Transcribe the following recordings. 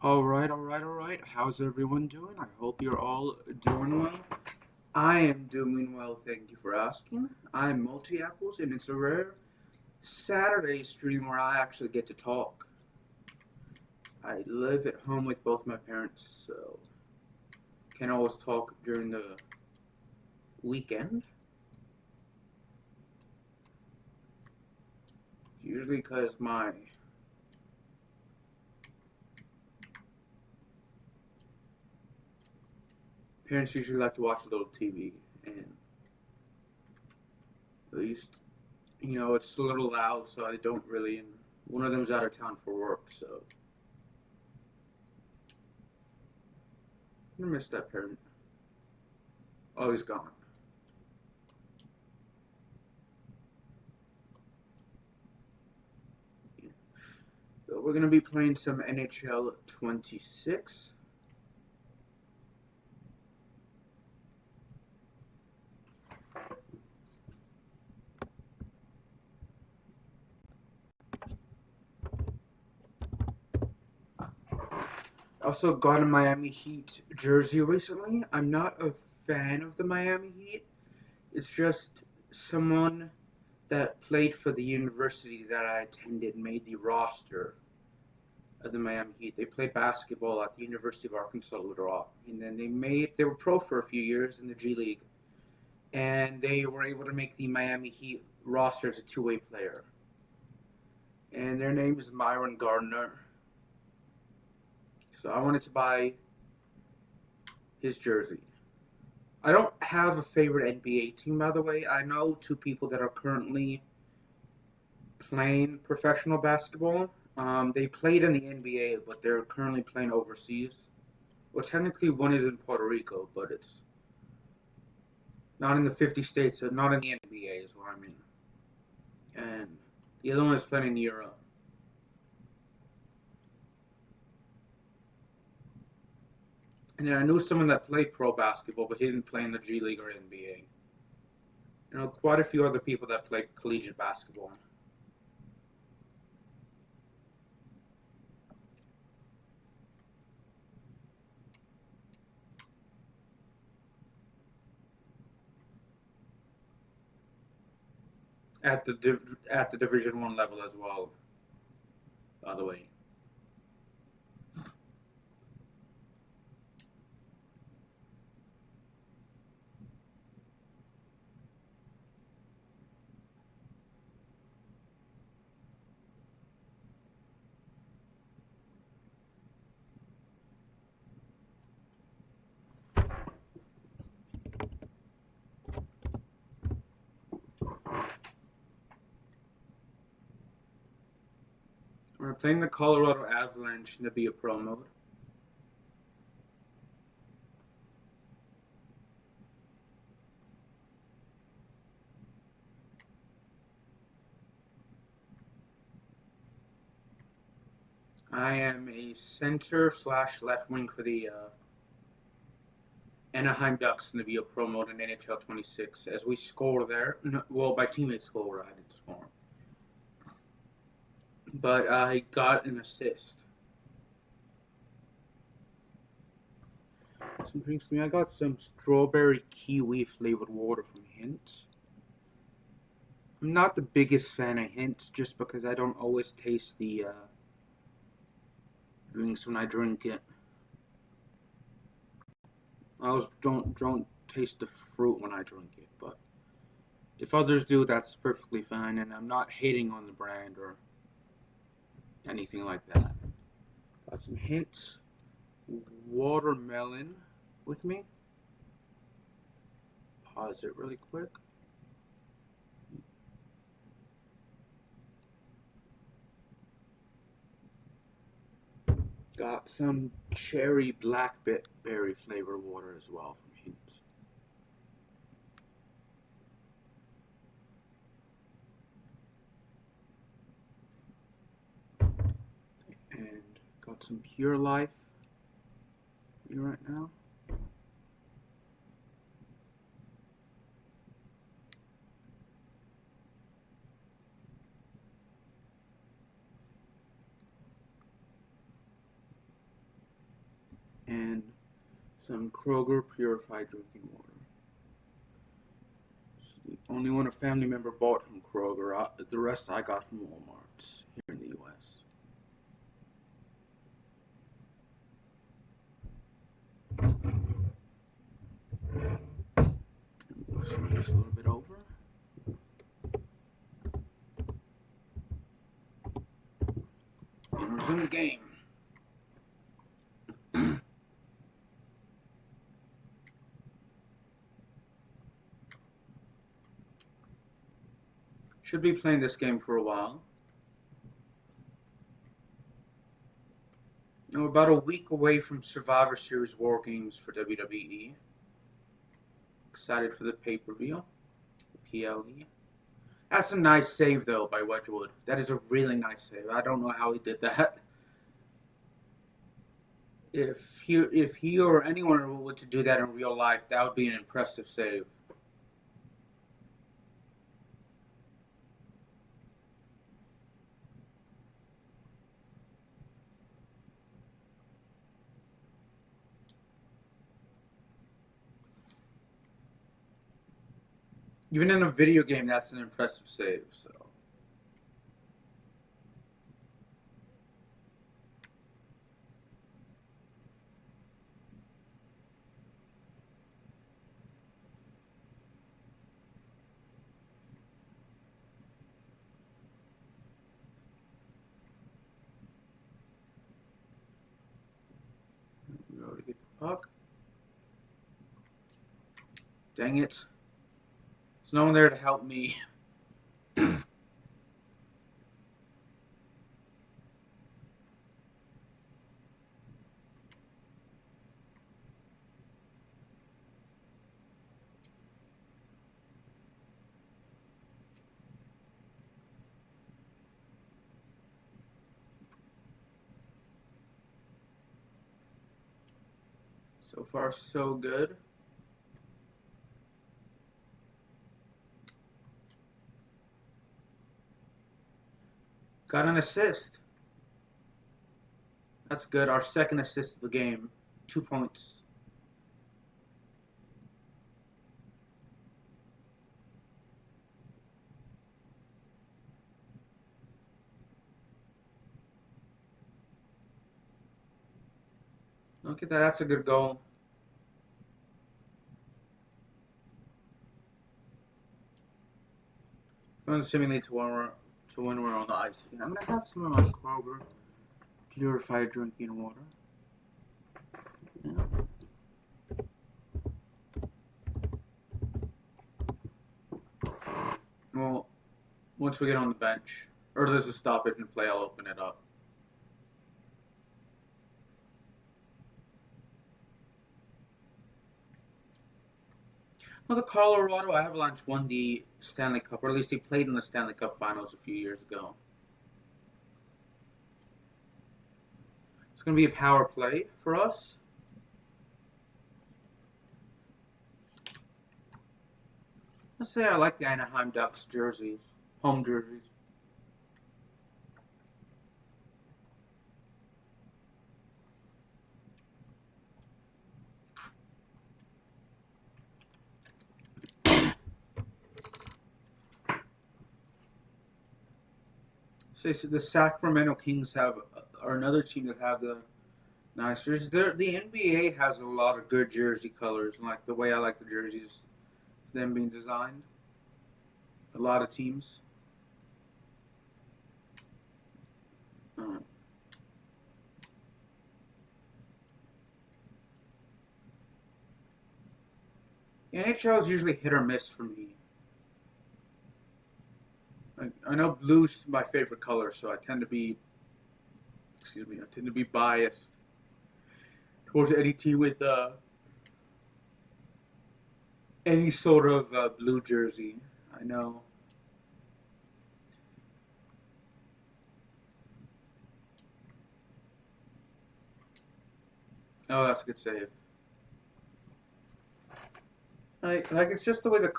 All right. How's everyone doing? I hope you're all doing well. I am doing well, thank you for asking. I'm Multi Apples, and it's a rare Saturday stream where I actually get to talk. I live at home with both my parents, so can't always talk during the weekend. Usually because my parents usually like to watch a little TV, and at least it's a little loud, so I don't really. And one of them's out of town for work, so I miss that parent. Oh, he's gone. So we're gonna be playing some NHL 26. I also got a Miami Heat jersey recently. I'm not a fan of the Miami Heat. It's just someone that played for the university that I attended made the roster of the Miami Heat. They played basketball at the University of Arkansas Little Rock, and then they were pro for a few years in the G League, and they were able to make the Miami Heat roster as a two-way player. And their name is Myron Gardner. So I wanted to buy his jersey. I don't have a favorite NBA team, by the way. I know two people that are currently playing professional basketball. They played in the NBA, but they're currently playing overseas. Well, technically, one is in Puerto Rico, but it's not in the 50 states, so not in the NBA, is what I mean. And the other one is playing in Europe. And then I knew someone that played pro basketball, but he didn't play in the G League or NBA. Quite a few other people that played collegiate basketball. At the Division One level as well. By the way, we're playing the Colorado Avalanche in the Be a Pro mode. I am a center slash left wing for the Anaheim Ducks in the Be a Pro mode in NHL 26. As we score there, no, well, my teammates score, I didn't score, but I got an assist. Some drinks for me. I got some strawberry kiwi flavored water from Hint. I'm not the biggest fan of Hint just because I don't always taste the drinks when I drink it. I always don't taste the fruit when I drink it, but if others do, that's perfectly fine, and I'm not hating on the brand or anything like that. Got some Hint watermelon with me. Pause it really quick. Got some cherry blackberry flavored water as well from Hint. And got some Pure Life here right now. Some Kroger purified drinking water. It's the only one a family member bought from Kroger. The rest I got from Walmart here in the U.S. Move some of this a little bit over. And resume the game. Should be playing this game for a while. We're about a week away from Survivor Series War Games for WWE. Excited for the pay-per-view, the PLE. That's a nice save though by Wedgwood. That is a really nice save. I don't know how he did that. If he or anyone were to do that in real life, that would be an impressive save. Even in a video game, that's an impressive save. So. Go to get the puck. Dang it. There's no one there to help me. So far, so good. Got an assist. That's good. Our second assist of the game. 2 points. Look at that. That's a good goal. Going to simulate to when we're on the ice. I'm going to have some of my Kroger purified drinking water. Yeah. Well, once we get on the bench, or there's a stoppage in play, I'll open it up. Well, the Colorado Avalanche won the Stanley Cup, or at least they played in the Stanley Cup Finals a few years ago. It's going to be a power play for us. Let's say I like the Anaheim Ducks jerseys, home jerseys. So the Sacramento Kings are another team that have the nice jerseys. The NBA has a lot of good jersey colors, and like the way I like the jerseys, them being designed. A lot of teams. The NHL is usually hit or miss for me. I know blue's my favorite color, so I tend to be, biased towards any team with any sort of blue jersey. I know. Oh, that's a good save. Like it's just the way the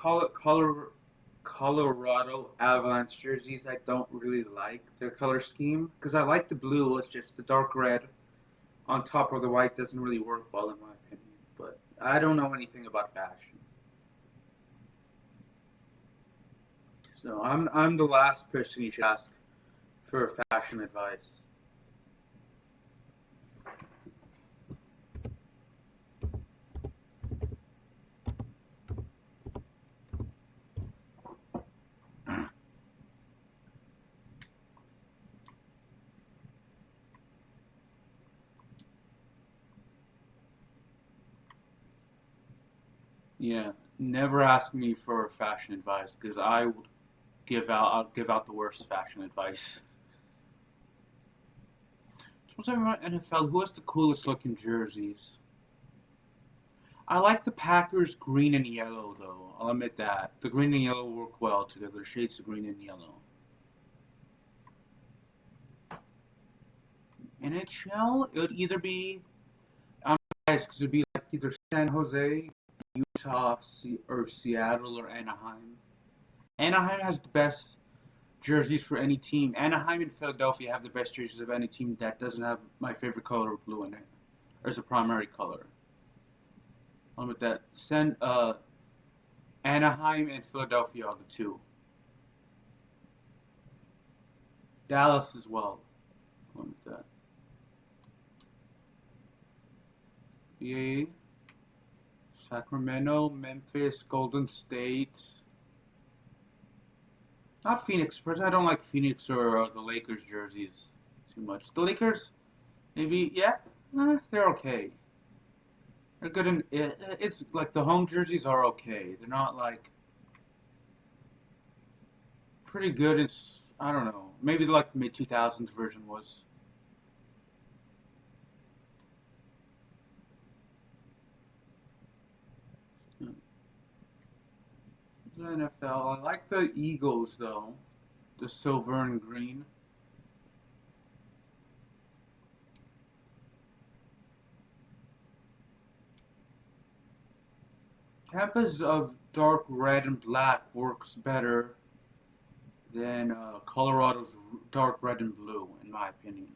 Colorado Avalanche jerseys I don't really like their color scheme because I like the blue. It's just the dark red on top of the white doesn't really work well in my opinion. I don't know anything about fashion. So I'm the last person you should ask for fashion advice. Yeah, never ask me for fashion advice because I'll give out the worst fashion advice. So talking about NFL, who has the coolest looking jerseys? I like the Packers green and yellow though. I'll admit that. The green and yellow work well together, shades of green and yellow. NHL, it would either be I'm biased because it'd be like either San Jose, Utah, or Seattle or Anaheim. Anaheim has the best jerseys for any team. Anaheim and Philadelphia have the best jerseys of any team that doesn't have my favorite color of blue in it as a primary color. With that, Anaheim and Philadelphia are the two. Dallas as well. With that, BA, Sacramento, Memphis, Golden State. Not Phoenix. First, I don't like Phoenix or the Lakers jerseys too much. The Lakers, maybe, yeah, they're okay. They're good in. It's like the home jerseys are okay. They're not like pretty good. It's I don't know. Maybe like the mid 2000s version was. The NFL. I like the Eagles though. The silver and green. Tampa's of dark red and black works better than Colorado's dark red and blue, in my opinion.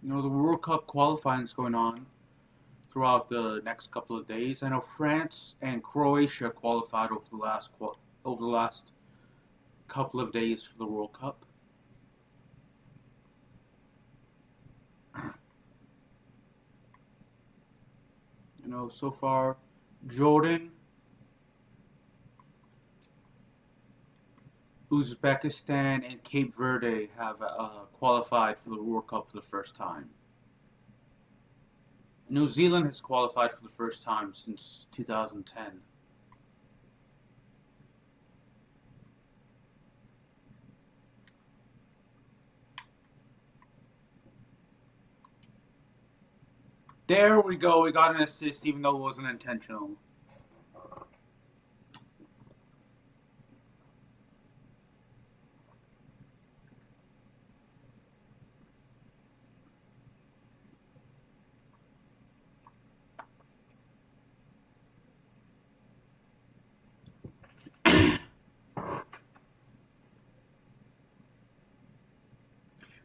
The World Cup qualifying is going on throughout the next couple of days. I know France and Croatia qualified over the last couple of days for the World Cup. So far, Jordan, Uzbekistan, and Cape Verde have qualified for the World Cup for the first time. New Zealand has qualified for the first time since 2010. There we go. We got an assist, even though it wasn't intentional.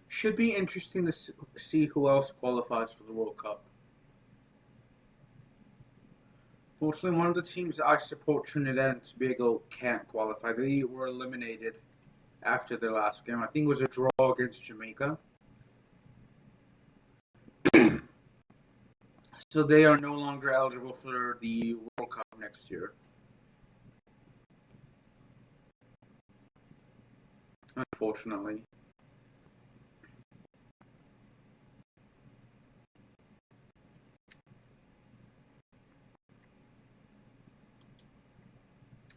Should be interesting to see who else qualifies for the World Cup. Fortunately, one of the teams I support, Trinidad and Tobago, can't qualify. They were eliminated after their last game. I think it was a draw against Jamaica. So they are no longer eligible for the World Cup next year. Unfortunately.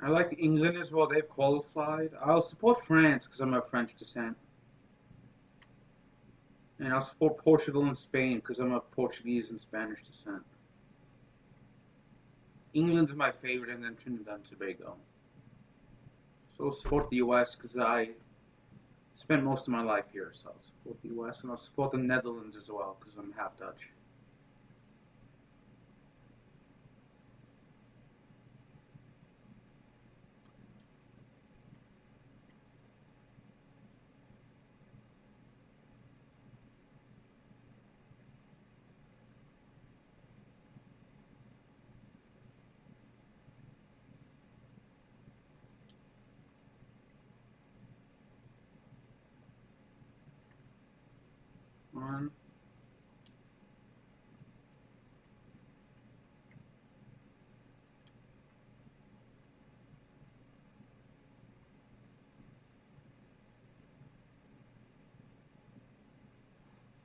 I like England as well. They've qualified. I'll support France because I'm of French descent. And I'll support Portugal and Spain because I'm of Portuguese and Spanish descent. England's my favorite, and then Trinidad and Tobago. So I'll support the US because I spent most of my life here. So I'll support the US, and I'll support the Netherlands as well because I'm half Dutch.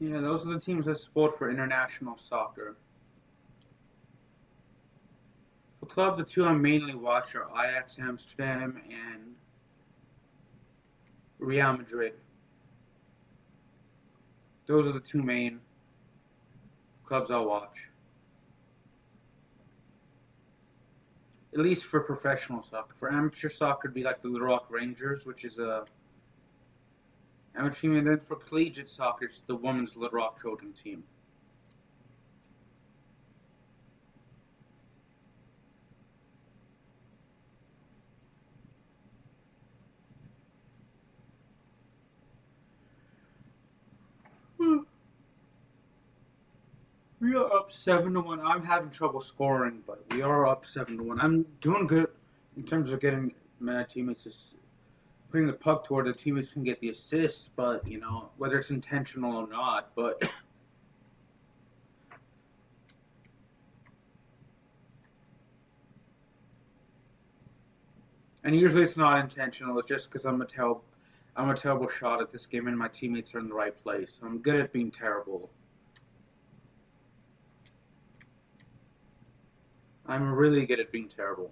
Yeah, those are the teams I support for international soccer. For club, the two I mainly watch are Ajax Amsterdam and Real Madrid. Those are the two main clubs I'll watch. At least for professional soccer. For amateur soccer, it'd be like the Little Rock Rangers, which is a amateur team, and then for collegiate soccer, it's the women's Little Rock Trojan team. We are up 7-1. I'm having trouble scoring, but we are up 7-1. I'm doing good in terms of getting my teammates just putting the puck toward the teammates can get the assists, but whether it's intentional or not. But and usually it's not intentional. It's just because I'm a terrible shot at this game, and my teammates are in the right place. So I'm good at being terrible. I'm really good at being terrible.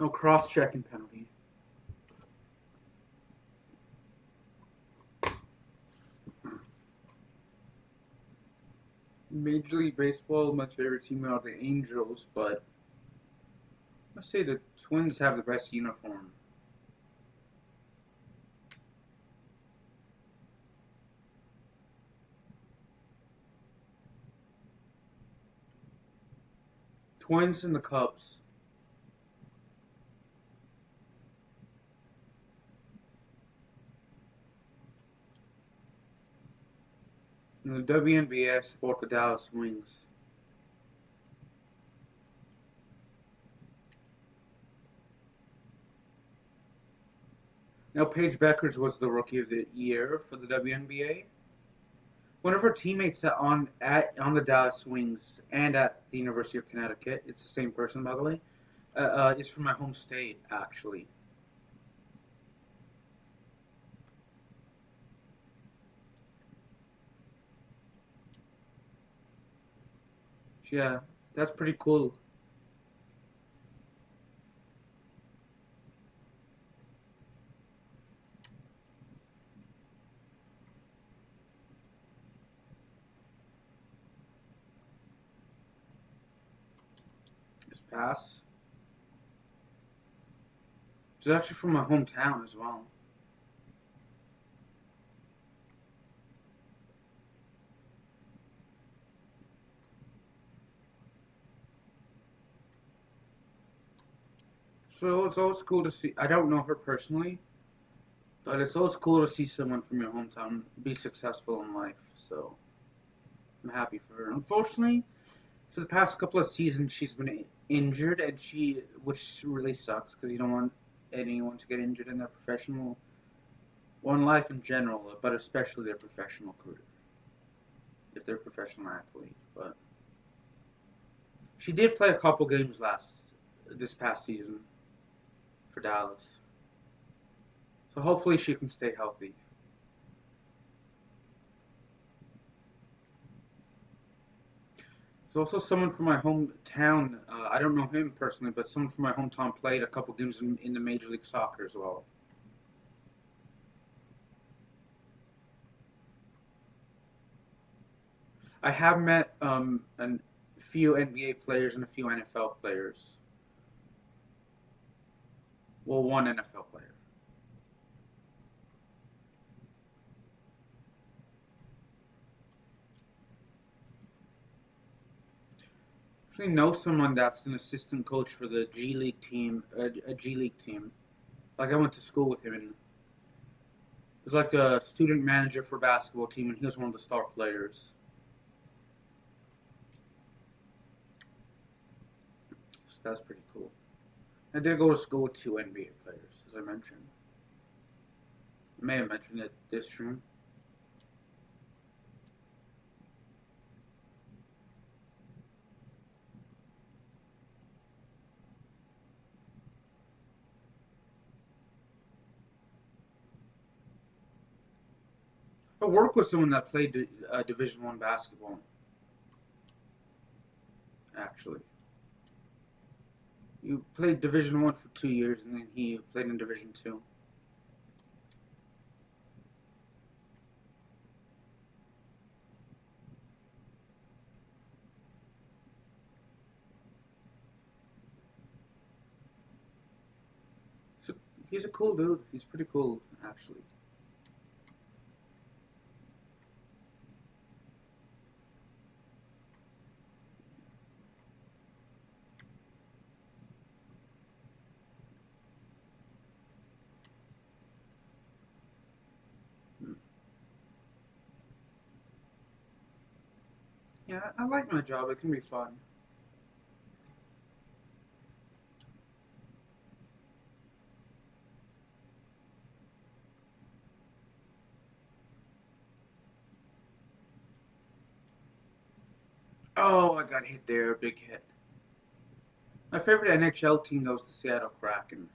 No cross-checking penalty. Major League Baseball, my favorite team are the Angels, but I say the Twins have the best uniform. Twins and the Cubs. In the WNBA, I support the Dallas Wings. Now, Paige Beckers was the Rookie of the Year for the WNBA. One of her teammates on the Dallas Wings and at the University of Connecticut, it's the same person, by the way, is from my home state, actually. Yeah, that's pretty cool. Just pass. She's actually from my hometown as well. So it's always cool to see. I don't know her personally, but it's always cool to see someone from your hometown be successful in life. So I'm happy for her. Unfortunately, for the past couple of seasons, she's been injured, and which really sucks because you don't want anyone to get injured in their professional, well, in life in general, but especially their professional career, if they're a professional athlete. But she did play a couple games this past season for Dallas, so hopefully she can stay healthy. There's also someone from my hometown. I don't know him personally, but someone from my hometown played a couple games in the Major League Soccer as well. I have met a few NBA players and a few NFL players. Well, one NFL player. Actually, know someone that's an assistant coach for the G League team, a G League team. Like I went to school with him, and he was like a student manager for a basketball team, and he was one of the star players. So that's pretty cool. I did go to school with two NBA players, as I mentioned. I may have mentioned it this stream. work with someone that played Division One basketball. Actually, you played Division One for 2 years, and then he played in Division Two. So he's a cool dude. He's pretty cool, actually. Hmm. Yeah, I like my job. It can be fun. Oh, I got hit there. Big hit. My favorite NHL team, though, is the Seattle Kraken.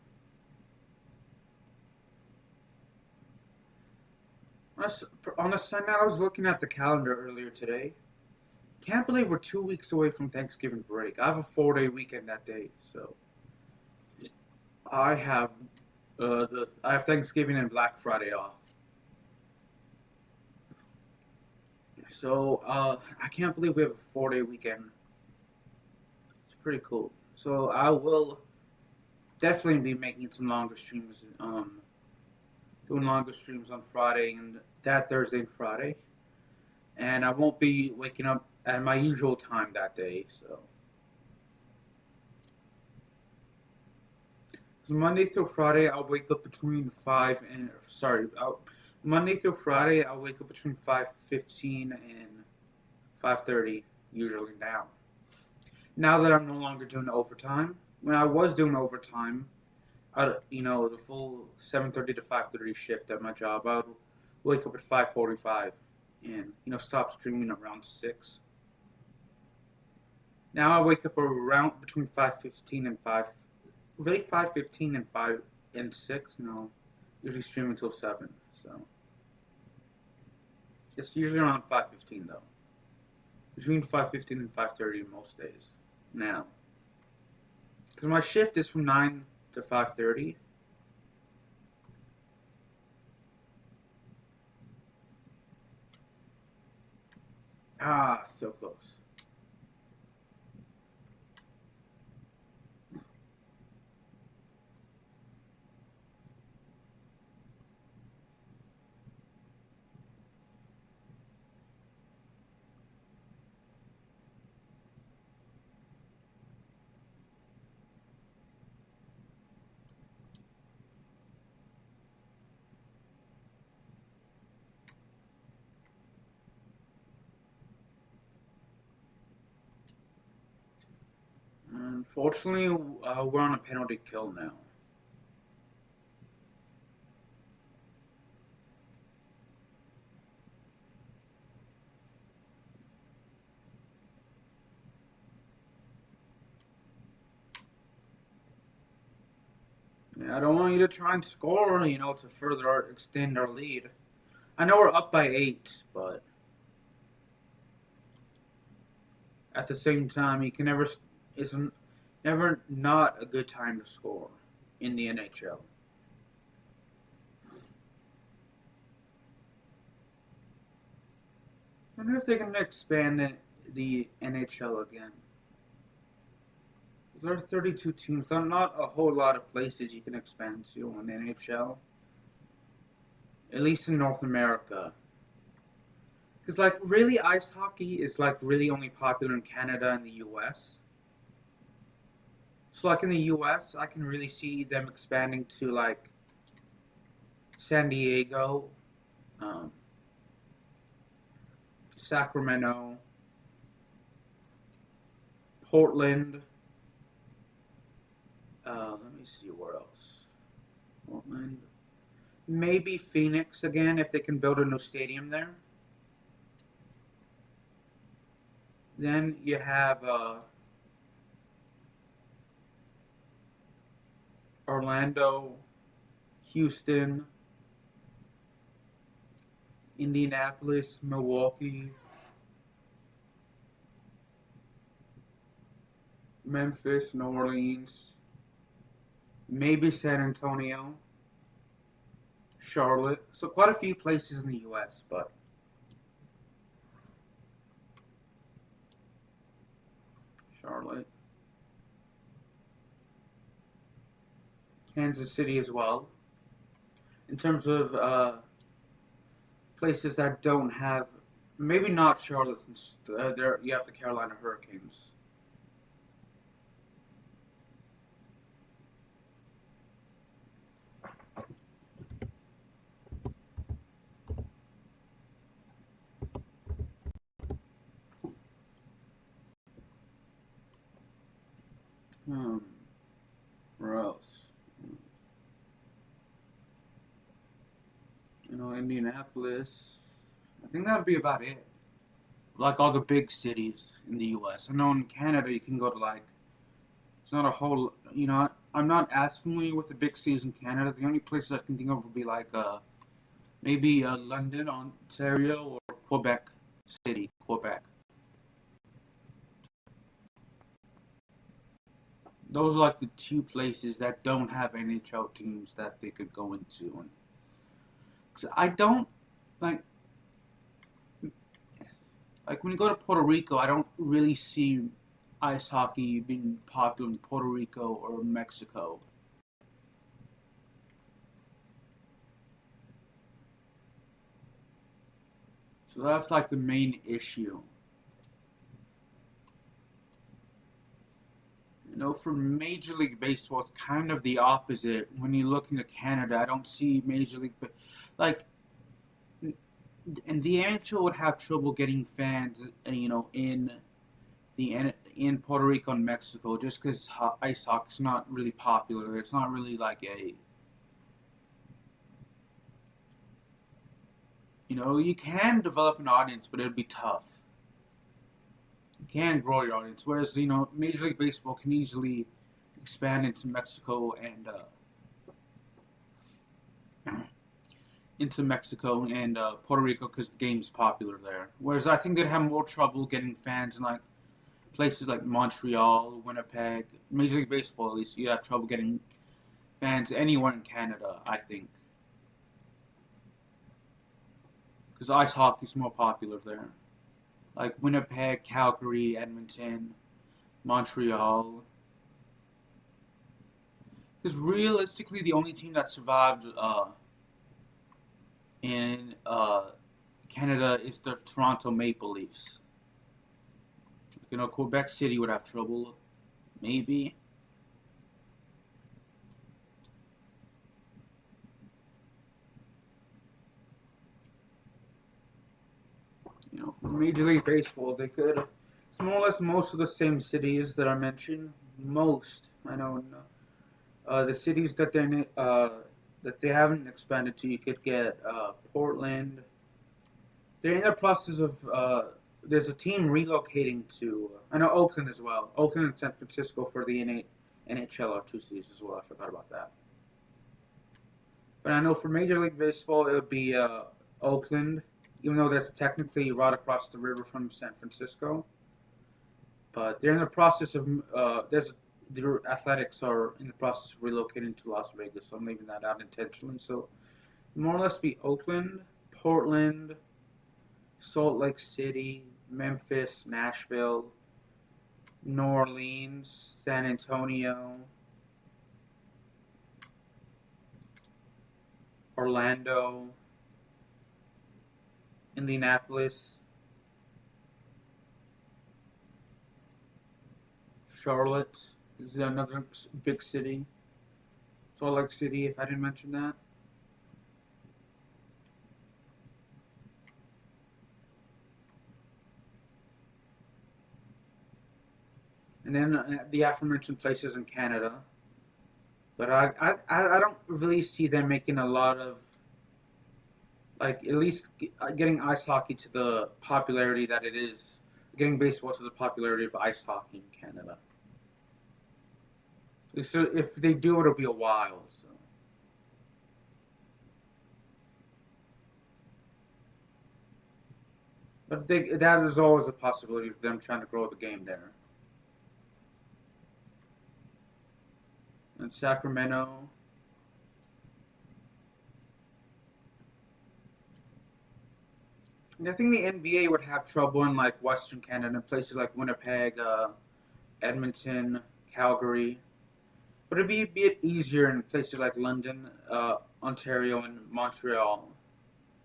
On a side note, I was looking at the calendar earlier today. Can't believe we're 2 weeks away from Thanksgiving break. I have a 4-day weekend that day, so I have I have Thanksgiving and Black Friday off. So I can't believe we have a 4-day weekend. It's pretty cool. So I will definitely be making some longer streams, doing longer streams on Friday and that Thursday and Friday, and I won't be waking up at my usual time that day. So Monday through Friday, I'll wake up between five and sorry, Monday through Friday, I'll wake up between 5:15 and 5:30 usually now. Now that I'm no longer doing overtime, when I was doing overtime, the full 7:30 to 5:30 shift at my job, I would wake up at 5:45 and stop streaming around 6. Now I wake up around between 5:15 and 5, really 5:15 and 5 and 6. No, usually stream until 7. So it's usually around 5:15 though, between 5:15 and 5:30 most days now, because my shift is from 9 to 5:30. Ah, so close. Unfortunately, we're on a penalty kill now. Yeah, I don't want you to try and score, to further extend our lead. I know we're up by 8, but at the same time, you can never. It's never not a good time to score in the NHL. I wonder if they can expand the NHL again. There are 32 teams. There are not a whole lot of places you can expand to in the NHL, at least in North America. Because, like, really, ice hockey is, like, really only popular in Canada and the US. So, like, in the US, I can really see them expanding to, like, San Diego, um, Sacramento, Portland. Let me see where else. Portland. Maybe Phoenix again if they can build a new stadium there. Then you have Orlando, Houston, Indianapolis, Milwaukee, Memphis, New Orleans, maybe San Antonio, Charlotte. So quite a few places in the U.S., but Charlotte, Kansas City as well. In terms of places that don't have, maybe not Charlotte, since there you have the Carolina Hurricanes. Hmm, where else? Indianapolis. I think that would be about it. Like all the big cities in the U.S. I know in Canada you can go to like, it's not a whole, I'm not as familiar with the big cities in Canada. The only places I can think of would be like maybe London, Ontario, or Quebec City, Quebec. Those are like the two places that don't have NHL teams that they could go into. And 'cause I don't like when you go to Puerto Rico, I don't really see ice hockey being popular in Puerto Rico or Mexico. So that's like the main issue. For Major League Baseball, it's kind of the opposite. When you look into Canada, I don't see Major League, like, and the NHL would have trouble getting fans, in in Puerto Rico and Mexico, just because ice hockey's not really popular. It's not really like you can develop an audience, but it'd be tough. You can grow your audience, whereas Major League Baseball can easily expand into Mexico and Puerto Rico because the game's popular there. Whereas I think they'd have more trouble getting fans in like places like Montreal, Winnipeg. Major League Baseball, at least, you have trouble getting fans anywhere in Canada. I think because ice hockey's more popular there. Like Winnipeg, Calgary, Edmonton, Montreal. Because realistically, the only team that survived in Canada is the Toronto Maple Leafs. Quebec City would have trouble, maybe. For Major League Baseball, they could. It's more or less most of the same cities that I mentioned. Most, I know. The cities that they haven't expanded to, you could get Portland. They're in the process of. There's a team relocating to. I know Oakland as well. Oakland and San Francisco for the NHL are two cities as well. I forgot about that. But I know for Major League Baseball, it would be Oakland, even though that's technically right across the river from San Francisco. But they're in the process of their athletics are in the process of relocating to Las Vegas, so I'm leaving that out intentionally. So more or less be Oakland, Portland, Salt Lake City, Memphis, Nashville, New Orleans, San Antonio, Orlando, Indianapolis, Charlotte. This is another big city. Salt Lake City, if I didn't mention that. And then the aforementioned places in Canada. But I don't really see them making a lot of, like, at least getting ice hockey to the popularity that it is, getting baseball to the popularity of ice hockey in Canada. So if they do, it'll be a while. So But that is always a possibility of them trying to grow the game there. And Sacramento, I think the NBA would have trouble in like Western Canada, places like Winnipeg, Edmonton, Calgary. But it'd be a bit easier in places like London, Ontario, and Montreal,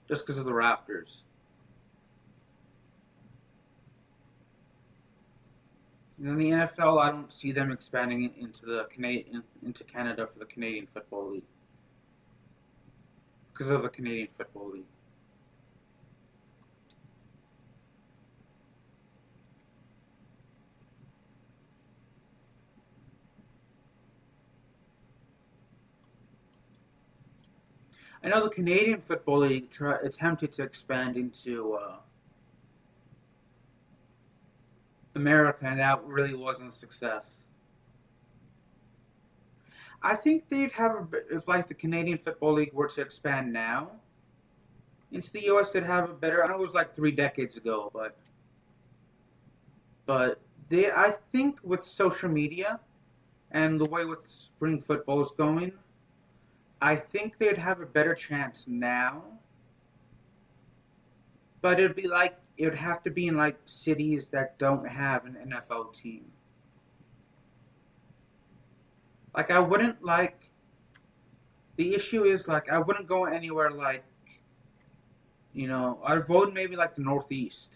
just because of the Raptors. And in the NFL, I don't see them expanding into Canada for the Canadian Football League because of the Canadian Football League. I know the Canadian Football League attempted to expand into America, and that really wasn't a success. I think they'd have if like the Canadian Football League were to expand now into the U.S., they'd have a better. I know it was like 3 decades ago, but they I think with social media and the way with spring football is going, I think they'd have a better chance now. But it would have to be in like cities that don't have an NFL team. Like I wouldn't like the issue is like I wouldn't go anywhere like I'd vote maybe like the Northeast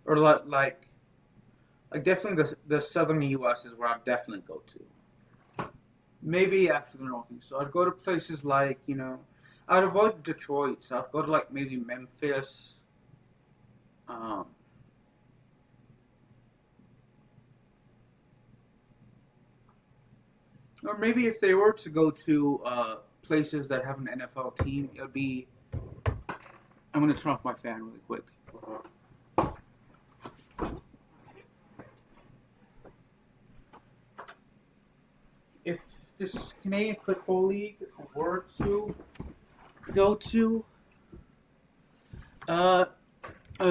or like definitely the southern U.S. is where I'd definitely go to. Maybe after the Northeast, so I'd go to places like I'd avoid Detroit, so I'd go to like maybe Memphis, um, or maybe if they were to go to places that have an NFL team, it would be. I'm gonna turn off my fan really quick. If this Canadian Football League were to go to uh,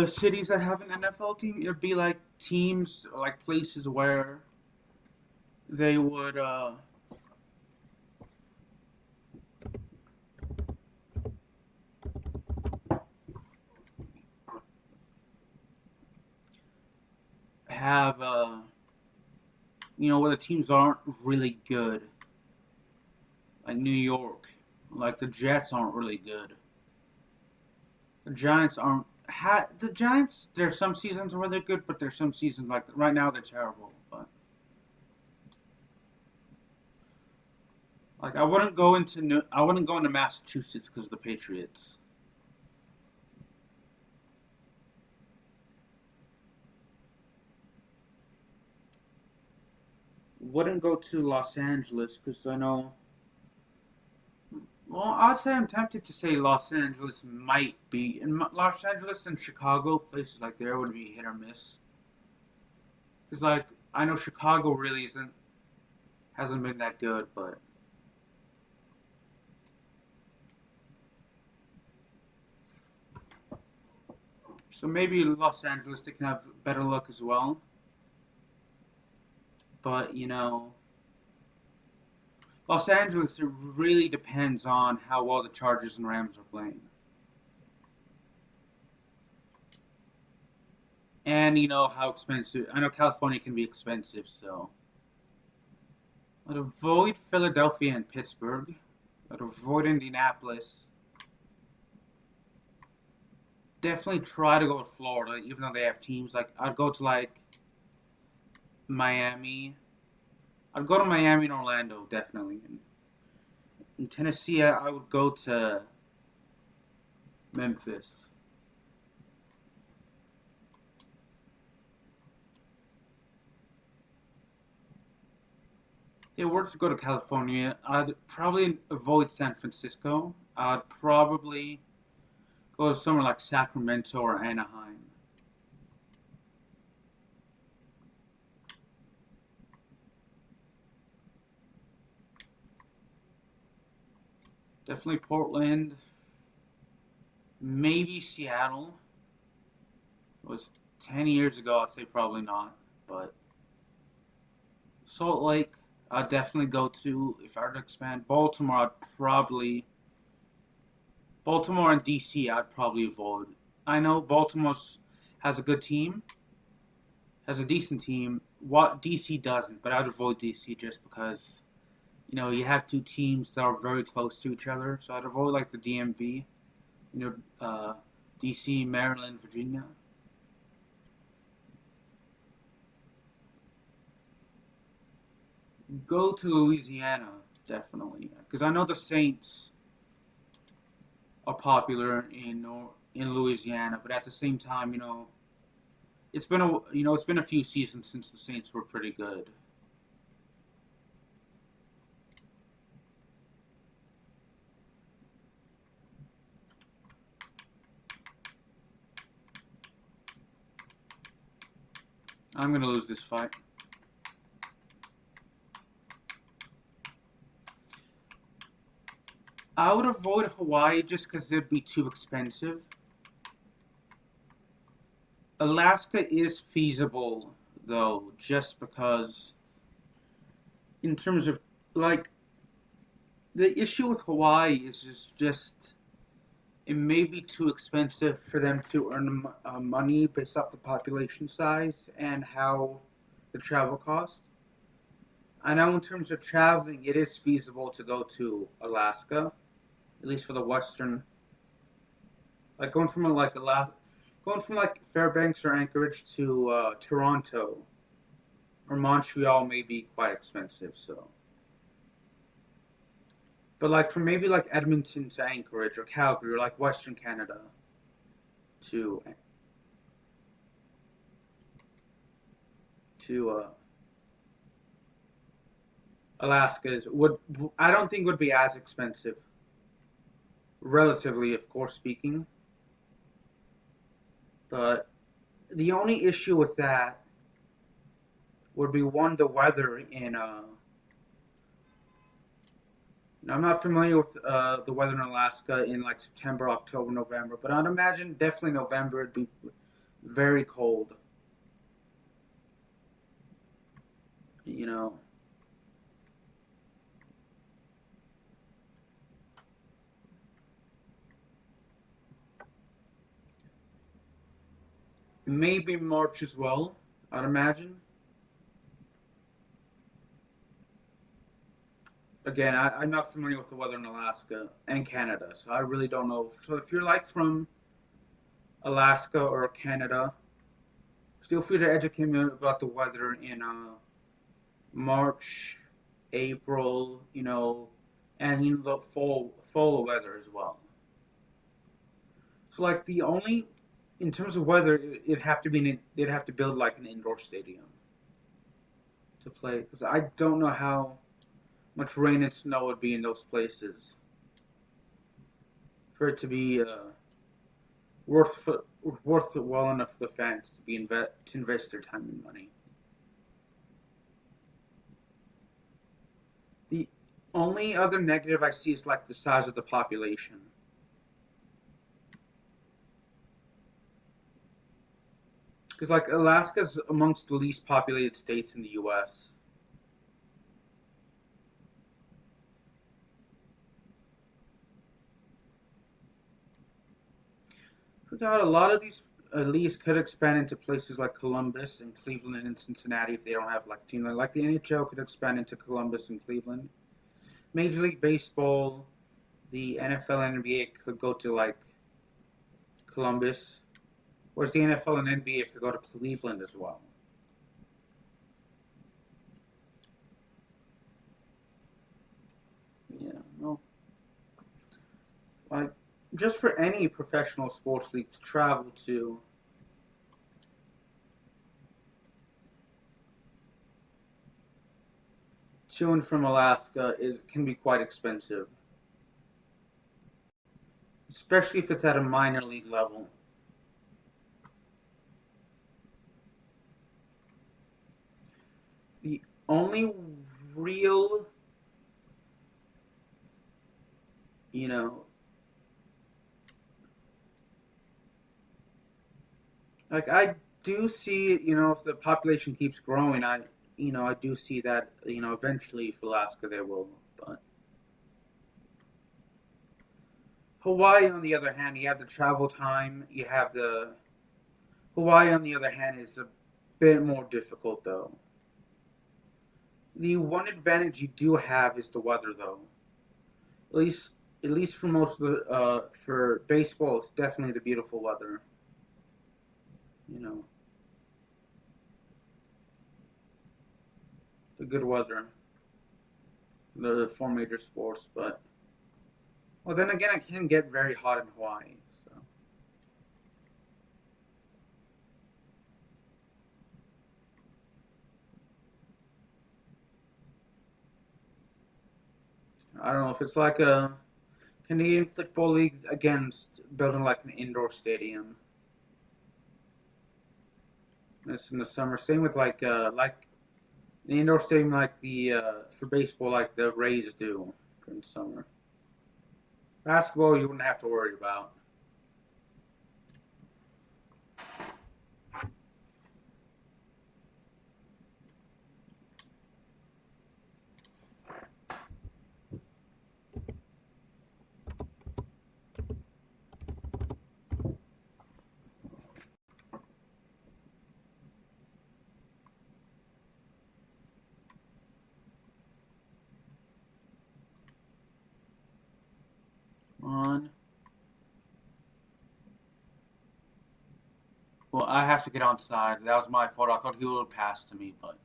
cities that have an NFL team, it would be like teams, like places where they would have where the teams aren't really good, like New York, like the Jets aren't really good. The Giants aren't. The Giants. There's some seasons where they're good, but there's some seasons like right now they're terrible. But like I wouldn't go into Massachusetts because of the Patriots. Wouldn't go to Los Angeles because I know. Well, I'd say I'm tempted to say Los Angeles might be. In Los Angeles and Chicago, places like there would be hit or miss. Because like I know Chicago really hasn't been that good, but so maybe Los Angeles they can have better luck as well. But Los Angeles it really depends on how well the Chargers and Rams are playing. And how expensive. I know California can be expensive, so I'd avoid Philadelphia and Pittsburgh. I'd avoid Indianapolis. Definitely try to go to Florida, even though they have teams. Like I'd go to like Miami. I'd go to Miami and Orlando definitely. In Tennessee, I would go to Memphis. If I were to go to California, I'd probably avoid San Francisco. I'd probably go to somewhere like Sacramento or Anaheim. Definitely Portland. maybe Seattle. It was 10 years ago. I'd say probably not. But Salt Lake, I'd definitely go to. If I were to expand Baltimore, I'd probably Baltimore and DC. I'd probably avoid. I know Baltimore has a good team, has a decent team. What DC doesn't, but I'd avoid DC just because you have two teams that are very close to each other. So I'd avoid like the DMV, DC, Maryland, Virginia. Go to Louisiana definitely because I know the Saints are popular in Louisiana, but at the same time, it's been a few seasons since the Saints were pretty good. I'm gonna lose this fight. I would avoid Hawaii just because it'd be too expensive. Alaska is feasible though, just because in terms of like the issue with Hawaii is just it may be too expensive for them to earn money based off the population size and how the travel cost. I know in terms of traveling, it is feasible to go to Alaska, at least for the western, like going from like Fairbanks or Anchorage to Toronto or Montreal may be quite expensive. So, but like from maybe like Edmonton to Anchorage or Calgary or like Western Canada to to Alaska is would I don't think would be as expensive, relatively, of course speaking. But the only issue with that would be one the weather in I'm not familiar with the weather in Alaska in like September, October, November, but I'd imagine definitely November it'd be very cold. You know, maybe March as well. I'd imagine. Again, I'm not familiar with the weather in Alaska and Canada, so I really don't know. So if you're like from Alaska or Canada, feel free to educate me about the weather in March, April, and the fall weather as well. So like the only in terms of weather, it'd have to they'd have to build like an indoor stadium to play because I don't know how much rain and snow would be in those places for it to be worth worth it well enough for the fans to invest their time and money. The only other negative I see is like the size of the population. Because like Alaska's amongst the least populated states in the U.S. Forgot a lot of these leagues could expand into places like Columbus and Cleveland and Cincinnati if they don't have like team like the NHL could expand into Columbus and Cleveland. Major League Baseball, the NFL and NBA could go to like Columbus, whereas the NFL and NBA could go to Cleveland as well. Yeah, no, like just for any professional sports league to travel to and from Alaska is can be quite expensive, especially if it's at a minor league level. The only real, you know, Like I do see, if the population keeps growing, I do see that, eventually for Alaska they will. But Hawaii, on the other hand, you have the travel time. You have the Hawaii, on the other hand, is a bit more difficult though. The one advantage you do have is the weather though. At least, at least for most of the for baseball, it's definitely the beautiful weather. You know, the good weather. The four major sports, but well, then again, it can get very hot in Hawaii. So I don't know if it's like a Canadian Football League against building like an indoor stadium. It's in the summer. Same with like an indoor stadium like the for baseball like the Rays do in summer. Basketball you wouldn't have to worry about. On. Well, I have to get on side. That was my fault. I thought he would pass to me, but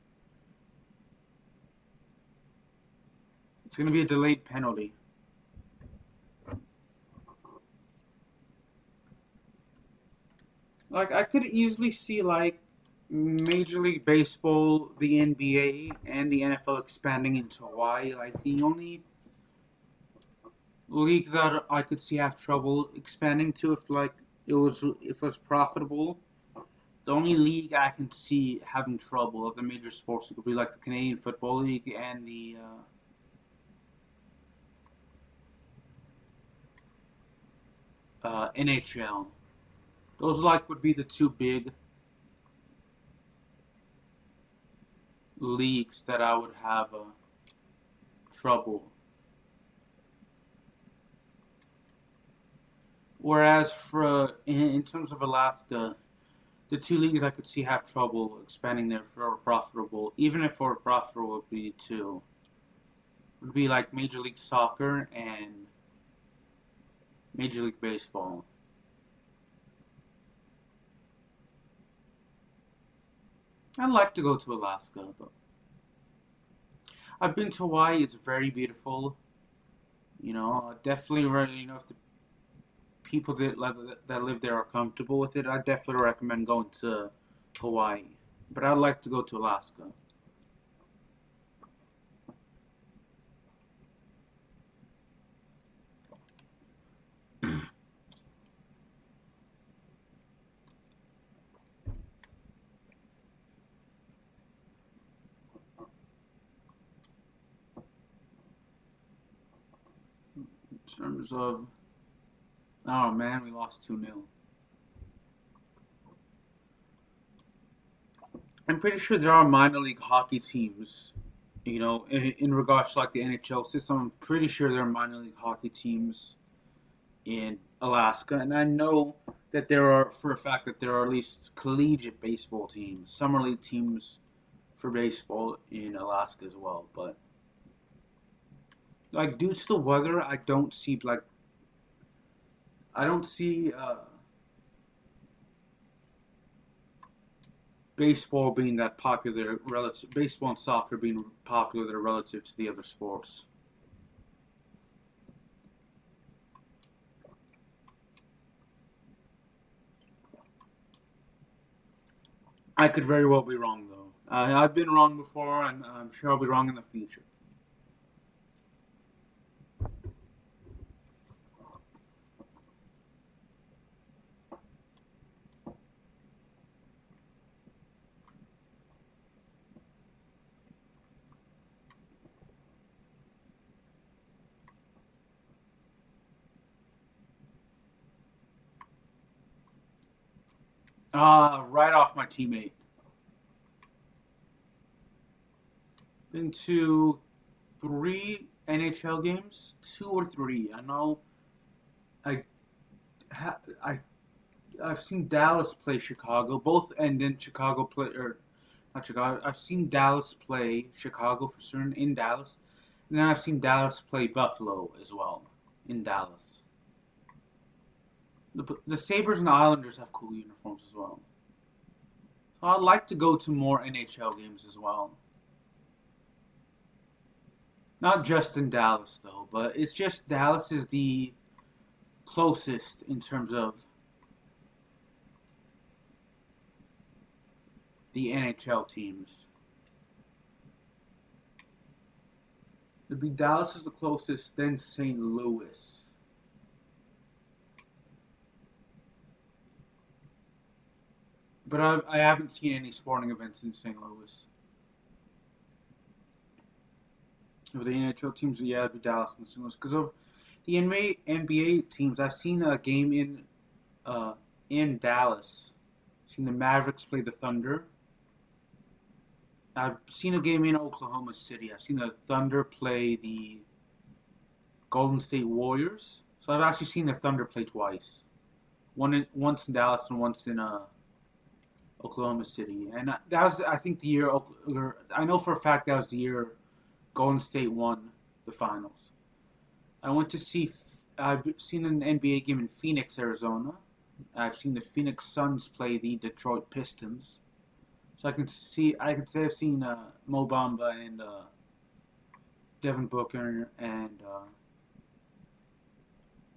it's gonna be a delayed penalty. Like I could easily see like Major League Baseball, the NBA, and the NFL expanding into Hawaii. Like the only league that I could see have trouble expanding to if it was profitable. The only league I can see having trouble of the major sports would be like the Canadian Football League and the NHL. Those like would be the two big leagues that I would have trouble. Whereas in terms of Alaska, the two leagues I could see have trouble expanding there for profitable, even if for profitable would be two, would be like Major League Soccer and Major League Baseball. I'd like to go to Alaska, but I've been to Hawaii. It's very beautiful. Definitely, if the people that live there are comfortable with it, I definitely recommend going to Hawaii. But I'd like to go to Alaska. In terms of, oh man, we lost 2-0. I'm pretty sure there are minor league hockey teams. In regards to like the NHL system, I'm pretty sure there are minor league hockey teams in Alaska, and I know that there are for a fact that there are at least collegiate baseball teams, summer league teams for baseball in Alaska as well. But like due to the weather, I don't see baseball being that popular relative baseball and soccer being popular relative to the other sports. I could very well be wrong though. I've been wrong before, and I'm sure I'll be wrong in the future. Right off my teammate. Been to 3 NHL games, 2 or 3. I know I I I've seen Dallas play Chicago, both, and then Chicago play, or not Chicago. I've seen Dallas play Chicago for certain in Dallas, and then I've seen Dallas play Buffalo as well in Dallas. The Sabres and the Islanders have cool uniforms as well. So I'd like to go to more NHL games as well. Not just in Dallas though, but it's just Dallas is the closest in terms of the NHL teams. It'd be Dallas is the closest, then St. Louis. But I haven't seen any sporting events in St. Louis. Of the NHL teams, yeah, it'd be Dallas and St. Louis. Because of the NBA teams, I've seen a game in Dallas. I've seen the Mavericks play the Thunder. I've seen a game in Oklahoma City. I've seen the Thunder play the Golden State Warriors. So I've actually seen the Thunder play twice. Once in Dallas and once in Oklahoma City. And that was, I think, the year. I know for a fact that was the year Golden State won the finals. I went to see. I've seen an NBA game in Phoenix, Arizona. I've seen the Phoenix Suns play the Detroit Pistons. So I can say I've seen Mo Bamba and Devin Booker and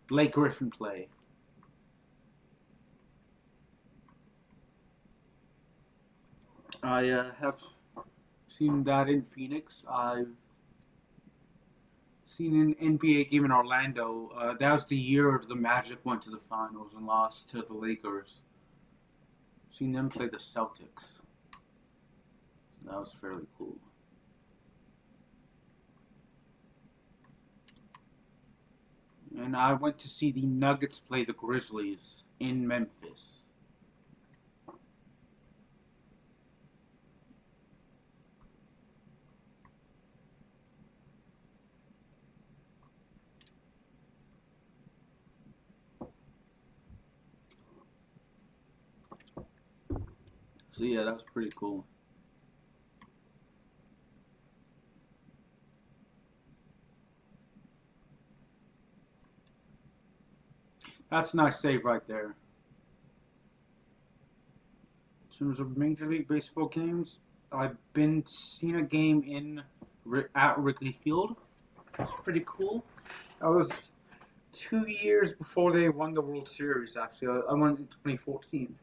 Blake Griffin play. I have seen that in Phoenix. I've seen an NBA game in Orlando. That was the year the Magic went to the finals and lost to the Lakers. Seen them play the Celtics. That was fairly cool. And I went to see the Nuggets play the Grizzlies in Memphis. So yeah, that was pretty cool. That's a nice save right there. In terms of Major League Baseball games, I've been seen a game in at Wrigley Field. It's pretty cool. I was 2 years before they won the World Series. Actually, I went in 2014,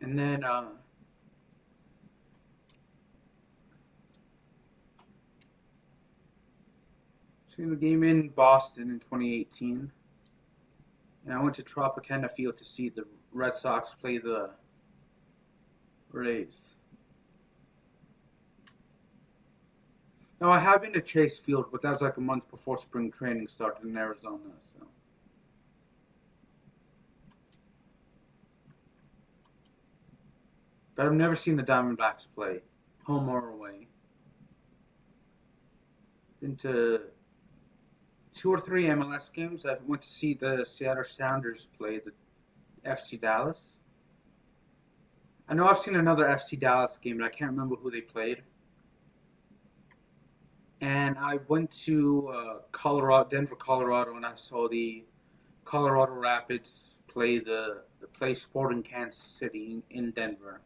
and then seen the game in Boston in 2018, and I went to Tropicana Field to see the Red Sox play the Rays. Now I have been to Chase Field, but that was like a month before spring training started in Arizona. So, but I've never seen the Diamondbacks play, home or away. Been to 2 or 3 MLS games. I went to see the Seattle Sounders play the FC Dallas. I know I've seen another FC Dallas game, but I can't remember who they played. And I went to Denver, Colorado, and I saw the Colorado Rapids play Sporting Kansas City in Denver.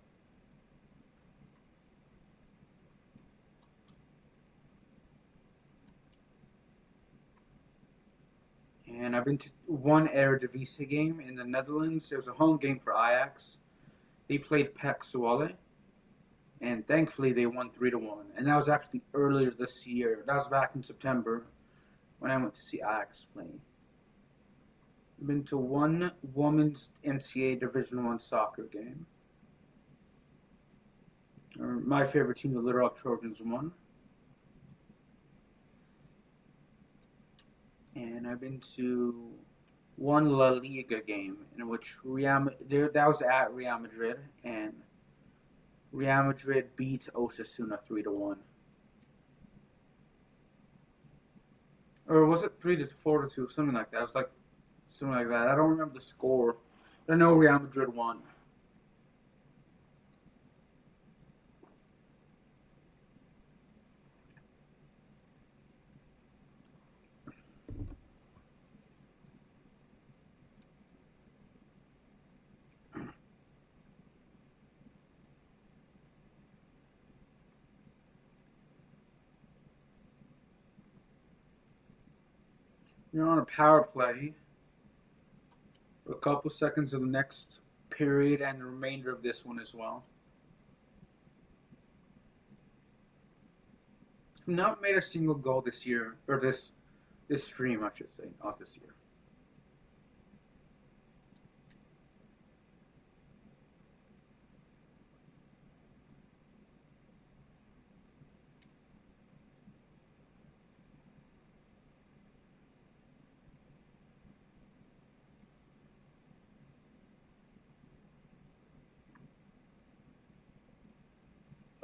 And I've been to one Eredivisie game in the Netherlands. It was a home game for Ajax. They played PEC Zwolle, and thankfully they won 3-1. And that was actually earlier this year. That was back in September when I went to see Ajax play. I've been to one women's NCAA Division I soccer game. My favorite team, the Little Rock Trojans, won. And I've been to one La Liga game in which that was at Real Madrid, and Real Madrid beat Osasuna 3-1. Or was it 3-4-2, something like that? It was like something like that. I don't remember the score. I know Real Madrid won. You're on a power play for a couple seconds of the next period and the remainder of this one as well. Not made a single goal this year, or this stream, I should say, not this year.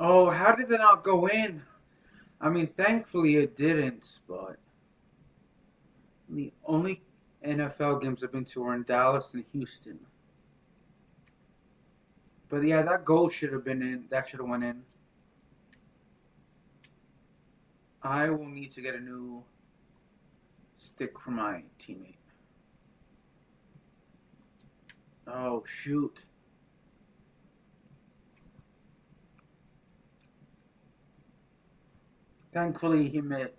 Oh, how did that not go in? I mean, thankfully it didn't, but the only NFL games I've been to were in Dallas and Houston. But yeah, that goal should have been in. That should have went in. I will need to get a new stick for my teammate. Oh, shoot. Thankfully he made.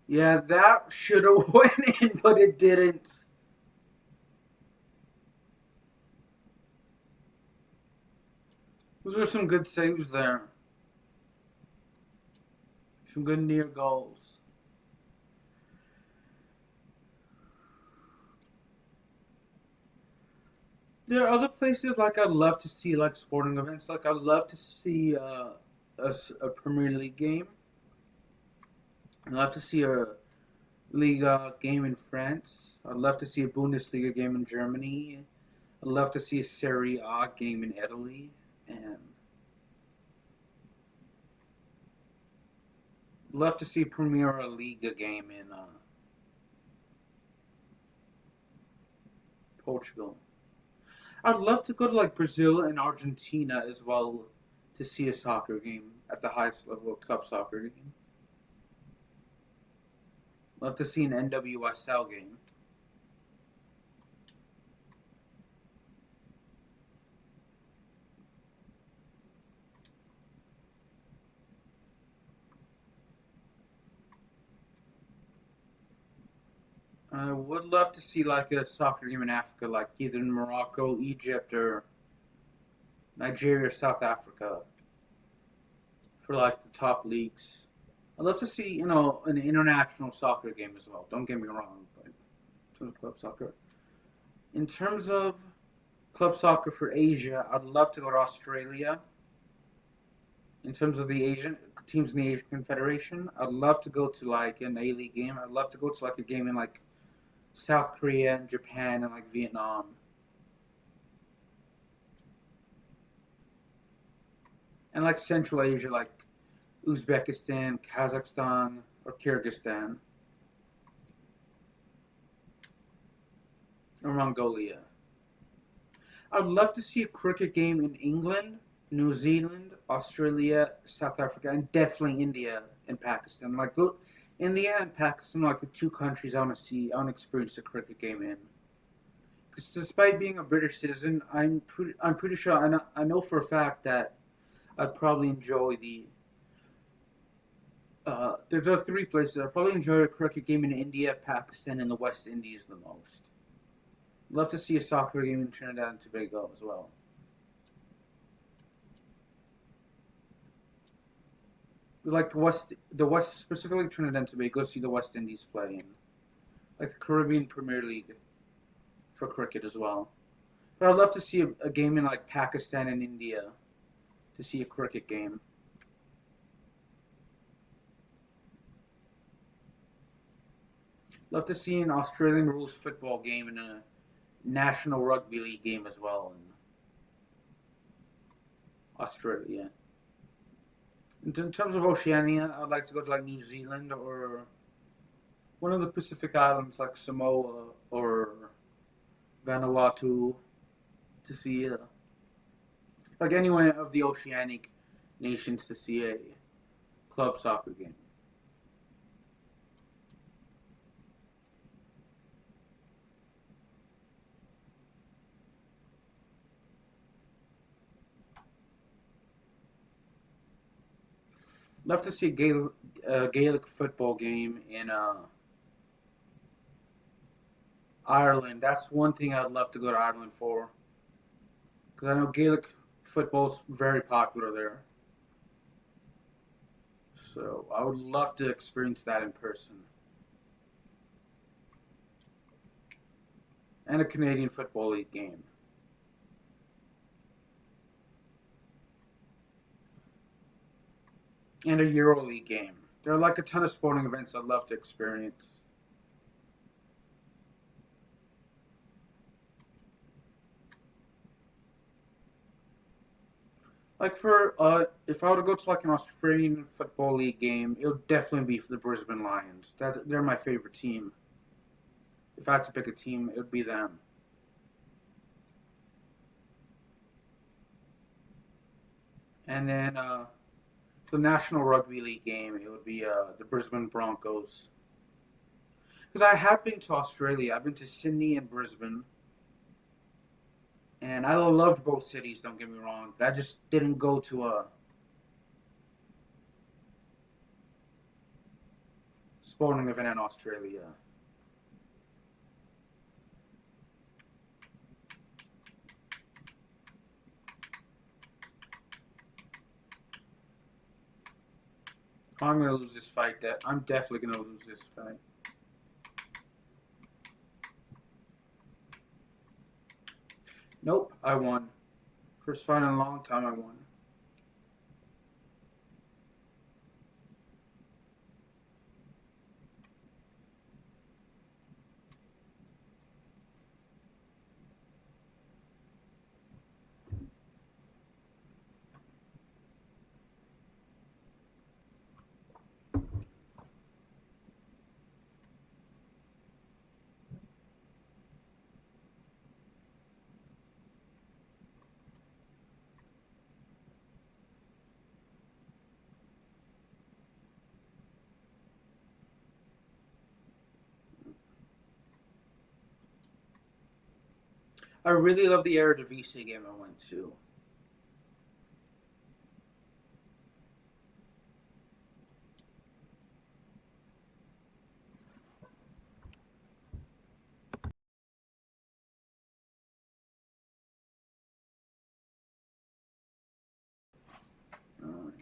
Yeah, that should have went in, but it didn't. Those were some good saves there. Some good near goals. There are other places like I'd love to see, like sporting events. Like I'd love to see a Premier League game. I'd love to see a Liga game in France. I'd love to see a Bundesliga game in Germany. I'd love to see a Serie A game in Italy, and I'd love to see a Premier Liga game in Portugal. I'd love to go to like Brazil and Argentina as well to see a soccer game at the highest level of club soccer game. Love to see an NWSL game. I would love to see like a soccer game in Africa, like either in Morocco, Egypt, or Nigeria, or South Africa, for like the top leagues. I'd love to see, an international soccer game as well. Don't get me wrong, but in terms of club soccer. In terms of club soccer for Asia, I'd love to go to Australia. In terms of the Asian teams in the Asian Confederation, I'd love to go to like an A League game. I'd love to go to like a game in like South Korea and Japan and like Vietnam. And like Central Asia, like Uzbekistan, Kazakhstan, or Kyrgyzstan, or Mongolia. I'd love to see a cricket game in England, New Zealand, Australia, South Africa, and definitely India and Pakistan. Like India and Pakistan are like the two countries I want to see, I want to experience a cricket game in. Because despite being a British citizen, I'm pretty sure I know for a fact that I'd probably enjoy the. There are three places I'd probably enjoy a cricket game in India, Pakistan, and the West Indies the most. Love to see a soccer game in Trinidad and Tobago as well. Like the West, specifically Trinidad and Tobago, see the West Indies play in, like the Caribbean Premier League for cricket as well. But I'd love to see a game in like Pakistan and India to see a cricket game. Love to see an Australian rules football game and a National Rugby League game as well in Australia. In terms of Oceania, I'd like to go to like New Zealand or one of the Pacific Islands like Samoa or Vanuatu to see like any one of the oceanic nations to see a club soccer game. Love to see a Gaelic football game in Ireland. That's one thing I'd love to go to Ireland for because I know Gaelic football's very popular there. So I would love to experience that in person. And a Canadian Football League game. And a EuroLeague game. There are like a ton of sporting events I'd love to experience. Like for if I were to go to like an Australian Football League game, it would definitely be for the Brisbane Lions. They're my favorite team. If I had to pick a team, it would be them. And then the National Rugby League game, it would be the Brisbane Broncos. Because I have been to Australia. I've been to Sydney and Brisbane, and I loved both cities. Don't get me wrong, but I just didn't go to a sporting event in Australia. I'm gonna lose this fight. I'm definitely gonna lose this fight. Nope, I won. First fight in a long time, I won. I really love the Eredivisie game I went to. Alright.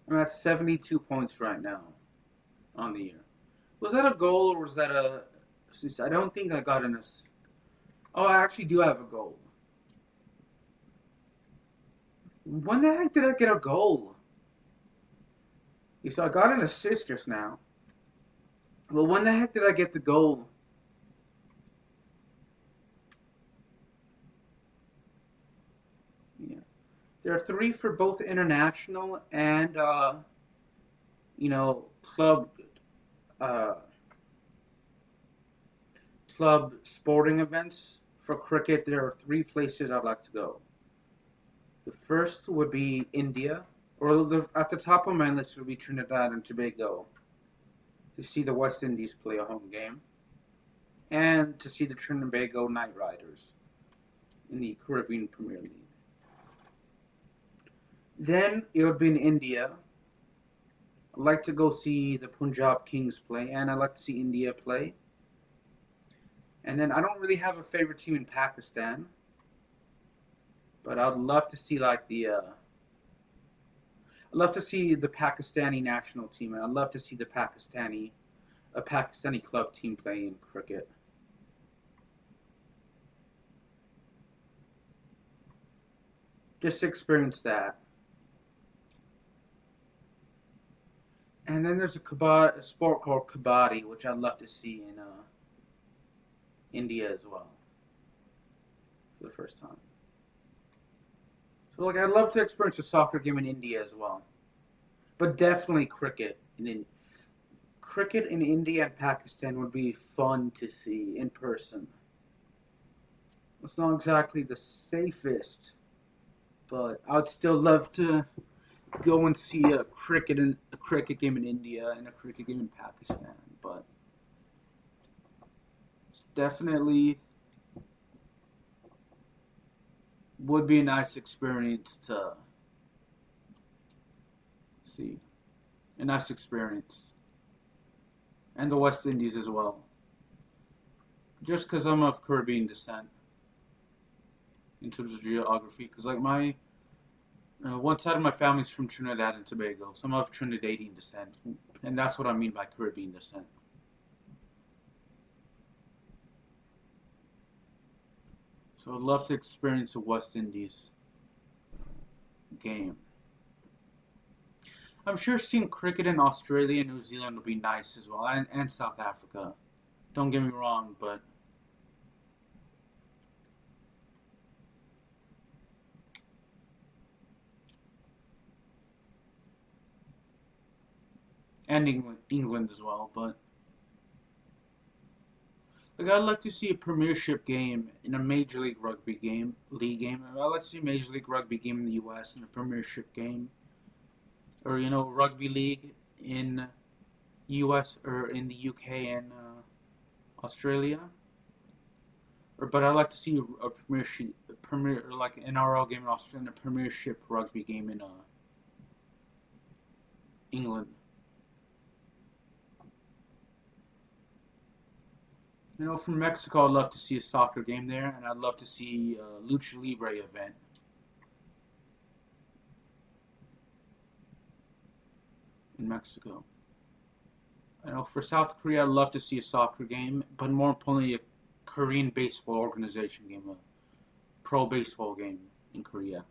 I'm at 72 points right now on the year. Was that a goal or was that a assist? I don't think I got an assist. Oh, I actually do have a goal. When the heck did I get a goal? So I got an assist just now. Well, when the heck did I get the goal? Yeah. There are three for both international and you know, uh, club sporting events. For cricket, there are three places I'd like to go. The first would be India, or at the top of my list would be Trinidad and Tobago to see the West Indies play a home game, and to see the Trinidad and Tobago Knight Riders in the Caribbean Premier League. Then it would be in India. I'd like to go see the Punjab Kings play, and I'd like to see India play. And then I don't really have a favorite team in Pakistan, but I'd love to see like I'd love to see the Pakistani national team, and I'd love to see a Pakistani club team play in cricket. Just to experience that. And then there's a sport called kabaddi, which I'd love to see in India as well for the first time. So like I'd love to experience a soccer game in India as well, but definitely cricket in India and Pakistan would be fun to see in person. It's not exactly the safest, but I'd still love to go and see a cricket game in India and a cricket game in Pakistan. But it's definitely would be a nice experience to see. A nice experience. And the West Indies as well. Just because I'm of Caribbean descent in terms of geography. Because, like, one side of my family's from Trinidad and Tobago. So I'm of Trinidadian descent. And that's what I mean by Caribbean descent. So I'd love to experience a West Indies game. I'm sure seeing cricket in Australia and New Zealand would be nice as well, and South Africa. Don't get me wrong, but and England as well. But like I'd like to see a Premiership game in a Major League Rugby league game. I'd like to see a Major League Rugby game in the U.S. and a Premiership game, or Rugby League in U.S. or in the U.K. and Australia. But I'd like to see a like an NRL game in Australia and a Premiership Rugby game in England. From Mexico, I'd love to see a soccer game there, and I'd love to see a Lucha Libre event in Mexico. For South Korea, I'd love to see a soccer game, but more importantly, a Korean baseball organization game, a pro baseball game in Korea.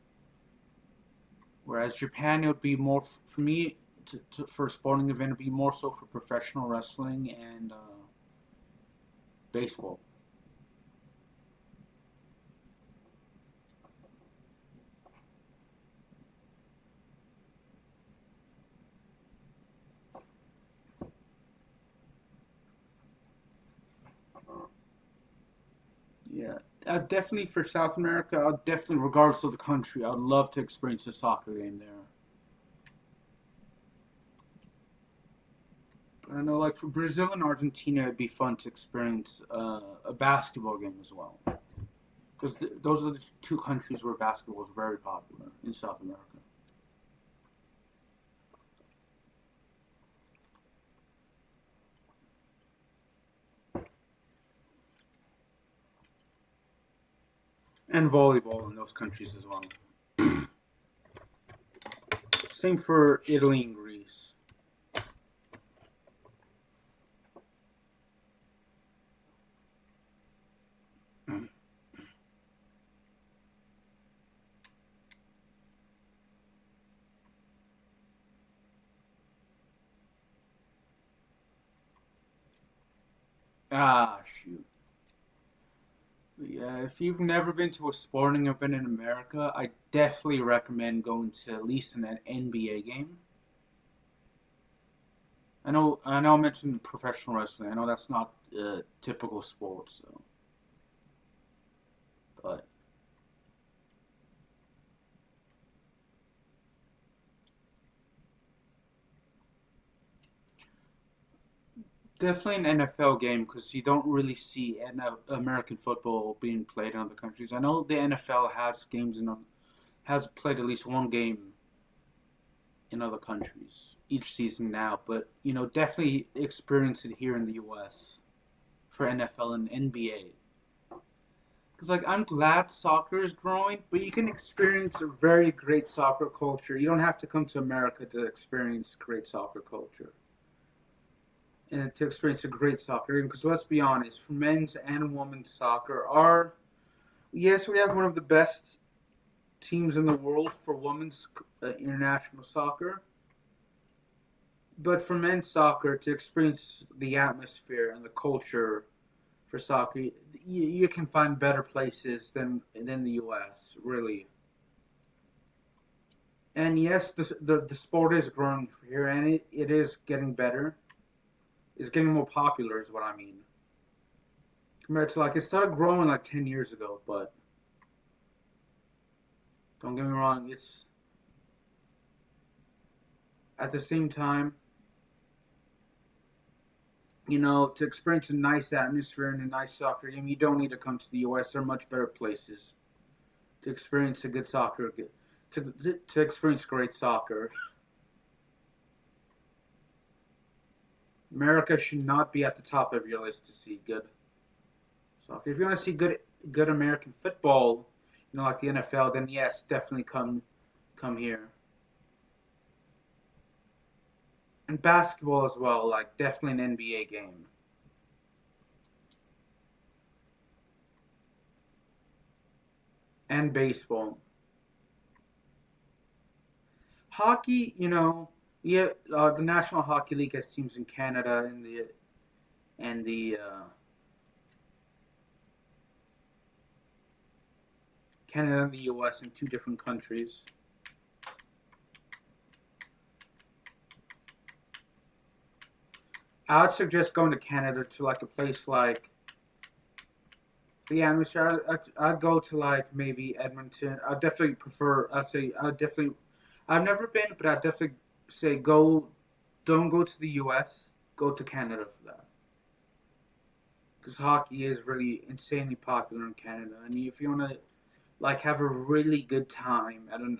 Whereas Japan, it would be more for me for a sporting event, it'd be more so for professional wrestling and baseball. Yeah, definitely for South America. I'd definitely, regardless of the country, I'd love to experience a soccer game there. But I know, like for Brazil and Argentina, it'd be fun to experience a basketball game as well, because those are the two countries where basketball is very popular in South America. And volleyball in those countries as well. Same for Italy and Greece. Shoot. Yeah, if you've never been to a sporting event in America, I definitely recommend going to at least an NBA game. I know, I mentioned professional wrestling. I know that's not typical sports, so, but definitely an NFL game because you don't really see American football being played in other countries. I know the NFL has played at least one game in other countries each season now, but definitely experience it here in the U.S. for NFL and NBA. Because like I'm glad soccer is growing, but you can experience a very great soccer culture. You don't have to come to America to experience great soccer culture and to experience a great soccer game. Because let's be honest, for men's and women's soccer, yes, we have one of the best teams in the world for women's international soccer. But for men's soccer, to experience the atmosphere and the culture for soccer, you can find better places than the U.S. Really. And yes, the sport is growing here, and it is getting better. It's getting more popular, is what I mean. Compared to like it started growing like 10 years ago, but don't get me wrong, it's at the same time, to experience a nice atmosphere and a nice soccer game, you don't need to come to the U.S. There are much better places to experience a good soccer, to experience great soccer. America should not be at the top of your list to see good soccer. If you want to see good American football, like the NFL, then yes, definitely come here. And basketball as well, like definitely an NBA game. And baseball. Hockey, yeah, the National Hockey League has teams in Canada and the Canada and the U.S. in two different countries. I would suggest going to Canada to like a place like the atmosphere. I'd go to like maybe Edmonton. I definitely prefer. I'd say I definitely. I've never been, but I definitely say go. Don't go to the U.S. Go to Canada for that. Because hockey is really insanely popular in Canada, and if you want to like have a really good time at an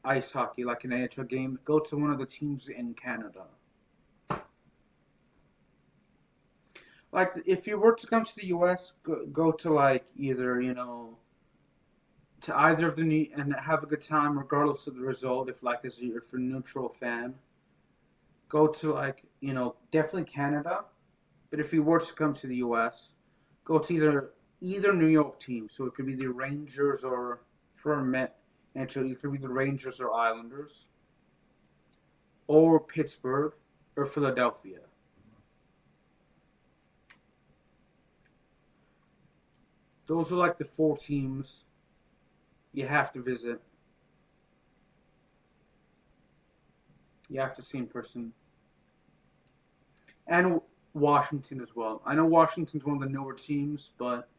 ice hockey, like an NHL game, go to one of the teams in Canada. Like if you were to come to the U.S., go to like either to either of the and have a good time regardless of the result. If like as if you're a neutral fan, go to like definitely Canada. But if you were to come to the U.S., go to either New York team. So it could be the Rangers or for a Met, and so it could be the Rangers or Islanders, or Pittsburgh or Philadelphia. Those are like the four teams you have to visit. You have to see in person. And Washington as well. I know Washington's one of the newer teams, but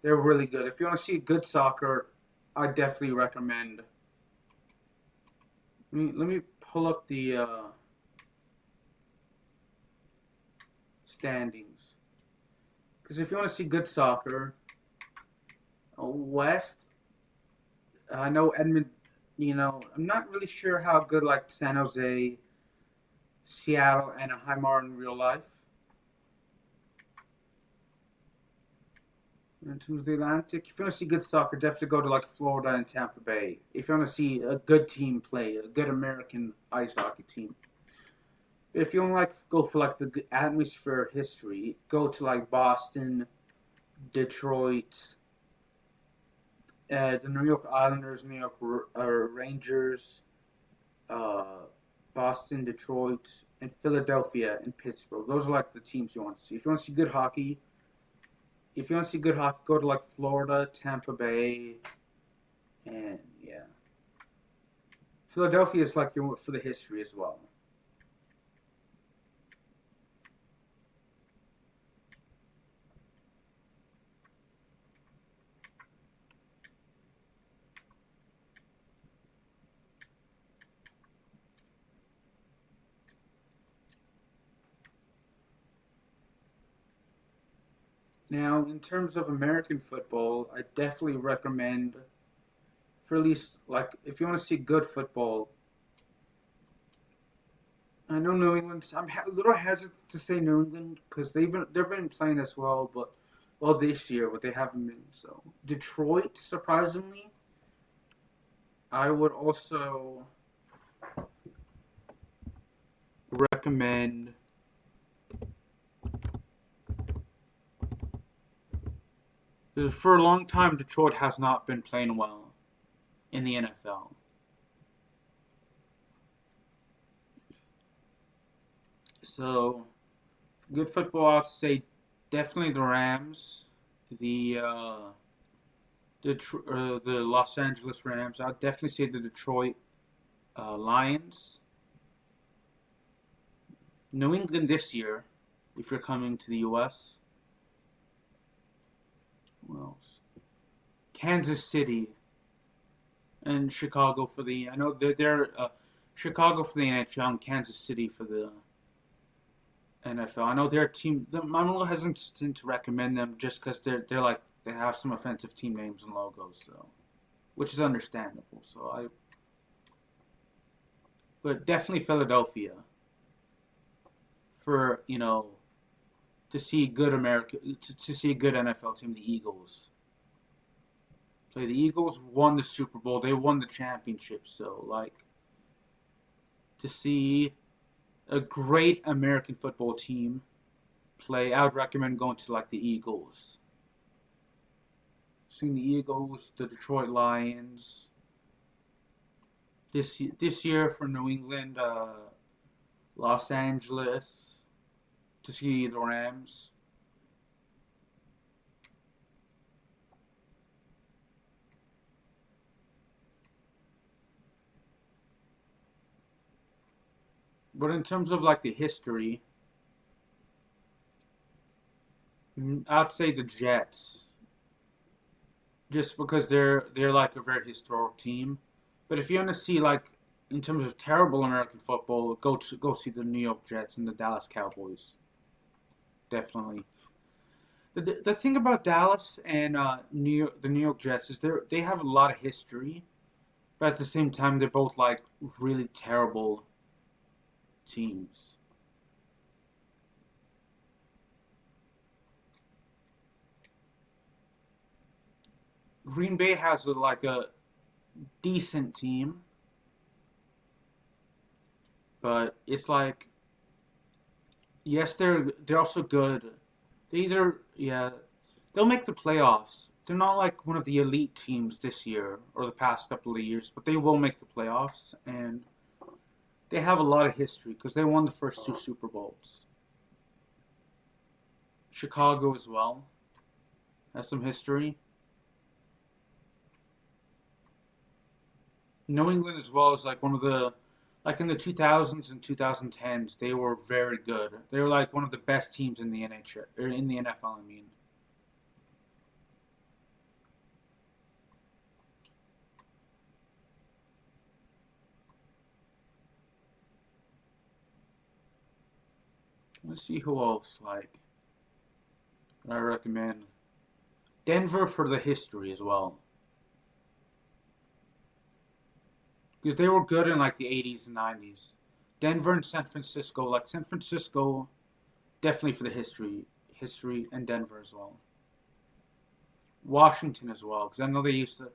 they're really good. If you want to see good soccer, I definitely recommend. Let me pull up the standings. Because if you want to see good soccer, West, I know Edmond. I'm not really sure how good like San Jose, Seattle, Anaheim are in real life. In terms of the Atlantic, if you want to see good soccer, definitely go to like Florida and Tampa Bay. If you want to see a good team play, a good American ice hockey team. If you want to like go for like the atmosphere history, go to like Boston, Detroit, the New York Islanders, New York Rangers, uh, Boston, Detroit, and Philadelphia and Pittsburgh. Those are like the teams you want to see. If you want to see good hockey, go to like Florida, Tampa Bay, and yeah, Philadelphia is like your for the history as well. Now, in terms of American football, I definitely recommend for at least like if you want to see good football. I know New England. A little hesitant to say New England because they've been playing as well, but well this year, but they haven't been. So Detroit, surprisingly, I would also recommend. Because for a long time, Detroit has not been playing well in the NFL. So good football, I'd say definitely the Rams, the the Los Angeles Rams. I'd definitely say the Detroit Lions, New England this year, if you're coming to the U.S. Who else? Kansas City and Chicago for the. I know they're Chicago for the NHL and Kansas City for the NFL. I know they're a team. I'm a little hesitant to recommend them just because they're like they have some offensive team names and logos, so which is understandable. But definitely Philadelphia for to see good America to see a good NFL team, the Eagles. So the Eagles won the Super Bowl. They won the championship. So like to see a great American football team play, I would recommend going to like the Eagles. Seeing the Eagles, the Detroit Lions. This year for New England, Los Angeles to see the Rams. But in terms of like the history, I'd say the Jets, just because they're like a very historic team. But if you want to see like in terms of terrible American football, go see the New York Jets and the Dallas Cowboys. Definitely. The thing about Dallas and the New York Jets is they have a lot of history, but at the same time they're both like really terrible teams. Green Bay has like a decent team, but it's like yes, they're also good. They either yeah, they'll make the playoffs. They're not like one of the elite teams this year or the past couple of years, but they will make the playoffs and they have a lot of history because they won the first two Super Bowls. Chicago as well has some history. New England as well is like one of the like in the 2000s and 2010s they were very good. They were like one of the best teams in the NHL or in the NFL. I mean, let's see who else like I recommend. Denver for the history as well because they were good in like the 80s and 90s. Denver and San Francisco, like San Francisco, definitely for the history, and Denver as well. Washington as well, because I know they used to.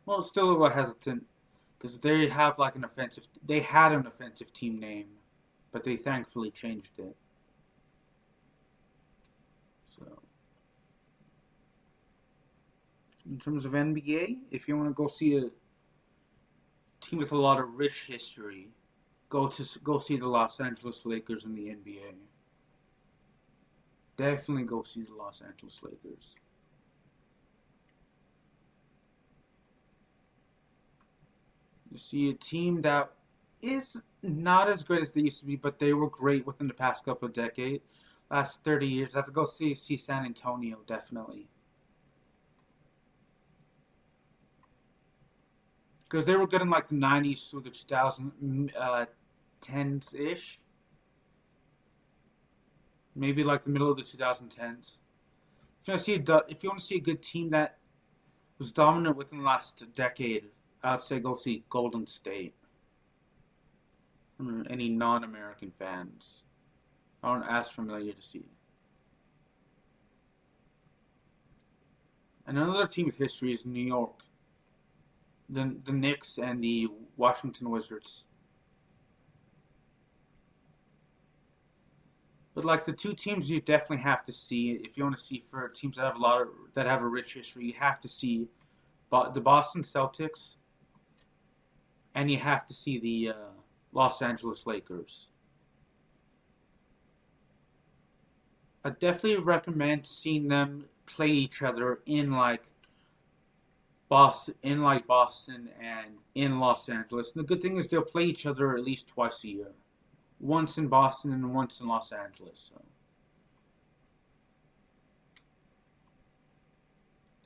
Well, it's still a little hesitant because they have like an offensive. They had an offensive team name, but they thankfully changed it. So, in terms of NBA, if you want to go see a team with a lot of rich history, go see the Los Angeles Lakers in the NBA. Definitely go see the Los Angeles Lakers. You see a team that is not as great as they used to be, but they were great within the past couple of decades, last 30 years. Let's go see San Antonio definitely because they were good in like the 90s through the 2010s ish, maybe like the middle of the 2010s. If you want to see a good team that was dominant within the last decade, I'd say go see Golden State. Any non-American fans aren't as familiar to see. And another team with history is New York, the Knicks and the Washington Wizards. But like the two teams you definitely have to see if you want to see for teams that have that have a rich history, you have to see the Boston Celtics and you have to see the Los Angeles Lakers. I definitely recommend seeing them play each other in Boston and in Los Angeles. And the good thing is they'll play each other at least twice a year, once in Boston and once in Los Angeles. So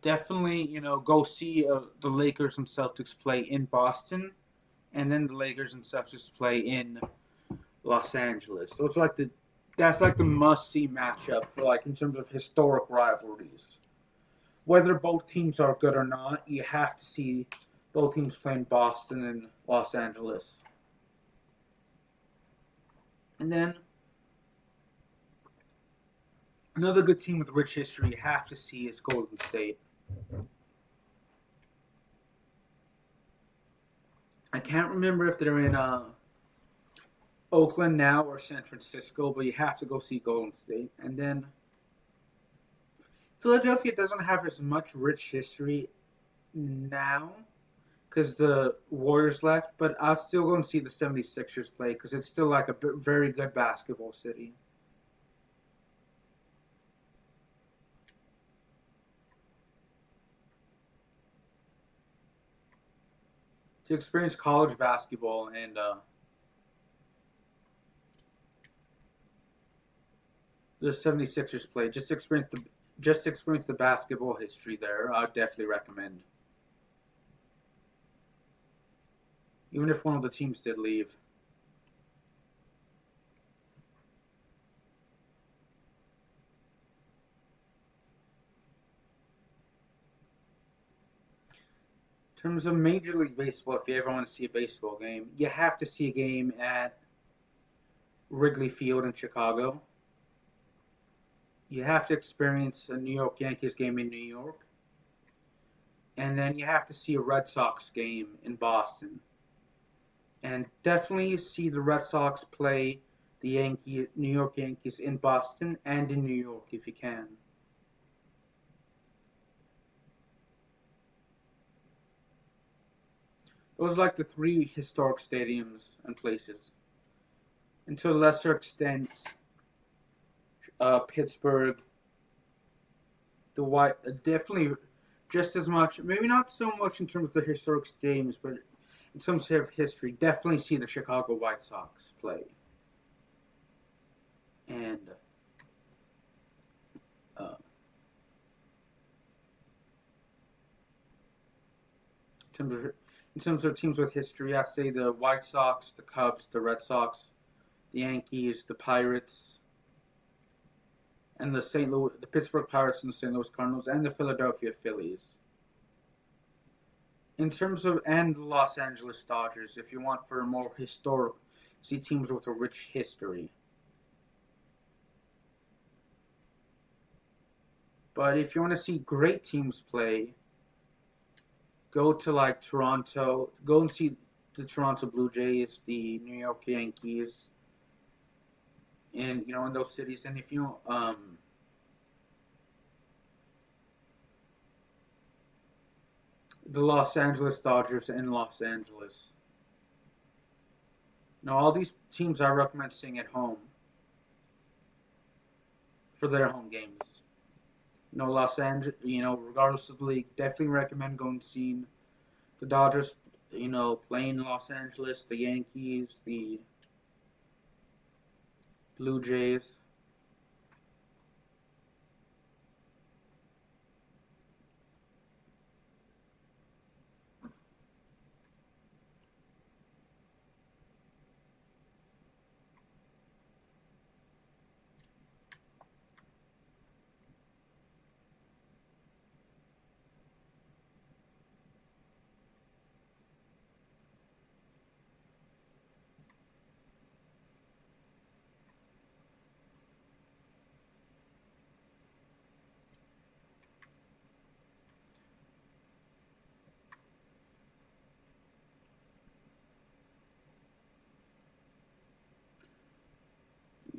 definitely, go see the Lakers and Celtics play in Boston, and then the Lakers and Celtics play in Los Angeles. So that's like the must see matchup for in terms of historic rivalries. Whether both teams are good or not, you have to see both teams playing Boston and Los Angeles. And then another good team with rich history you have to see is Golden State. I can't remember if they're in Oakland now or San Francisco, but you have to go see Golden State. And then Philadelphia doesn't have as much rich history now because the Warriors left, but I'll still go and see the 76ers play because it's still like a very good basketball city. To experience college basketball and the 76ers play, just experience the basketball history there. I would definitely recommend. Even if one of the teams did leave. In terms of Major League Baseball, if you ever want to see a baseball game, you have to see a game at Wrigley Field in Chicago. You have to experience a New York Yankees game in New York. And then you have to see a Red Sox game in Boston. And definitely see the Red Sox play the New York Yankees in Boston and in New York if you can. Those are like the three historic stadiums and places. And to a lesser extent, Pittsburgh, the White, definitely just as much, maybe not so much in terms of the historic stadiums, but in some sort of history, definitely see the Chicago White Sox play. And uh, in terms of teams with history, I say the White Sox, the Cubs, the Red Sox, the Yankees, the Pirates, and the Pittsburgh Pirates and the St. Louis Cardinals, and the Philadelphia Phillies. In terms of and the Los Angeles Dodgers, if you want for a more historic, see teams with a rich history. But if you want to see great teams play, go to Toronto. Go and see the Toronto Blue Jays, the New York Yankees, and in those cities. And if you the Los Angeles Dodgers in Los Angeles. Now, all these teams I recommend seeing at home for their home games. Los Angeles, regardless of the league, definitely recommend going and seeing the Dodgers, playing Los Angeles, the Yankees, the Blue Jays.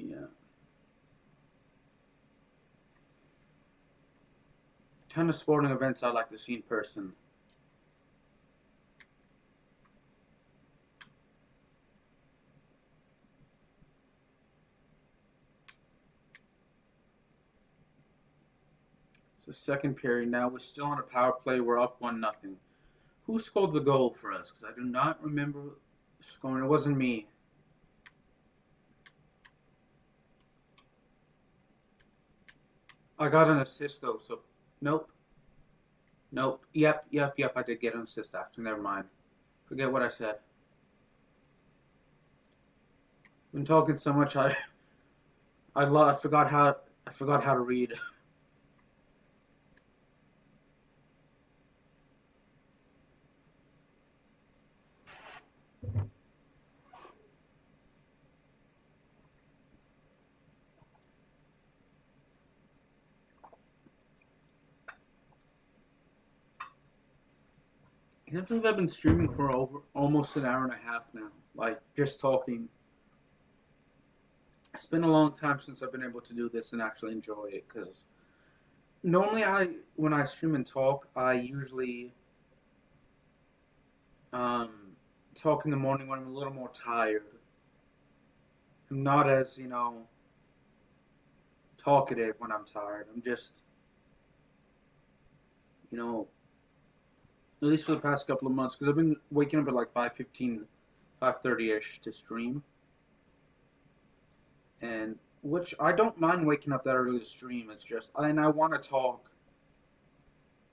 Yeah. Ton of sporting events I'd like to see in person. So second period now. We're still on a power play. We're up 1-0. Who scored the goal for us? Because I do not remember scoring. It wasn't me. I got an assist though. So nope. Nope. Yep. I did get an assist actually. Never mind. Forget what I said. I've been talking so much. I forgot how to read. I can't believe I've been streaming for over almost an hour and a half now. Like just talking. It's been a long time since I've been able to do this and actually enjoy it. Because normally when I stream and talk, I usually um, talk in the morning when I'm a little more tired. I'm not as talkative when I'm tired. I'm just you know at least for the past couple of months because I've been waking up at like 5:15, 5:30 ish to stream, and which I don't mind waking up that early to stream. It's just and I want to talk,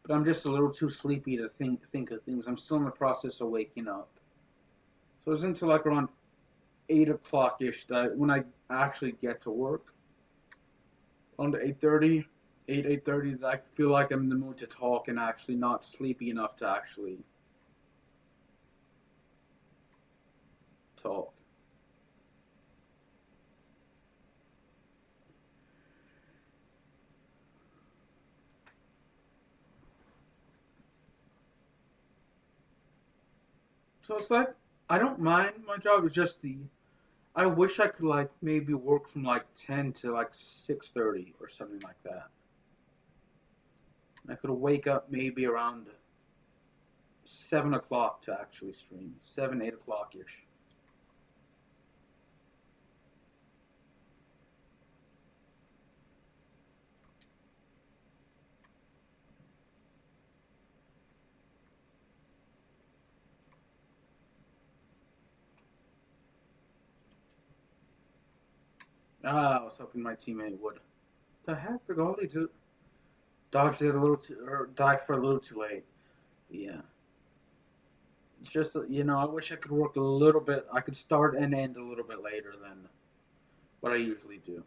but I'm just a little too sleepy to think of things. I'm still in the process of waking up, so it's until like around 8 o'clock ish that when I actually get to work, on to 8:30, 8:30 that I feel like I'm in the mood to talk and actually not sleepy enough to actually talk. So it's like I don't mind my job. It's just the I wish I could like maybe work from like 10 to like 6:30 or something like that. I could wake up maybe around 7 o'clock to actually stream. 7, 8 o'clock ish. I was hoping my teammate would. The heck, the goalie dodged it a little too or died for a little too late. Yeah. It's just I wish I could work a little bit. I could start and end a little bit later than what I usually do.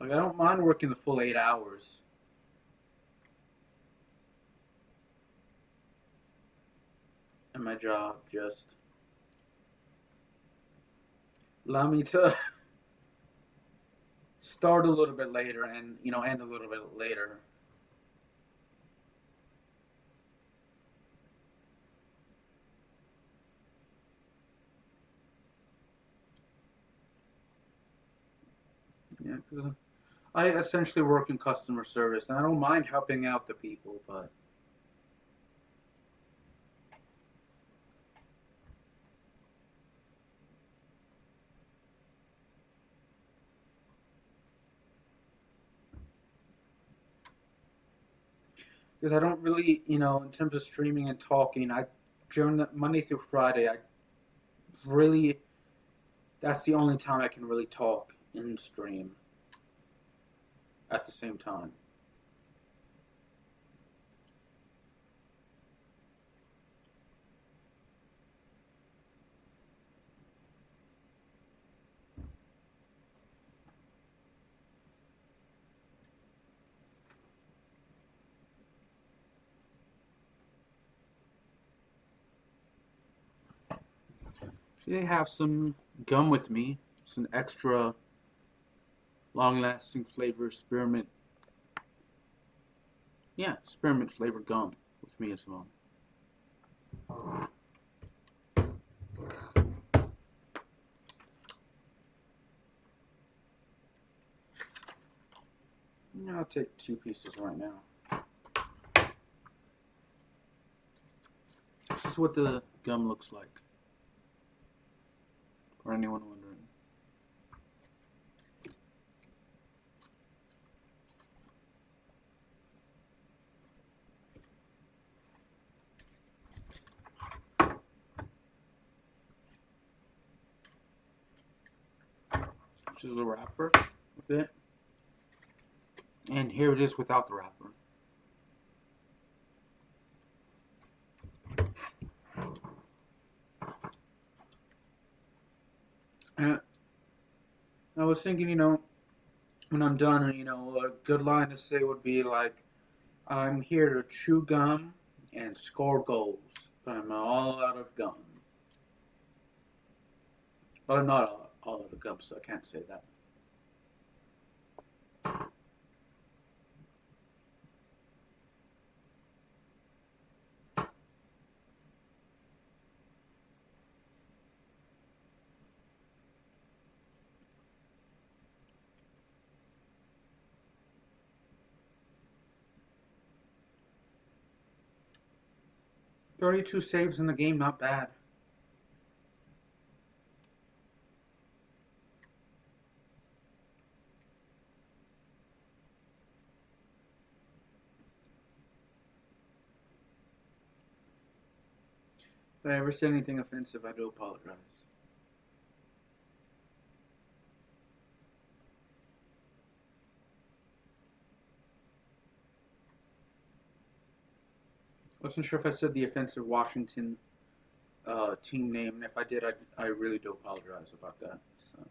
Like I don't mind working the full 8 hours in my job. Just allow me to start a little bit later and end a little bit later. Yeah, because I essentially work in customer service, and I don't mind helping out the people, but because I don't really, in terms of streaming and talking, I during the Monday through Friday, I really that's the only time I can really talk and stream at the same time. Today I have some gum with me. It's an extra long-lasting flavor spearmint. Yeah, spearmint flavored gum with me as well. Yeah, I'll take 2 pieces right now. This is what the gum looks like, for anyone wondering. This is the wrapper with it. And here it is without the wrapper. And I was thinking, when I'm done, a good line to say would be like, I'm here to chew gum and score goals, but I'm all out of gum. But I'm not all out of gum, so I can't say that. "32 saves in the game, not bad." If I ever said anything offensive, I do apologize. Wasn't sure if I said the offensive Washington team name, and if I did, I really do apologize about that. So.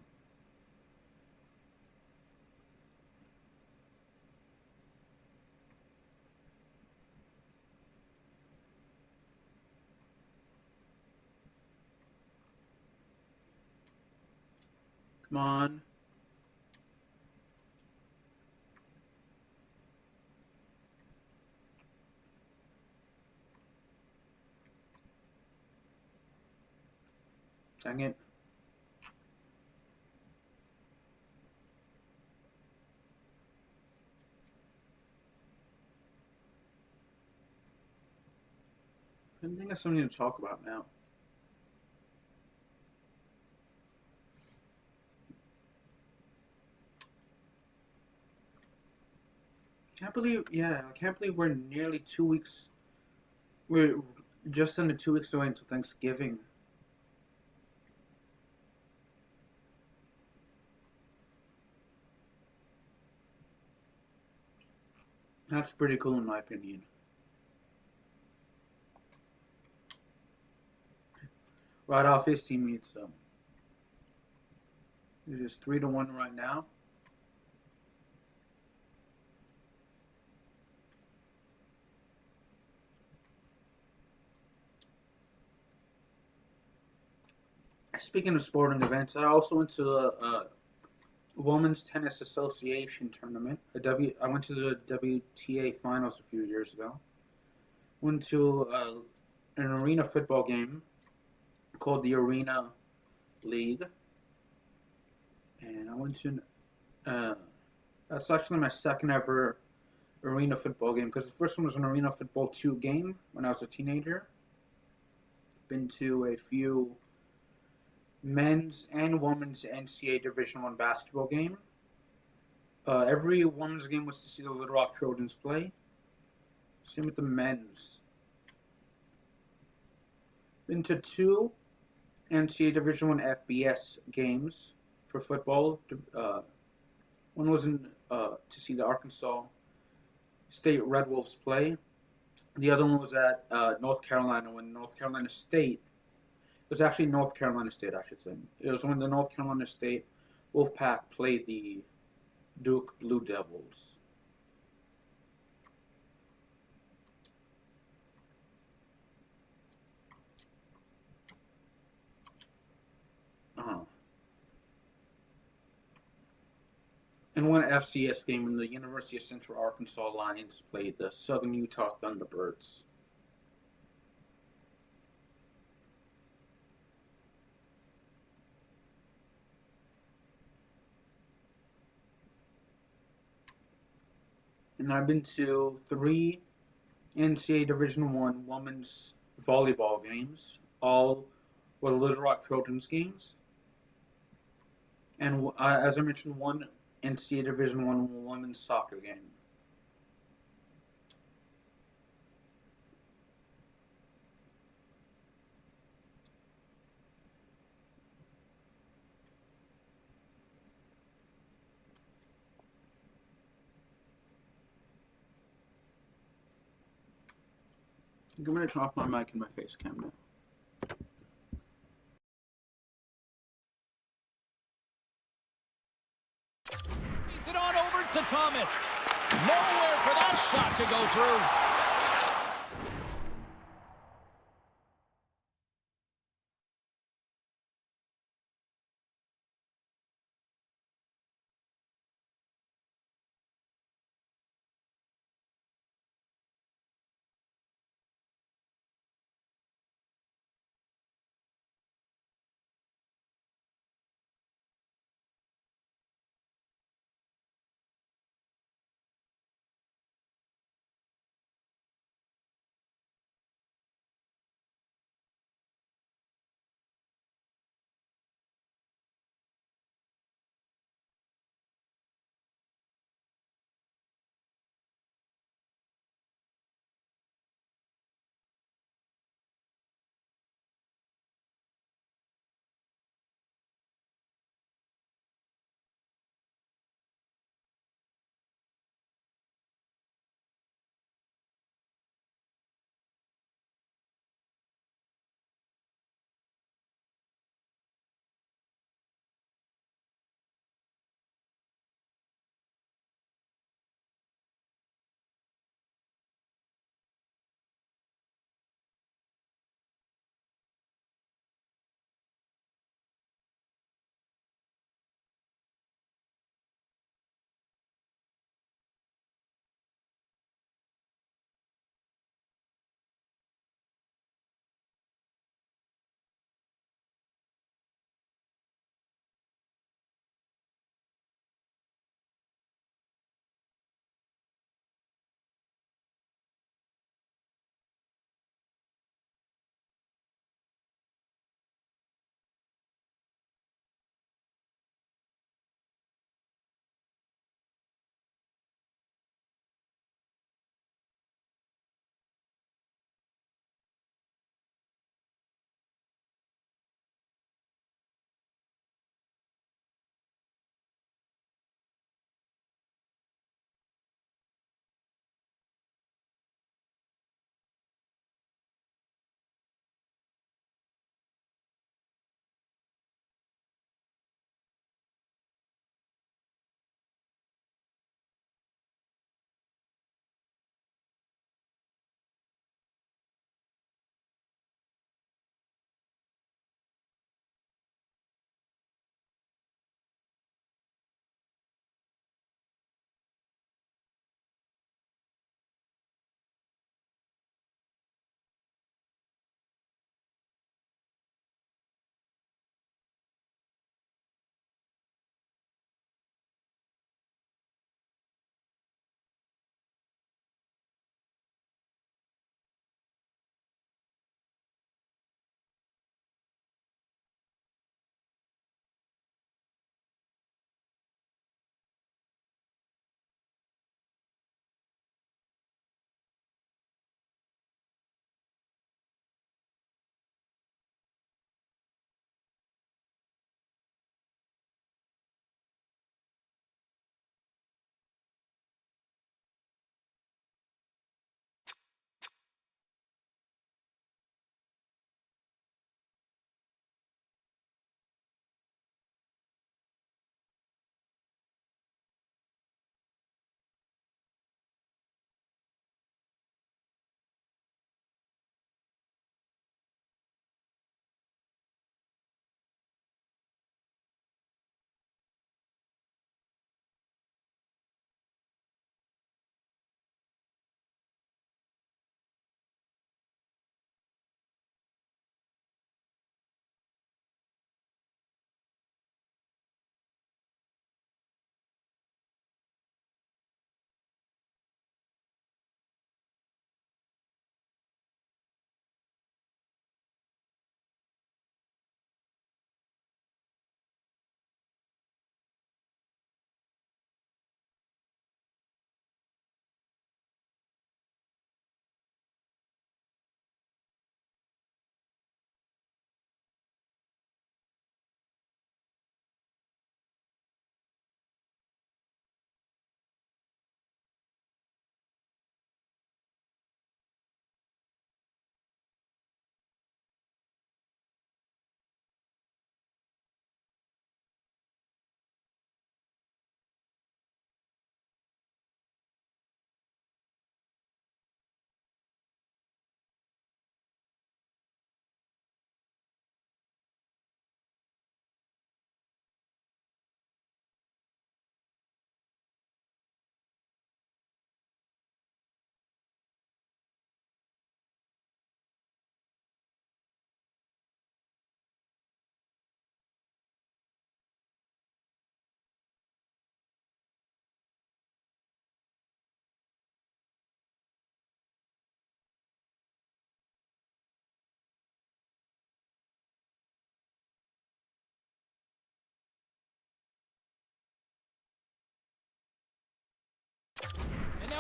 Come on. Dang it. I think of something to talk about now. I can't believe we're nearly 2 weeks. We're just under 2 weeks away until Thanksgiving. That's pretty cool in my opinion. Right off his teammates, though. It is 3-1 right now. Speaking of sporting events, I also went to a Women's Tennis Association tournament. I went to the WTA finals a few years ago. Went to an arena football game called the Arena League, and I went to. That's actually my second ever arena football game because the first one was an Arena Football 2 game when I was a teenager. Been to a few men's and women's NCAA Division I basketball game. Every women's game was to see the Little Rock Trojans play. Same with the men's. Been to two NCAA Division I FBS games for football. One was to see the Arkansas State Red Wolves play. The other one was at North Carolina when North Carolina State. It was actually North Carolina State, I should say. It was when the North Carolina State Wolfpack played the Duke Blue Devils. And one FCS game when the University of Central Arkansas Lions played the Southern Utah Thunderbirds. And I've been to three NCAA Division I women's volleyball games. All were Little Rock Trojans games. And as I mentioned, one NCAA Division I women's soccer game. I'm going to turn off my mic and my face cam now. Leads it on over to Thomas. Nowhere for that shot to go through.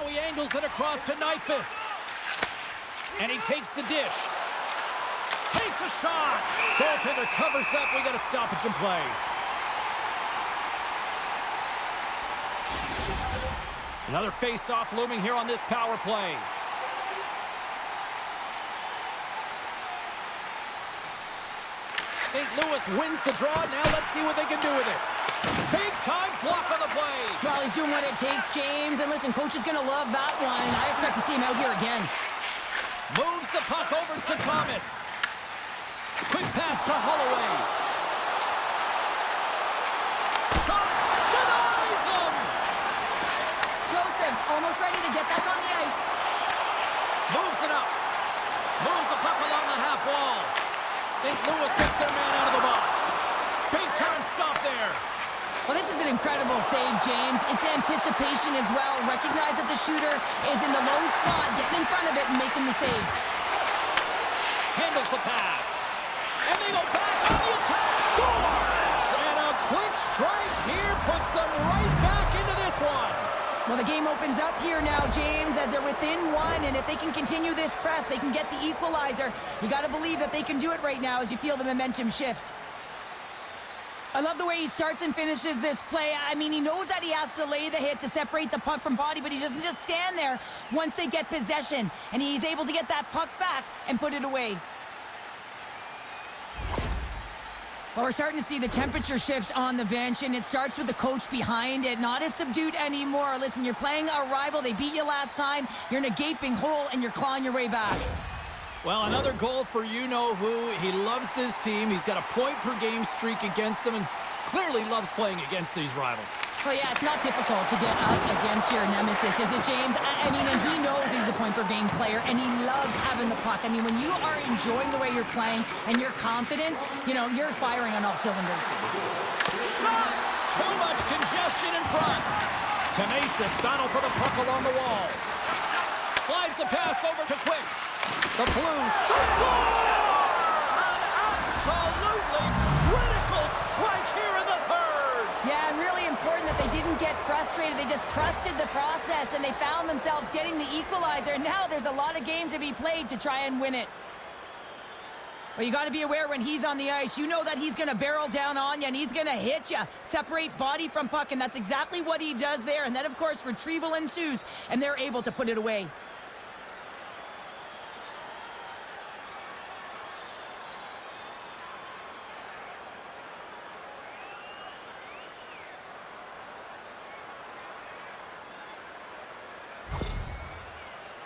Now he angles it across to Nyquist. And he takes the dish. Takes a shot. Goaltender covers up. We got a stoppage in play. Another face-off looming here on this power play. St. Louis wins the draw. Now let's see what they can do with it. Big-time block on the play. Well, he's doing what it takes, James. And listen, coach is going to love that one. I expect to see him out here again. Moves the puck over to Thomas. Quick pass to Holloway. Shot. Denies him. Joseph's almost ready to get back on the ice. Moves it up. Moves the puck along the half wall. St. Louis gets their man out of the box. Big time stop there. Well, this is an incredible save, James. It's anticipation as well. Recognize that the shooter is in the low slot, getting in front of it and making the save. Handles the pass. And they go back on the attack. Scores! And a quick strike here puts them right back into this one. Well, the game opens up here now, James, as they're within one. And if they can continue this press, they can get the equalizer. You got to believe that they can do it right now as you feel the momentum shift. I love the way he starts and finishes this play. I mean, he knows that he has to lay the hit to separate the puck from body, but he doesn't just stand there once they get possession. And he's able to get that puck back and put it away. Well, we're starting to see the temperature shift on the bench, and it starts with the coach behind it. Not as subdued anymore. Listen, you're playing a rival. They beat you last time. You're in a gaping hole, and you're clawing your way back. Well, another goal for you-know-who. He loves this team. He's got a point-per-game streak against them and clearly loves playing against these rivals. Well, yeah, it's not difficult to get up against your nemesis, is it, James? I mean, and he knows he's a point-per-game player, and he loves having the puck. I mean, when you are enjoying the way you're playing and you're confident, you know, you're firing on all cylinders. Shot! Too much congestion in front. Tenacious battle for the puck along the wall. Slides the pass over to Quick. The Blues, they score! An absolutely critical strike here in the third! Yeah, and really important that they didn't get frustrated. They just trusted the process, and they found themselves getting the equalizer. Now there's a lot of game to be played to try and win it. Well, you got to be aware when he's on the ice. You know that he's going to barrel down on you, and he's going to hit you. Separate body from puck, and that's exactly what he does there. And then, of course, retrieval ensues, and they're able to put it away.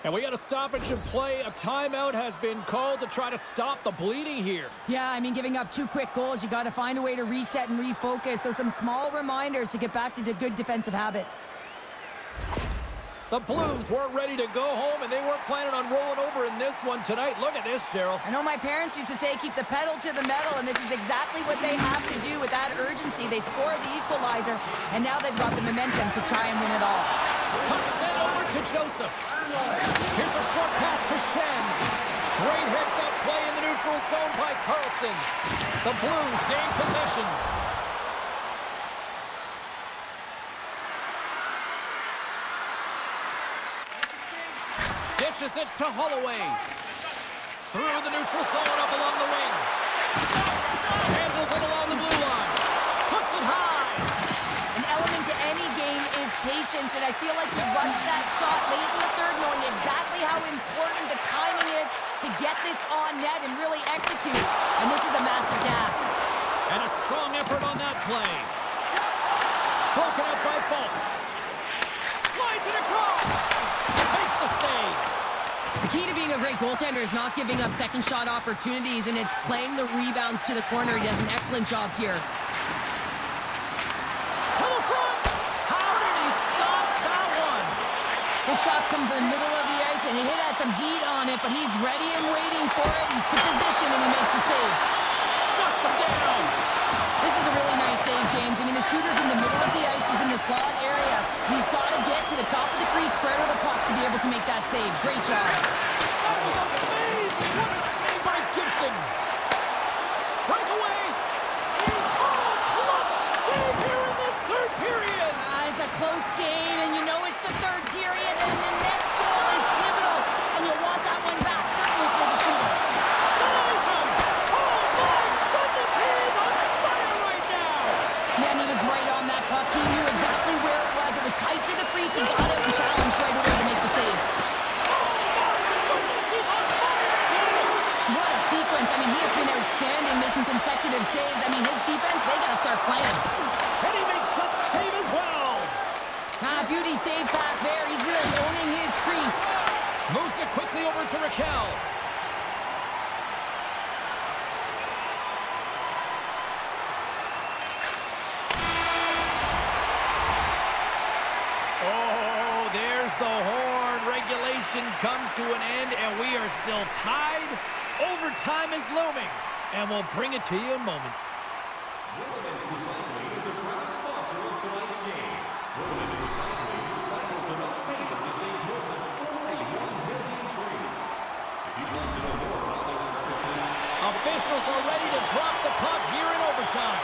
And we got a stoppage in play. A timeout has been called to try to stop the bleeding here. Yeah, I mean, giving up 2 quick goals, you got to find a way to reset and refocus. So some small reminders to get back to the good defensive habits. The Blues weren't ready to go home, and they weren't planning on rolling over in this one tonight. Look at this, Cheryl. I know my parents used to say keep the pedal to the metal, and this is exactly what they have to do with that urgency. They score the equalizer, and now they've got the momentum to try and win it all. Puck sent over to Joseph. Here's a short pass to Shen. Great heads-up play in the neutral zone by Carlson. The Blues gain possession. Dishes it to Holloway. Through the neutral zone up along the wing. Handles it along the blue line. Puts it high. An element to any game is patience, and I feel like he rushed that shot late in the third, knowing exactly how important the timing is to get this on net and really execute. And this is a massive gap. And a strong effort on that play. Broken up by Falk. Slides it across. Makes the save. The key to being a great goaltender is not giving up second shot opportunities, and it's playing the rebounds to the corner. He does an excellent job here. To the front. How did he stop that one? His shots come from the middle of the ice, and it has some heat on it, but he's ready and waiting for it. He's to position, and he makes the save. Shuts him down. This is a really nice save, James. I mean, the shooter's in the middle of the ice. He's in the slot area. He's got to get to the top of the crease, square to the puck to be able to make that save. Great job. That was amazing. What a save by Gibson. Breakaway. Oh, clutch save here in this third period. It's a close game, and you know it's the third period, and then it quickly over to Raquel. Oh, there's the horn. Regulation comes to an end, and we are still tied. Overtime is looming, and we'll bring it to you in moments. Relevance Recycling is a proud sponsor of tonight's game. Relevance Recycling recycles enough paper to save more than 41 million trees. If you'd like to know more about their services, Officials are ready to drop the puck here in overtime.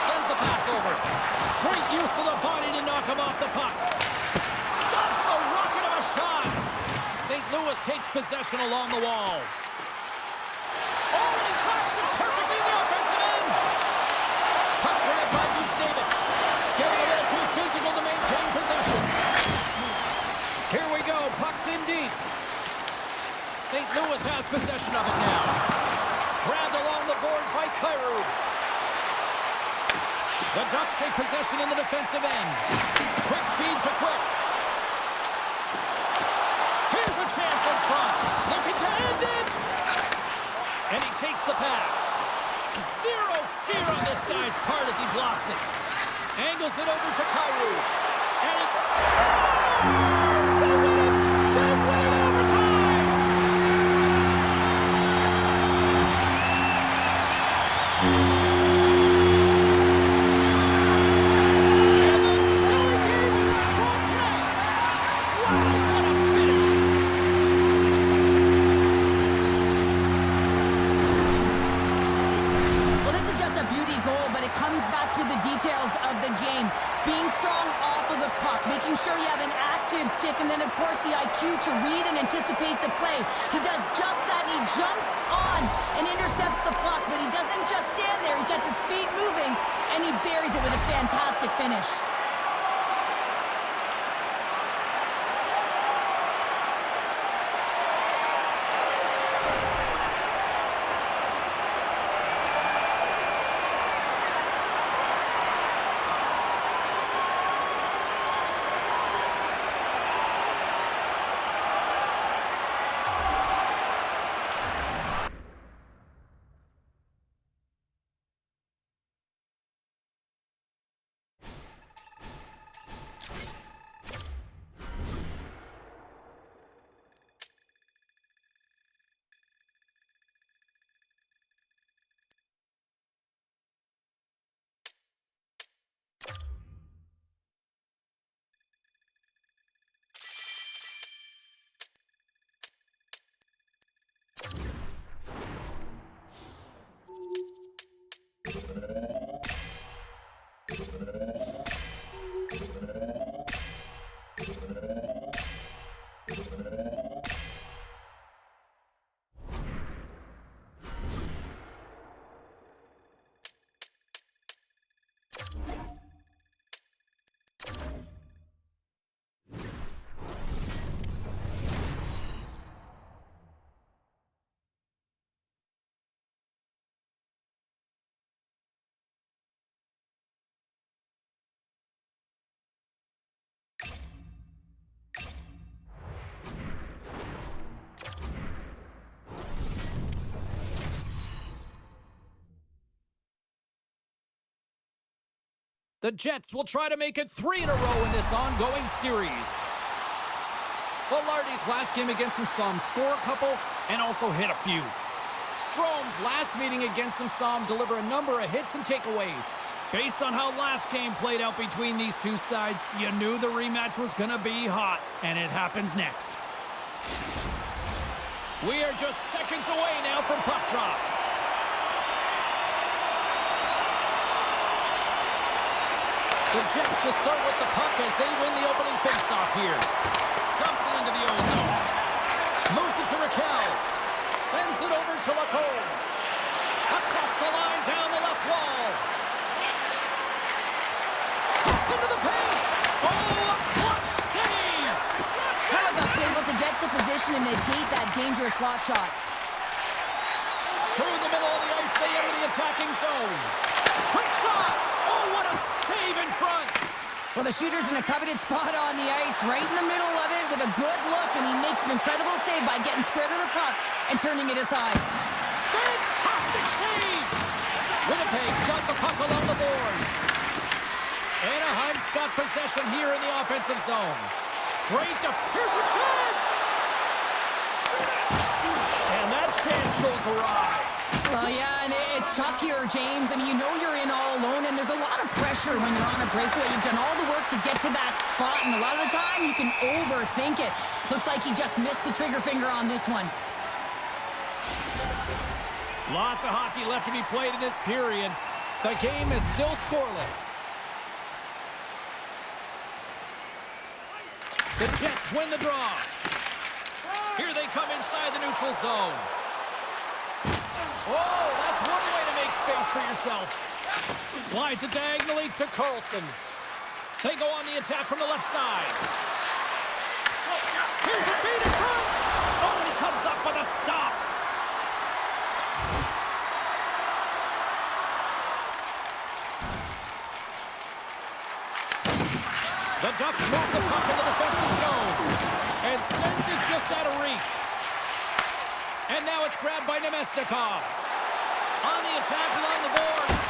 Sends the pass over. Great use of the body to knock him off the puck. Stops the rocket of a shot. St. Louis takes possession along the wall. Oh, and he tracks it perfectly in the offensive end. Puck grabbed by Buchnevich. Getting a little too physical to maintain possession. Here we go. Puck's in deep. St. Louis has possession of it now. Grabbed along the boards by Kyrou. The Ducks take possession in the defensive end. Quick feed to Quick. Here's a chance in front. Looking to end it. And he takes the pass. Zero fear on this guy's part as he blocks it. Angles it over to Kyrou. And he scores! They win it! They win it in overtime! And the silly game is strong tonight. Wow, what a finish! Well, this is just a beauty goal, but it comes back to the details of the game. Being strong off of the puck, making sure you have an active stick, and then, of course, the IQ to read and anticipate the play. He does just that. He jumps on and intercepts the puck, but he doesn't just stand there. He gets his feet moving, and he buries it with a fantastic finish. The Jets will try to make it 3 in a row in this ongoing series. Velarde's last game against them saw him score a couple and also hit a few. Strome's last meeting against them saw him deliver a number of hits and takeaways. Based on how last game played out between these two sides, you knew the rematch was going to be hot, and it happens next. We are just seconds away now from puck drop. The Jets will start with the puck as they win the opening faceoff here. Dumps it into the ozone. Moves it to Raquel. Sends it over to Lacombe. Across the line, down the left wall. Cuts into the paint. Oh, a clutch save! Halifax able to get to position and negate that dangerous slot shot. attacking zone. Quick shot! Oh, what a save in front! Well, the shooter's in a coveted spot on the ice, right in the middle of it with a good look, and he makes an incredible save by getting square to the puck and turning it aside. Fantastic save! Winnipeg's got the puck along the boards. Anaheim's got possession here in the offensive zone. Here's a chance! And that chance goes awry. Well, yeah, and it's tough here, James. I mean, you know you're in all alone, and there's a lot of pressure when you're on a breakaway. You've done all the work to get to that spot, and a lot of the time you can overthink it. Looks like he just missed the trigger finger on this one. Lots of hockey left to be played in this period. The game is still scoreless. The Jets win the draw. Here they come inside the neutral zone. Oh, that's one way to make space for yourself. Slides it diagonally to Carlson. They go on the attack from the left side. Here's a feed in front. Oh, and he comes up with a stop. The Ducks move the puck in the defensive zone and sends it just out of reach. And now it's grabbed by Nemesnikov. On the attack along the boards.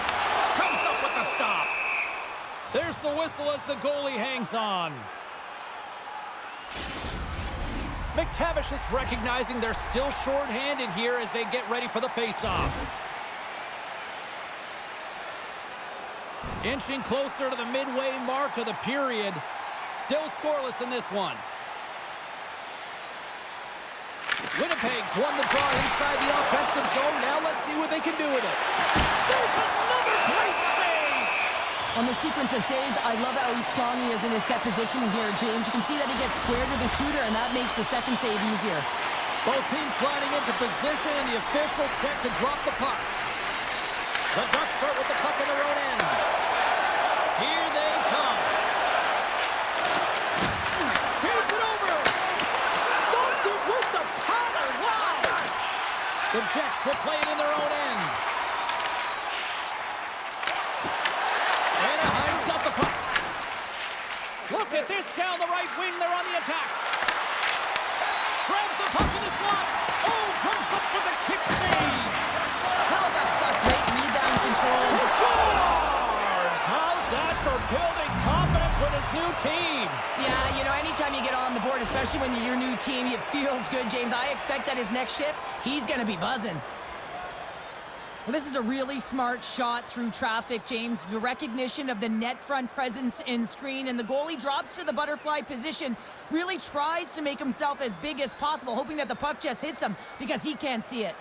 Comes up with the stop. There's the whistle as the goalie hangs on. McTavish is recognizing they're still short-handed here as they get ready for the face-off. Inching closer to the midway mark of the period. Still scoreless in this one. Winnipeg's won the draw inside the offensive zone. Now let's see what they can do with it. There's another great save! On the sequence of saves, I love how strong he is in his set positioning here, James. You can see that he gets square to the shooter, and that makes the second save easier. Both teams gliding into position, and the official set to drop the puck. The Ducks start with the puck in their own end. Here they come. Here's it over. Stopped it with the power. Wow. The Jets will play it in their own end. Anaheim's got the puck. Look at this down the right wing. They're on the attack. Grabs the puck in the slot. Oh, comes up with a kick save. Halifax got great rebound control. He scores! How's that for building confidence with his new team? Yeah, you know, anytime you get on the board, especially when you're your new team, it feels good, James. I expect that his next shift, he's going to be buzzing. Well, this is a really smart shot through traffic, James. The recognition of the net front presence in screen, and the goalie drops to the butterfly position, really tries to make himself as big as possible, hoping that the puck just hits him because he can't see it.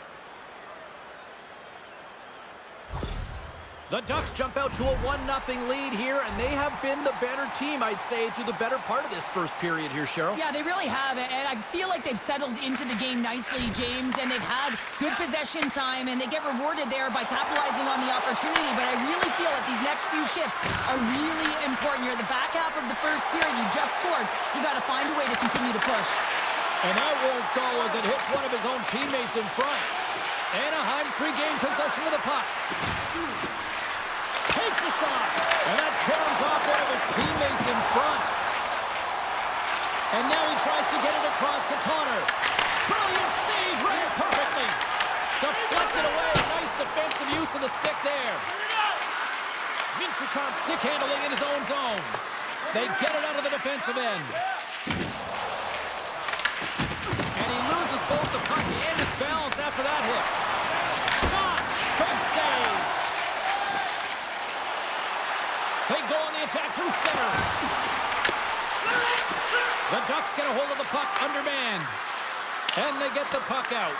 The Ducks jump out to a 1-0 lead here, and they have been the better team, I'd say, through the better part of this first period here, Cheryl. Yeah, they really have, and I feel like they've settled into the game nicely, James, and they've had good possession time, and they get rewarded there by capitalizing on the opportunity, but I really feel that these next few shifts are really important. You're at the back half of the first period, you just scored, you got to find a way to continue to push. And that won't go as it hits one of his own teammates in front. Anaheim's regained possession of the puck. Takes a shot, and that caroms off one of his teammates in front. And now he tries to get it across to Connor. Brilliant save, read it perfectly. Deflected away, nice defensive use of the stick there. Minchukov stick handling in his own zone. They get it out of the defensive end. And he loses both the puck and his balance after that hit. Shot, big save. They go on the attack through center. The Ducks get a hold of the puck undermanned. And they get the puck out.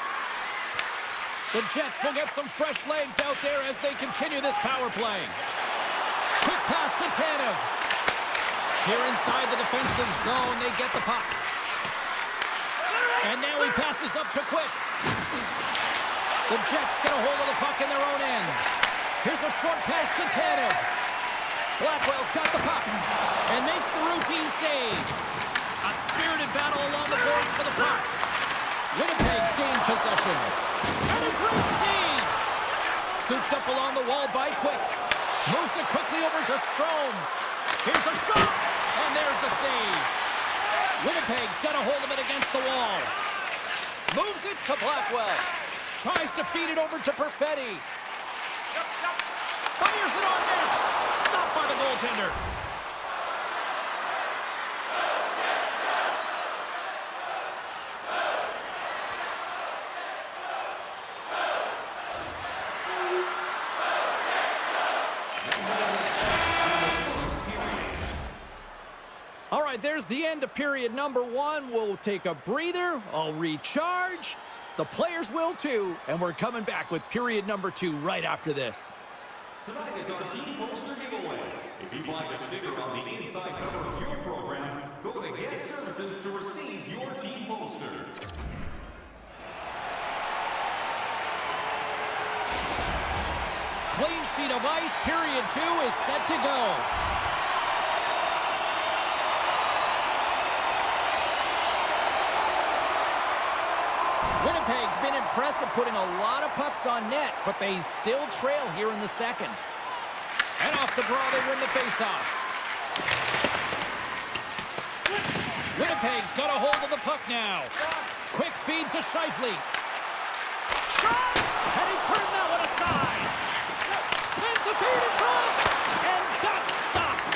The Jets will get some fresh legs out there as they continue this power play. Quick pass to Tanev. Here inside the defensive zone, they get the puck. And now he passes up to Quick. The Jets get a hold of the puck in their own end. Here's a short pass to Tanev. Blackwell's got the puck and makes the routine save. A spirited battle along the boards for the puck. Winnipeg's gained possession. And a great save. Scoop Picked up along the wall by Quick. Moves it quickly over to Strome. Here's a shot, and there's the save. Winnipeg's got a hold of it against the wall. Moves it to Blackwell. Tries to feed it over to Perfetti. Fires it on net. Stopped by the goaltender. All right, there's the end of period number 1. We'll take a breather. I'll recharge. The players will too. And we're coming back with period number 2 right after this. Tonight is our team poster giveaway. If you find a sticker on the inside cover of your program, go to Guest Services to receive your team poster. Clean sheet of ice. Period 2 is set to go. Winnipeg's been impressive, putting a lot of pucks on net, but they still trail here in the second. And off the draw, they win the faceoff. Winnipeg's got a hold of the puck now. Quick feed to Scheifele. Shot! And he turned that one aside. Sends the feed in front, and that's stopped.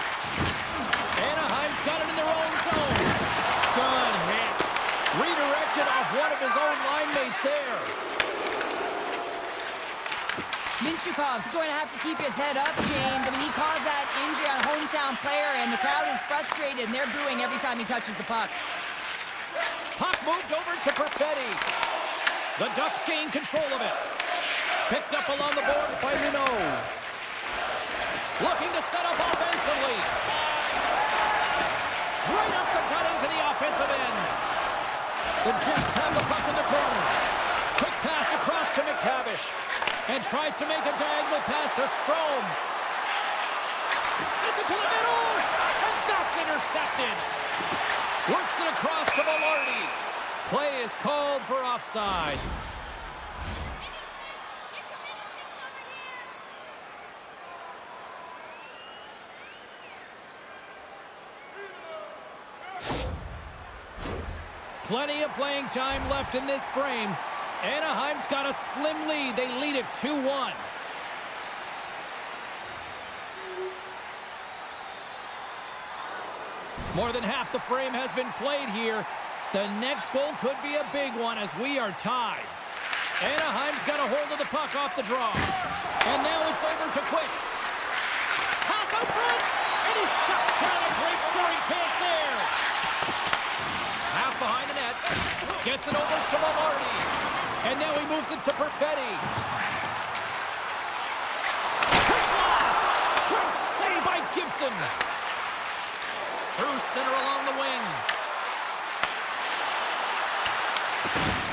Anaheim's got it in their own zone. Good hit. Redirected off one of his own line mates there. Minchukov's going to have to keep his head up, James. I mean, he caused that injury on a hometown player, and the crowd is frustrated, and they're booing every time he touches the puck. Puck moved over to Perfetti. The Ducks gain control of it. Picked up along the boards by Renault. Looking to set up offensively. Right up the gut into the offensive end. The Jets have the puck in the corner. Quick pass across to McTavish. And tries to make a diagonal pass to Strome. Sends it to the middle. And that's intercepted. Works it across to Velarde. Play is called for offside. Plenty of playing time left in this frame. Anaheim's got a slim lead. They lead it 2-1. More than half the frame has been played here. The next goal could be a big one as we are tied. Anaheim's got a hold of the puck off the draw. And now it's over to Quick. Pass out front, and he shuts down a great scoring chance there. Pass behind the net. Gets it over to Velarde. And now he moves it to Perfetti. Quick blast! Great save by Gibson. Through center along the wing.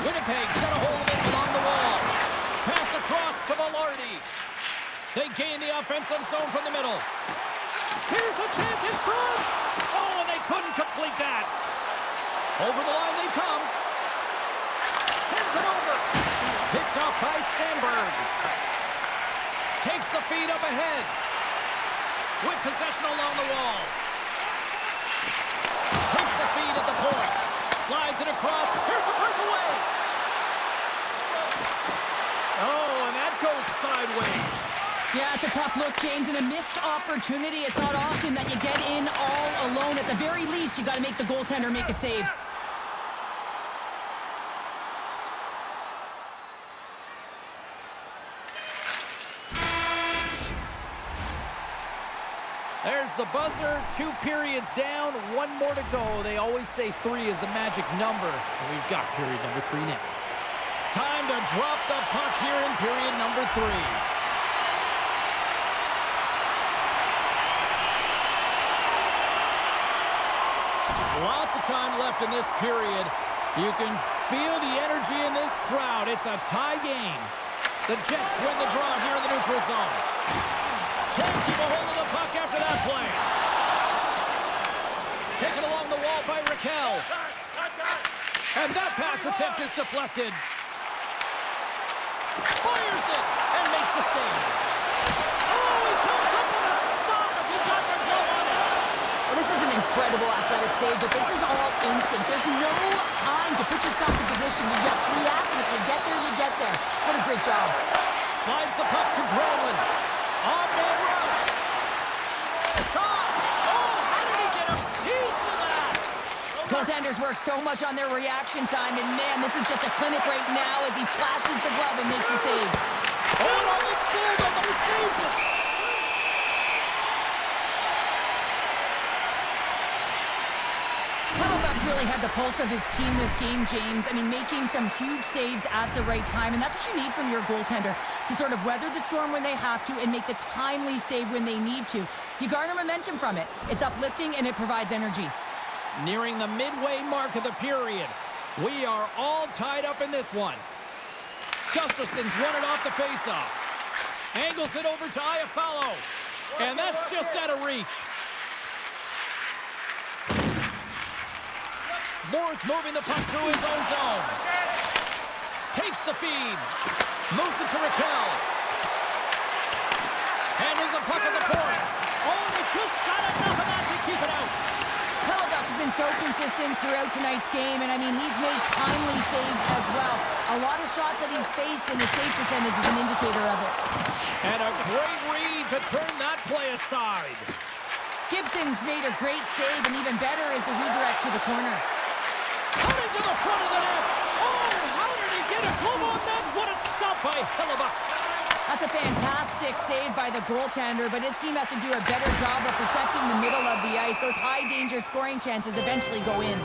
Winnipeg's got a hold of it along the wall. Pass across to Velarde. They gain the offensive zone from the middle. Here's a chance in front. Oh, and they couldn't complete that. Over the line they come. Sends it over. Picked off by Sandberg. Takes the feed up ahead. With possession along the wall. Takes the feed at the point. Slides it across. Here's the breakaway. Oh, and that goes sideways. Yeah, it's a tough look, James, and a missed opportunity. It's not often that you get in all alone. At the very least, you got to make the goaltender make a save. There's the buzzer. 2 periods down, 1 more to go. They always say 3 is the magic number. And we've got period number 3 next. Time to drop the puck here in period number 3. Lots of time left in this period. You can feel the energy in this crowd. It's a tie game. The Jets win the draw here in the neutral zone. Can't keep a hold of the puck after that play. Taken along the wall by Raquel. And that pass attempt is deflected. Fires it and makes the save. incredible athletic save, but this is all instinct. There's no time to put yourself in position. You just react, and if you get there, you get there. What a great job. Slides the puck to Granlund. On-man rush. Shot. Oh, how did he get a piece of that? Goaltenders work so much on their reaction time, and man, this is just a clinic right now as he flashes the glove and makes the save. Oh, it almost fooled him, but he saves it. Halifax really had the pulse of his team this game, James. I mean, making some huge saves at the right time, and that's what you need from your goaltender, to sort of weather the storm when they have to and make the timely save when they need to. You garner momentum from it. It's uplifting, and it provides energy. Nearing the midway mark of the period. We are all tied up in this one. Gustafson's won it off the faceoff. Angles it over to Iafallo. And that's just out of reach. Moore's moving the puck through his own zone. Takes the feed. Moves it to Raquel. And there's a puck at the point. Oh, they just got enough of that to keep it out. Halifax has been so consistent throughout tonight's game, and I mean, he's made timely saves as well. A lot of shots that he's faced, and the save percentage is an indicator of it. And a great read to turn that play aside. Gibson's made a great save, and even better is the redirect to the corner. Cutting to the front of the net. Oh, how did he get a glove on that? What a stop by Hellebuyck. That's a fantastic save by the goaltender, but his team has to do a better job of protecting the middle of the ice. Those high-danger scoring chances eventually go in.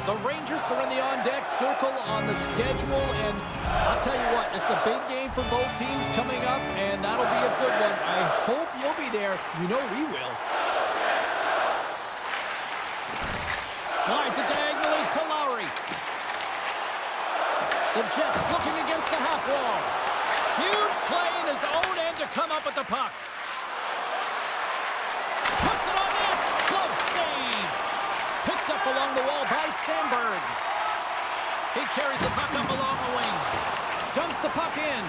The Rangers are in the on-deck circle on the schedule, and I'll tell you what, it's a big game for both teams coming up, and that'll be a good one. I hope you'll be there. You know we will. Slides it diagonally to Lowry. The Jets looking against the half wall. Huge play in his own end to come up with the puck. Puts it on net. Glove save. Picked up along the wall by Sandberg. He carries the puck up along the wing. Dumps the puck in.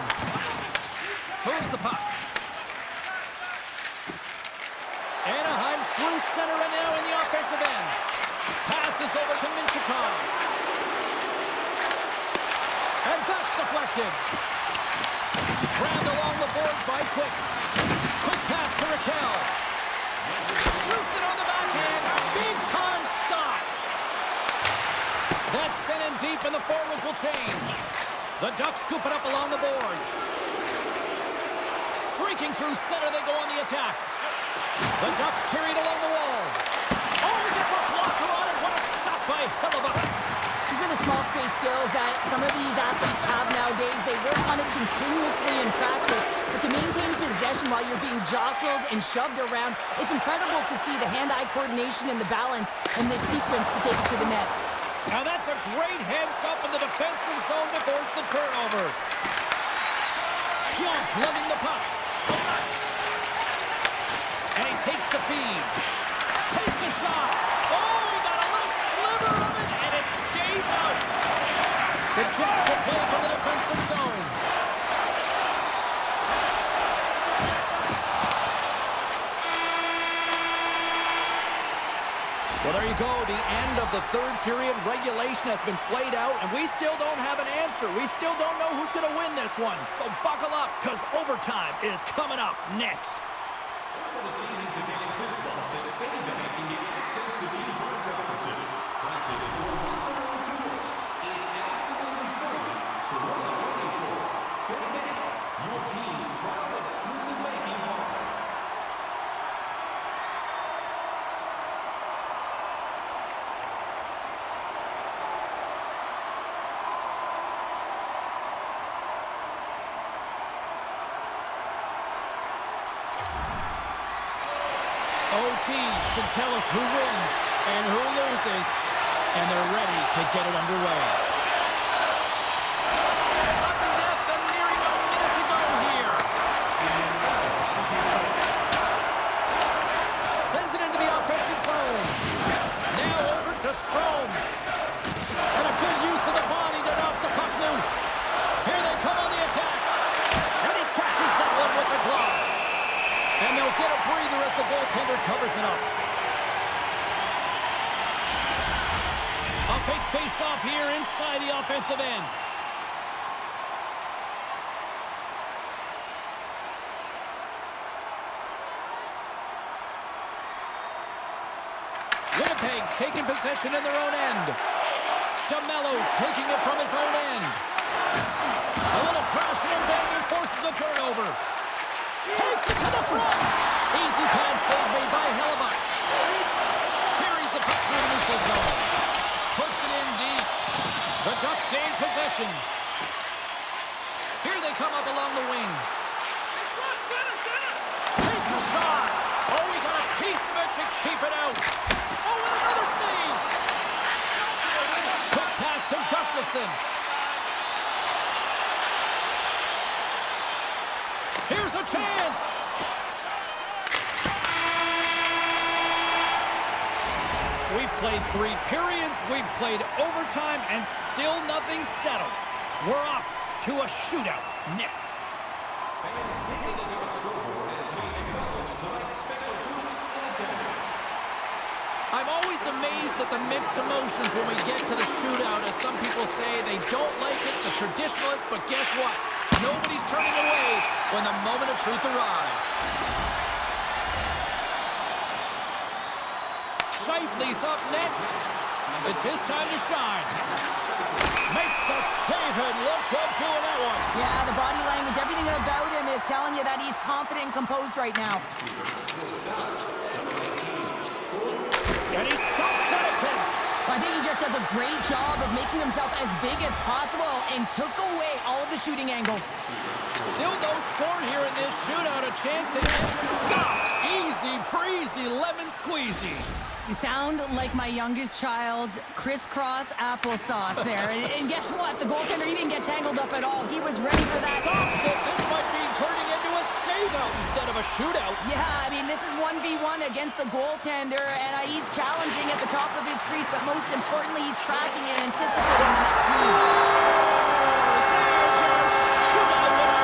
Moves the puck. Anaheim's through center and now in the offensive end. Passes over to Minchikov. And that's deflected. Grabbed along the boards by Quick. Quick pass to Raquel. Shoots it on the backhand. Big time stop. That's sent in deep and the forwards will change. The Ducks scoop it up along the boards. Streaking through center, they go on the attack. The Ducks carry it along the wall. Oh, he gets a blocker on it. What a stop by Hellebuyck. These are the small space skills that some of these athletes have nowadays. They work on it continuously in practice, but to maintain possession while you're being jostled and shoved around, it's incredible to see the hand-eye coordination and the balance in this sequence to take it to the net. Now that's a great heads-up in the defensive zone to force the turnover. Pion's lugging the puck. And he takes the feed. Takes a shot. Oh, he got a little sliver of it, and it stays out. The Jets will play from the defensive zone. Well, there you go. The end of the third period. Regulation has been played out, and we still don't have an answer. We still don't know who's going to win this one. So buckle up, because overtime is coming up next. For the season's Italian football, that FanDuel can get access to team press conferences. Practice for 1 tours is absolutely free. So what are you waiting for? FanDuel, your team's proud exclusive banking partner. OT should tell us who wins and who loses, and they're ready to get it underway. Sudden death and nearing a minute to go here. Sends it into the offensive zone. Now over to Strome. And a good use of the body to knock the puck loose. Here they come on the attack. And he catches that one with the glove. And they'll get a breather as the goaltender covers it up. Big face-off here inside the offensive end. Winnipeg's taking possession in their own end. DeMello's taking it from his own end. A little crashing and banging forces the turnover. Takes it to the front. Easy pad save made by Hellebuck. Carries the puck through the neutral zone. Puts it in deep. The Ducks gain possession. Here they come up along the wing. Takes a shot. Oh, he got a piece of it to keep it out. Oh, and another save. Quick pass to Gustafsson. Here's a chance. We've played 3 periods, we've played overtime, and still nothing settled. We're off to a shootout next. Fans take a look at the scoreboard as we acknowledge tonight's special boost and damage. I'm always amazed at the mixed emotions when we get to the shootout, as some people say they don't like it, the traditionalists, but guess what? Nobody's turning away when the moment of truth arrives. Scheifele's up next. It's his time to shine. Makes a save and look good doing that one. Yeah, the body language, everything about him is telling you that he's confident and composed right now. And he stops that attempt. I think he just does a great job of making himself as big as possible and took away all of the shooting angles. Still no score here in this shootout. A chance to get stopped. Easy breezy, lemon squeezy. You sound like my youngest child, crisscross applesauce there. And guess what? The goaltender, he didn't get tangled up at all. He was ready for that. Stops it. This might be turning into a save-out instead of a shootout. Yeah, I mean, this is 1v1 against the goaltender, and he's challenging at the top of his crease, but most importantly, he's tracking and anticipating the next move. There's your shootout winner.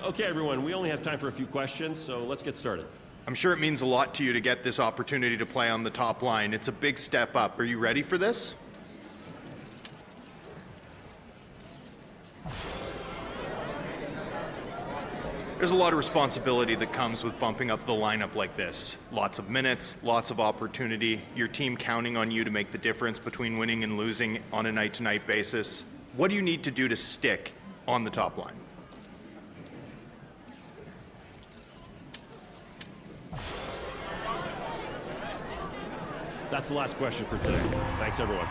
Okay, everyone, we only have time for a few questions, so let's get started. I'm sure it means a lot to you to get this opportunity to play on the top line. It's a big step up. Are you ready for this? There's a lot of responsibility that comes with bumping up the lineup like this. Lots of minutes, lots of opportunity, your team counting on you to make the difference between winning and losing on a night-to-night basis. What do you need to do to stick on the top line? That's the last question for today. Thanks, everyone.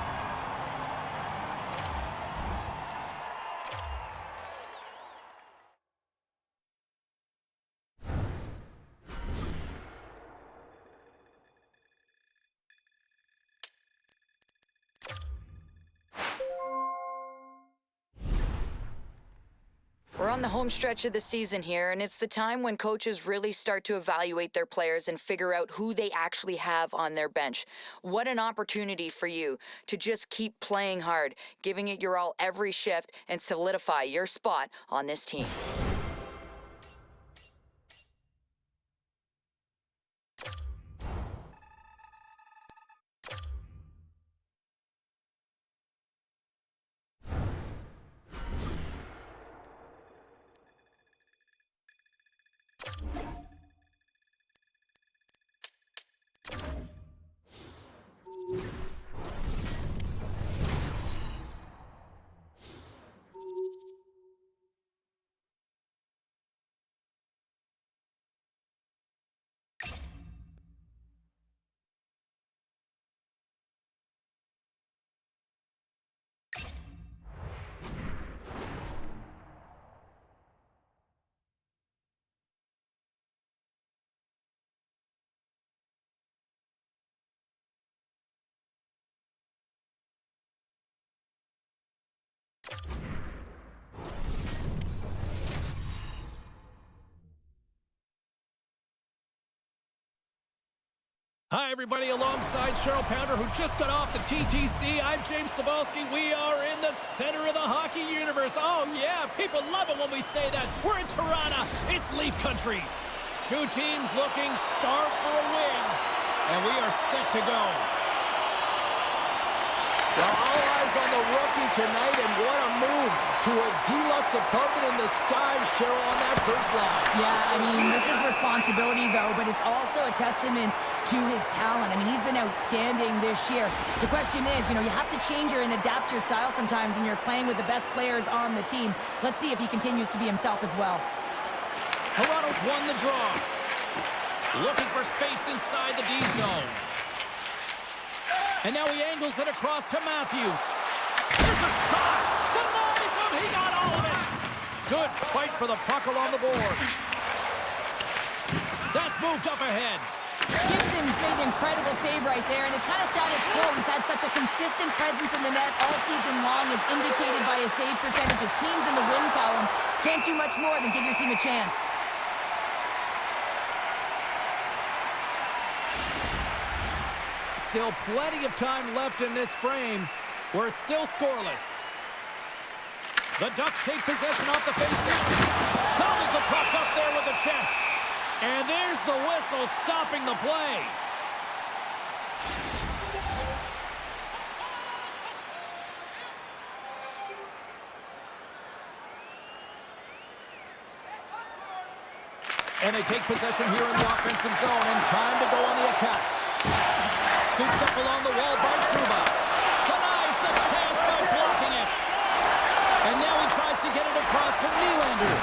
We're on the home stretch of the season here, and it's the time when coaches really start to evaluate their players and figure out who they actually have on their bench. What an opportunity for you to just keep playing hard, giving it your all every shift, and solidify your spot on this team. Hi, everybody, alongside Cheryl Pounder, who just got off the TTC. I'm James Cebulski. We are in the center of the hockey universe. Oh, yeah, people love it when we say that. We're in Toronto. It's Leaf Country. Two teams looking starved for a win, and we are set to go. Well, all eyes on the rookie tonight, and what a move to a deluxe apartment in the sky, Cheryl, on that first line. Yeah, I mean, this is responsibility, though, but it's also a testament to his talent. I mean, he's been outstanding this year. The question is, you have to change and adapt your style sometimes when you're playing with the best players on the team. Let's see if he continues to be himself as well. Toronto's won the draw. Looking for space inside the D zone. And now he angles it across to Matthews. There's a shot! Denies him! He got all of it! Good fight for the puck along the boards. That's moved up ahead. Gibson's made an incredible save right there, and it's kind of status quo. He's had such a consistent presence in the net all season long, as indicated by his save percentages. Teams in the win column can't do much more than give your team a chance. Still plenty of time left in this frame. We're still scoreless. The Ducks take possession off the faceoff. Gobbles the puck up there with the chest. And there's the whistle stopping the play. And they take possession here in the offensive zone, and time to go on the attack. Scooped up along the wall by Trouba. Denies the chance by blocking it. And now he tries to get it across to Nylander.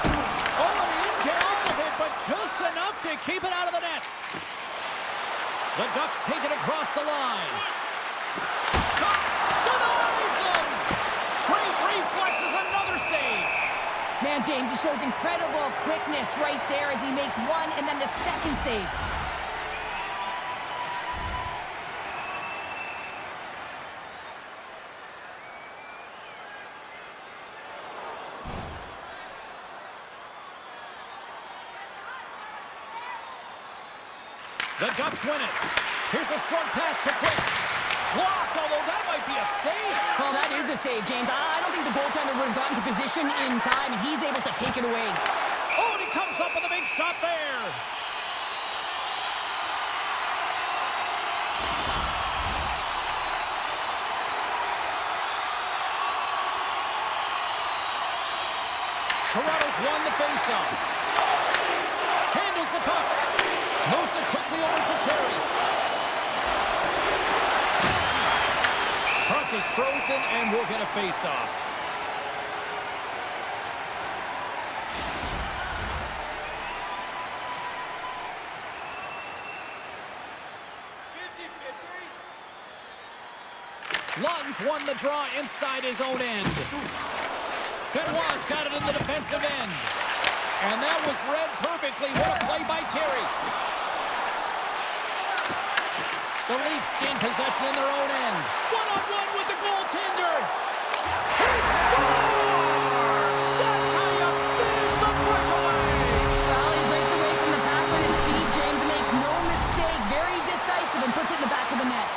Oh, and he didn't get all of it, but just enough to keep it out of the net. The Ducks take it across the line. Shot! Denies him! Great reflexes, another save. Man, James, he shows incredible quickness right there as he makes one and then the second save. The Ducks win it. Here's a short pass to Quick. Blocked, although that might be a save. Well, that is a save, James. I don't think the goaltender would have gotten to position in time, and he's able to take it away. Oh, and he comes up with a big stop there. Toronto's won the faceoff. Handles the puck. Moves it quickly over to Terry. Puck is frozen, and we'll get a face-off. Lund's won the draw inside his own end. Benoit's got it in the defensive end. And that was read perfectly. What a play by Terry. The Leafs gain possession in their own end. One-on-one with the goaltender. He scores! That's how you finish the breakaway. Well, he breaks away from the pack with his feet. James makes no mistake. Very decisive and puts it in the back of the net.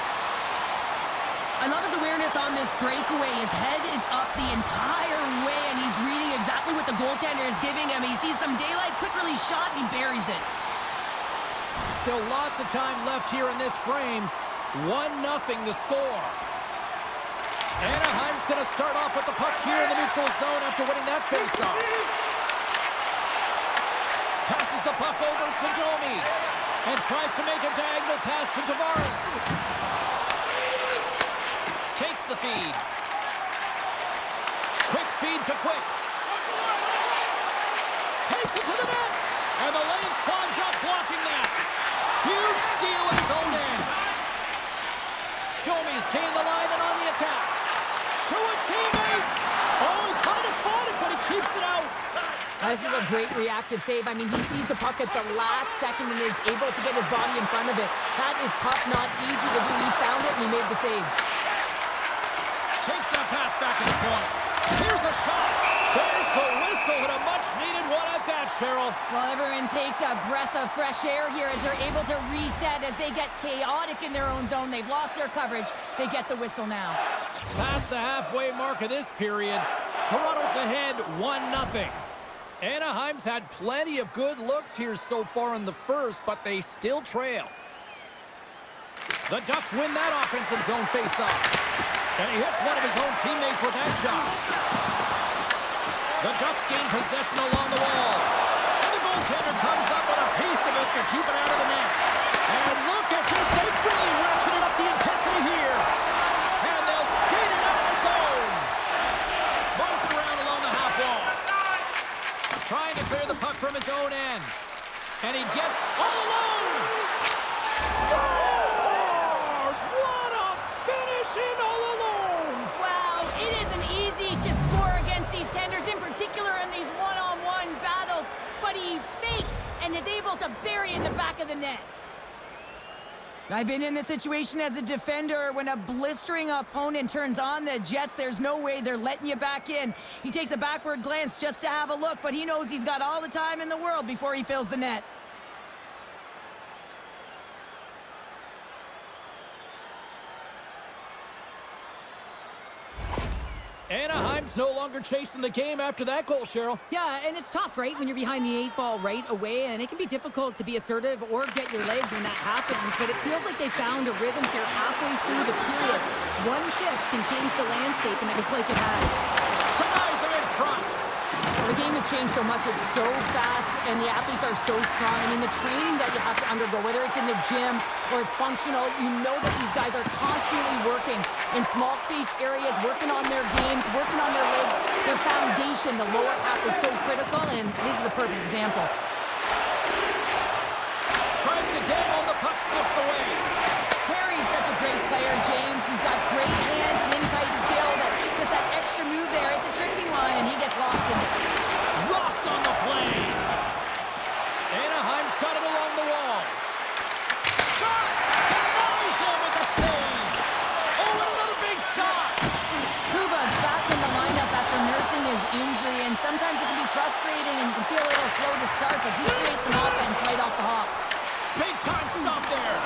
I love his awareness on this breakaway. His head is up the entire way, and he's reading exactly what the goaltender is giving him. He sees some daylight, quick release shot, and he buries it. Still lots of time left here in this frame. 1-0 the score. Anaheim's going to start off with the puck here in the neutral zone after winning that faceoff. Passes the puck over to Domi and tries to make a diagonal pass to Tavares. Takes the feed. Quick feed to Quick. Takes it to the net. And the lane's clogged up, blocking that. Huge steal at his own end. Domi's gained the line and on the attack. To his teammate. Oh, he kind of fought it, but he keeps it out. This is a great reactive save. I mean, he sees the puck at the last second and is able to get his body in front of it. That is tough, not easy to do. He found it and he made the save. Takes that pass back to the point. Here's a shot. There's the whistle and a much-needed one at that, Cheryl. Well, everyone takes a breath of fresh air here as they're able to reset as they get chaotic in their own zone. They've lost their coverage. They get the whistle now. Past the halfway mark of this period, Toronto's ahead 1-0. Anaheim's had plenty of good looks here so far in the first, but they still trail. The Ducks win that offensive zone faceoff. And he hits one of his own teammates with that shot. The Ducks gain possession along the wall. And the goaltender comes up with a piece of it to keep it out of the net. And look at this. They've really ratcheted up the intensity here. And they'll skate it out of the zone. Moves it around along the half wall. Trying to clear the puck from his own end. And he gets all alone. Scores! What a finish in all alone! Wow, it isn't easy to score against these tenders, in particular in these one-on-one battles, but he fakes and is able to bury in the back of the net. I've been in this situation as a defender. When a blistering opponent turns on the Jets, there's no way they're letting you back in. He takes a backward glance just to have a look, but he knows he's got all the time in the world before he fills the net. Anaheim's no longer chasing the game after that goal, Cheryl. Yeah, and it's tough, right, when you're behind the 8-ball right away, and it can be difficult to be assertive or get your legs when that happens, but it feels like they found a rhythm here halfway through the period. One shift can change the landscape, and it looks like it has. Denies him in front. Well, the game has changed so much. It's so fast, and the athletes are so strong. I mean, the training that you have to undergo, whether it's in the gym or it's functional, you know that these guys are constantly working in small space areas, working on their games, working on their legs. Their foundation, the lower half, is so critical, and this is a perfect example. Tries to dangle, the puck slips away. Terry's such a great player, James. He's got great hands and insight skill, but just that extra move there, it's a tricky one, and he gets lost in it. Rocked on the play. Anaheim's got it along the wall. Shot! Nice him with the save. Oh, and another big stop. Trouba's back in the lineup after nursing his injury, and sometimes it can be frustrating and you can feel a little slow to start, but he creates some offense right off the hop. Big time stop there.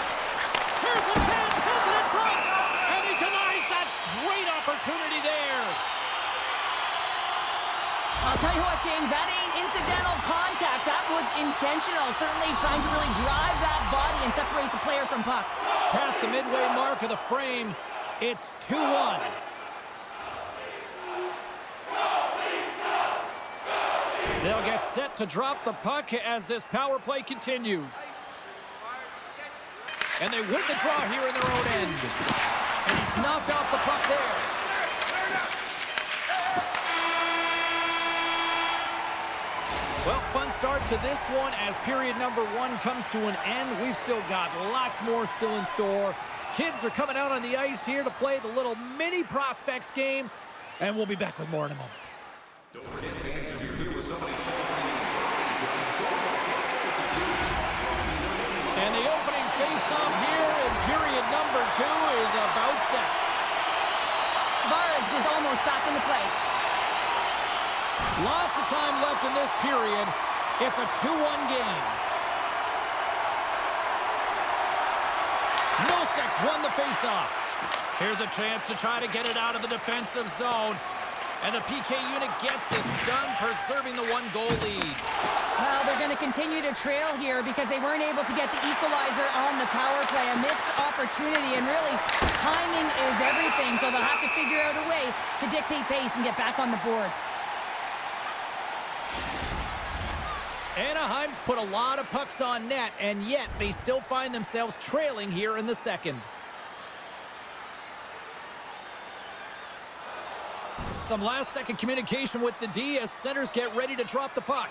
Here's a chance, sends it in front, and he denies that great opportunity there. I'll tell you what, James, that ain't incidental contact. That was intentional, certainly trying to really drive that body and separate the player from puck. Past the midway mark of the frame, it's 2-1. They'll get set to drop the puck as this power play continues. And they win the draw here in their own end. And he's knocked off the puck there. Well, fun start to this one as period number 1 comes to an end. We've still got lots more still in store. Kids are coming out on the ice here to play the little mini prospects game. And we'll be back with more in a moment. Don't forget, fans, if you're here with somebody saying And the opening face-off here in period number 2 is about set. Tavares is almost back in the play. Lots of time left in this period. It's a 2-1 game. Nosek won the face-off. Here's a chance to try to get it out of the defensive zone. And the PK unit gets it done, preserving the 1-goal lead. Well, they're going to continue to trail here because they weren't able to get the equalizer on the power play. A missed opportunity, and really, timing is everything, so they'll have to figure out a way to dictate pace and get back on the board. Anaheim's put a lot of pucks on net, and yet they still find themselves trailing here in the second. Some last-second communication with the D as centers get ready to drop the puck.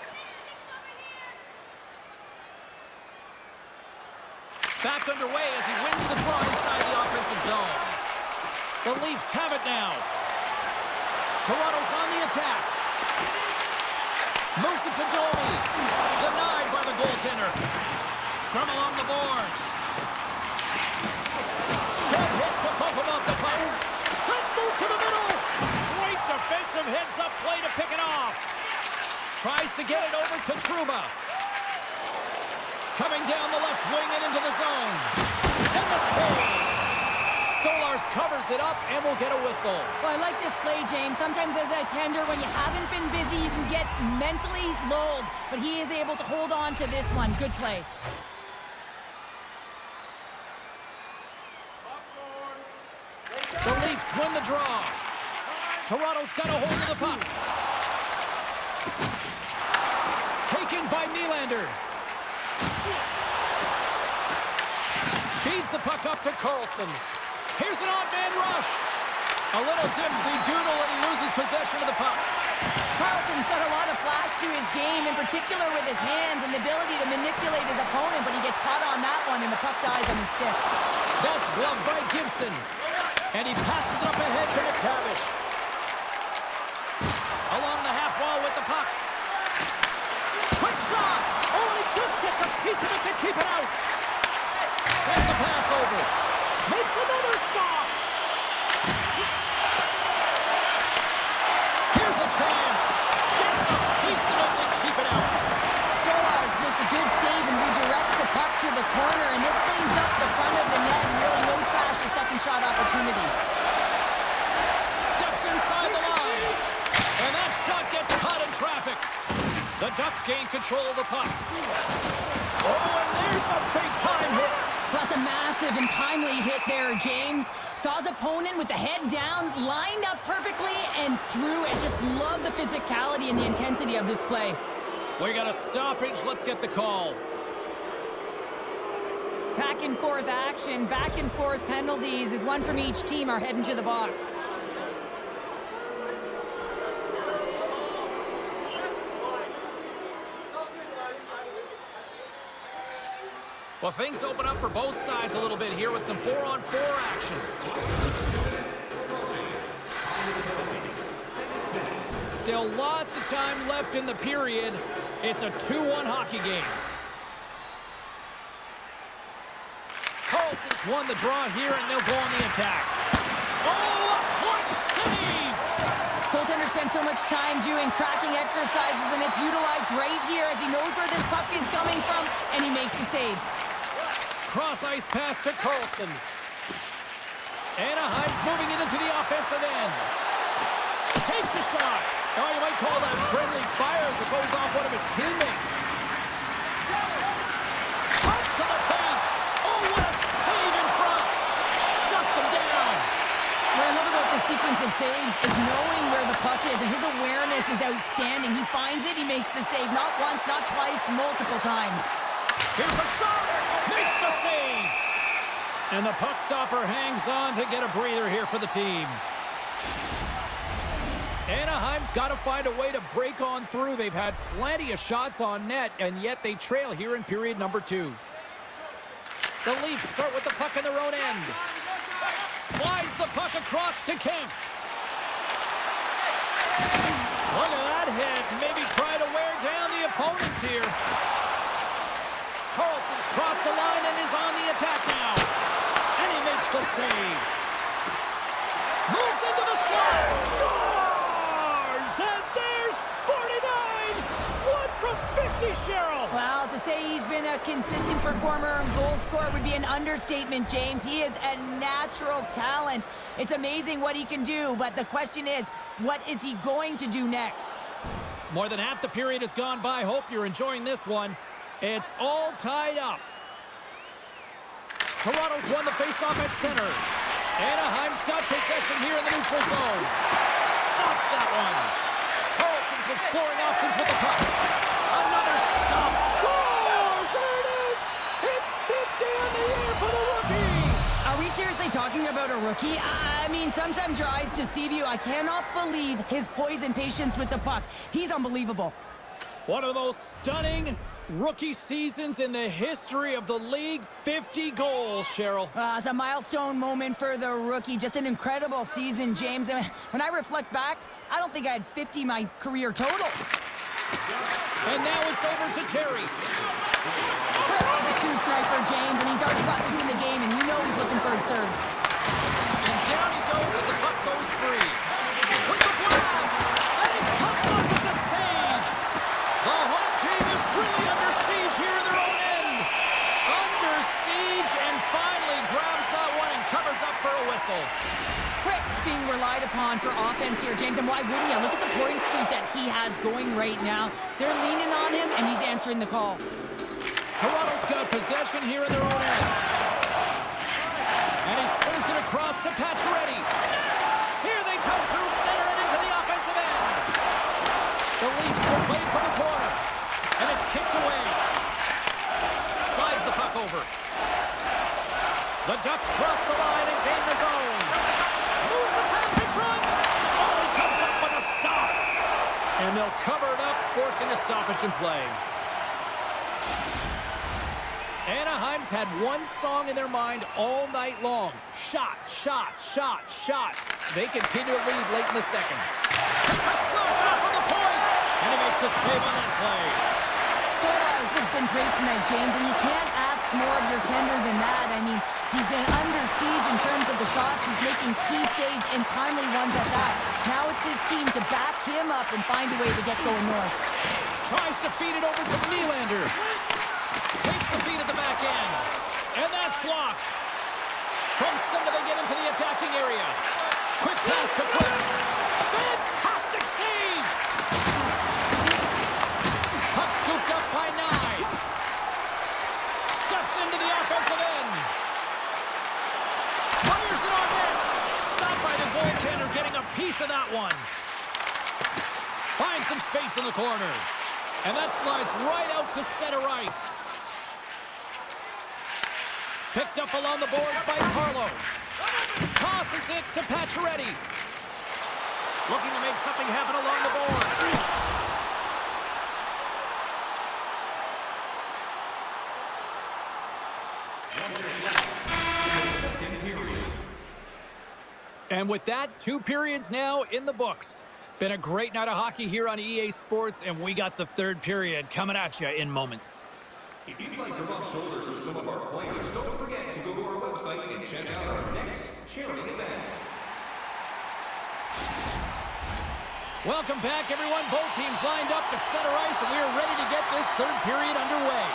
Back underway as he wins the draw inside the offensive zone. The Leafs have it now. Toronto's on the attack. Moves it to Joey. Denied by the goaltender. Scrum along the boards. Good hit to bump him off the puck. Let's move to the middle. Great defensive heads-up play to pick it off. Tries to get it over to Trouba. Coming down the left wing and into the zone. And the save. Stolarz covers it up and will get a whistle. Well, I like this play, James. Sometimes as a tender, when you haven't been busy, you can get mentally lulled. But he is able to hold on to this one. Good play. The Leafs win the draw. Toronto's got a hold of the puck. Taken by Nylander. Feeds the puck up to Karlsson. Here's an odd man rush. A little dipsy-doodle and he loses possession of the puck. Karlsson's got a lot of flash to his game, in particular with his hands and the ability to manipulate his opponent, but he gets caught on that one and the puck dies on his stick. That's gloved by Gibson. And he passes it up ahead to McTavish. Along the half wall with the puck. Quick shot! Oh, and he just gets a piece of it to keep it out. Sends a pass over. Makes another stop. Here's a chance. Gets a piece of it to keep it out. Stolarz makes a good save and redirects the puck to the corner, and this cleans up the front of the net and really no trash or second shot opportunity. Steps inside the line. And that shot gets caught in traffic. The Ducks gain control of the puck. Oh, and there's a big-time hit. That's a massive and timely hit there, James. Saw his opponent with the head down, lined up perfectly, and threw it. Just love the physicality and the intensity of this play. We got a stoppage. Let's get the call. Back and forth action, back and forth penalties as one from each team are heading to the box. Well, things open up for both sides a little bit here with some 4-on-4 action. Still lots of time left in the period. It's a 2-1 hockey game. Karlsson's won the draw here, and they'll go on the attack. Oh, a clutch save! Goaltender spends so much time doing tracking exercises, and it's utilized right here as he knows where this puck is coming from, and he makes the save. Cross-ice pass to Karlsson. Anaheim's moving it into the offensive end. Takes a shot. Oh, you might call that friendly fire as it goes off one of his teammates. Cuts to the paint. Oh, what a save in front. Shuts him down. What I love about this sequence of saves is knowing where the puck is, and his awareness is outstanding. He finds it, he makes the save. Not once, not twice, multiple times. Here's a shot. Makes the save. And the puck stopper hangs on to get a breather here for the team. Anaheim's got to find a way to break on through. They've had plenty of shots on net, and yet they trail here in period number 2. The Leafs start with the puck in their own end. Slides the puck across to Kempf. Look at that hit. Maybe try to wear down the opponents here. Karlsson's crossed the line and is on the attack now. And he makes the save. Moves into the slot. Scores! And there's 49! 1 from 50, Cheryl. Well, to say he's been a consistent performer and goal scorer would be an understatement, James. He is a natural talent. It's amazing what he can do, but the question is, what is he going to do next? More than half the period has gone by. Hope you're enjoying this one. It's all tied up. Toronto's won the faceoff at center. Anaheim's got possession here in the neutral zone. Stops that one. Karlsson's exploring options with the puck. Another stop. Scores! There it is! It's 50 in the air for the rookie! Are we seriously talking about a rookie? I mean, sometimes your eyes deceive you. I cannot believe his poise and patience with the puck. He's unbelievable. One of the most stunning rookie seasons in the history of the league. 50 goals, Cheryl. It's a milestone moment for the rookie. Just an incredible season, James. And when I reflect back, I don't think I had 50 my career totals. And now it's over to Terry. Crick's a true sniper, James, and he's already got 2 in the game, and you know he's looking for his 3rd. And down he goes as the puck goes free. With the blast! And he comes up with the save! going right now. They're leaning on him, and he's answering the call. Toronto's got possession here in their own end. And he serves it across to Pacioretty. Here they come through center and into the offensive end. The Leafs are played from the corner. And it's kicked away. Slides the puck over. The Ducks cross the line and gain the zone. Moves the pass in front. Oh, he comes up with a stop. And they'll cover it up, forcing a stoppage in play. Anaheim's had one song in their mind all night long. Shot, shot, shot, shot. They continue to lead late in the second. Takes a slap shot from the point. And he makes the save on that play. Stolas has been great tonight, James, and you can't ask more of your tender than that. I mean, he's been under siege in terms of the shots. He's making key saves and timely ones at that. Now it's his team to back him up and find a way to get going north. Tries to feed it over to Nylander. Takes the feed at the back end. And that's blocked. From center they get into the attacking area. Quick pass to Quick. Fantastic save! Puck scooped up by Knies. Steps into the offensive end. Fires it on net. Stopped by the goaltender, getting a piece of that one. Finds some space in the corner. And that slides right out to center ice. Picked up along the boards by Carlo. Tosses it to Pacioretty. Looking to make something happen along the boards. And with that, 2 periods now in the books. Been a great night of hockey here on EA Sports, and we got the 3rd period coming at you in moments. If you'd like to rub shoulders with some of our players, don't forget to go to our website and check out our next charity event. Welcome back, everyone. Both teams lined up at center ice, and we are ready to get this 3rd period underway.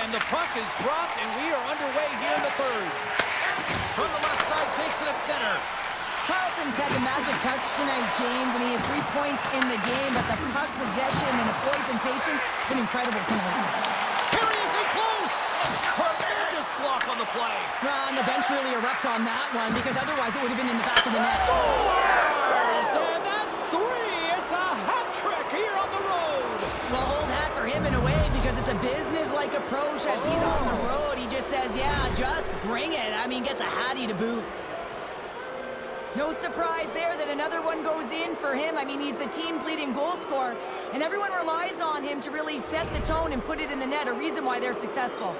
And the puck is dropped, and we are underway here in the third. From the left side, takes it at center. Carlson's had the magic touch tonight, James. I mean, he had 3 points in the game, but the puck possession and the poise and patience been incredible tonight. Here he is in close. Tremendous block on the play. Well, and the bench really erupts on that one because otherwise it would have been in the back of the net. Scores! And that's 3. It's a hat trick here on the road. Well, old hat for him in a way because it's a business-like approach as he's on the road. He just says, yeah, just bring it. I mean, gets a hattie to boot. No surprise there that another one goes in for him. I mean, he's the team's leading goal scorer, and everyone relies on him to really set the tone and put it in the net, a reason why they're successful.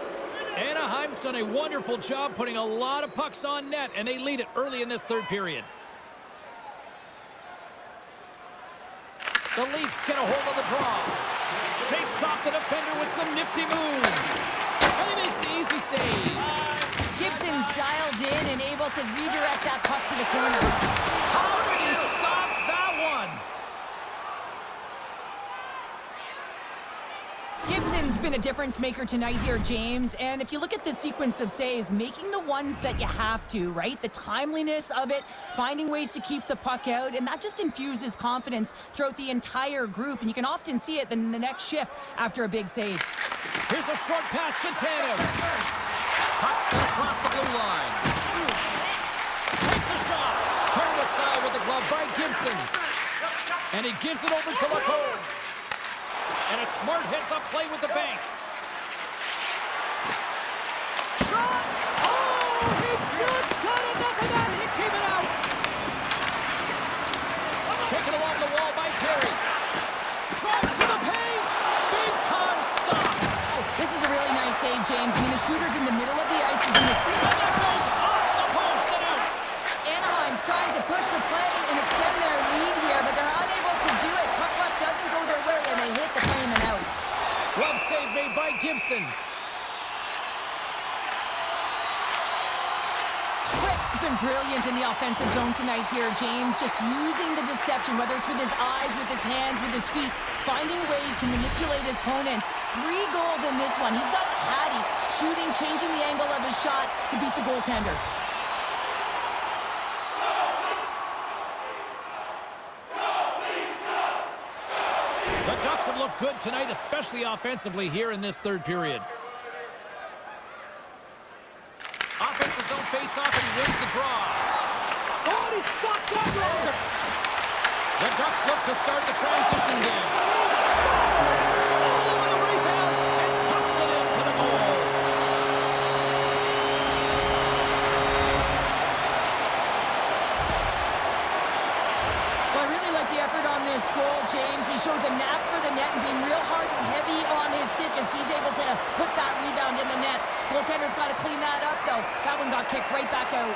Anaheim's done a wonderful job putting a lot of pucks on net, and they lead it early in this third period. The Leafs get a hold of the draw. Shakes off the defender with some nifty moves. And he makes the easy save. Gibson's dialed in and able to redirect that puck to the corner. How did he stop that one? Gibson's been a difference maker tonight here, James. And if you look at the sequence of saves, making the ones that you have to, right? The timeliness of it, finding ways to keep the puck out, and that just infuses confidence throughout the entire group. And you can often see it in the next shift after a big save. Here's a short pass to Tanev. Puck set across the blue line. Takes a shot. Turned aside with the glove by Gibson. And he gives it over to Lacombe. And a smart heads-up play with the bank. Shot! Oh, he just got enough of that to keep it out. Taken along the wall by Terry. Drives to the paint. Big time stop. This is a really nice save, James. I mean, the shooter's in the middle of the ice. He's in the... And that goes off the post and out. Anaheim's trying to push the play and extend their lead here, but they're unable to do it. Puck luck doesn't go their way, and they hit the frame and out. Glove save made by Gibson. Quick's been brilliant in the offensive zone tonight here, James. Just using the deception, whether it's with his eyes, with his hands, with his feet, finding ways to manipulate his opponents. 3 goals in this one. He's got the hattie, shooting, changing the angle of his shot to beat the goaltender. The Ducks have looked good tonight, especially offensively here in this third period. Offensive zone face-off, and he wins the draw. Oh, he stopped that one! The Ducks look to start the transition game. Scores! All over the rebound, and tucks it into the goal. Well, I really like the effort on this goal, James. He shows a knack for the net and being real hard and heavy on his stick as he's able to put that rebound in the net. Goaltender's got to clean that up, though. That one got kicked right back out.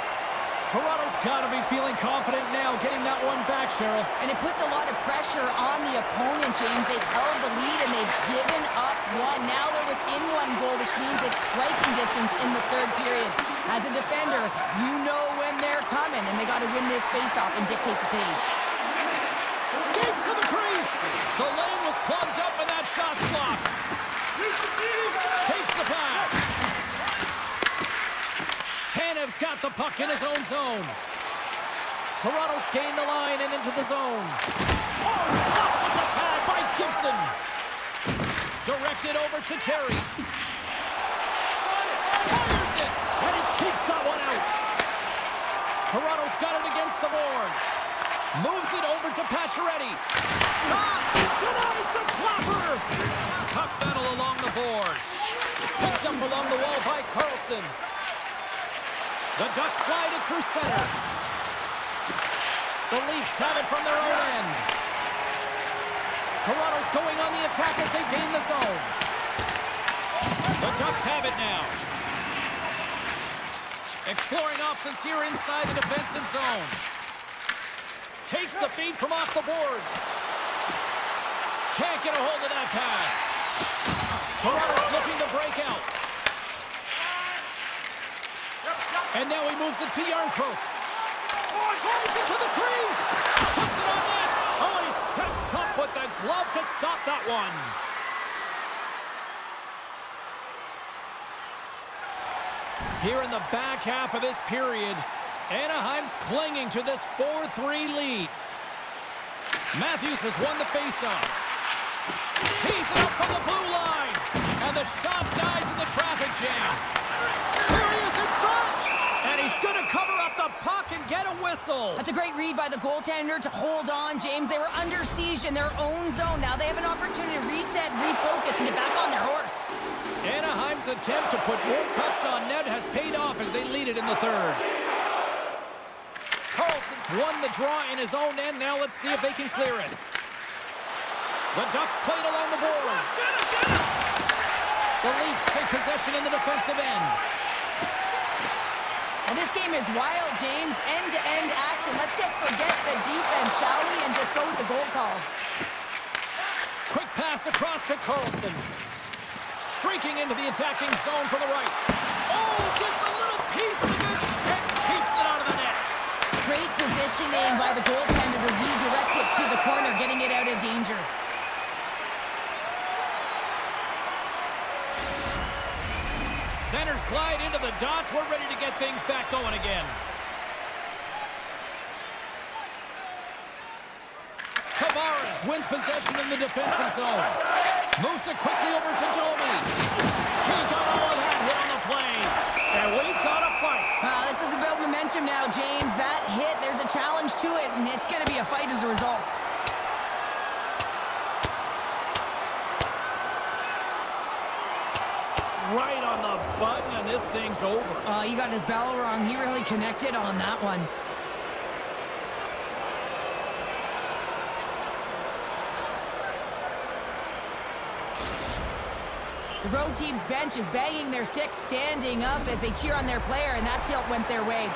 Toronto's got to be feeling confident now, getting that one back, Cheryl. And it puts a lot of pressure on the opponent, James. They've held the lead and they've given up one. Now they're within 1 goal, which means it's striking distance in the third period. As a defender, you know when they're coming, and they got to win this faceoff and dictate the pace. Skates to the crease. The lane was plugged up and that shot's blocked. Takes the pass. Tanev's got the puck in his own zone. Toronto's gained the line and into the zone. Oh, stop with the pad by Gibson. Directed over to Terry. Fires it, and he keeps that one out. Toronto's got it against the boards. Moves it over to Pacioretty. Shot! Denies the clapper! Puck battle along the boards. Picked up along the wall by Carlson. The Ducks slide it through center. The Leafs have it from their own end. Toronto's going on the attack as they gain the zone. The Ducks have it now. Exploring options here inside the defensive zone. Takes the feed from off the boards. Can't get a hold of that pass. Toronto's looking to break out. And now he moves it to Yarncroke. Drives it to the crease. Puts it on net. Oh, he steps up with the glove to stop that one. Here in the back half of this period, Anaheim's clinging to this 4-3 lead. Matthews has won the faceoff. Tees it up from the blue line. And the shot dies in the traffic jam. Here he is in front. And he's going to cover up the puck and get a whistle. That's a great read by the goaltender to hold on, James. They were under siege in their own zone. Now they have an opportunity to reset, refocus, and get back on their horse. Anaheim's attempt to put more pucks on net has paid off as they lead it in the third. Carlson's won the draw in his own end. Now let's see if they can clear it. The Ducks played along the boards. The Leafs take possession in the defensive end. And this game is wild, James. End-to-end action. Let's just forget the defense, shall we, and just go with the goal calls. Quick pass across to Carlson. Streaking into the attacking zone from the right. Oh, gets a little piece of it and keeps it out of the net. Great positioning by the goaltender to redirect it to the corner, getting it out of danger. Centers glide into the dots. We're ready to get things back going again. Tavares wins possession in the defensive zone. Moves it quickly over to Domi. He got all of that hit on the play. And we've got a fight. This is about momentum now, James. That hit, there's a challenge to it, and it's going to be a fight as a result. Right on the button, and this thing's over. You got his bell wrong. He really connected on that one. The road team's bench is banging their sticks, standing up as they cheer on their player, and that tilt went their way.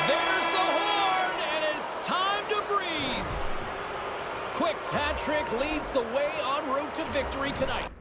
There's the horn, and it's time to breathe. Quick's hat trick leads the way en route to victory tonight.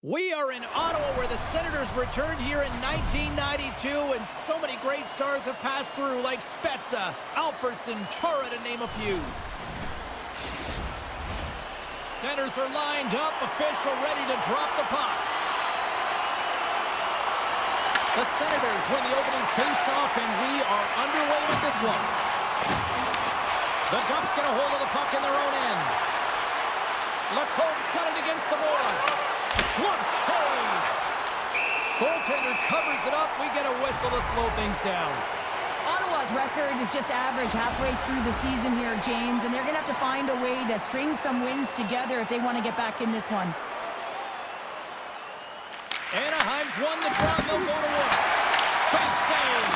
We are in Ottawa, where the Senators returned here in 1992, and so many great stars have passed through, like Spezza, Alfredson, Chara, to name a few. Centers are lined up, official ready to drop the puck. The Senators win the opening face-off, and we are underway with this one. The Ducks get a hold of the puck in their own end. Lacombe's got it against the boards. Glove save. Goaltender covers it up. We get a whistle to slow things down. Ottawa's record is just average halfway through the season here, James, and they're going to have to find a way to string some wins together if they want to get back in this one. Anaheim's won the draw. They'll go to work. Big save.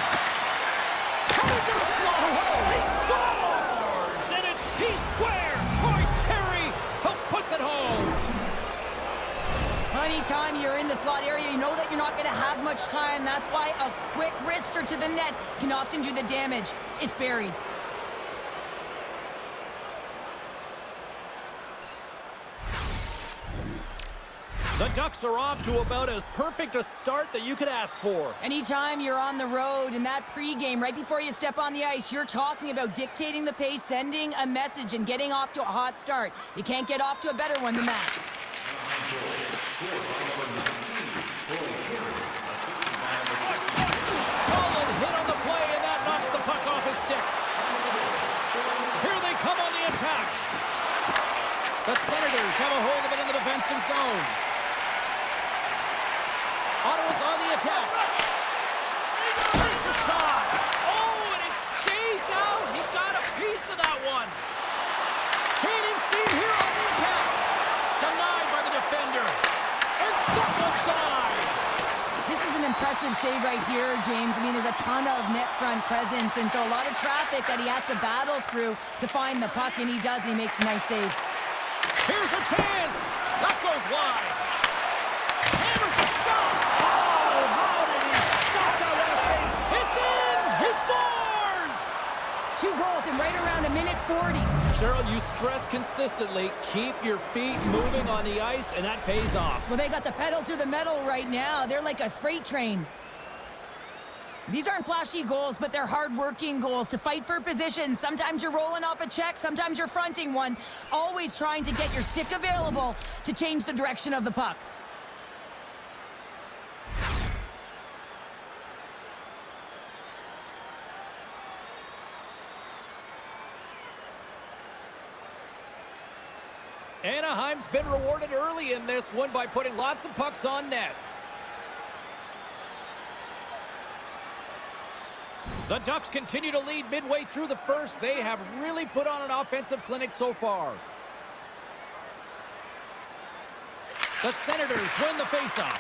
Coming to slow. He scores! And it's T-squared. Troy Terry who puts it home. Anytime you're in the slot area, you know that you're not going to have much time. That's why a quick wrister to the net can often do the damage. It's buried. The Ducks are off to about as perfect a start that you could ask for. Anytime you're on the road in that pregame, right before you step on the ice, you're talking about dictating the pace, sending a message, and getting off to a hot start. You can't get off to a better one than that. Solid hit on the play, and that knocks the puck off his stick. Here they come on the attack. The Senators have a hold of it in the defensive zone. Ottawa's on the attack. Takes a shot. Oh, and it stays out. He got a piece of that one. Gaining steam here on the attack. Denied by the defender. And that one's denied. This is an impressive save right here, James. I mean, there's a ton of net front presence, and so a lot of traffic that he has to battle through to find the puck, and he does, and he makes a nice save. Here's a chance. That goes wide. Hammers a shot. Oh, how did he stop that last save? It's in. He scores. 2 goals in right around a minute 40. Cheryl, you stress consistently, keep your feet moving on the ice, and that pays off. Well, they got the pedal to the metal right now. They're like a freight train. These aren't flashy goals, but they're hard-working goals to fight for position. Sometimes you're rolling off a check, sometimes you're fronting one. Always trying to get your stick available to change the direction of the puck. Anaheim's been rewarded early in this one by putting lots of pucks on net. The Ducks continue to lead midway through the first. They have really put on an offensive clinic so far. The Senators win the faceoff.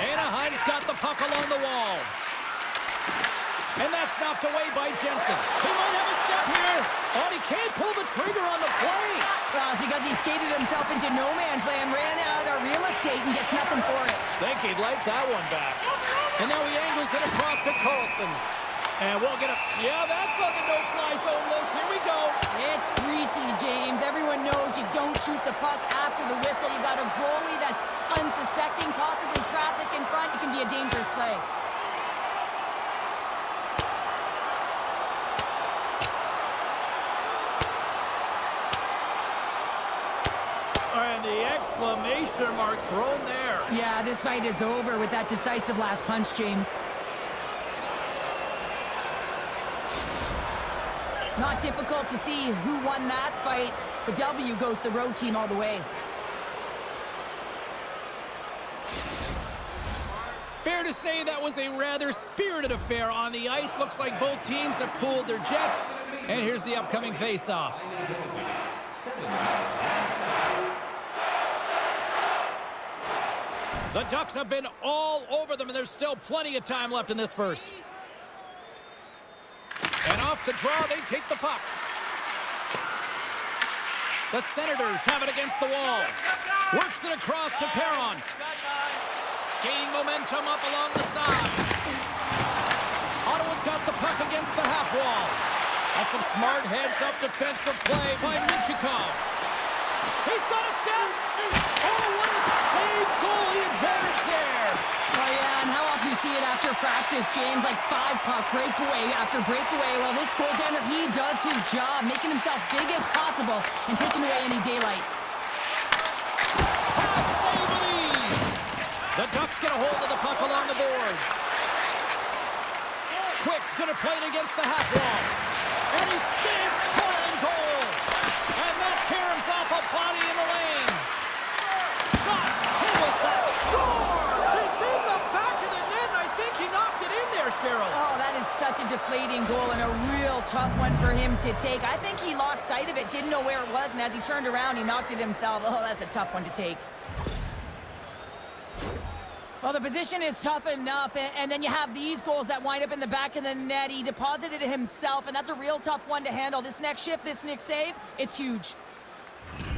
Anaheim's got the puck along the wall. And that's knocked away by Jensen. He might have a step here. Oh, he can't pull the trigger on the play. Well, it's because he skated himself into no man's land, ran out of real estate, and gets nothing for it. Think he'd like that one back. And now he angles it across to Carlson. And we'll get a... Yeah, that's on the no-fly zone list. Here we go. It's greasy, James. Everyone knows you don't shoot the puck after the whistle. You got a goalie that's unsuspecting, possibly traffic in front. It can be a dangerous play. And the exclamation mark thrown there. Yeah, this fight is over with that decisive last punch, James. Not difficult to see who won that fight. The W goes to the road team all the way. Fair to say that was a rather spirited affair on the ice. Looks like both teams have cooled their jets. And here's the upcoming face-off. The Ducks have been all over them, and there's still plenty of time left in this first. And off the draw, they take the puck. The Senators have it against the wall. Works it across to Perron. Gaining momentum up along the side. Ottawa's got the puck against the half wall. That's some smart heads-up defensive play by Minchikov. He's got a step. Oh, what a save, goalie advantage there. Oh, yeah, and how often you see it after practice, James, like 5-puck breakaway after breakaway. Well, this goaltender, he does his job, making himself big as possible and taking away any daylight. Hot save with ease. The Ducks get a hold of the puck along the boards. Quick's going to play it against the half wall. And he stands tall in goal. And that Caroms off a body in the lane. Shot. He was that. Scores! It's in the back of the net, and I think he knocked it in there, Cheryl. Oh, that is such a deflating goal and a real tough one for him to take. I think he lost sight of it, didn't know where it was, and as he turned around, he knocked it himself. Oh, that's a tough one to take. Well, the position is tough enough, and then you have these goals that wind up in the back of the net. He deposited it himself, and that's a real tough one to handle. This next shift, this next save, it's huge.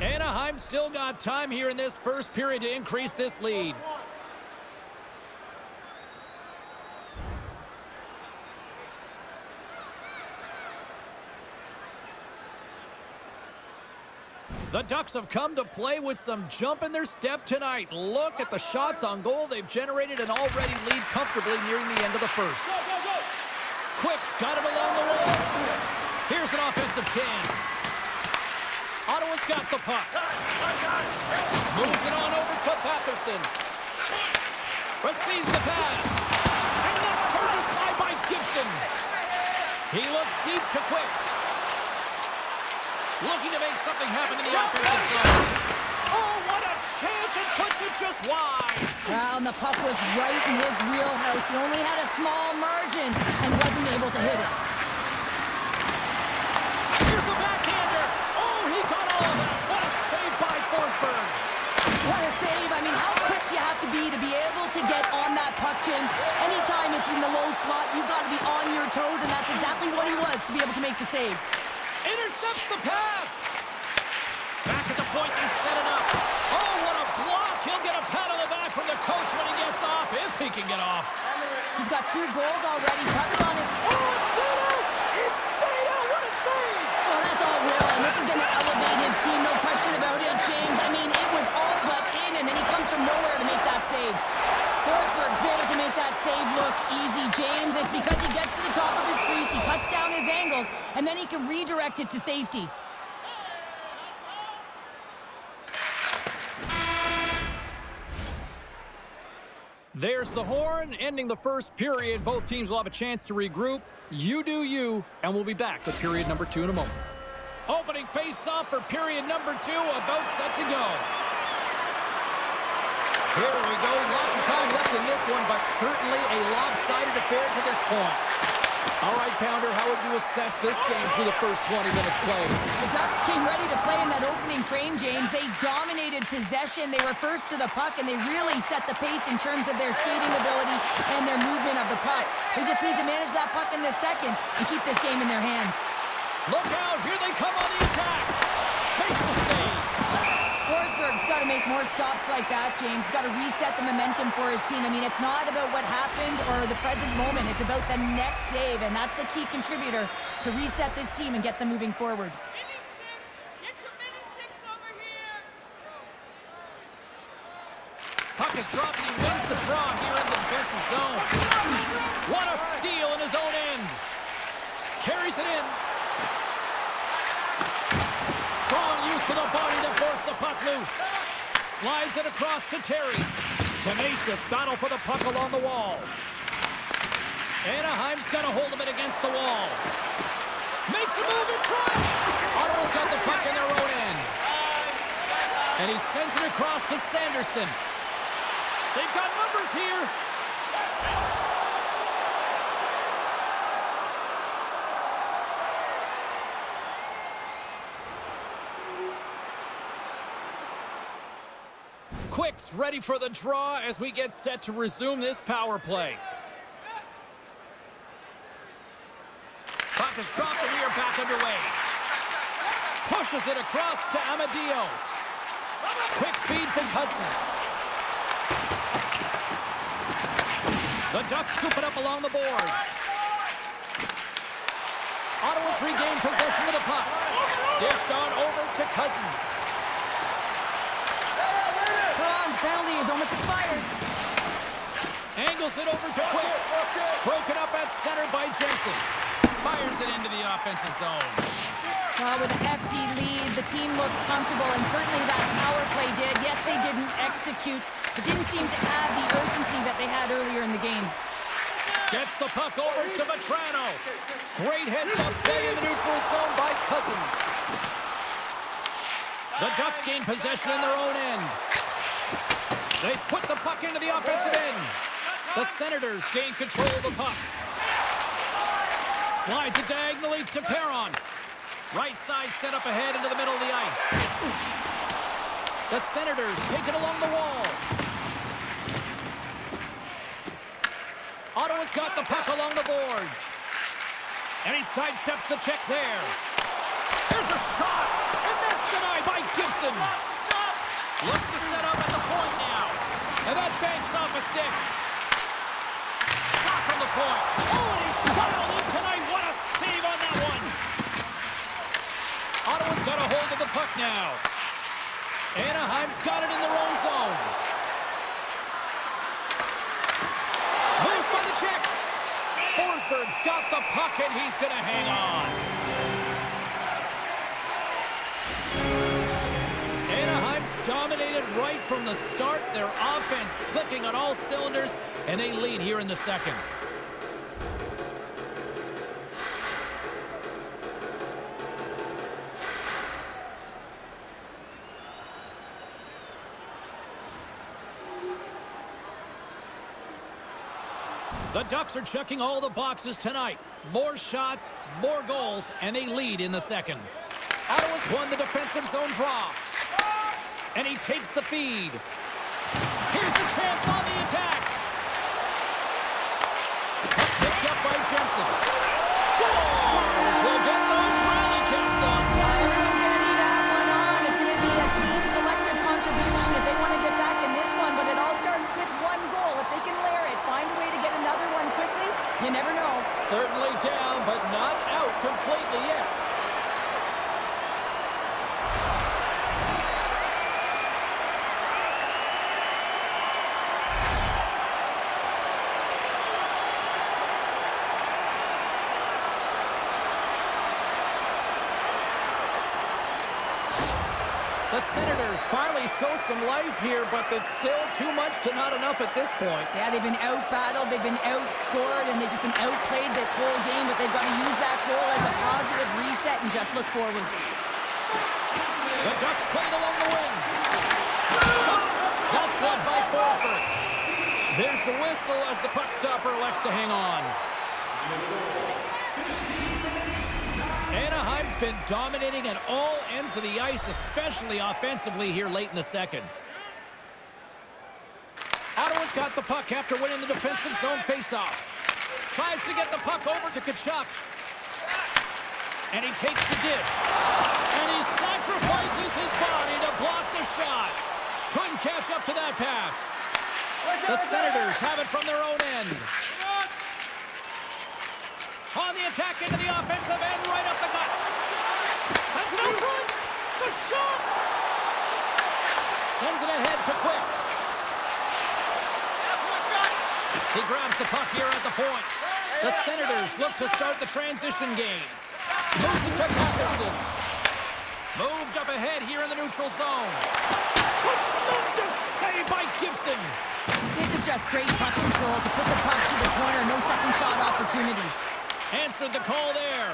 Anaheim still got time here in this first period to increase this lead. The Ducks have come to play with some jump in their step tonight. Look at the shots on goal. They've generated an already lead comfortably nearing the end of the first. Quick's got it along the wall. Here's an offensive chance. Ottawa's got the puck. Moves it on over to Patterson. Receives the pass. And that's turned aside by Gibson. He looks deep to Quick. Looking to make something happen in the offensive side. Oh, what a chance! It puts it just wide. Well, and the puck was right in his wheelhouse. He only had a small margin and wasn't able to hit it. Here's a backhander. Oh, he got all of that. What a save by Forsberg. What a save. I mean, how quick do you have to be able to get on that puck, James? Anytime it's in the low slot, you've got to be on your toes, and that's exactly what he was to be able to make the save. Intercepts the pass. Back at the point, they set it up. Oh, what a block. He'll get a pat on the back from the coach when he gets off, if he can get off. He's got 2 goals already. Puck's on it. Oh, it's stayed out. It's stayed out. What a save. Oh, that's all Will, and this is going to elevate his team. No question about it, James. I mean, it was all but in, and then he comes from nowhere to make that save. Forsberg's able to make that save look easy, James. It's because he gets to the top of his crease, he cuts down his angles, and then he can redirect it to safety. There's the horn, ending the first period. Both teams will have a chance to regroup. You do you, and we'll be back with period number 2 in a moment. Opening face-off for period number 2, about set to go. Here we go. Lots of time left in this one, but certainly a lopsided affair to this point. All right, Pounder, how would you assess this game through the first 20 minutes played? The Ducks came ready to play in that opening frame, James. They dominated possession. They were first to the puck, and they really set the pace in terms of their skating ability and their movement of the puck. They just need to manage that puck in the second and keep this game in their hands. Look out. Here they come on the attack. Makes the save. Forsberg's got to make more stops like that, James. He's got to reset the momentum for his team. I mean, it's not about what happened or the present moment. It's about the next save, and that's the key contributor to reset this team and get them moving forward. Puck is dropped, and he wins the draw here in the defensive zone. What a steal in his own end. Carries it in. Strong use of the body to force the puck loose. Slides it across to Terry. Tenacious battle for the puck along the wall. Anaheim's got a hold of it against the wall. Makes a move in front. Ottawa's got the puck in their own end. And he sends it across to Sanderson. They've got numbers here. Quick's ready for the draw as we get set to resume this power play. Puck is dropped and we are back underway. Pushes it across to Amadio. Quick feed to Cousins. The Ducks scoop it up along the boards. Ottawa's regained possession of the puck. Dished on over to Cousins. Kron's penalty is almost expired. Angles it over to Quick. Broken up at center by Jensen. Fires it into the offensive zone. Well, with a hefty lead, the team looks comfortable, and certainly that power play did. Yes, they didn't execute. It didn't seem to have the urgency that they had earlier in the game. Gets the puck over to Vetrano. Great heads-up play in the neutral zone by Cousins. The Ducks gain possession in their own end. They put the puck into the offensive end. The Senators gain control of the puck. Slides it diagonally to Perron. Right side set up ahead into the middle of the ice. The Senators take it along the wall. Ottawa's got the puck along the boards. And he sidesteps the check there. There's a shot, and that's denied by Gibson. Looks to set up at the point now. And that banks off a stick. Shot from the point. Oh, and he's dialed in tonight. What a save on that one. Ottawa's got a hold of the puck now. Anaheim's got it in their own zone. Moves by the check. Forsberg's got the puck, and he's going to hang on. Anaheim's dominated right from the start. Their offense clicking on all cylinders, and they lead here in the second. The Ducks are checking all the boxes tonight. More shots, more goals, and they lead in the second. Ottawa's won the defensive zone draw. And he takes the feed. Here's the chance on the attack. Picked up by Jensen. Scores! We'll get those rally caps on. Everyone's going to need to have one on. It's going to be a team collective contribution if they want to get back in this one. But it all starts with one goal. If they can layer it, find a way to get another one quickly, you never know. Certainly down, but not out completely yet. The Senators finally show some life here, but it's still too much to not enough at this point. Yeah, they've been out-battled, they've been outscored, and they've just been outplayed this whole game, but they've got to use that goal as a positive reset and just look forward. The Ducks played along the wing. Shot! That's blocked by Forsberg. There's the whistle as the puck stopper elects to hang on. Anaheim's been dominating at all ends of the ice, especially offensively here late in the second. Ottawa's got the puck after winning the defensive zone faceoff. Tries to get the puck over to Tkachuk. And he takes the dish. And he sacrifices his body to block the shot. Couldn't catch up to that pass. The Senators have it from their own end. On the attack into the offensive end, right up the gut. Sends it out front. The shot. Sends it ahead to Quick. He grabs the puck here at the point. The Senators look to start the transition game. Moves it to Patterson. Moved up ahead here in the neutral zone. Tremendous save by Gibson. This is just great puck control to put the puck to the corner. No second shot opportunity. Answered the call there.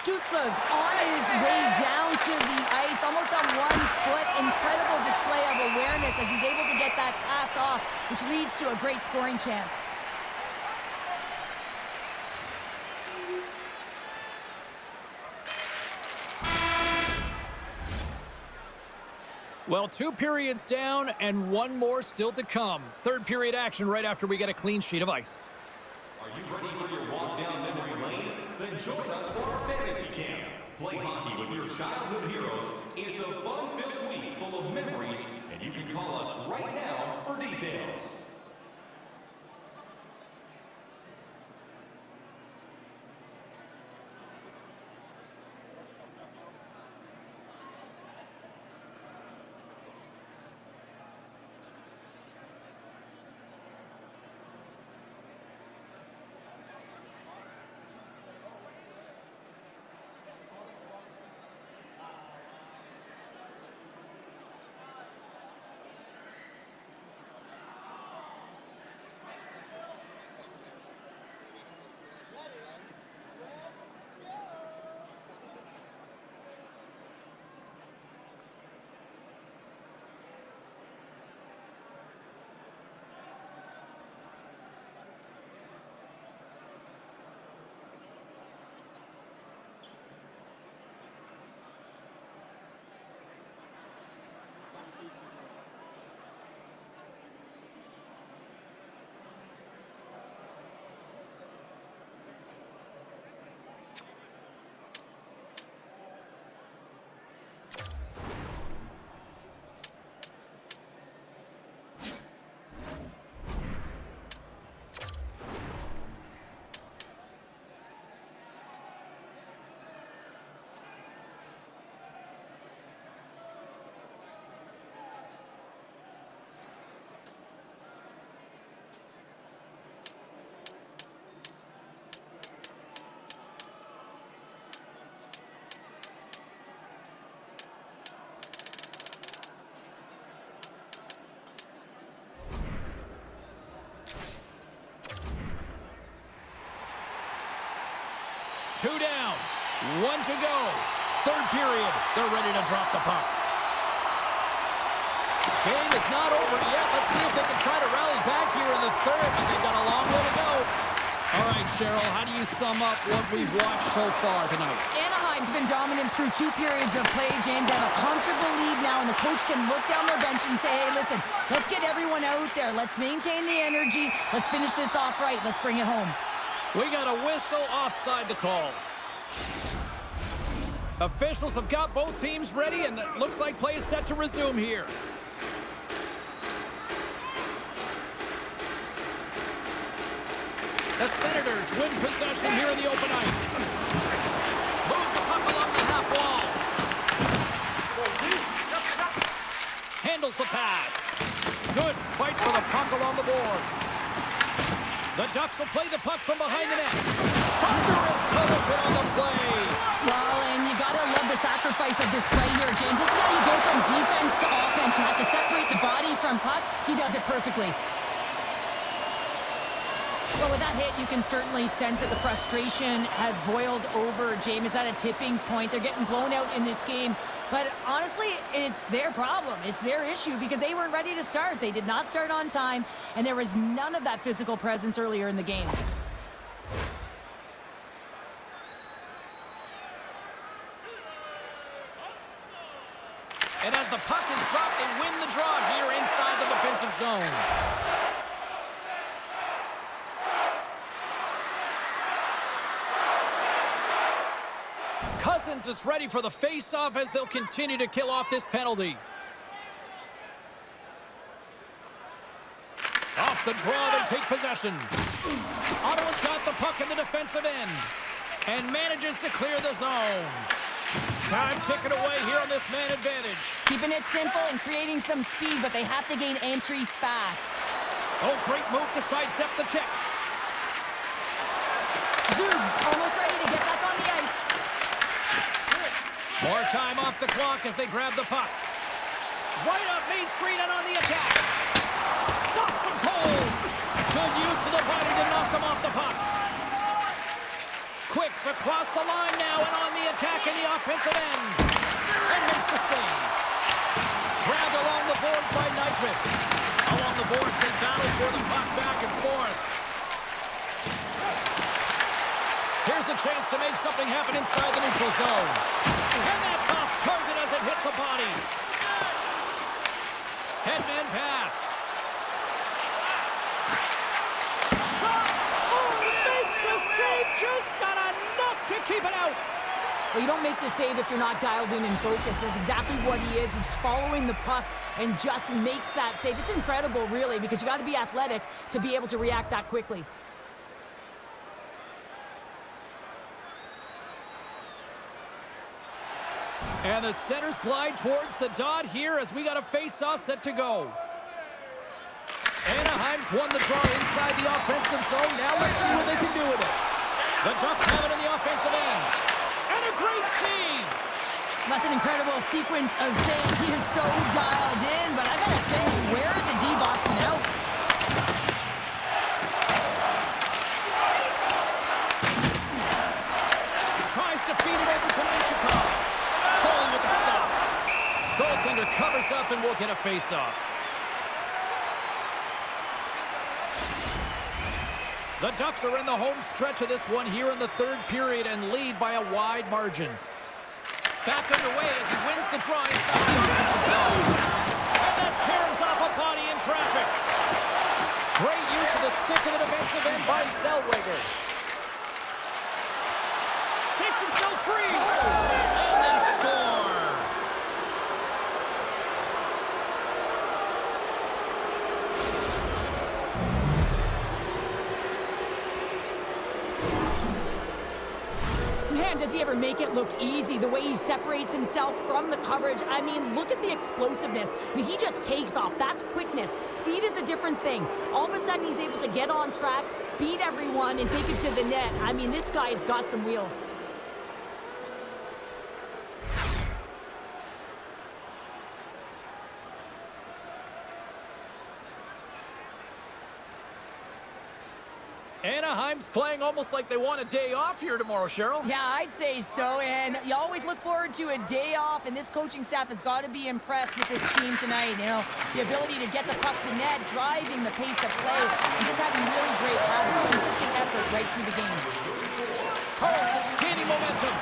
Stützle's on his way down to the ice, almost on 1 foot. Incredible display of awareness as he's able to get that pass off, which leads to a great scoring chance. Well, 2 periods down and 1 more still to come. Third period action right after we get a clean sheet of ice. Are you ready for your walk down memory lane? Then join us for our fantasy camp. Play hockey with your childhood heroes. It's a fun-filled week full of memories, and you can call us right now for details. 2 down. 1 to go. Third period. They're ready to drop the puck. Game is not over yet. Let's see if they can try to rally back here in the third, but they've got a long way to go. All right, Cheryl, how do you sum up what we've watched so far tonight? Anaheim's been dominant through 2 periods of play, James. They have a comfortable lead now, and the coach can look down their bench and say, hey, listen, let's get everyone out there. Let's maintain the energy. Let's finish this off right. Let's bring it home. We got a whistle offside the call. Officials have got both teams ready, and it looks like play is set to resume here. The Senators win possession here in the open ice. Moves the puck along the half wall. Handles the pass. Good fight for the puck along the boards. The Ducks will play the puck from behind the net. Thunderous collision on the play. Well, and you got to love the sacrifice of this play here, James. This is how you go from defense to offense. You have to separate the body from puck. He does it perfectly. Well, with that hit, you can certainly sense that the frustration has boiled over. James is at a tipping point. They're getting blown out in this game. But honestly, it's their problem. It's their issue because they weren't ready to start. They did not start on time, and there was none of that physical presence earlier in the game. And as the puck is dropped, they win the draw here inside the defensive zone. Cousins is ready for the face-off as they'll continue to kill off this penalty. Off the draw, they take possession. Ottawa's got the puck in the defensive end and manages to clear the zone. Time ticking away here on this man advantage. Keeping it simple and creating some speed, but they have to gain entry fast. Oh, great move to sidestep the check. Zub's almost ready to get back on the ice. More time off the clock as they grab the puck. Right up Main Street and on the attack. Stops him cold. Good use of the body to knock him off the puck. Quicks across the line now and on the attack in the offensive end. And makes the save. Grabbed along the boards by Nyquist. Along the boards, they battle for the puck back and forth. Here's a chance to make something happen inside the neutral zone. And that's off target as it hits a body. Headman pass. Shot! Oh, makes the save, just not enough to keep it out. Well, you don't make the save if you're not dialed in and focused. That's exactly what he is. He's following the puck and just makes that save. It's incredible, really, because you got to be athletic to be able to react that quickly. And the centers glide towards the dot here as we got a face-off set to go. Anaheim's won the draw inside the offensive zone. Now let's see what they can do with it. The Ducks have it in the offensive end. And a great save. That's an incredible sequence of saves. He is so dialed in, but I gotta say, where are the D-boxing out? Tries to feed it over to Michikov. Goalie with the stop. Goaltender covers up and will get a face-off. The Ducks are in the home stretch of this one here in the third period and lead by a wide margin. Back underway as he wins the draw inside the offensive zone. And that tears off a body in traffic. Great use of the stick in the defensive end by Zellweger. Shakes himself free. And they score. Man, does he ever make it look easy, the way he separates himself from the coverage. I mean, look at the explosiveness. I mean, he just takes off. That's quickness. Speed is a different thing. All of a sudden, he's able to get on track, beat everyone, and take it to the net. I mean, this guy's got some wheels. Anaheim's playing almost like they want a day off here tomorrow, Cheryl. Yeah, I'd say so, and you always look forward to a day off, and this coaching staff has got to be impressed with this team tonight. You know, the ability to get the puck to net, driving the pace of play, and just having really great habits, consistent effort right through the game. Carlson's gaining momentum.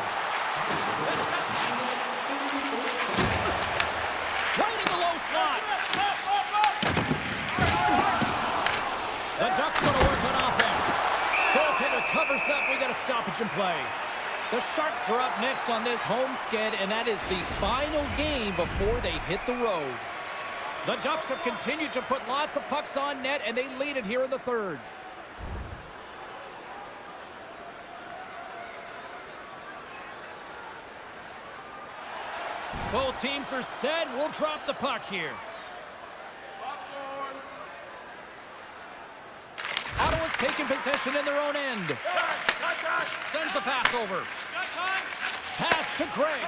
Right in the low slot. The Ducks going to work on offense. Goaltender covers up. We got a stoppage in play. The Sharks are up next on this home sked, and that is the final game before they hit the road. The Ducks have continued to put lots of pucks on net, and they lead it here in the third. Both teams are set. We'll drop the puck here. Ottawa's taking possession in their own end. Sends the pass over. Pass to Craig.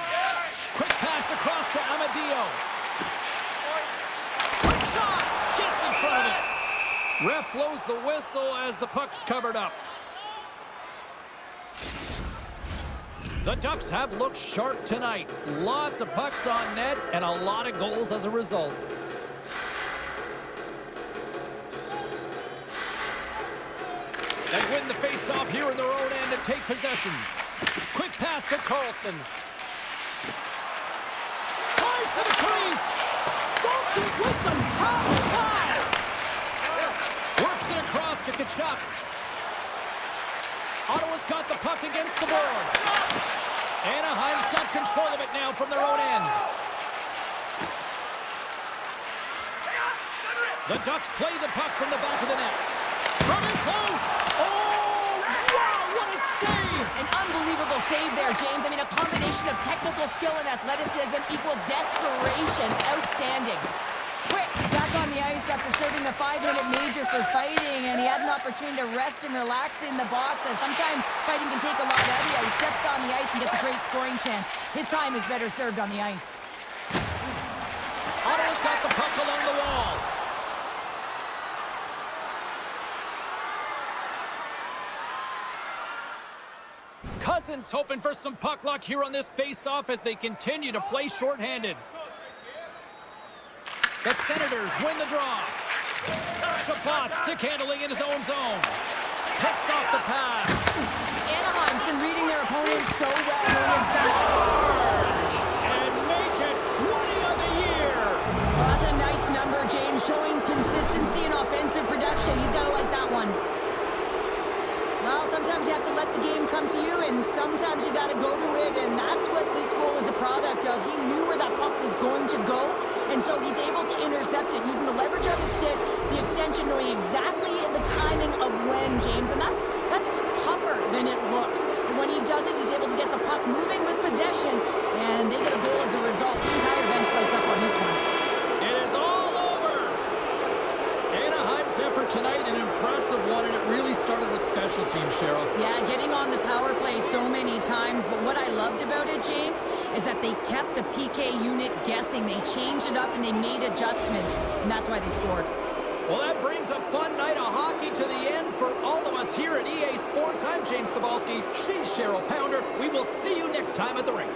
Quick pass across to Amadio. Quick shot. Gets in front of it. Ref blows the whistle as the puck's covered up. The Ducks have looked sharp tonight. Lots of pucks on net and a lot of goals as a result. They win the face-off here in their own end and take possession. Quick pass to Carlson. Tries to the crease. Stopped it with the power. Works it across to Tkachuk. Ottawa's got the puck against the board. Anaheim's got control of it now from their own end. The Ducks play the puck from the back of the net. Coming close. Oh, wow, what a save. An unbelievable save there, James. I mean, a combination of technical skill and athleticism equals desperation. Outstanding. Quick, back on the ice after serving the 5-minute major for fighting, and he had an opportunity to rest and relax in the box, as sometimes fighting can take a lot out of you. He steps on the ice and gets a great scoring chance. His time is better served on the ice. Ottawa's got the puck along the wall. Cousins hoping for some puck luck here on this face-off as they continue to play shorthanded. The Senators win the draw. Chabot stick handling in his own zone. Picks off the pass. Anaheim's been reading their opponents so well. And make it 20 of the year. Well, that's a nice number, James, showing consistency and offensive production. He's got to like that one. Well, sometimes you have to let the game come to you, and sometimes you got to go to it, and that's what this goal is a product of. He knew where that puck was going to go, and so he's able to intercept it using the leverage of his stick, the extension, knowing exactly the timing of when, James, and that's tougher than it looks. But when he does it, he's able to get the puck moving with possession, and they get a goal as a result. The entire bench lights up on this one. It is all over. Anaheim's effort tonight, an impressive one, and it really started with special teams, Cheryl. Yeah, getting on the power play so many times, but what I loved about it, James, is that they kept the PK unit guessing. They changed it up and they made adjustments, and that's why they scored. Well, that brings a fun night of hockey to the end for all of us here at EA Sports. I'm James Cybulski. She's Cheryl Pounder. We will see you next time at the rink.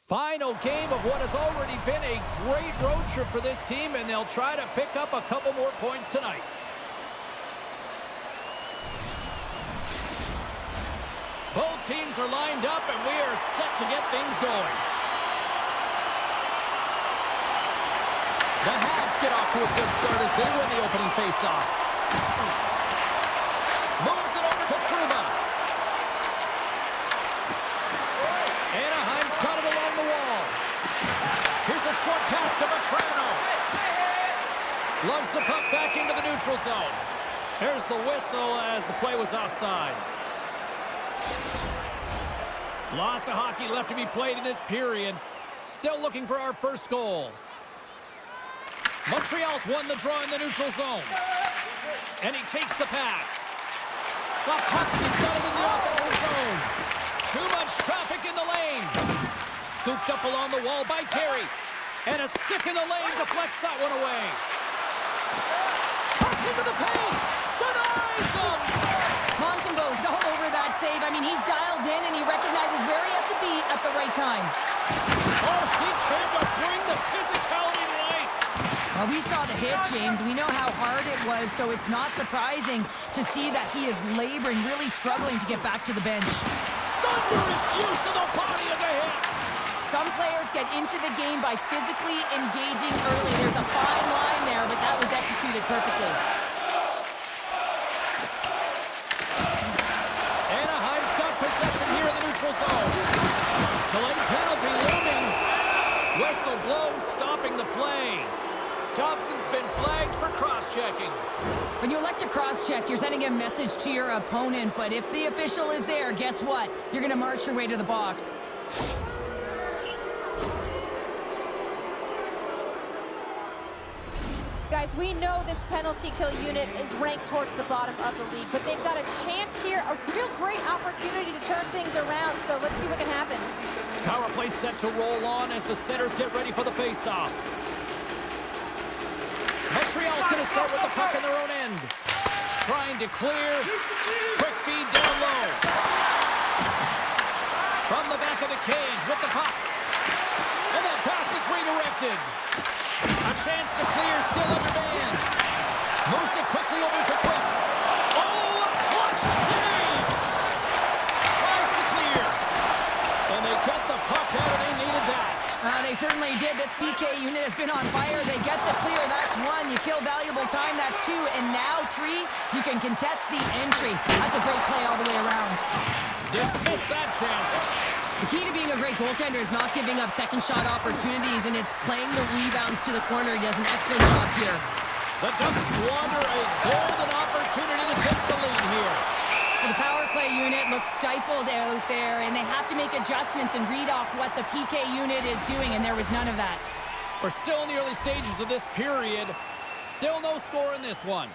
Final game of what has already been a great road trip for this team, and they'll try to pick up a couple more points tonight. Both teams are lined up, and we are set to get things going. The Habs get off to a good start as they win the opening faceoff. Moves it over to Trouba. Anaheim's got it along the wall. Here's a short pass to Vetrano. Lugs the puck back into the neutral zone. There's the whistle as the play was offside. Lots of hockey left to be played in this period. Still looking for our first goal. Montreal's won the draw in the neutral zone. And he takes the pass. Slafkovsky's got it in the offensive zone. Too much traffic in the lane. Scooped up along the wall by Terry. And a stick in the lane deflects that one away. Cross into the paint. Denies him. Montembeau's all over that save. I mean, he's dialed in and he recognizes where he has to be at the right time. Oh, he came to bring the physicality tonight. Well, we saw the hit, James. We know how hard it was, so it's not surprising to see that he is laboring, really struggling to get back to the bench. Thunderous use of the body of the hit. Some players get into the game by physically engaging early. There's a fine line there, but that was executed perfectly. Anaheim's got possession here in the neutral zone. Delayed penalty looming. Whistle blown, stopping the play. Dobson's been flagged for cross-checking. When you elect to cross-check, you're sending a message to your opponent, but if the official is there, guess what? You're going to march your way to the box. Guys, we know this penalty kill unit is ranked towards the bottom of the league, but they've got a chance here, a real great opportunity to turn things around, so let's see what can happen. Power play set to roll on as the centers get ready for the face-off. Montreal's going to start with the puck in their own end. Trying to clear. Quick feed down low. From the back of the cage with the puck. And that pass is redirected. A chance to clear, still under man. Moves it quickly over to Quick. Oh, a clutch save! Tries to clear. And they get the puck out, and they needed that. They certainly did. This PK unit has been on fire. They get the clear. That's one. You kill valuable time. That's two. And now three. You can contest the entry. That's a great play all the way around. Dismiss that chance. The key to being a great goaltender is not giving up second shot opportunities, and it's playing the rebounds to the corner. He does an excellent job here. The Ducks squander a golden opportunity to take the lead here. The power play unit looks stifled out there, and they have to make adjustments and read off what the PK unit is doing, and there was none of that. We're still in the early stages of this period. Still no score in this one.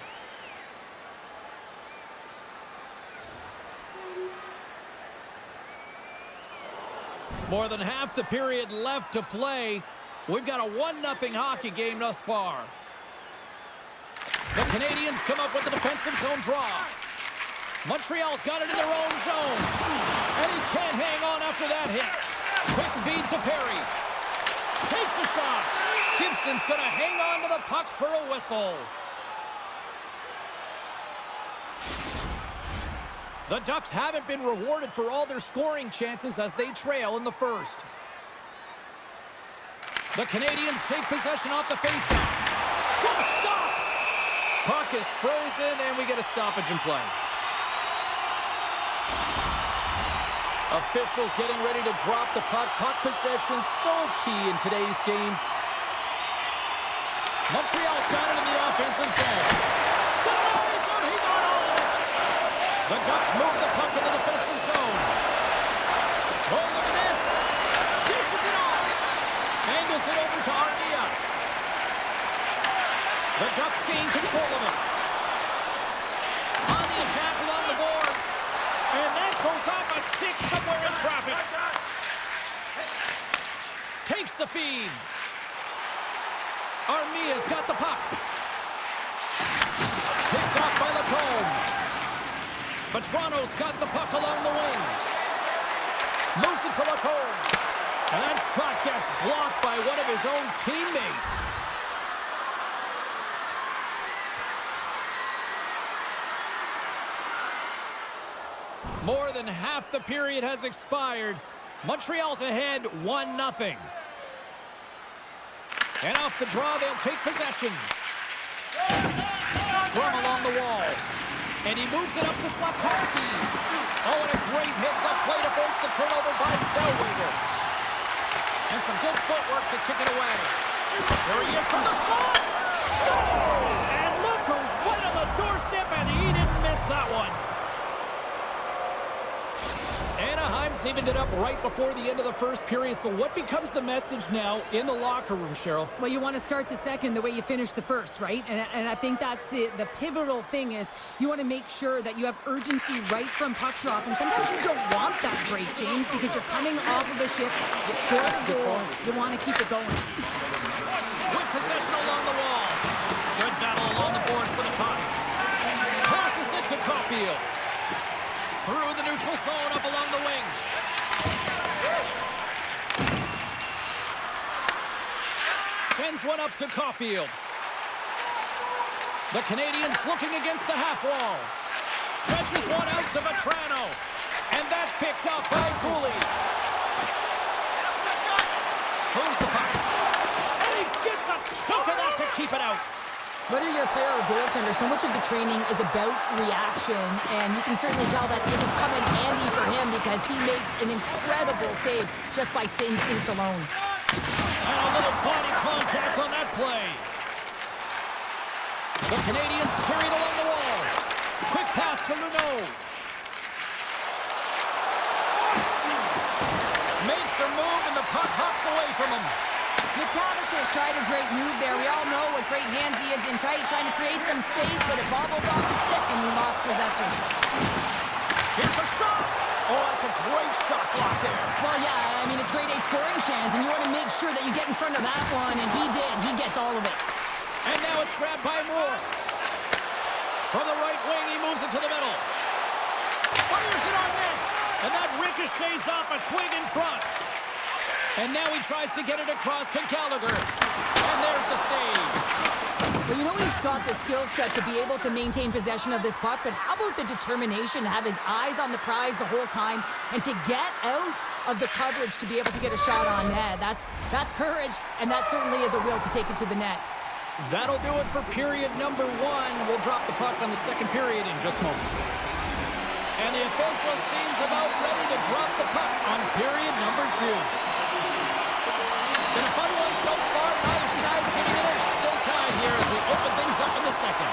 More than half the period left to play. We've got a 1-0 hockey game thus far. The Canadians come up with the defensive zone draw. Montreal's got it in their own zone. And he can't hang on after that hit. Quick feed to Perry. Takes a shot. Gibson's going to hang on to the puck for a whistle. The Ducks haven't been rewarded for all their scoring chances as they trail in the first. The Canadians take possession off the faceoff. What a stop! Puck is frozen, and we get a stoppage in play. Officials getting ready to drop the puck. Puck possession so key in today's game. Montreal's got it in the offensive zone. Denies him, he got all of it. The Ducks move the puck in the defensive zone. Oh, look at this. Dishes it off. Angles it over to Armia. The Ducks gain control of it. On the attack along the boards. And that goes off a stick somewhere in traffic. Takes the feed. Armia's got the puck. Picked off by Lacombe. Vetrano's got the puck along the wing. Moves it to Lacombe. And that shot gets blocked by one of his own teammates. More than half the period has expired. Montreal's ahead 1-0. And off the draw, they'll take possession. Scrum along the wall. And he moves it up to Slafkovsky. Oh, and a great heads-up play to force the turnover by Zellweger. And some good footwork to kick it away. There he is from the slot. Scores! And look who's right on the doorstep, and he didn't miss that one. Anaheim's evened it up right before the end of the first period. So what becomes the message now in the locker room, Cheryl? Well, you want to start the second the way you finished the first, right? And I think that's the pivotal thing is you want to make sure that you have urgency right from puck drop. And sometimes you don't want that break, James, because you're coming off of a shift. You scored a goal. You want to keep it going. With possession along the wall. Good battle along the boards for the puck. Passes it to Caulfield. Through the neutral zone, up along the wing. Sends one up to Caulfield. The Canadians looking against the half wall. Stretches one out to Vetrano. And that's picked up by Cooley. Moves the puck. And he gets a chunk of that to keep it out. Whether you're a player or goaltender, so much of the training is about reaction, and you can certainly tell that it has come in handy for him because he makes an incredible save just by instincts alone. And a little body contact on that play. The Canadians carried along the wall. Quick pass to Luneau. Makes a move, and the puck hops away from him. McTavish has tried a great move there. We all know what great hands he is in tight, trying to create some space, but it bobbled off the stick, and he lost possession. Here's a shot. Oh, that's a great shot block there. Well, yeah, I mean, it's grade A scoring chance, and you want to make sure that you get in front of that one, and he did. He gets all of it. And now it's grabbed by Moore. From the right wing, he moves it to the middle. Fires it on net. And that ricochets off a twig in front. And now he tries to get it across to Gallagher. And there's the save. Well, you know he's got the skill set to be able to maintain possession of this puck, but how about the determination to have his eyes on the prize the whole time and to get out of the coverage to be able to get a shot on net? That's courage, and that certainly is a will to take it to the net. That'll do it for period number 1. We'll drop the puck on the second period in just moments. And the official seems about ready to drop the puck on period number 2. Been a fun one so far. Neither side giving an inch. Still tied here as we open things up in the second.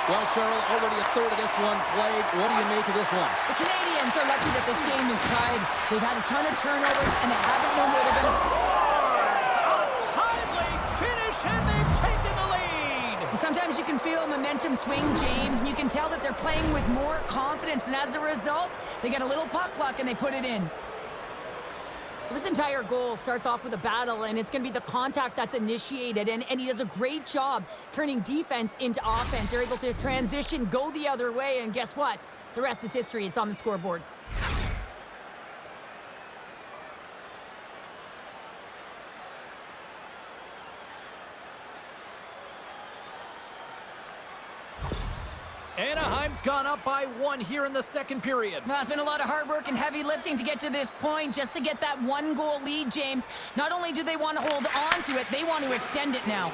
Well, Cheryl, already a third of this one played. What do you make of this one? The Canadians are lucky that this game is tied. They've had a ton of turnovers, and they haven't known where they're going to... A timely finish, and they've taken the lead. Sometimes you can feel momentum swing, James, and you can tell that they're playing with more confidence, and as a result, they get a little puck luck, and they put it in. This entire goal starts off with a battle, and it's going to be the contact that's initiated, and he does a great job turning defense into offense. They're able to transition, go the other way, and guess what? The rest is history. It's on the scoreboard. Anaheim's gone up by 1 here in the second period. Now, it's been a lot of hard work and heavy lifting to get to this point, just to get that 1-goal lead, James. Not only do they want to hold on to it, they want to extend it now.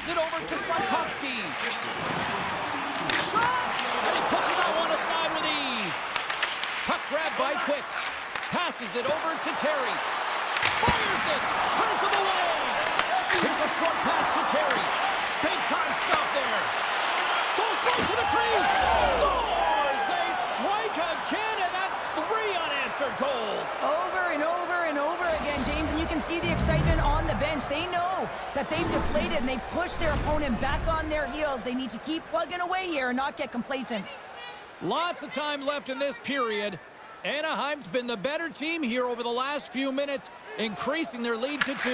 Slides it over to Slavkovsky. Shot! And he puts that one aside with ease. Puck grabbed by Quick. Passes it over to Terry. Fires it! Turns him away! Here's a short pass to Terry. Big time stop there. Goes right to the crease. Scores! They strike again, and that's 3 unanswered goals. Over and over and over again, James, and you can see the excitement on the bench. They know that they've deflated, and they push their opponent back on their heels. They need to keep plugging away here and not get complacent. Lots of time left in this period. Anaheim's been the better team here over the last few minutes, increasing their lead to 2.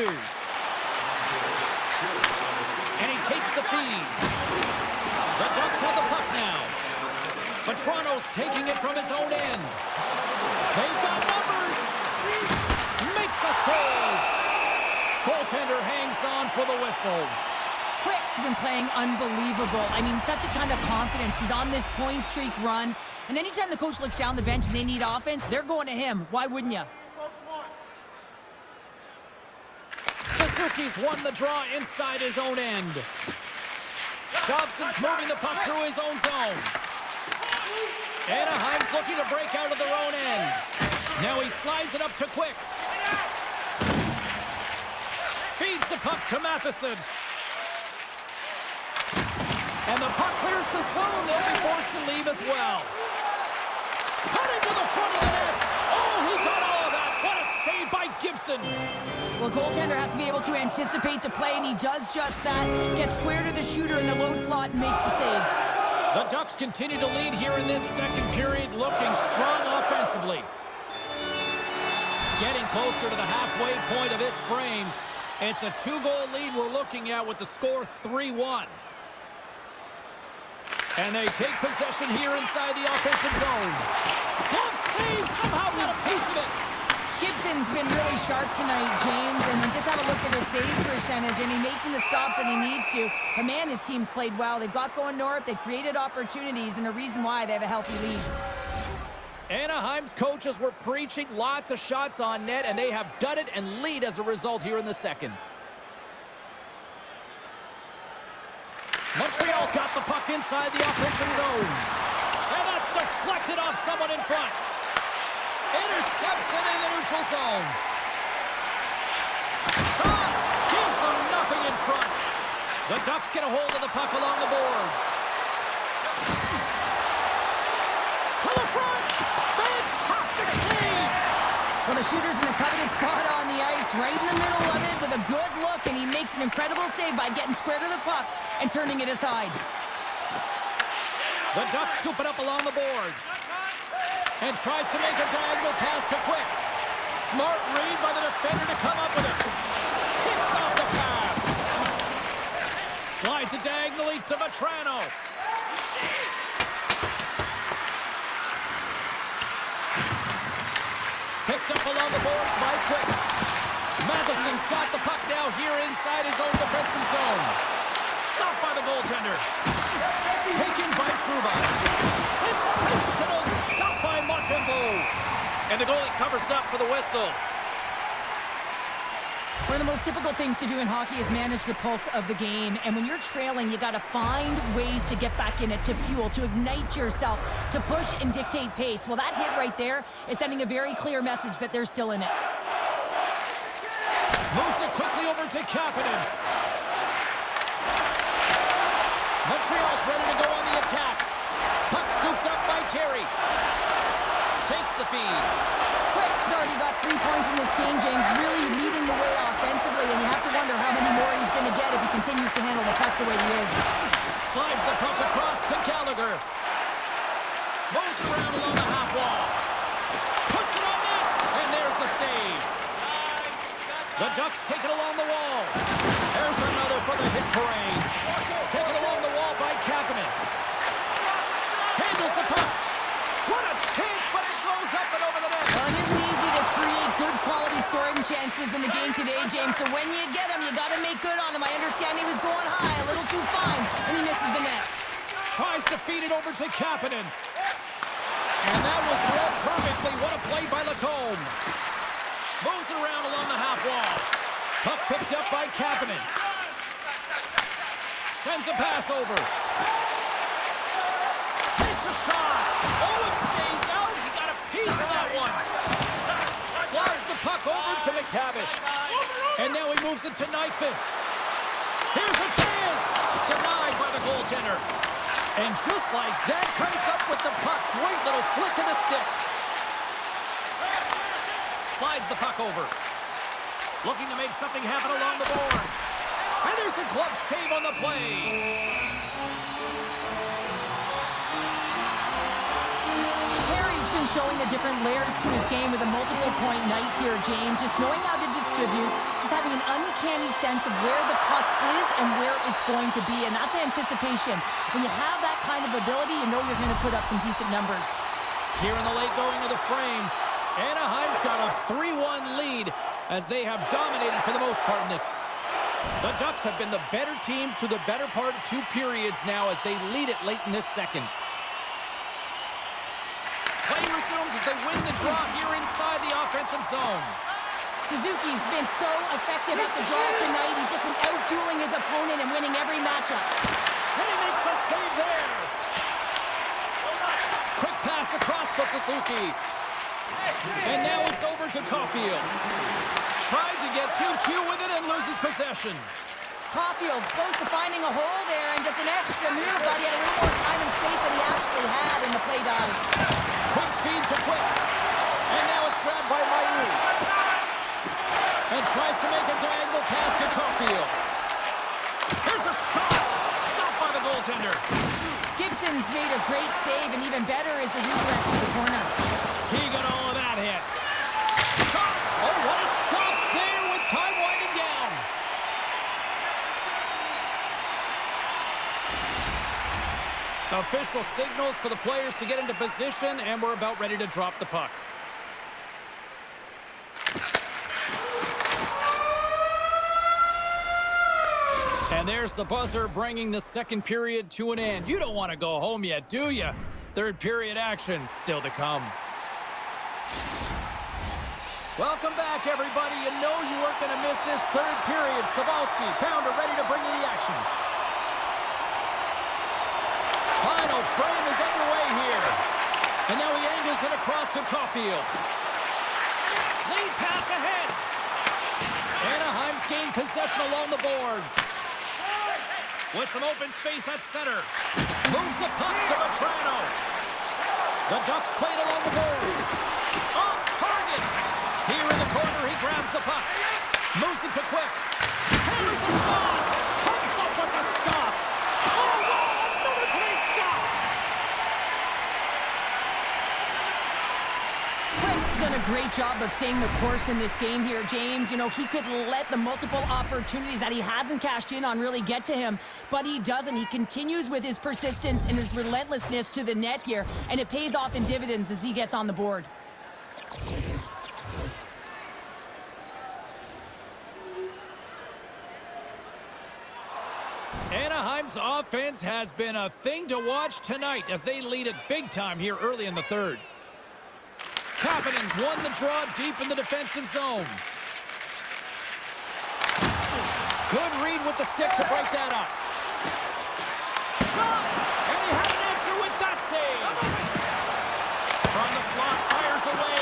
And he takes the feed. The Ducks have the puck now. But Toronto's taking it from his own end. They've got numbers. Makes a save. Goaltender hangs on for the whistle. Quick's been playing unbelievable. I mean, such a ton of confidence. He's on this point streak run. And anytime the coach looks down the bench and they need offense, they're going to him. Why wouldn't you? Suzuki's won the draw inside his own end. Dobson's moving the puck through his own zone. Anaheim's looking to break out of their own end. Now he slides it up to Quick. Feeds the puck to Matheson. And the puck clears the zone. They'll be forced to leave as well. Cutting to the front of the net. Oh, he got all of that. What a save by Gibson. Well, goaltender has to be able to anticipate the play, and he does just that. Gets square to the shooter in the low slot and makes the save. The Ducks continue to lead here in this second period, looking strong offensively. Getting closer to the halfway point of this frame. It's a 2-goal lead we're looking at with the score 3-1. And they take possession here inside the offensive zone. Glove save, somehow got a piece of it. Gibson's been really sharp tonight, James, and just have a look at his save percentage. I mean, making the stops that he needs to. But man, his team's played well. They've got going north, they've created opportunities, and a reason why they have a healthy lead. Anaheim's coaches were preaching lots of shots on net, and they have done it and lead as a result here in the second. Montreal's got the puck inside the offensive zone. And that's deflected off someone in front. Intercepts it in the neutral zone. Shot! Gives them nothing in front. The Ducks get a hold of the puck along the boards. To the front! Fantastic save! Well, the shooter's in a coveted spot on the ice, right in the middle of it with a good look, and he makes an incredible save by getting square to the puck and turning it aside. The Ducks scoop it up along the boards. And tries to make a diagonal pass to Quick. Smart read by the defender to come up with it. Picks off the pass. Slides it diagonally to Vetrano. Picked up along the boards by Quick. Matheson's got the puck now here inside his own defensive zone. Stopped by the goaltender. Taken by Trouba. Sensational stop by Montembeault. And the goalie covers up for the whistle. One of the most difficult things to do in hockey is manage the pulse of the game. And when you're trailing, you got to find ways to get back in it, to fuel, to ignite yourself, to push and dictate pace. Well, that hit right there is sending a very clear message that they're still in it. Moves it quickly over to Kapanen. Montreal's ready to go on the attack. Puck scooped up by Terry. Takes the feed. Quick's already got 3 points in this game, James. Really leading the way offensively, and you have to wonder how many more he's going to get if he continues to handle the puck the way he is. Slides the puck across to Gallagher. Moves around along the half wall. Puts it on net, and there's the save. The Ducks take it along the wall. There's another for the hit parade. Taken along the wall by Kapanen. Handles the puck. What a chance, but it goes up and over the net. Well, it isn't easy to create good quality scoring chances in the game today, James. So when you get them, you got to make good on them. I understand he was going high, a little too fine, and he misses the net. Tries to feed it over to Kapanen. And that was read perfectly. What a play by Lacombe. Moves it around along the half wall. Puck picked up by Kapanen. Sends a pass over. Takes a shot. Oh, it stays out. He got a piece of that one. Slides the puck over to McTavish. And now he moves it to Nyquist. Here's a chance. Denied by the goaltender. And just like that, comes up with the puck. Great little flick of the stick. Slides the puck over. Looking to make something happen along the boards. And there's a glove save on the play. Terry's been showing the different layers to his game with a multiple-point night here, James. Just knowing how to distribute, just having an uncanny sense of where the puck is and where it's going to be, and that's anticipation. When you have that kind of ability, you know you're going to put up some decent numbers. Here in the late going of the frame, Anaheim's got a 3-1 lead as they have dominated for the most part in this. The Ducks have been the better team through the better part of 2 periods now as they lead it late in this second. Play resumes as they win the draw here inside the offensive zone. Suzuki's been so effective at the draw tonight. He's just been outdueling his opponent and winning every matchup. And he makes a save there. Quick pass across to Suzuki. And now it's over to Caulfield. Tried to get 2-2 with it and loses possession. Caulfield close to finding a hole there, and just an extra move. Thought he had a little more time and space than he actually had, and the play dies. Quick feed to Quick. And now it's grabbed by Mayu. And tries to make a diagonal pass to Caulfield. Here's a shot. Stopped by the goaltender. Gibson's made a great save, and even better is the redirect to the corner. He got all of that hit. Shot. Oh, what a stop there with time winding down. Official signals for the players to get into position, and we're about ready to drop the puck. And there's the buzzer bringing the second period to an end. You don't want to go home yet, do you? Third period action still to come. Welcome back, everybody. You know you weren't going to miss this third period. Savalsky, Pounder ready to bring you the action. Final frame is underway here. And now he angles it across to Caulfield. Lead pass ahead. Anaheim's gained possession along the boards. With some open space at center. Moves the puck to Vetrano. The Ducks played along the boards. Off target. Here in the corner, he grabs the puck. Moves it to Quick. Hammers the shot. Comes up with the stop. Oh, wow, another great stop. Quick's done a great job of staying the course in this game here, James. You know, he could let the multiple opportunities that he hasn't cashed in on really get to him, but he doesn't. He continues with his persistence and his relentlessness to the net here, and it pays off in dividends as he gets on the board. Anaheim's offense has been a thing to watch tonight as they lead it big time here early in the third. Kapanen's won the draw deep in the defensive zone. Good read with the stick to break that up. Shot! And he had an answer with that save. From the slot, fires away.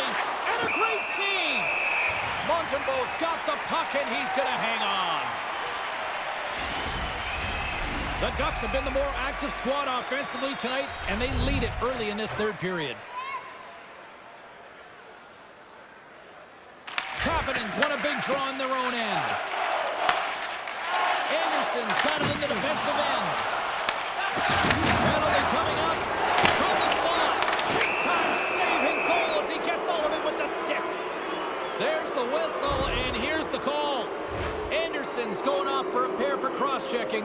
And a great save! Montembeau's got the puck and he's going to hang on. The Ducks have been the more active squad offensively tonight, and they lead it early in this third period. Kapanen's won a big draw on their own end. Anderson's got it in the defensive end. Penalty coming up from the slot. Big-time saving goal as he gets all of it with the stick. There's the whistle, and here's the call. Anderson's going off for a pair for cross-checking.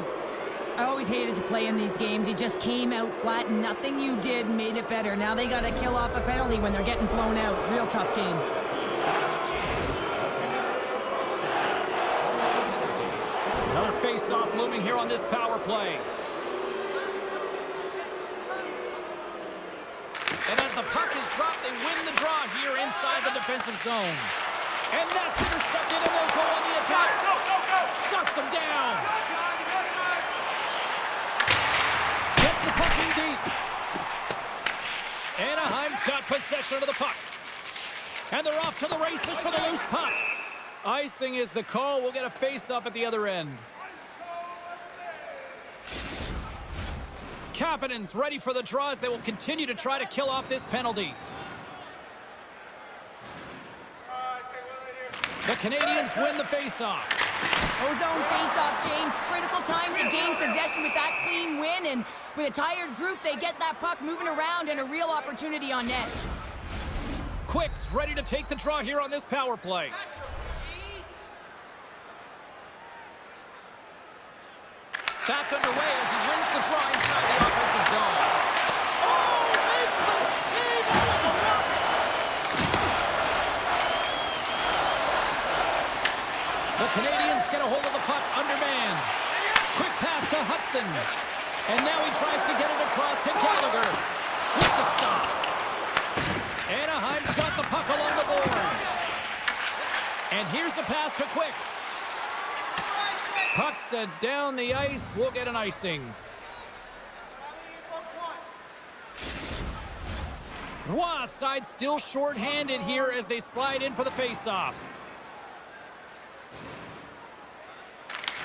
I always hated to play in these games. You just came out flat, and nothing you did made it better. Now they got to kill off a penalty when they're getting blown out. Real tough game. Another face-off looming here on this power play. And as the puck is dropped, they win the draw here inside the defensive zone. And that's intercepted, and they'll go on the attack. Shuts them down. possession of the puck. And they're off to the races for the loose puck. Icing is the call. We'll get a face-off at the other end. Kapanen's ready for the draws. They will continue to try to kill off this penalty. The Canadians win the face-off. Ozone face-off, James. Critical time to gain possession with that clean win. And with a tired group, they get that puck moving around and a real opportunity on net. Quick's ready to take the draw here on this power play. Back underway as he wins the draw inside the offensive zone. Oh, makes the save. That was a rocket. The Canadians get a hold of the puck undermanned. Quick pass to Hudson. And now he tries to get it across to Gallagher. With the stop. Anaheim's got the puck along the boards. And here's the pass to Quick. Puck sent down the ice. We'll get an icing. Roy side still short-handed here as they slide in for the face-off.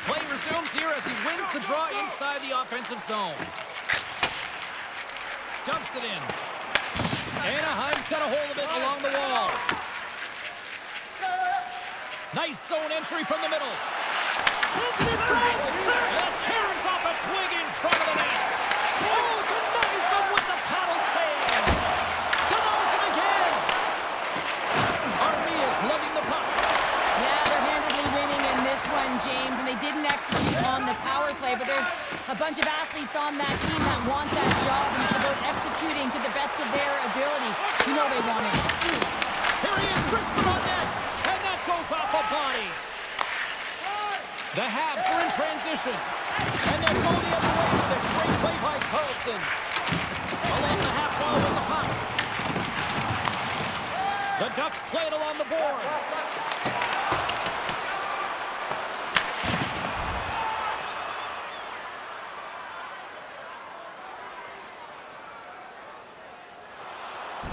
Play resumes here as he wins the draw inside the offensive zone. Dumps it in. Anaheim's got a hold of it along the wall. Nice zone entry from the middle. Sends it in front. And Karen's off a twig in front of the net. Oh, denies him with the paddle save. Denies him again. Armia's lugging the puck. Yeah, they're handedly winning in this one, James, and they didn't execute on the power play, but there's a bunch of athletes on that team that want that job, and it's about executing to the best of their ability. You know they want it. Here he is, wristed on net, and that goes off a body. The Habs are in transition, and they'll go the other way with a great play by Carlson. Along the half wall with the puck. The Ducks play it along the boards.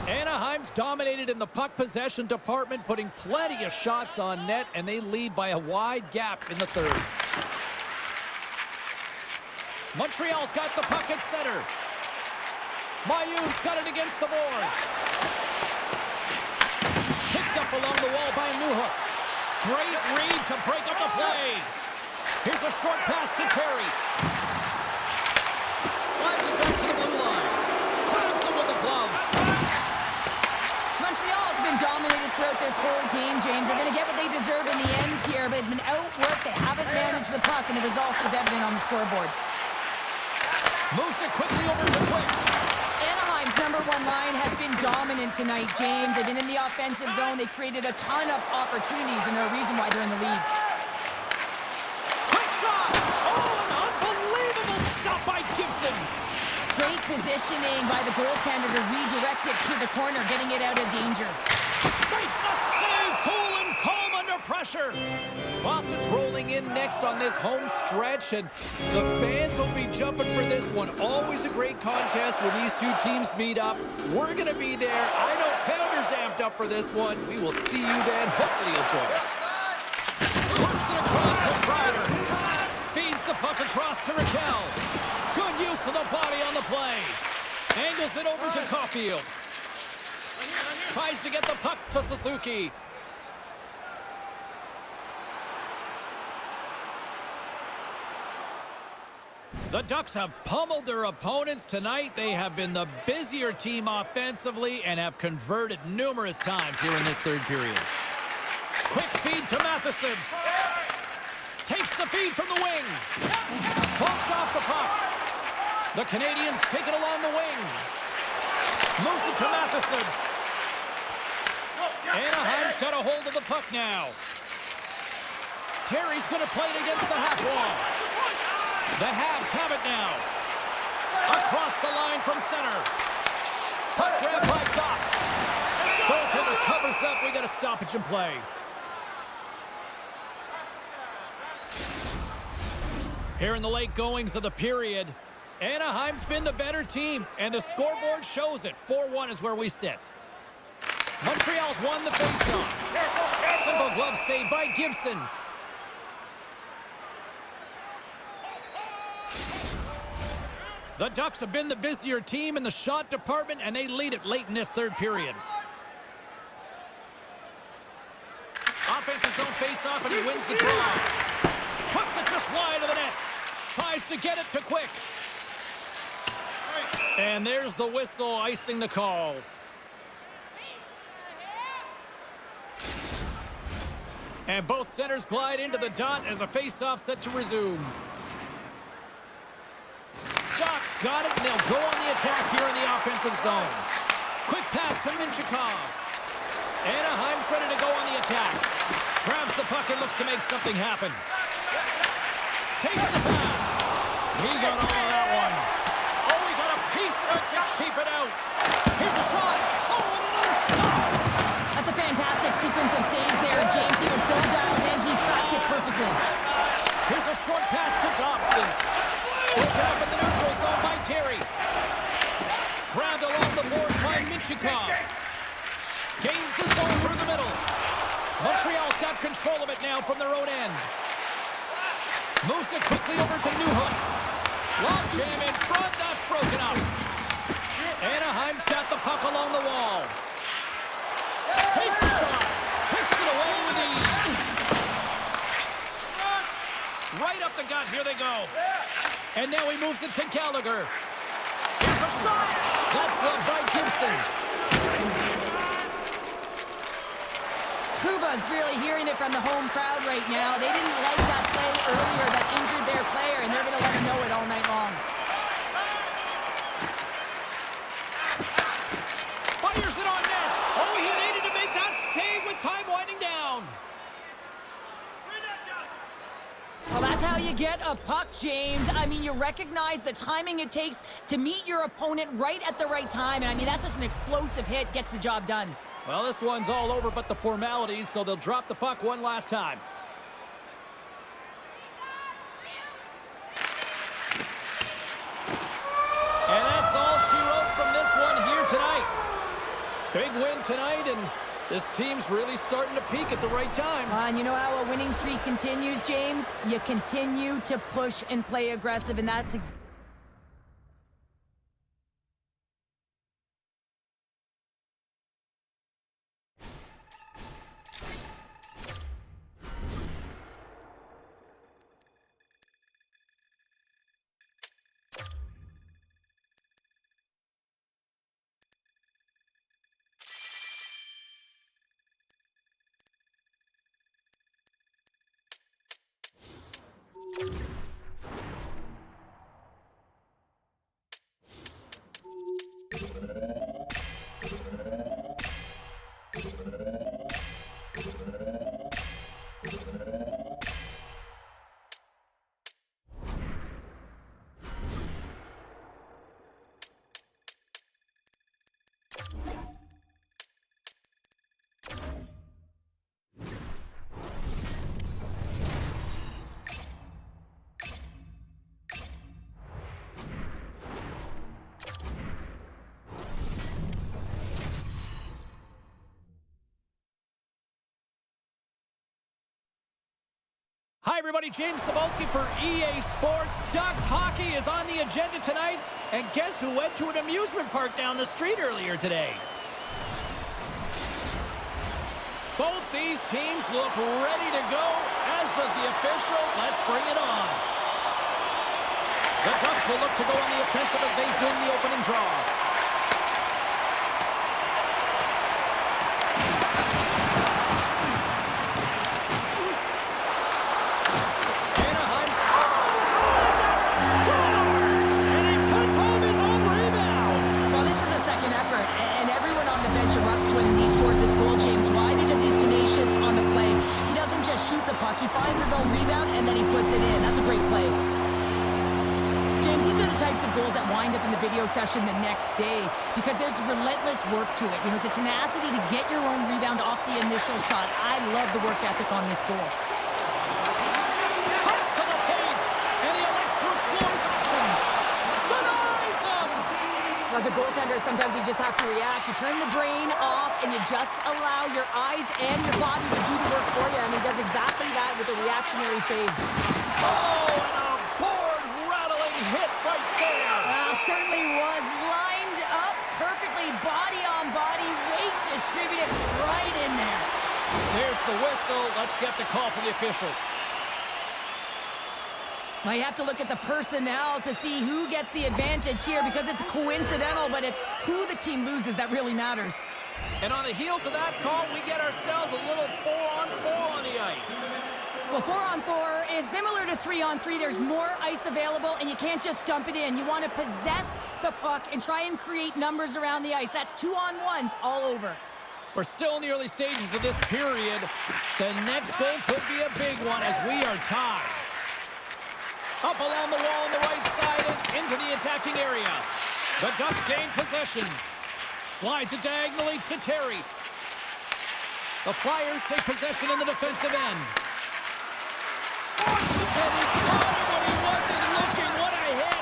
Anaheim's dominated in the puck possession department, putting plenty of shots on net, and they lead by a wide gap in the third. Montreal's got the puck at center. Mayu's got it against the boards. Picked up along the wall by Newhook. Great read to break up the play. Here's a short pass to Terry. Slides it back to the blue line. Clears him with the glove. Montreal's been dominated throughout this whole game, James. They're going to get what they deserve in the end here, but it's been outworked. They haven't managed the puck, and the result is evident on the scoreboard. Moves it quickly over to Quick. Anaheim's #1 line has been dominant tonight, James. They've been in the offensive zone. They created a ton of opportunities, and they're a reason why they're in the lead. Quick shot! Oh, an unbelievable stop by Gibson. Great positioning by the goaltender to redirect it to the corner, getting it out of danger. Makes the save, cool and calm under pressure. Boston's rolling in next on this home stretch, and the fans will be jumping for this one. Always a great contest when these two teams meet up. We're going to be there. I know Pounder's amped up for this one. We will see you then. Hopefully you'll join us. Works it across to Kreider. Feeds the puck across to Raquel. Good use of the body on the play. Angles it over to Caulfield. Tries to get the puck to Suzuki. The Ducks have pummeled their opponents tonight. They have been the busier team offensively and have converted numerous times here in this third period. Quick feed to Matheson. Takes the feed from the wing. Bumped off the puck. The Canadians take it along the wing. Moves it to Matheson. Anaheim's got a hold of the puck now. Terry's going to play it against the half wall. The Habs have it now. Across the line from center. Puck grab by Doc. Goaltender covers up. We got a stoppage in play. Here in the late goings of the period, Anaheim's been the better team, and the scoreboard shows it. 4-1 is where we sit. Montreal's won the faceoff. Simple glove save by Gibson. The Ducks have been the busier team in the shot department, and they lead it late in this third period. Offensive zone face-off, and he wins the draw. Puts it just wide of the net. Tries to get it to Quick. And there's the whistle, icing the call. And both centers glide into the dot as a face-off set to resume. Ducks got it, and they'll go on the attack here in the offensive zone. Quick pass to Minchikov. Anaheim's ready to go on the attack. Grabs the puck and looks to make something happen. Takes the pass. He got all of that one. Oh, he got a piece of it to keep it out. Here's a shot. Oh, and another stop. That's a fantastic sequence of saves there, James. He was so dialed in, he tracked it perfectly. Here's a short pass to Dobson. Broken up in the neutral zone by Terry. Grabbed along the boards by Minchikov. Gains the zone through the middle. Montreal's got control of it now from their own end. Moves it quickly over to Newhook. Long jam in front, that's broken up. Anaheim's got the puck along the wall. Takes a shot. Kicks it away with ease. Right up the gut, here they go. And now he moves it to Gallagher. Here's a shot. That's gloved by Gibson. Trouba's really hearing it from the home crowd right now. They didn't like that play earlier that injured their player, and they're going to let him know it all night long. Fires it on net. Oh, he needed to make that save with time winding down. Well, that's how you get a puck, James. I mean, you recognize the timing it takes to meet your opponent right at the right time. And I mean, that's just an explosive hit, gets the job done. Well, this one's all over but the formalities, so they'll drop the puck one last time. And that's all she wrote from this one here tonight. Big win tonight, and this team's really starting to peak at the right time. And you know how a winning streak continues, James? You continue to push and play aggressive, and that's exactly... Hi, everybody. James Cebulski for EA Sports. Ducks hockey is on the agenda tonight. And guess who went to an amusement park down the street earlier today? Both these teams look ready to go, as does the official. Let's bring it on. The Ducks will look to go on the offensive as they win the opening draw. He finds his own rebound, and then he puts it in. That's a great play. James, these are the types of goals that wind up in the video session the next day because there's relentless work to it. You know, it's a tenacity to get your own rebound off the initial shot. I love the work ethic on this goal. Cuts to the paint, and he elects to explore his options. Denies him! Was as a goaltender, sometimes you just have to react. You turn the brain off, and you just allow your eyes and your body to do the work for you, and he does exactly that with a reactionary save. Oh, and a board-rattling hit right there. Certainly was lined up perfectly, body on body, weight distributed right in there. There's the whistle. Let's get the call from the officials. Might have to look at the personnel to see who gets the advantage here, because it's coincidental, but it's who the team loses that really matters. And on the heels of that call, we get ourselves a little 4-on-4 on the ice. Well, 4-on-4 is similar to 3-on-3. There's more ice available, and you can't just dump it in. You want to possess the puck and try and create numbers around the ice. That's 2-on-1s all over. We're still in the early stages of this period. The next goal could be a big one as we are tied. Up along the wall on the right side and into the attacking area. The Ducks gain possession. Slides it diagonally to Terry. The Flyers take possession in the defensive end. And he caught it when he wasn't looking. What a hit.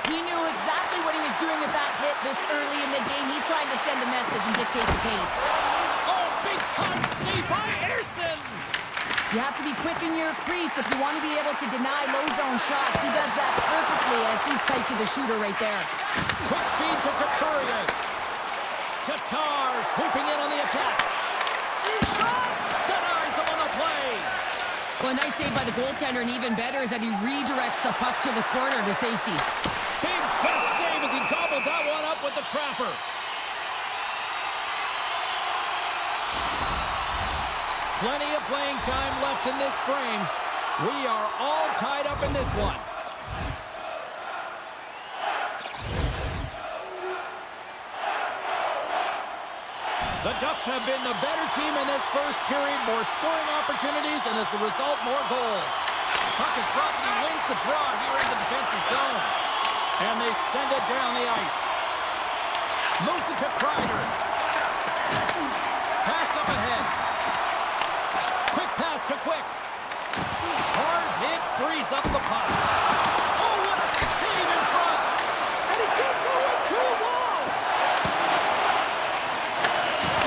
He knew exactly what he was doing with that hit this early in the game. He's trying to send a message and dictate the pace. Oh, big-time save by Ersson. You have to be quick in your crease if you want to be able to deny low-zone shots. He does that perfectly as he's tight to the shooter right there. Quick feed to Couturier. Tatar swooping in on the attack. Shot! Denies him on the play. Well, a nice save by the goaltender, and even better is that he redirects the puck to the corner to safety. Big chest save as he gobbled that one up with the trapper. Plenty of playing time left in this frame. We are all tied up in this one. The Ducks have been the better team in this first period. More scoring opportunities, and as a result, more goals. Puck is dropped, and he wins the draw here in the defensive zone. And they send it down the ice. Moves it to Kreider. Passed up ahead. Quick pass to Quick. Hard hit, frees up the puck. Oh, what a save in front. And he gets over to the wall.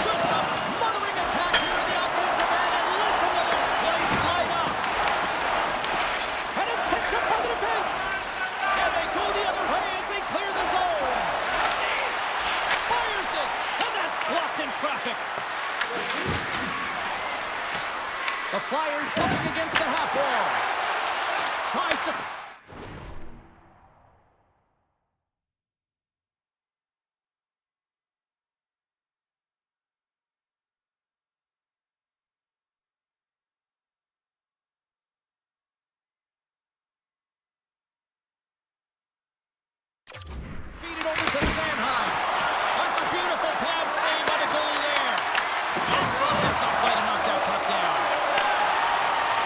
Just a smothering attack here in the offensive end, and listen to this place light up. And it's picked up by the defense. And they go the other way as they clear the zone. Fires it, and that's blocked in traffic. The Flyers looking against the half wall. Tries to... Feed it over to Sanheim. That's a beautiful pad save by the goalie there. Excellent hits up play to knock that puck down.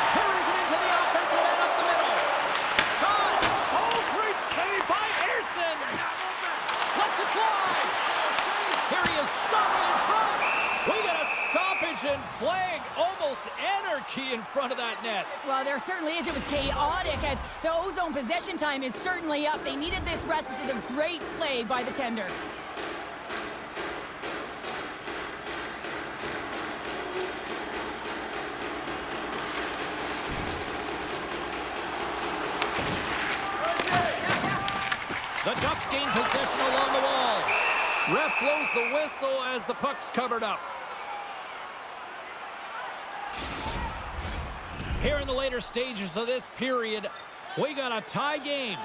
Carries it into the offensive end up the middle. Shot! Oh, great save by Ersson! Lets it fly! Here he is, shot right in front! We got a stoppage and playing almost anarchy in front of that net. Well, there certainly is. It was chaotic, as the ozone possession time is certainly up. They needed this rest. This was a great play by the tender. The Ducks gain possession along the wall. Ref blows the whistle as the puck's covered up. Here in the later stages of this period, we got a tie game.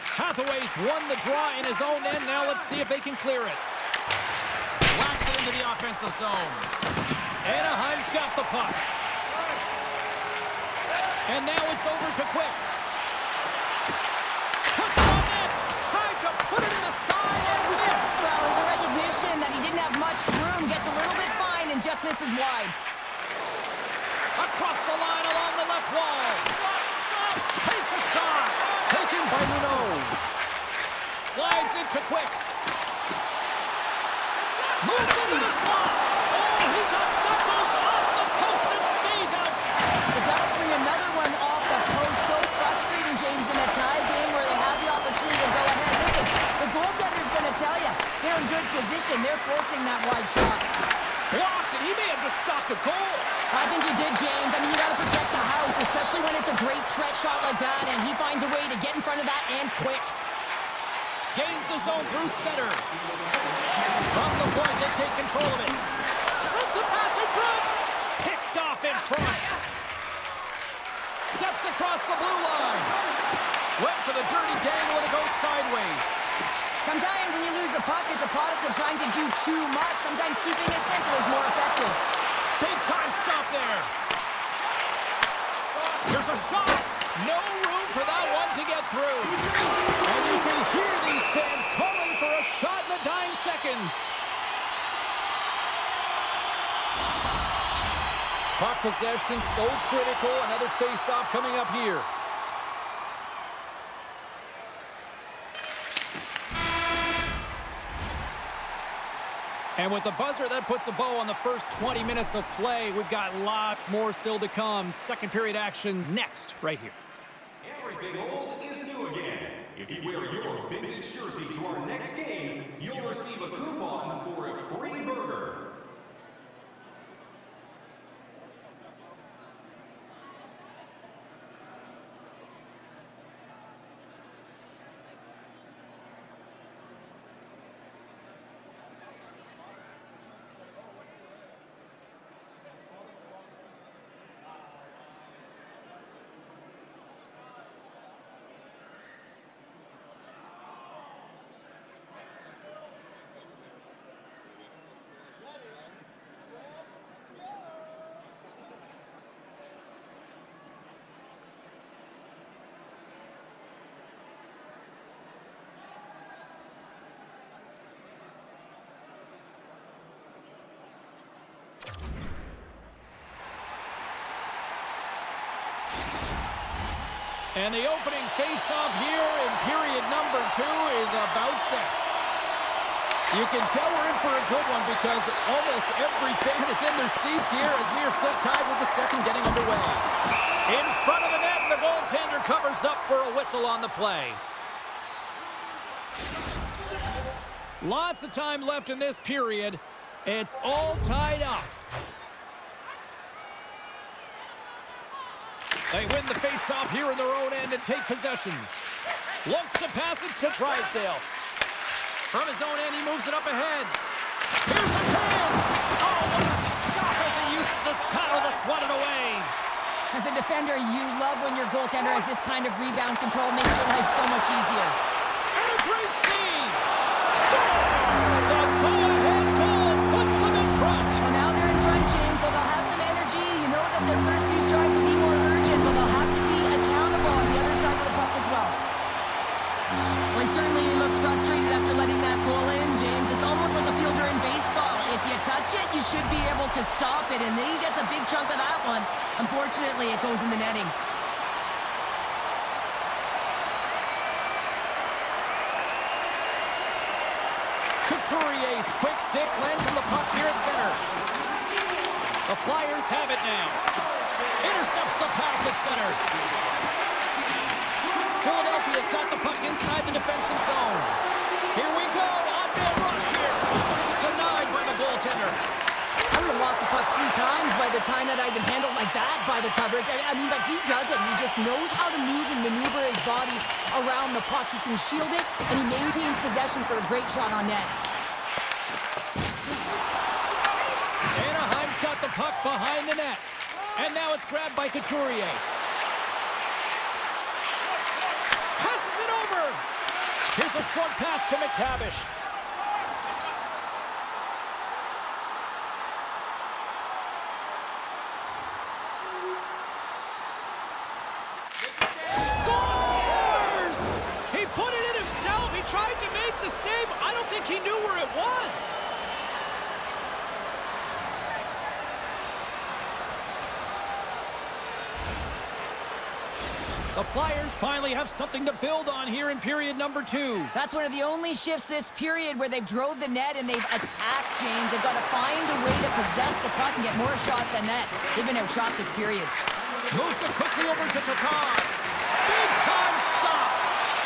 Hathaway's won the draw in his own end. Now let's see if they can clear it. Whacks it into the offensive zone. Anaheim's got the puck. And now it's over to Quick. Puts it on net. Tried to put it in the side and missed. Well, there's a recognition that he didn't have much room. Gets a little bit fine and just misses wide. Across the line along the left wall. Takes a shot. Taken by Renaud. Slides into Quick. Moves into the slot. Oh, he got knuckles off the post and stays out. The Ducks bring another one off think you did, James. I mean, you got to protect the house, especially when it's a great threat shot like that, and he finds a way to get in front of that and quick. Gains the zone through center. From the point, they take control of it. Sends a pass in front. Picked off in front. Steps across the blue line. Went for the dirty dangle and it goes sideways. Sometimes when you lose the puck, it's a product of trying to do too much. Sometimes keeping it simple is more effective. Big time stop there. Here's a shot. No room for that one to get through. And you can hear these fans calling for a shot in the dying seconds. Puck possession so critical. Another face-off coming up here. And with the buzzer, that puts a bow on the first 20 minutes of play. We've got lots more still to come. Second period action next, right here. Everything old is new again. If you wear your vintage jersey to our next game, you'll receive a coupon for a free burger. And the opening face-off here in period number 2 is about set. You can tell we're in for a good one because almost every fan is in their seats here as we are still tied with the second getting underway. In front of the net, and the goaltender covers up for a whistle on the play. Lots of time left in this period. It's all tied up. They win the face-off here in their own end and take possession. Looks to pass it to Drysdale. From his own end, he moves it up ahead. Here's a chance! Oh, what a stop as he uses his power to swat it away. As a defender, you love when your goaltender has this kind of rebound control. Makes your life so much easier. And a great save! Scores! The go-ahead goal puts them in front. Well, now they're in front, James, so they'll have some energy. You know that their first few strides will be more urgent, but they'll have to be accountable on the other side of the puck as well. Well, he certainly looks frustrated after letting that goal in, James. It's almost like a fielder in baseball. If you touch it, you should be able to stop it, and then he gets a big chunk of that one. Unfortunately, it goes in the netting. Couturier's quick stick lands on the puck here at center. The Flyers have it now. Intercepts the pass at center. Philadelphia's got the puck inside the defensive zone. Here we go. On-field rush here. Denied by the goaltender. I would have lost the puck 3 times by the time that I'd been handled like that by the coverage. I mean, but he does it. He just knows how to move and maneuver his body around the puck. He can shield it, and he maintains possession for a great shot on net. Anaheim's got the puck behind the net. And now it's grabbed by Couturier. Passes it over. Here's a short pass to McTavish. Scores! He put it in himself. He tried to make the save. I don't think he knew where it was. The Flyers finally have something to build on here in period number 2. That's one of the only shifts this period where they've drove the net and they've attacked, James. They've got to find a way to possess the puck and get more shots at net. They've been outshot this period. Moves it quickly over to Tatar. Big time stop.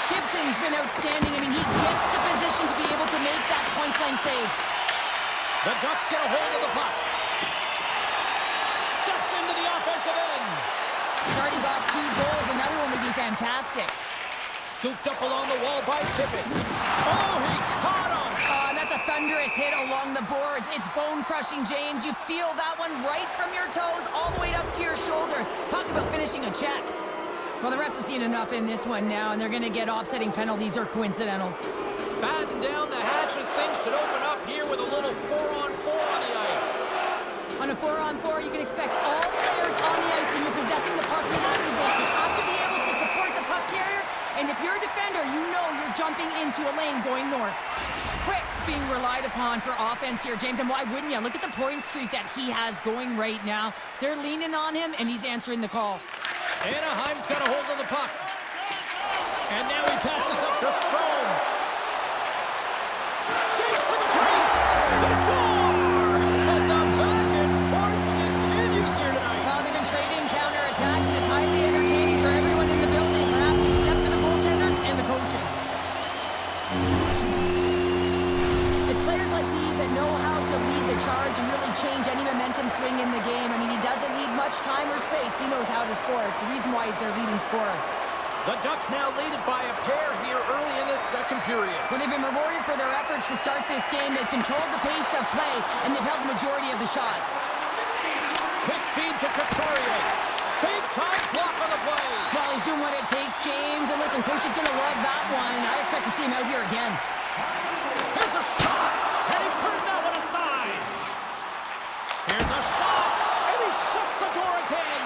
Gibson's been outstanding. I mean, he gets to position to be able to make that point-blank save. The Ducks get a hold of the puck. Steps in goals. Another one would be fantastic. Scooped up along the wall by Tippett. Oh, he caught him! That's a thunderous hit along the boards. It's bone-crushing, James. You feel that one right from your toes all the way up to your shoulders. Talk about finishing a check. Well, the refs have seen enough in this one now, and they're going to get offsetting penalties or coincidentals. Batten down the hatches. Things should open up here with a little 4-on-4 on the ice. On a 4-on-4, you can expect all players on the ice when you're possessing the puck to activate. You have to be able to support the puck carrier, and if you're a defender, you know you're jumping into a lane going north. Quick's being relied upon for offense here, James, and why wouldn't you? Look at the point streak that he has going right now. They're leaning on him, and he's answering the call. Anaheim's got a hold of the puck. And now he passes up to Strome. Skates in the crease. They score! And the back and forth continues here tonight. Well, they've been trading counterattacks, and it's highly entertaining for everyone in the building, perhaps except for the goaltenders and the coaches. It's players like these that know how to lead the charge and really change any momentum swing in the game. I mean, he doesn't need much time or space. He knows how to score. It's the reason why he's their leading scorer. The Ducks now leaded by a pair here early in this second period. Well, they've been rewarded for their efforts to start this game. They've controlled the pace of play, and they've held the majority of the shots. Quick feed to Couturier. Big time block on the play. Well, he's doing what it takes, James. And listen, coach is going to love that one. I expect to see him out here again. Here's a shot, and he turns that one aside. Here's a shot, and he shuts the door again.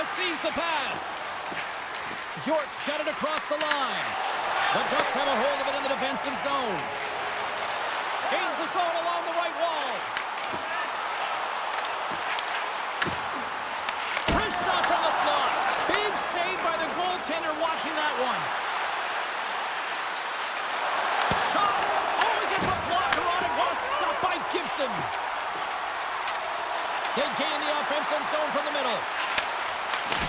Receives the pass. York's got it across the line. The Ducks have a hold of it in the defensive zone. Gains the zone along the right wall. Wrist shot from the slot. Big save by the goaltender watching that one. Shot. Oh, he gets a blocker on it. What a stop by Gibson. They gain the offensive zone from the middle.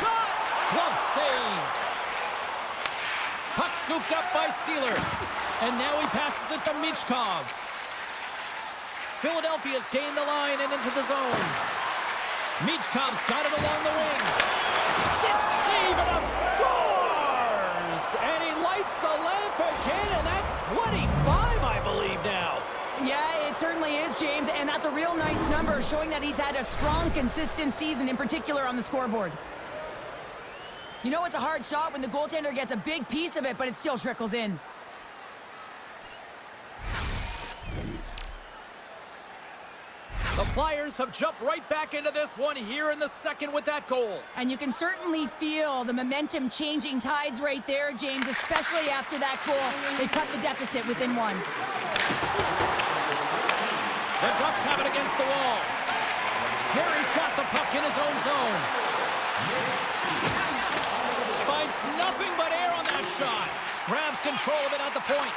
Shot. Glove save. Puck scooped up by Sealer. And now he passes it to Michkov. Philadelphia's gained the line and into the zone. Michkov's got it along the wing. Stick save and up. Scores! And he lights the lamp again, and that's 25, I believe, now. Yeah, it certainly is, James, and that's a real nice number, showing that he's had a strong, consistent season, in particular on the scoreboard. You know it's a hard shot when the goaltender gets a big piece of it, but it still trickles in. The Flyers have jumped right back into this one here in the second with that goal. And you can certainly feel the momentum changing tides right there, James, especially after that goal. They cut the deficit within one. The Ducks have it against the wall. Harry's got the puck in his own zone. Finds nothing but air on that shot. Grabs control of it at the point.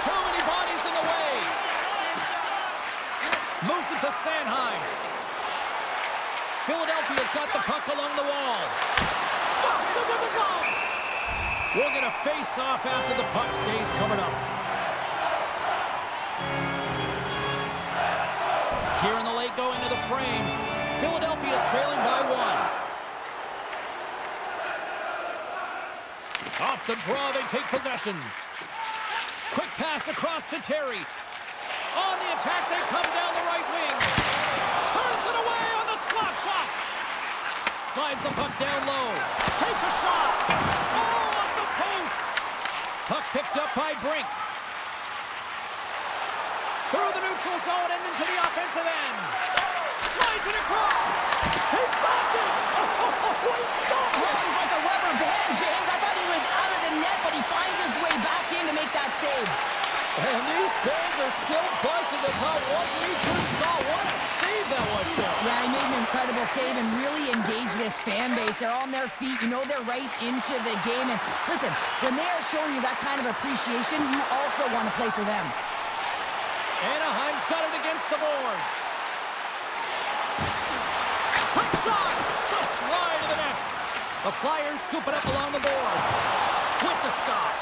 Too many bodies in the way. Moves it to Sanheim. Philadelphia's got the puck along the wall. Stops it with a glove. We'll get a face-off after the puck stays covered up. Here in the late going to the frame. Philadelphia's trailing by one. Off the draw, they take possession. Quick pass across to Terry. On the attack, they come down the right wing. Turns it away on the slap shot. Slides the puck down low. Takes a shot. Oh, off the post. Puck picked up by Brink. Through the neutral zone and into the offensive end. Slides it across. He stopped it. Oh, he stopped it. Oh, he's like a rubber band, James. I thought he was out of the net, but he finds his way back in to make that save. And these fans are still buzzing about what we just saw. What a save that was, Shep. Yeah, he made an incredible save and really engaged this fan base. They're on their feet. You know they're right into the game. And listen, when they are showing you that kind of appreciation, you also want to play for them. Anaheim's got it against the boards. Quick shot! Just wide of the net. The Flyers scoop it up along the boards. With the stop.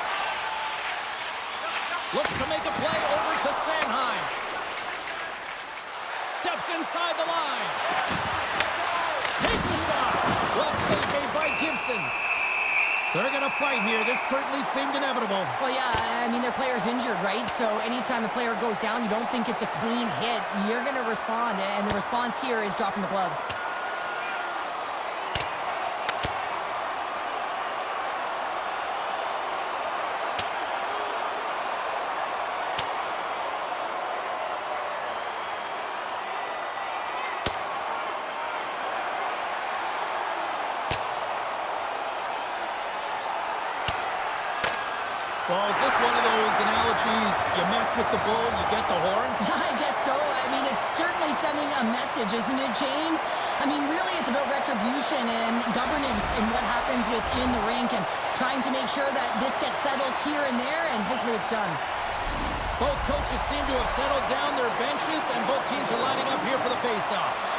Looks to make a play over to Sanheim. Steps inside the line. Takes a shot. Glove save made by Frozen. They're going to fight here. This certainly seemed inevitable. Well, yeah, I mean, their player's injured, right? So anytime a player goes down, you don't think it's a clean hit. You're going to respond, and the response here is dropping the gloves. Well, is this one of those analogies, you mess with the bull, you get the horns? I guess so. I mean, it's certainly sending a message, isn't it, James? I mean, really, it's about retribution and governance in what happens within the rink and trying to make sure that this gets settled here and there, and hopefully it's done. Both coaches seem to have settled down their benches, and both teams are lining up here for the face-off.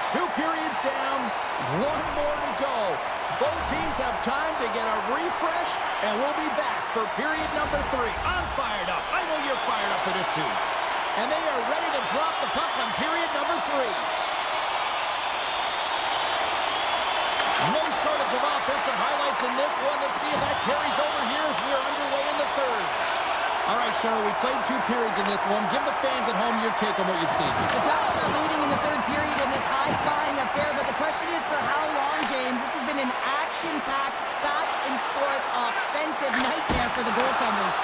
Two periods down, one more to go. Both teams have time to get a refresh, and we'll be back for period number 3. I'm fired up. I know you're fired up for this too. And they are ready to drop the puck on period number 3. No shortage of offensive highlights in this one. Let's see if that carries over here as we are underway in the third. All right, Cheryl, we played 2 periods in this one. Give the fans at home your take on what you've seen. The Ducks are leading in the third period in this high-flying affair, but the question is for how long, James? This has been an action-packed, back-and-forth offensive nightmare for the goaltenders.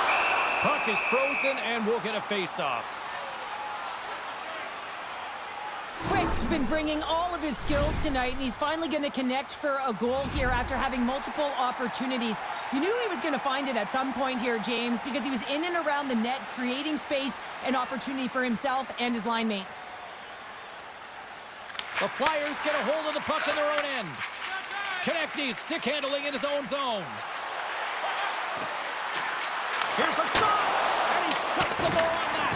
Puck is frozen, and we'll get a face-off. Quick's been bringing all of his skills tonight, and he's finally going to connect for a goal here after having multiple opportunities. You knew he was going to find it at some point here, James, because he was in and around the net, creating space and opportunity for himself and his line mates. The Flyers get a hold of the puck in their own end. Konechny's stick handling in his own zone. Here's a shot, and he shuts the door on that.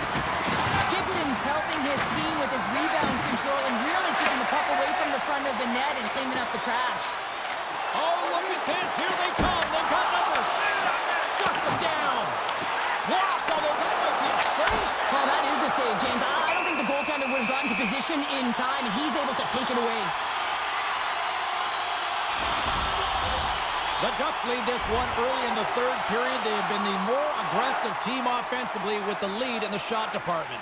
Gibson's helping his team with his rebound control and really keeping the puck away from the front of the net and cleaning up the trash. Oh, look at this. Here they come. They've got numbers. Shuts them down. Blocked, although that might be a save. Well, that is a save, James. I don't think the goaltender would have gotten to position in time, and he's able to take it away. The Ducks lead this one early in the third period. They have been the more aggressive team offensively with the lead in the shot department.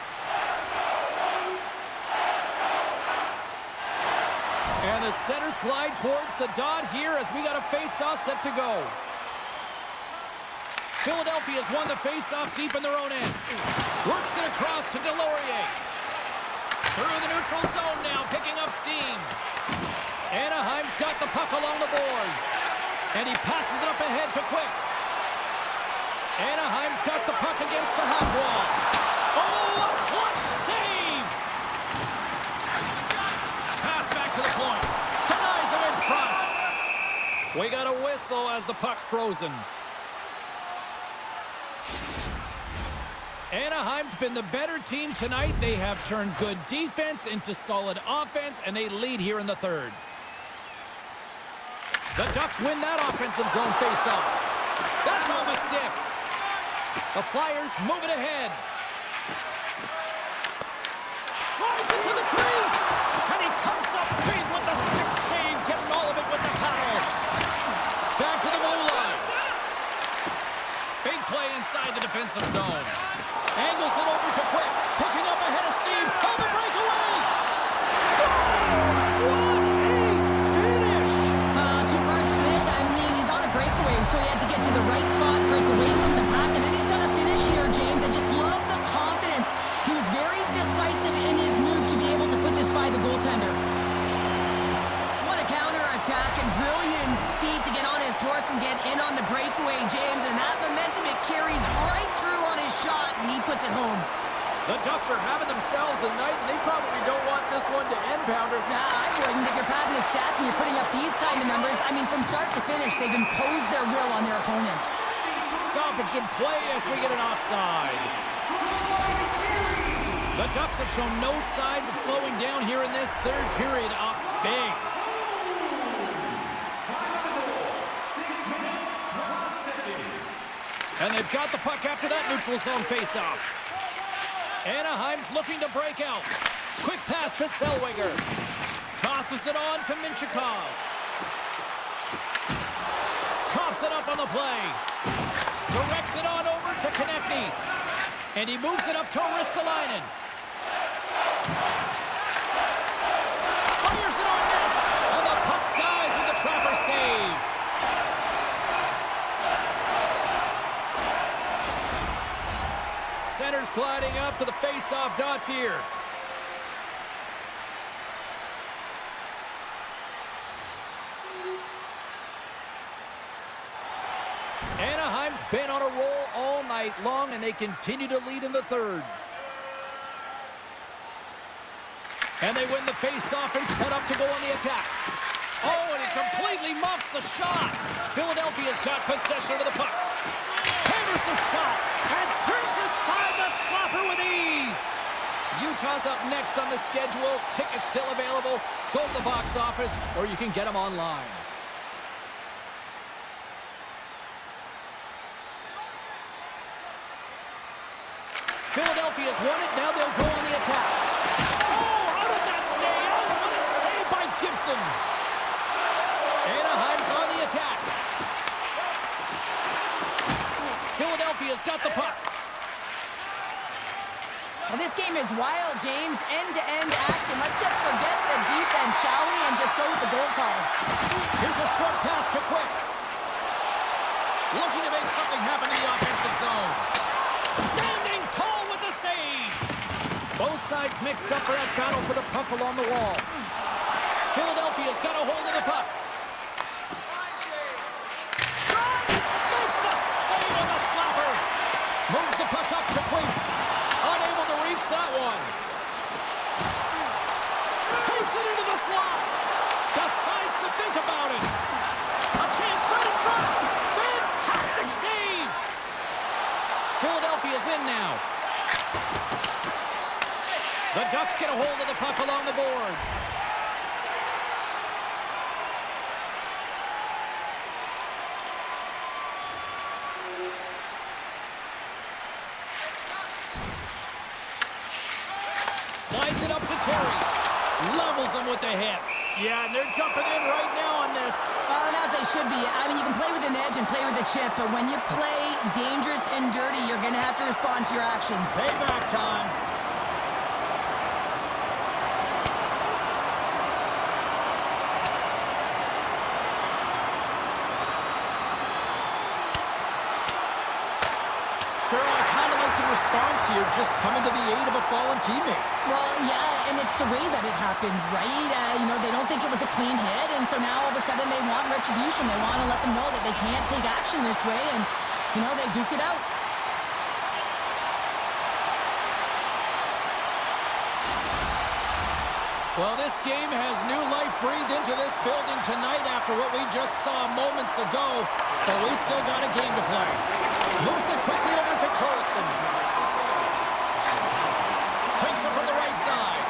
And the centers glide towards the dot here as we got a face-off set to go. Philadelphia's won the face-off deep in their own end. Works it across to Delorier. Through the neutral zone now, picking up steam. Anaheim's got the puck along the boards. And he passes it up ahead to Quick. Anaheim's got the puck against the half wall. Oh, a clutch save! Pass back to the point. Denies him in front. We got a whistle as the puck's frozen. Anaheim's been the better team tonight. They have turned good defense into solid offense, and they lead here in the third. The Ducks win that offensive zone face-off. That's on the stick. The Flyers move it ahead. Drives it to the crease. And he comes up big with the stick save, getting all of it with the paddle. Back to the blue line. Big play inside the defensive zone. Angles it over to Quick. Picking up ahead of steam. On the breakaway. Scores! What a finish! Too much for this. I mean, he's on a breakaway, so he had to get to the right spot, break away from the pack, and then he's got to finish here, James. I just love the confidence. He was very decisive in his move to be able to put this by the goaltender. What a counter-attack and brilliant speed to get on his horse and get in on the breakaway, James, and that momentum, it carries right through on his shot, and he puts it home. The Ducks are having themselves a night, and they probably don't want this one to end, Pounder. Nah, I wouldn't. If you're padding the stats and you're putting up these kind of numbers, I mean, from start to finish, they've imposed their will on their opponent. Stoppage in play as we get an offside. The Ducks have shown no signs of slowing down here in this third period. Up big. And they've got the puck after that neutral zone faceoff. Anaheim's looking to break out. Quick pass to Zellweger. Tosses it on to Minchikov. Coughs it up on the play. Directs it on over to Konechny. And he moves it up to Ristolainen. Fires it on net. And the puck dies with the trapper save. Center's gliding up to the face-off dots here. Anaheim's been on a roll all night long, and they continue to lead in the third. And they win the face-off and set up to go on the attack. Oh, and he completely muffs the shot. Philadelphia's got possession of the puck. Hammers the shot and turns aside the slapper with ease. Utah's up next on the schedule. Tickets still available. Go to the box office, or you can get them online. Philadelphia's won it. Now they'll go on the attack. Oh, how did that stay out? What a save by Gibson. Anaheim's on the attack. Philadelphia's got the puck. Well, this game is wild, James. End-to-end action. Let's just forget the defense, shall we, and just go with the goal calls. Here's a short pass to Quick. Looking to make something happen in the offensive zone. Standing tall with the save. Both sides mixed up for that battle for the puck along the wall. Philadelphia's got a hold of the puck. Makes the save on the slapper. Moves the puck up to Quick. Unable to reach that one. Takes it into the slot. Decides to think about it. A chance right in front. Fantastic save. Philadelphia's in now. The Ducks get a hold of the puck along the boards. Slides it up to Terry. Levels him with the hit. Yeah, and they're jumping in right now on this. And as they should be. I mean, you can play with an edge and play with a chip, but when you play dangerous and dirty, you're going to have to respond to your actions. Payback time. Sure, I kind of like the response here, just coming to the aid of a fallen teammate. Well, yeah, and it's the way that it happened, right? They don't think it was a clean hit, and so now all of a sudden they want retribution. They want to let them know that they can't take action this way, and, they duked it out. Well, this game has new life breathed into this building tonight after what we just saw moments ago, but we still got a game to play. Moves it quickly over to Carlson. Takes it from the right side.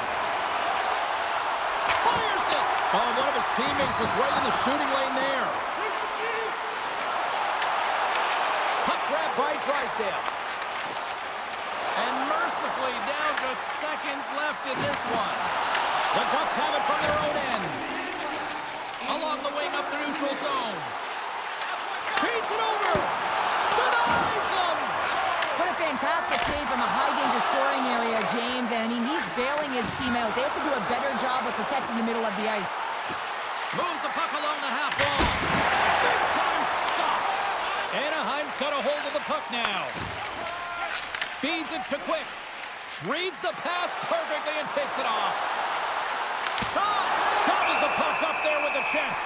Fires it! Oh, one of his teammates is right in the shooting lane there. Puck grab by Drysdale. And mercifully down to seconds left in this one. The Ducks have it from their own end. Along the wing up the neutral zone. Feeds it over. Denies him. What a fantastic save from a high-danger scoring area, James. And, he's bailing his team out. They have to do a better job of protecting the middle of the ice. Moves the puck along the half wall. Big time stop. Anaheim's got a hold of the puck now. Feeds it to Quick. Reads the pass perfectly and picks it off. Shot! Gobbles the puck up there with the chest.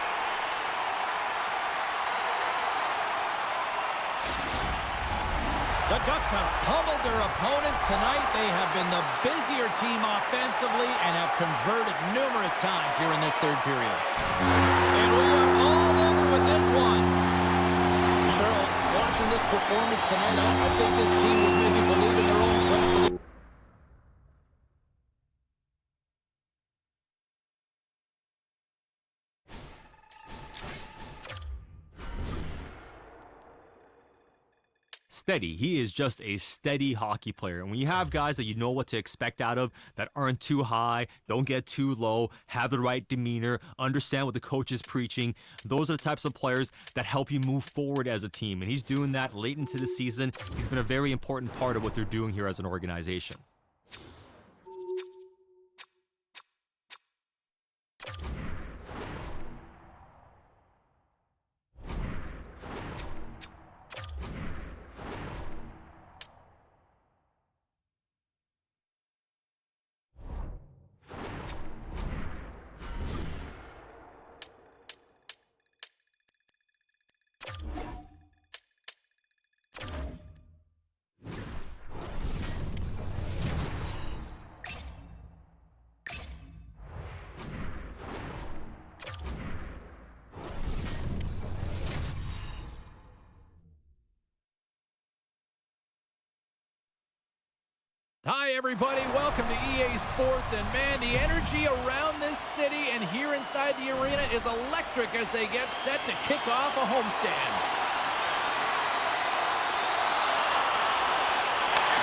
The Ducks have pummeled their opponents tonight. They have been the busier team offensively and have converted numerous times here in this third period. And we are all over with this one. Cheryl, watching this performance tonight, I think this team was maybe believing their own press. steady. He is just a steady hockey player. And when you have guys that you know what to expect out of, that aren't too high, don't get too low, have the right demeanor, understand what the coach is preaching, those are the types of players that help you move forward as a team. And he's doing that late into the season. He's been a very important part of what they're doing here as an organization. Hi, everybody. Welcome to EA Sports. And, man, the energy around this city and here inside the arena is electric as they get set to kick off a homestand.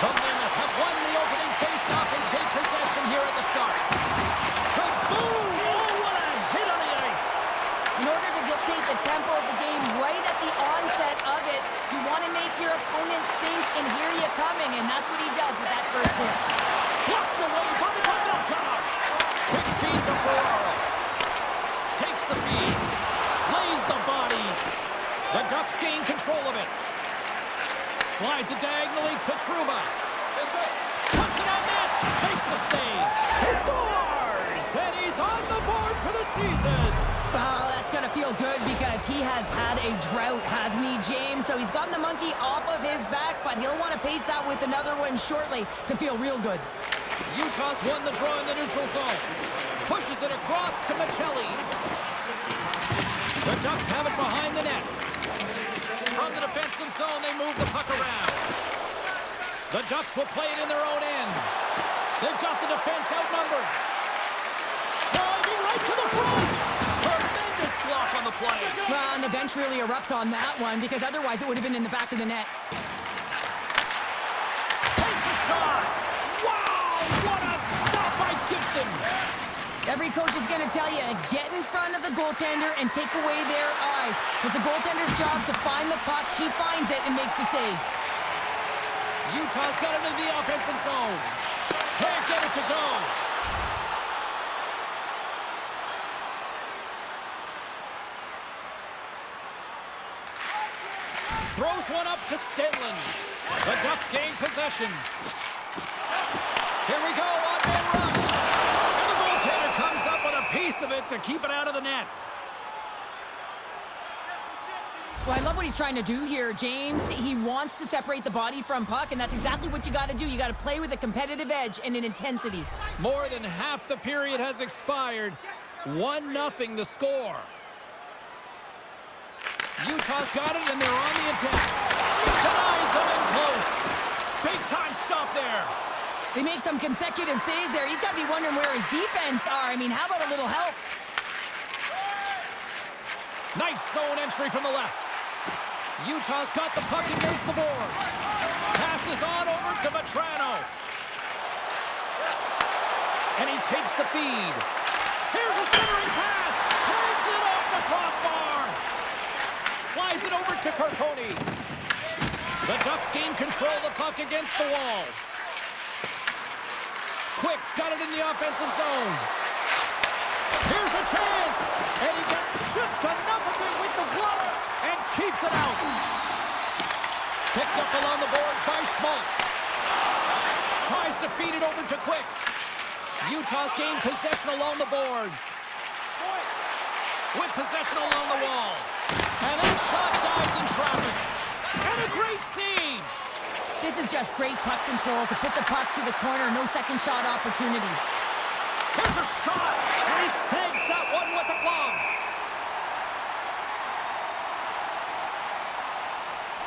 The Mammoth have won the opening faceoff and take possession here at the start. Kaboom! Oh, what a hit on the ice! In order to dictate the tempo of the game right at the onset of it, you want to make your opponent think and hear you coming, and that's what he does with that first hit. Blocked away by Pavelka. Quick feed to Ferraro. Takes the feed. Lays the body. The Ducks gain control of it. Slides it diagonally to Trouba. Puts it on net. Makes the save. He scores! And he's on the board for the season. Oh, that's going to feel good because he has had a drought, hasn't he, James? So he's gotten the monkey off of his back, but he'll want to pace that with another one shortly to feel real good. Utah's won the draw in the neutral zone. Pushes it across to Michelli. The Ducks have it behind the net. From the defensive zone, they move the puck around. The Ducks will play it in their own end. They've got the defense outnumbered. Driving right to the front. Tremendous block on the play. Well, and the bench really erupts on that one because otherwise it would have been in the back of the net. Takes a shot. Wow, what a stop by Gibson. Every coach is going to tell you, get in front of the goaltender and take away their eyes. It's the goaltender's job to find the puck. He finds it and makes the save. Utah's got it in the offensive zone. Can't get it to go. Throws one up to Stenlund. The Ducks gain possession. Here we go, on-man rush. And the goaltender comes up with a piece of it to keep it out of the net. Well, I love what he's trying to do here, James. He wants to separate the body from puck, and that's exactly what you got to do. You got to play with a competitive edge and an intensity. More than half the period has expired. 1-0 the score. Utah's got it, and they're on the attack. Denies them in close. Big time stop there. They make some consecutive saves there. He's got to be wondering where his defense are. I mean, how about a little help? Nice zone entry from the left. Utah's got the puck against the boards. Passes on over to Vetrano. And he takes the feed. Here's a centering pass. Pulls it off the crossbar. Slides it over to Carcone. The Ducks gain control of the puck against the wall. Quick's got it in the offensive zone. Here's a chance. And he gets just enough of it with the glove and keeps it out. Picked up along the boards by Schmaltz. Tries to feed it over to Quick. Utah's gained possession along the boards. With possession along the wall. And that shot dives in traffic. And a great save. This is just great puck control to put the puck to the corner. No second shot opportunity. Here's a shot. And he snags that one with the glove.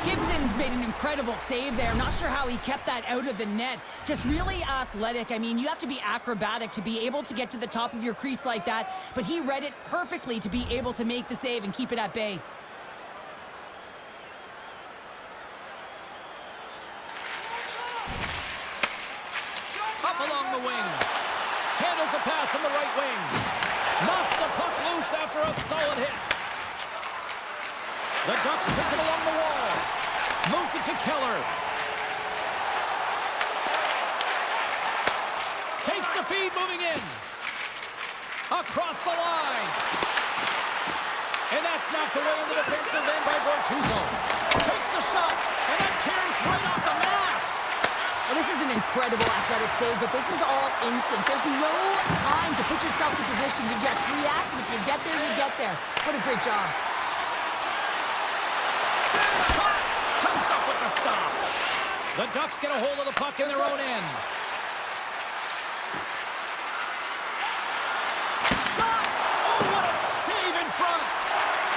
Gibson's made an incredible save there. Not sure how he kept that out of the net. Just really athletic. I mean, you have to be acrobatic to be able to get to the top of your crease like that. But he read it perfectly to be able to make the save and keep it at bay. Up along the wing. Handles the pass from the right wing. Knocks the puck loose after a solid hit. The Ducks take it along the wall. Moves it to Keller. Takes the feed, moving in. Across the line. And that's knocked away in the defensive end by Bortuzzo. Takes a shot, and that carries right off the mask. Well, this is an incredible athletic save, but this is all instinct. There's no time to put yourself in position to just react. And if you get there, you get there. What a great job. Shot comes up with the stop. The Ducks get a hold of the puck in their own end. Shot! Oh, what a save in front!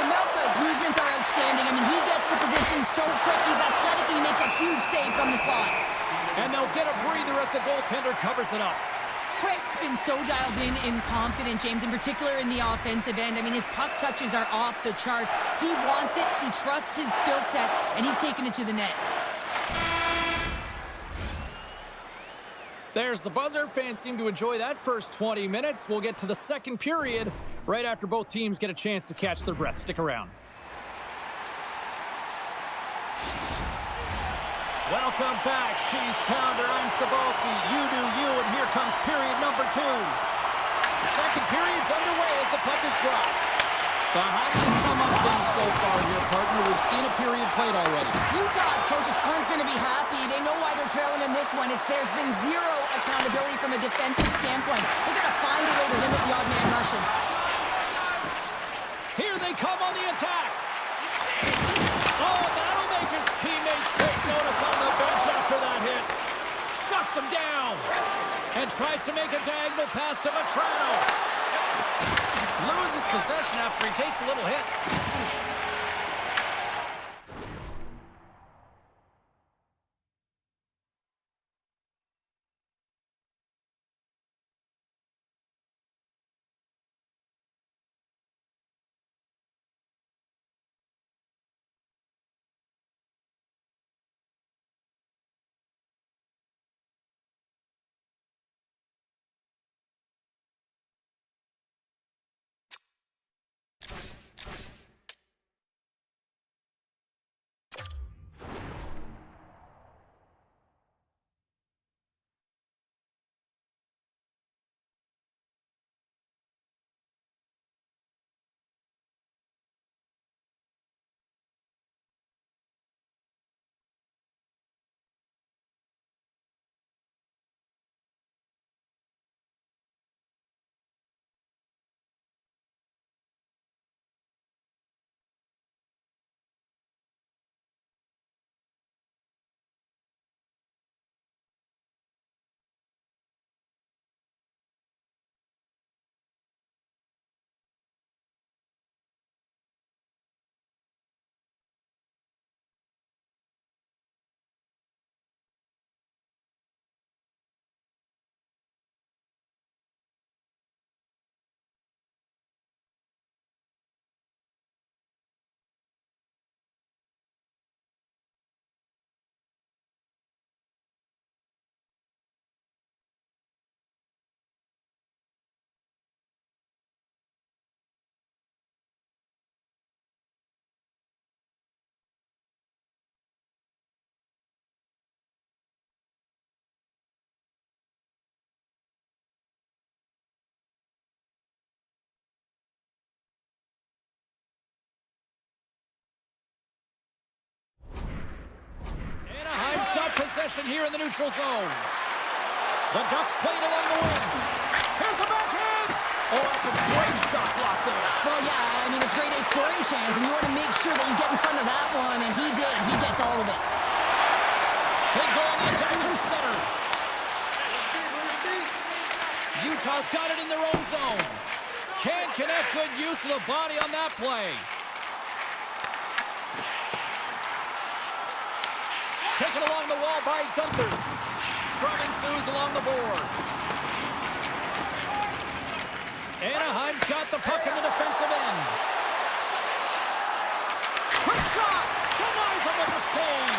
Melka's movements are outstanding. I mean, he gets to position so quick. He's athletic, and he makes a huge save from the slot. And they'll get a breather as the goaltender covers it up. Quick's been so dialed in confident, James, in particular in the offensive end. I mean, his puck touches are off the charts. He wants it, he trusts his skill set, and he's taking it to the net. There's the buzzer. Fans seem to enjoy that first 20 minutes. We'll get to the second period right after both teams get a chance to catch their breath. Stick around. Welcome back. She's Pounder. I'm Sabalski. You do you, and here comes period number 2. Second period's underway as the puck is dropped. But how do you sum up things so far here, partner? We've seen a period played already. Utah's coaches aren't going to be happy. They know why they're trailing in this one. There's been zero accountability from a defensive standpoint. They've got to find a way to limit the odd man rushes. Here they come on the attack. Oh, that'll make his teammates take notice on the bench after that hit. Shuts him down. And tries to make a diagonal pass to Vetrano. Loses possession after he takes a little hit. Possession here in the neutral zone. The Ducks played along the wing. Here's a backhand. Oh, that's a great shot block there. Well, yeah, I mean, it's grade A scoring chance, and you want to make sure that you get in front of that one, and he did. He gets all of it. They go on the attack through center. Utah's got it in their own zone. Can't connect. Good use of the body on that play. Taken along the wall by Gunther. Scrum ensues along the boards. Anaheim's got the puck in the defensive end. Quick shot! Denies him with the save.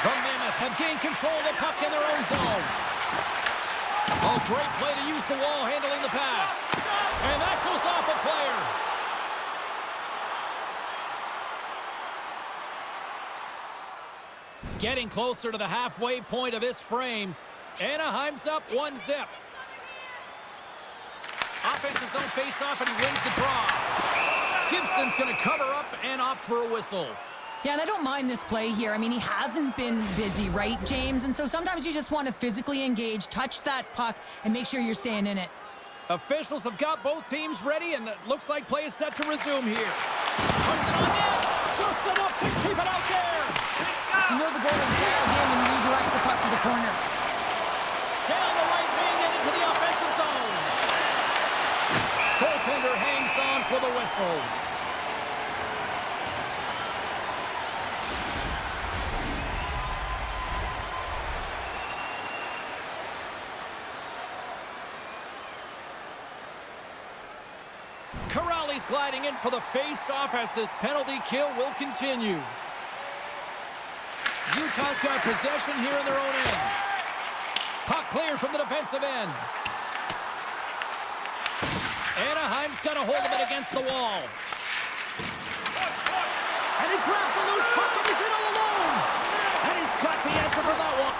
The Mammoth have gained control of the puck in their own zone. Oh, great play to use the wall handling the pass. And that goes off a player. Getting closer to the halfway point of this frame. Anaheim's up 1-0. Offensive zone face-off, and he wins the draw. Gibson's going to cover up and opt for a whistle. Yeah, and I don't mind this play here. I mean, he hasn't been busy, right, James? And so sometimes you just want to physically engage, touch that puck, and make sure you're staying in it. Officials have got both teams ready, and it looks like play is set to resume here. Puts it on net, just enough to keep it out there. You know the goalie's dialed in when he redirects the puck to the corner. Down the right wing and into the offensive zone. Goaltender hangs on for the whistle. Corrali's gliding in for the face-off as this penalty kill will continue. Utah's got possession here in their own end. Puck cleared from the defensive end. Anaheim's got a hold of it against the wall. And he grabs the loose puck and he's in all alone. And he's got the answer for that one.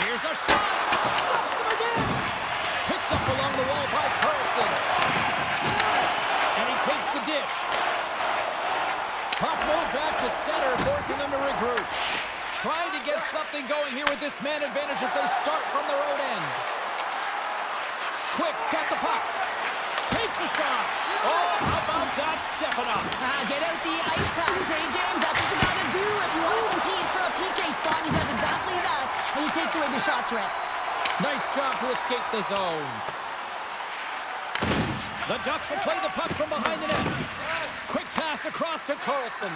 Here's a shot. Stuffs him again. Picked up along the wall by Carlson. And he takes the dish. Puck moved back to center, forcing them to regroup. Trying to get something going here with this man advantage as they start from their own end. Quick's got the puck. Takes a shot. Oh, how about that stepping up? Get out the ice packs, eh, James? That's what you got to do if you want to compete for a PK spot. He does exactly that, and he takes away the shot threat. Nice job to escape the zone. The Ducks will play the puck from behind the net. Quick pass across to Carlson.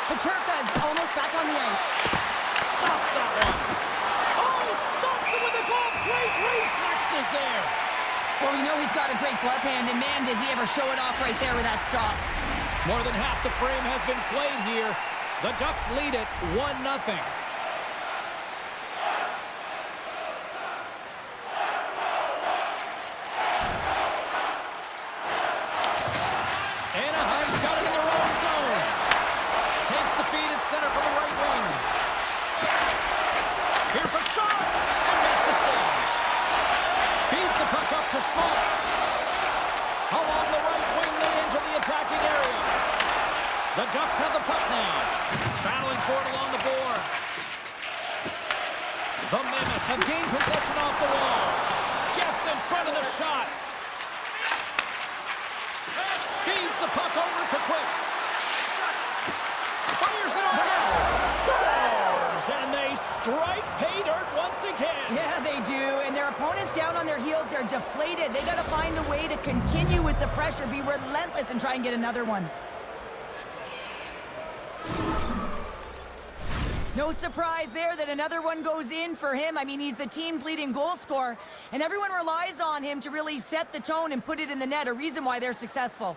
Peterka's almost back on the ice. Stops that one. Oh, stops it with a glove. Great reflexes there. Well, we know he's got a great glove hand, and man, does he ever show it off right there with that stop. More than half the frame has been played here. The Ducks lead it 1-0. Anaheim's got it in their own zone. Takes the feed at center from the right wing. Here's a shot and makes the save. Feeds the puck up to Schmaltz. Along the right wing, they enter the attacking area. The Ducks have the puck now. Battling for it along the boards. The Mammoth have gained possession off the wall. Gets in front of the shot. Feeds the puck over to Quick. Fires it over. Scores! And they strike pay dirt once again. Yeah, they do, and their opponents down on their heels. They're deflated. They got to find a way to continue with the pressure, be relentless, and try and get another one. No surprise there that another one goes in for him. I mean, he's the team's leading goal scorer, and everyone relies on him to really set the tone and put it in the net, a reason why they're successful.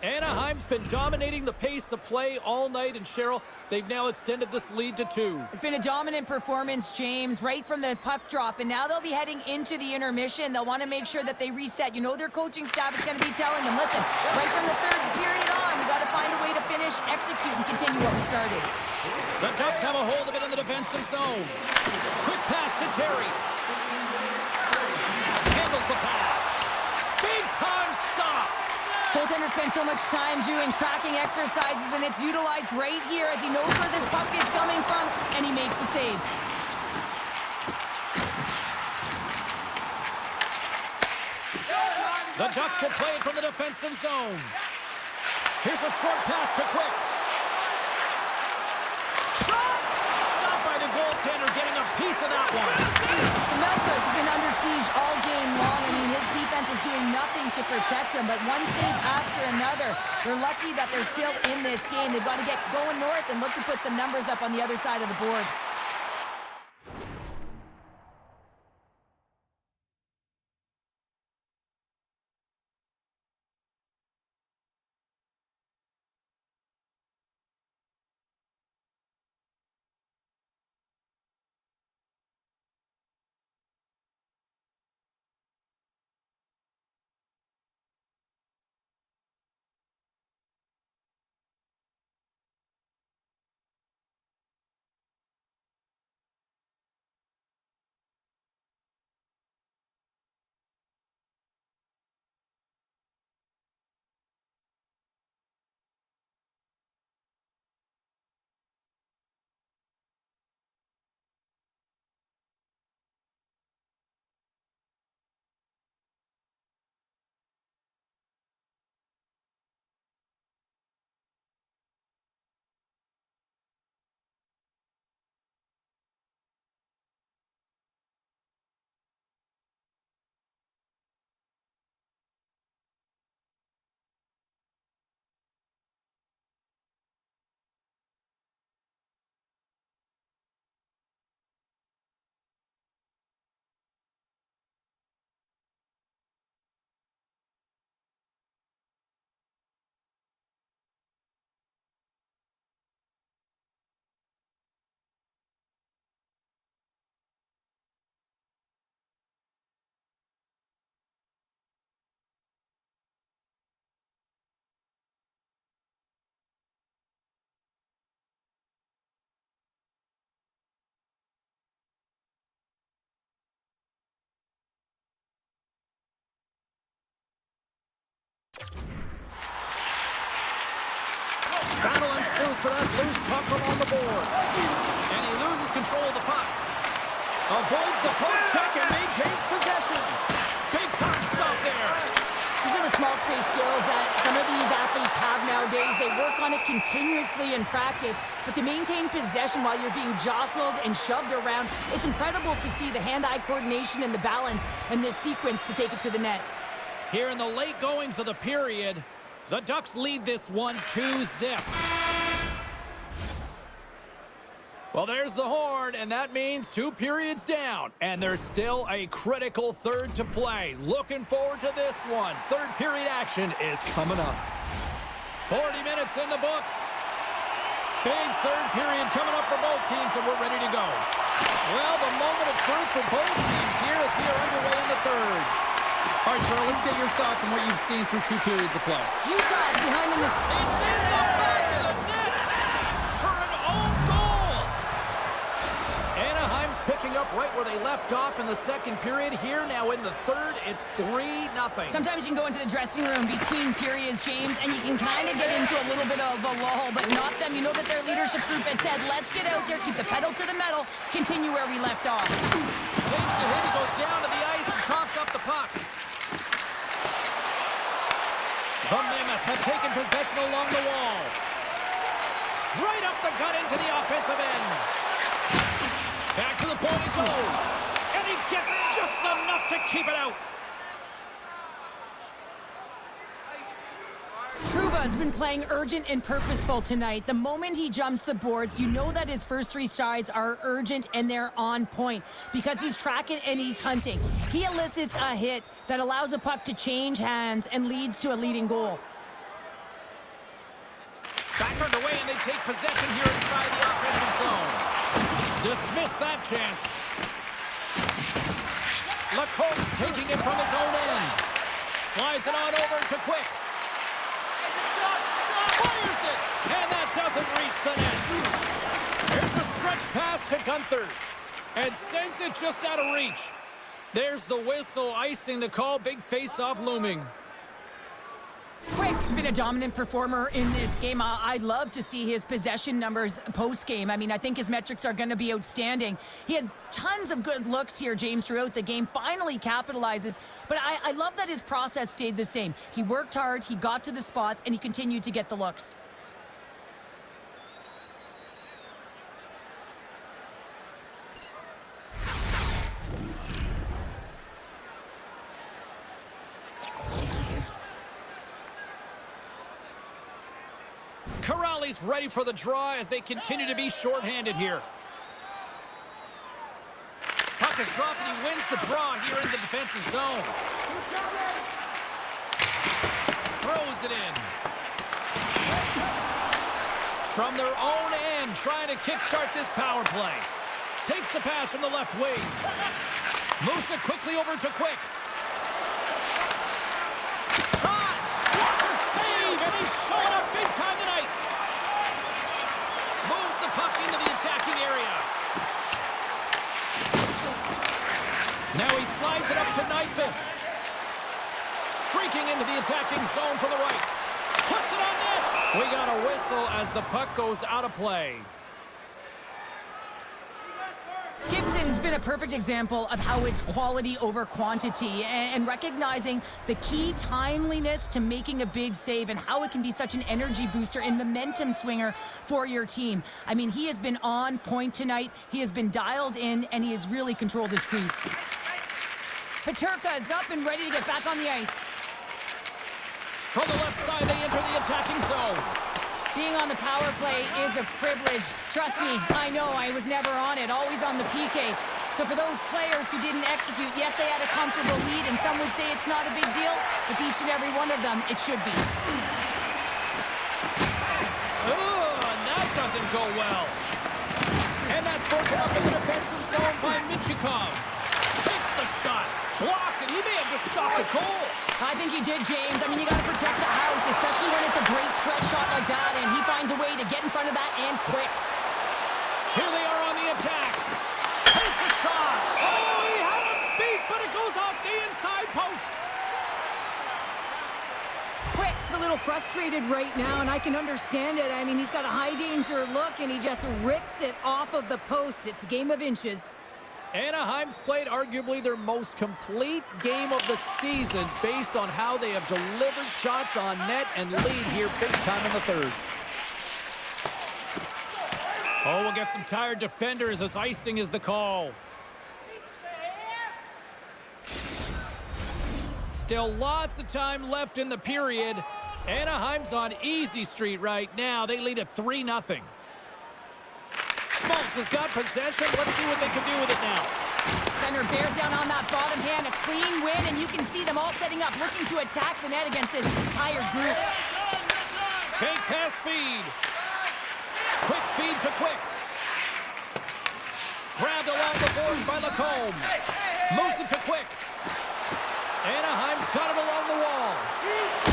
Anaheim's been dominating the pace of play all night, and Cheryl, they've now extended this lead to 2. It's been a dominant performance, James, right from the puck drop, and now they'll be heading into the intermission. They'll want to make sure that they reset. You know their coaching staff is going to be telling them, listen, right from the third period on, we got to find a way to finish, execute, and continue what we started. The Ducks have a hold of it in the defensive zone. Quick pass to Terry. Handles the pass. Big time stop. Goaltender spent so much time doing tracking exercises, and it's utilized right here as he knows where this puck is coming from, and he makes the save. The Ducks will play it from the defensive zone. Here's a short pass to Quick. Shot! Stopped by the goaltender, getting a piece of that one. Melka's been under siege all game long. I mean, his defense is doing nothing to protect him, but one save after another. They're lucky that they're still in this game. They've got to get going north and look to put some numbers up on the other side of the board. Battle ensues for that loose puck along the boards. And he loses control of the puck. Avoids the poke check and maintains possession. Big time stop there. These are the small space skills that some of these athletes have nowadays. They work on it continuously in practice, but to maintain possession while you're being jostled and shoved around, it's incredible to see the hand-eye coordination and the balance in this sequence to take it to the net. Here in the late goings of the period, the Ducks lead this one 2-0. Well, there's the horn, and that means 2 periods down. And there's still a critical third to play. Looking forward to this one. Third period action is coming up. 40 minutes in the books. Big third period coming up for both teams, and we're ready to go. Well, the moment of truth for both teams here as we are underway in the third. All right, Cheryl, let's get your thoughts on what you've seen through 2 periods of play. Utah's behind in this. It's in the back of the net for an own goal. Anaheim's picking up right where they left off in the second period. Here now in the third, it's 3-0. Sometimes you can go into the dressing room between periods, James, and you can kind of get into a little bit of a lull, but not them. You know that their leadership group has said, let's get out there, keep the pedal to the metal, continue where we left off. Takes a hit, he goes down to the ice and coughs up the puck. The Mammoth have taken possession along the wall. Right up the gut into the offensive end. Back to the point it goes. And he gets just enough to keep it out. Trouba's been playing urgent and purposeful tonight. The moment he jumps the boards, you know that his first 3 strides are urgent and they're on point because he's tracking and he's hunting. He elicits a hit that allows the puck to change hands and leads to a leading goal. Back underway, and they take possession here inside the offensive zone. Dismiss that chance. Lacombe's taking it from his own end. Slides it on over to Quick. Fires it, and that doesn't reach the net. Here's a stretch pass to Gunther, and sends it just out of reach. There's the whistle, icing the call, big face-off looming. Quick's been a dominant performer in this game. I'd love to see his possession numbers post-game. I mean, I think his metrics are going to be outstanding. He had tons of good looks here, James, throughout the game. Finally capitalizes. But I love that his process stayed the same. He worked hard, he got to the spots, and he continued to get the looks. Corrali's ready for the draw as they continue to be shorthanded here. Puck is dropped and he wins the draw here in the defensive zone. Throws it in. From their own end, trying to kickstart this power play. Takes the pass from the left wing. Moves it quickly over to Quick. Shot! Walker save! And he's showing up big time tonight. Moves the puck into the attacking area. Now he slides it up to Nyquist. Streaking into the attacking zone from the right. Puts it on net. We got a whistle as the puck goes out of play. Gibson's been a perfect example of how it's quality over quantity and recognizing the key timeliness to making a big save and how it can be such an energy booster and momentum swinger for your team. I mean, he has been on point tonight. He has been dialed in, and he has really controlled his crease. Peterka is up and ready to get back on the ice. From the left side, they enter the attacking zone. Being on the power play is a privilege. Trust me, I know I was never on it, always on the PK. So for those players who didn't execute, yes, they had a comfortable lead, and some would say it's not a big deal, but to each and every one of them, it should be. Oh, and that doesn't go well. And that's broken up in the defensive zone by Michikov. Takes the shot, blocked, and he may have just stopped a goal. I think he did, James. I mean, you got to protect the house, especially when it's a great threat shot like that, and he finds a way to get in front of that and quick. Here they are on the attack. Takes a shot. Oh, he had him beat, but it goes off the inside post. Quick's a little frustrated right now, and I can understand it. I mean, he's got a high-danger look, and he just rips it off of the post. It's a game of inches. Anaheim's played arguably their most complete game of the season based on how they have delivered shots on net and lead here big time in the third. Oh, we'll get some tired defenders as icing is the call. Still lots of time left in the period. Anaheim's on easy street right now. They lead at 3-0. Schmaltz has got possession. Let's see what they can do with it now. Center bears down on that bottom hand. A clean win, and you can see them all setting up, looking to attack the net against this tired group. Big pass feed. Quick feed to Quick. Grabbed along the board by Lacombe. Moves it to Quick. Anaheim's got it along the wall.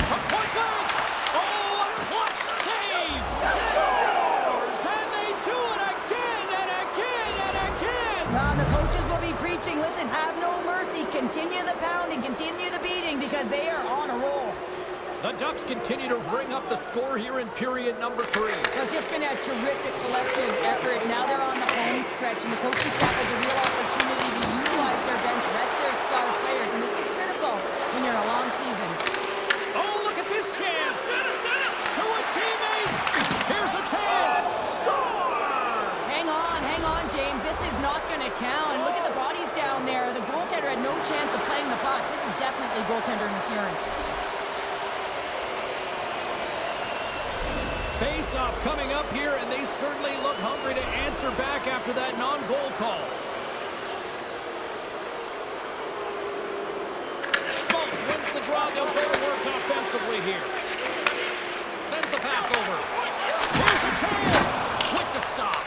From point blank. Oh, a clutch save. Scores! And they do it again and again and again. Well, the coaches will be preaching, listen, have no mercy. Continue the pounding, continue the beating, because they are on a roll. The Ducks continue to bring up the score here in period number 3. Well, it's just been a terrific collective effort. Now they're on the home stretch, and the coaching staff has a real opportunity to utilize their bench, rest their star players, and this is critical when you're in a long season. Oh, look at this chance! To his teammate! Here's a chance! Scores! Hang on, James. This is not going to count. And look at the bodies down there. The goaltender had no chance of playing the puck. This is definitely goaltender interference. Face-off coming up here, and they certainly look hungry to answer back after that non-goal call. Schmaltz wins the draw. They'll go to work offensively here. Sends the pass over. Here's a chance with the stop.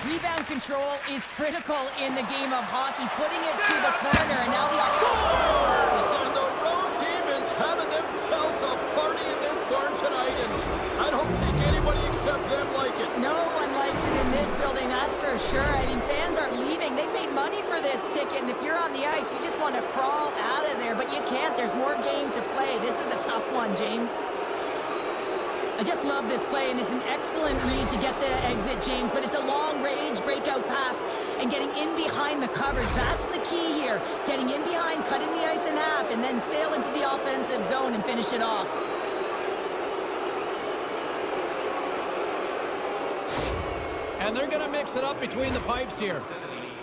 Rebound control is critical in the game of hockey. Putting it to the corner, and now the Scores! And the road team is having themselves a party in this bar tonight, and I don't think anybody except them like it. No one likes it in this building, that's for sure. I mean, fans are leaving. They paid money for this ticket, and if you're on the ice, you just want to crawl out of there, but you can't. There's more game to play. This is a tough one, James. I just love this play, and it's an excellent read to get the exit, James, but it's a long-range breakout pass and getting in behind the coverage. That's the key here. Getting in behind, cutting the ice in half, and then sail into the offensive zone and finish it off. And they're going to mix it up between the pipes here.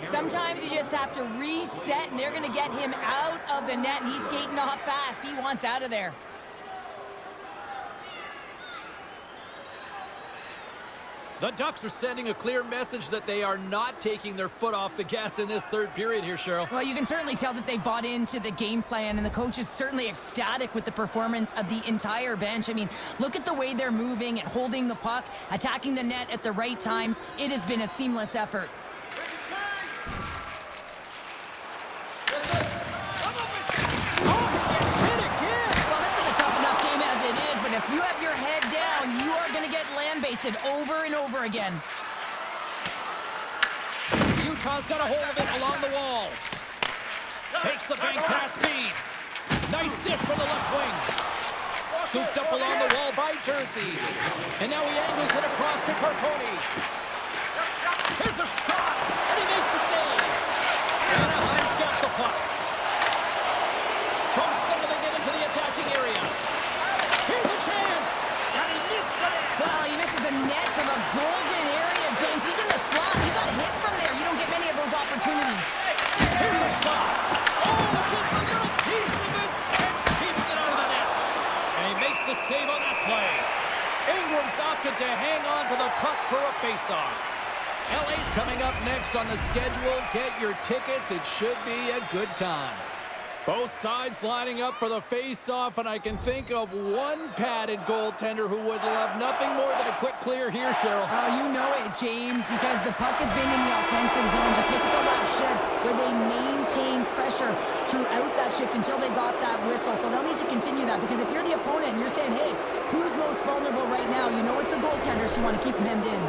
Sometimes you just have to reset, and they're going to get him out of the net, and he's skating off fast. He wants out of there. The Ducks are sending a clear message that they are not taking their foot off the gas in this third period here, Cheryl. Well, you can certainly tell that they bought into the game plan, and the coach is certainly ecstatic with the performance of the entire bench. I mean, look at the way they're moving and holding the puck, attacking the net at the right times. It has been a seamless effort. If you have your head down, you are going to get land-basted over and over again. Utah's got a hold of it along the wall. Takes the bank pass speed. Nice dip from the left wing. Scooped up along the wall by Jersey. And now he angles it across to Carponi. Here's a shot, and he makes the save. Anaheim's got the puck. From center they get into the attacking area. Here's a chance, and he missed the net. Well, he misses the net from a golden area, James. He's in the slot. You got to hit from there. You don't get many of those opportunities. Here's a shot. Oh, gets a little piece of it and keeps it out of the net. And he makes the save on that play. Ingram's opted to hang on to the puck for a faceoff. LA's coming up next on the schedule. Get your tickets. It should be a good time. Both sides lining up for the face-off, and I can think of one padded goaltender who would love nothing more than a quick clear here, Cheryl. Oh, you know it, James, because the puck has been in the offensive zone. Just look at the last shift where they maintained pressure throughout that shift until they got that whistle. So they'll need to continue that, because if you're the opponent and you're saying, hey, who's most vulnerable right now? You know it's the goaltender, so you want to keep them hemmed in.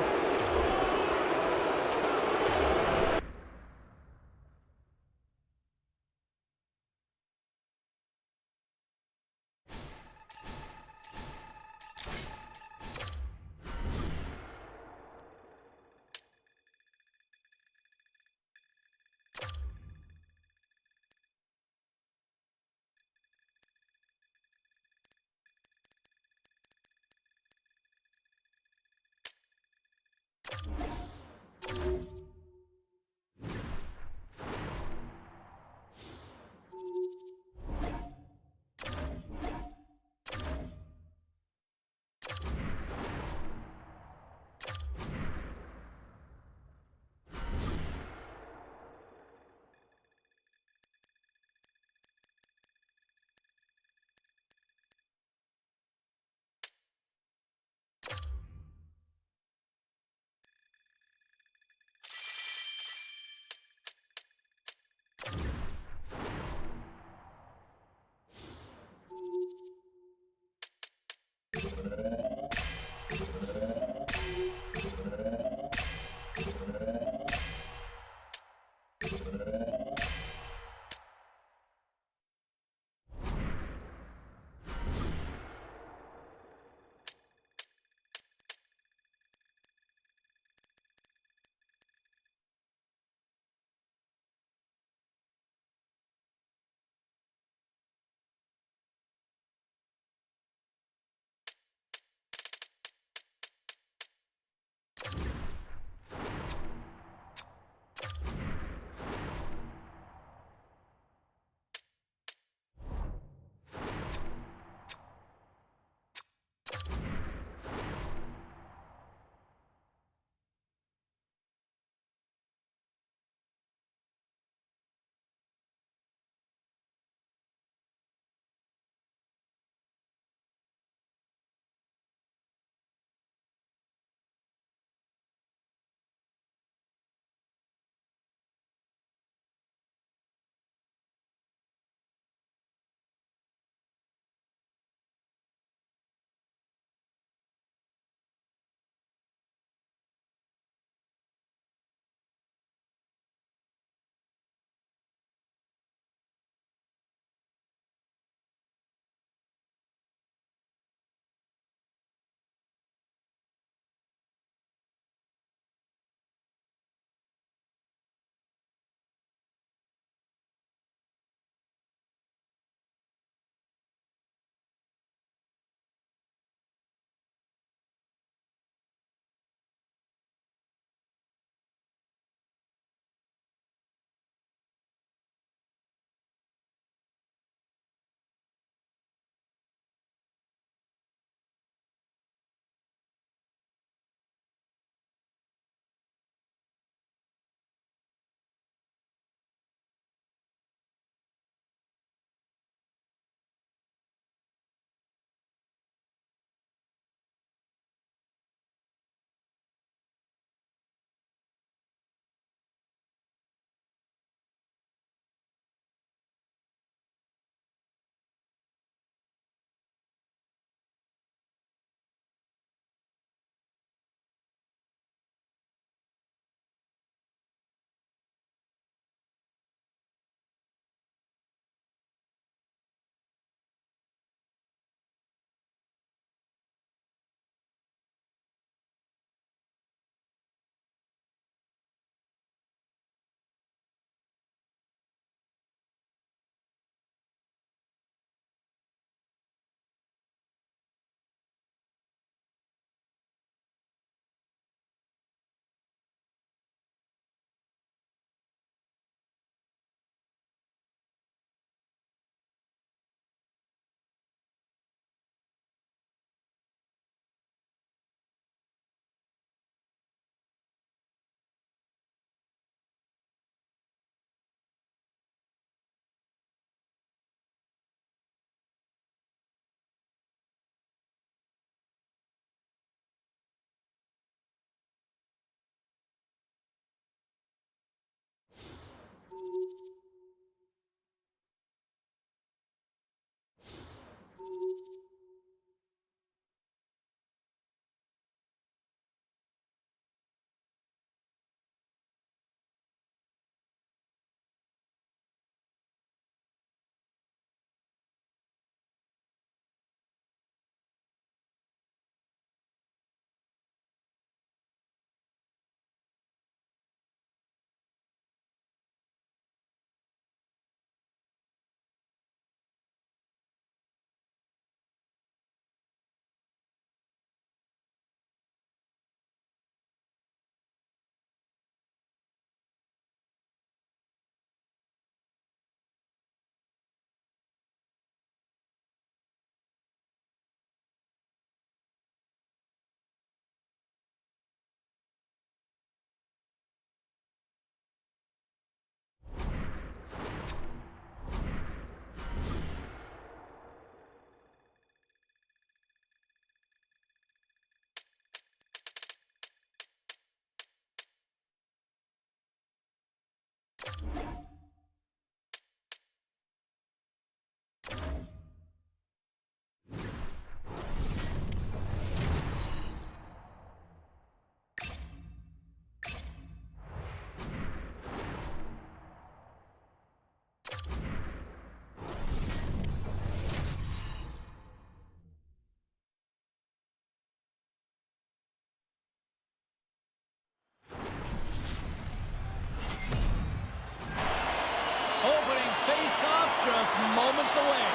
Opening face-off just moments away.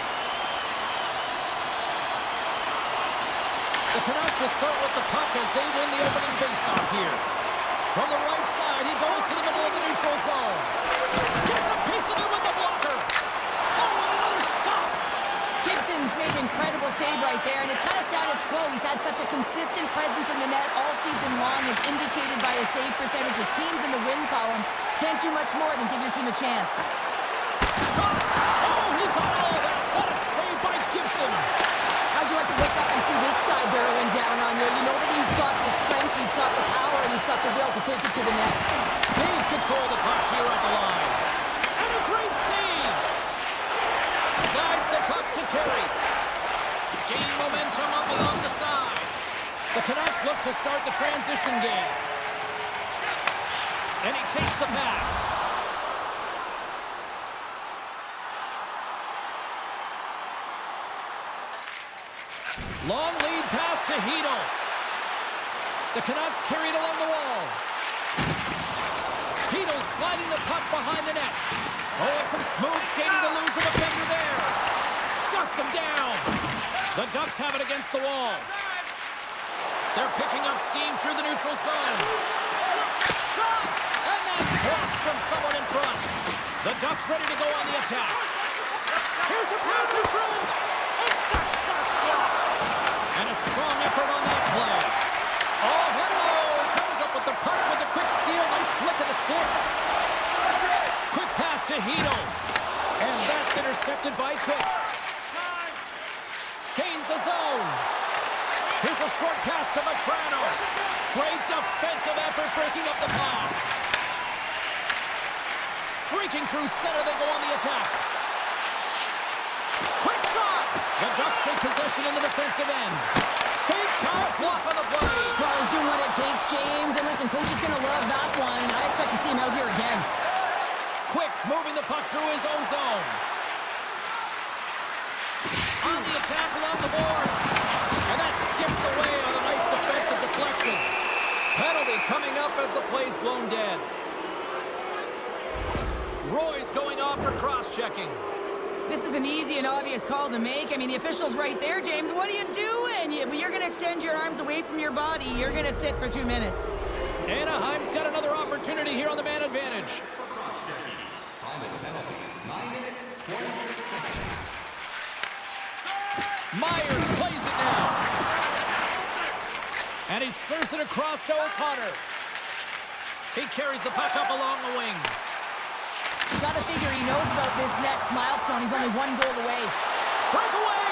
The Canucks will start with the puck as they win the opening face-off here. From the right side, he goes to the middle of the neutral zone. Gets a piece of it with the blocker. Oh, and another stop. Gibson's made an incredible save right there, and it's kind of status quo. He's had such a consistent presence in the net all season long, as indicated by his save percentage. His team's in the win column. Can't do much more than give your team a chance. Oh, he got all of that. What a save by Gibson. How'd you like to look up and see this guy barreling down on you? You know that he's got the strength, he's got the power, and he's got the will to take it to the net. Gains control of the puck here at the line. And a great save. Slides the puck to Terry. Gaining momentum up along the side. The Canucks look to start the transition game. And he takes the pass. Long lead pass to Hito. The Canucks carried along the wall. Hito sliding the puck behind the net. Oh, and some smooth skating to lose the defender there. Shuts him down. The Ducks have it against the wall. They're picking up steam through the neutral zone. Shot! And that's blocked from someone in front. The Ducks ready to go on the attack. Here's a pass in front. And that shot's blocked. And a strong effort on that play. Oh, hello. Comes up with the puck with a quick steal. Nice flick of the stick. Quick pass to Hito. And that's intercepted by Quick. Gains the zone. Here's a short pass to Matrano. Great defensive effort breaking up the pass. Streaking through center, they go on the attack. Quick shot! The Ducks take possession in the defensive end. Big time block on the play. Well, he's doing what it takes, James. And listen, coach is going to love that one. I expect to see him out here again. Quick's moving the puck through his own zone. On the attack along the boards. And that skips away on a nice defensive deflection. Penalty coming up as the play's blown dead. Roy's going off for cross-checking. This is an easy and obvious call to make. I mean, the official's right there, James. What are you doing? You're going to extend your arms away from your body. You're going to sit for 2 minutes. Anaheim's got another opportunity here on the man advantage. Time and penalty, 9 minutes, 26 seconds. Myers plays it now. And he serves it across to O'Connor. He carries the puck up along the wing. You got to figure he knows about this next milestone. He's only 1 goal away. Breakaway!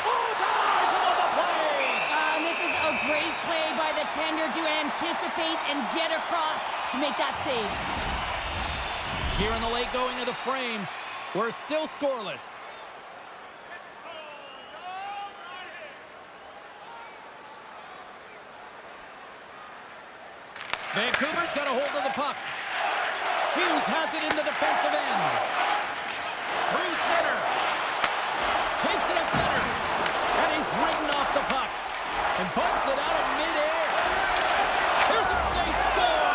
Oh, denies him on the play! And this is a great play by the tender to anticipate and get across to make that save. here in the late going of the frame. We're still scoreless. Vancouver's got a hold of the puck. Hughes has it in the defensive end. Through center. Takes it at center. And he's ridden off the puck. And puts it out of midair. Here's a they score!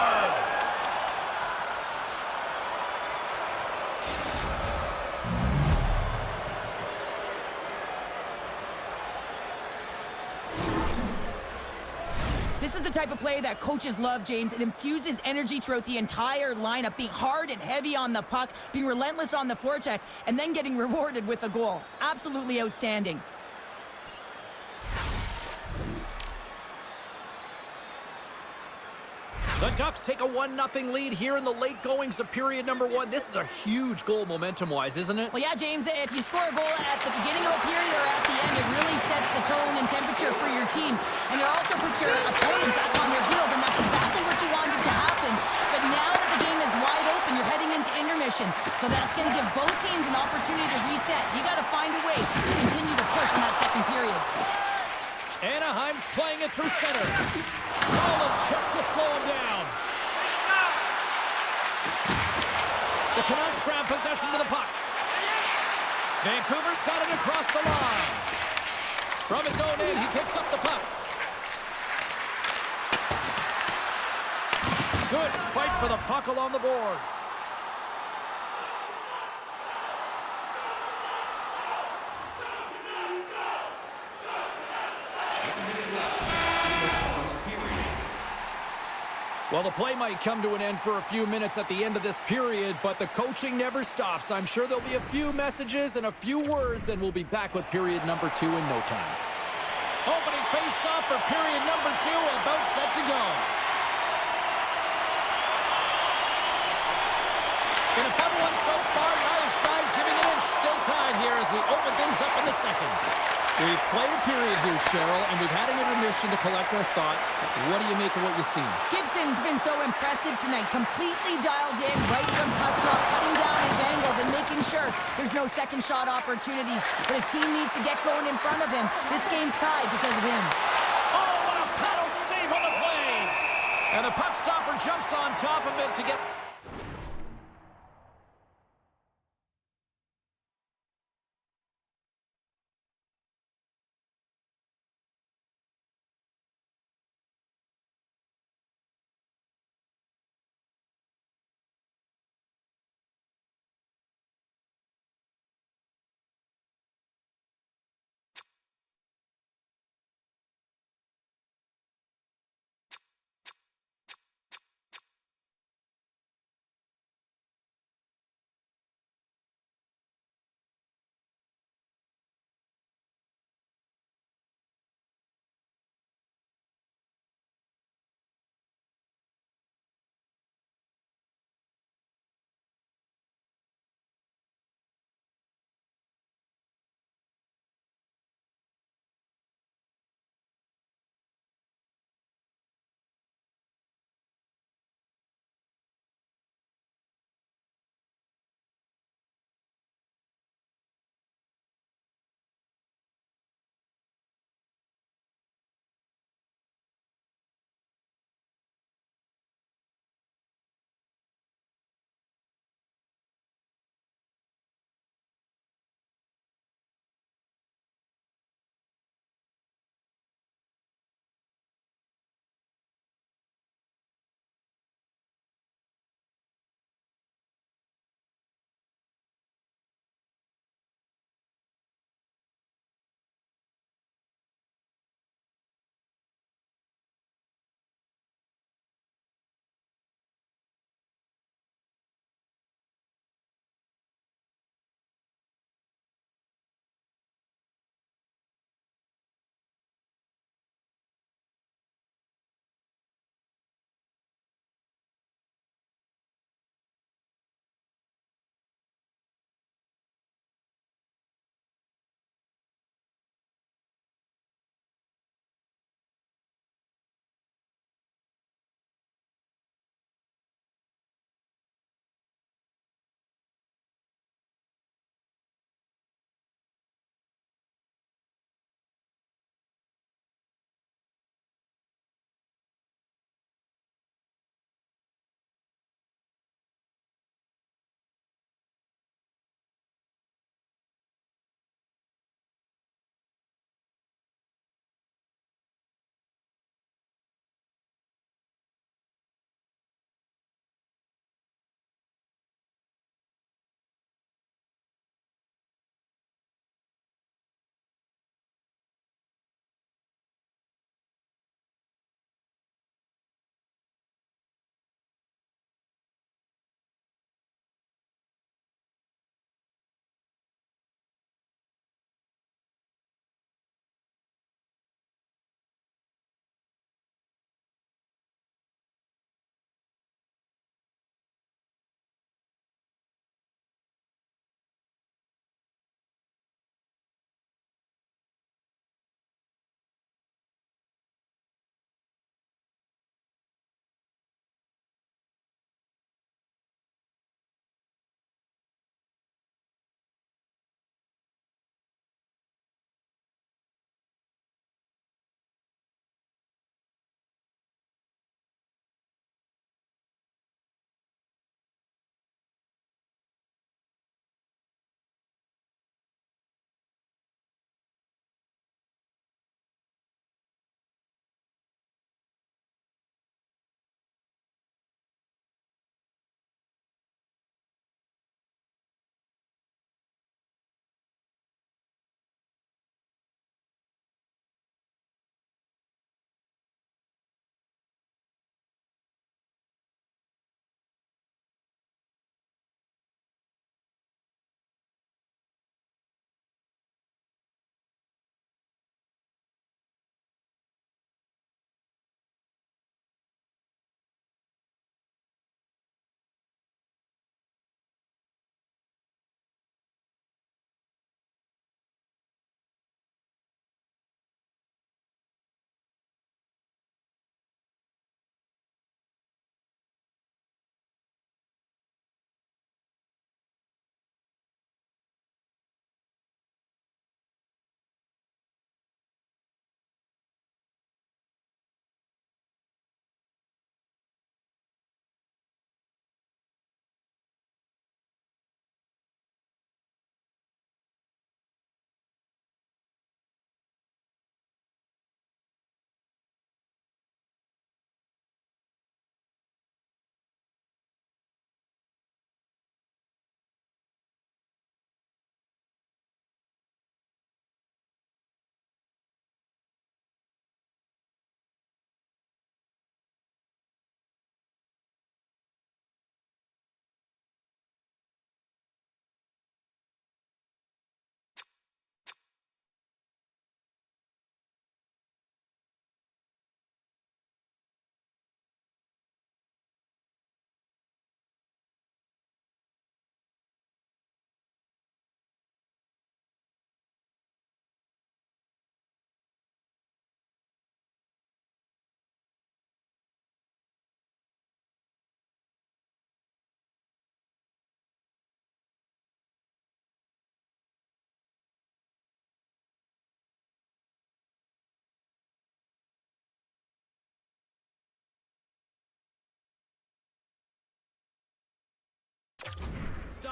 This is the type of play that coaches love, James. It infuses energy throughout the entire lineup, being hard and heavy on the puck, being relentless on the forecheck, and then getting rewarded with a goal. Absolutely outstanding. The Ducks take a 1-0 lead here in the late goings of period number 1. This is a huge goal momentum-wise, isn't it? Well, yeah, James, if you score a goal at the beginning of a period or at the end, it really sets the tone and temperature for your team. And it also puts your opponent back on their heels, and that's exactly what you wanted to happen. But now that the game is wide open, you're heading into intermission. So that's going to give both teams an opportunity to reset. You got to find a way to continue to push in that second period. Anaheim's playing it through center. Solid check to slow him down. The Canucks grab possession to the puck. Vancouver's got it across the line. From his own end, he picks up the puck. Good fight for the puck along the boards. Well, the play might come to an end for a few minutes at the end of this period, but the coaching never stops. I'm sure there'll be a few messages and a few words, and we'll be back with period number 2 in no time. Opening face-off for period number 2, about set to go. In a fun one so far, neither side giving an inch. Still tied here as we open things up in the second. We've played a period here, Cheryl, and we've had an intermission to collect our thoughts. What do you make of what you've seen? Gibson's been so impressive tonight, completely dialed in right from puck drop, cutting down his angles and making sure there's no second shot opportunities. But his team needs to get going in front of him. This game's tied because of him. Oh, what a paddle save on the play! And the puck stopper jumps on top of it to get...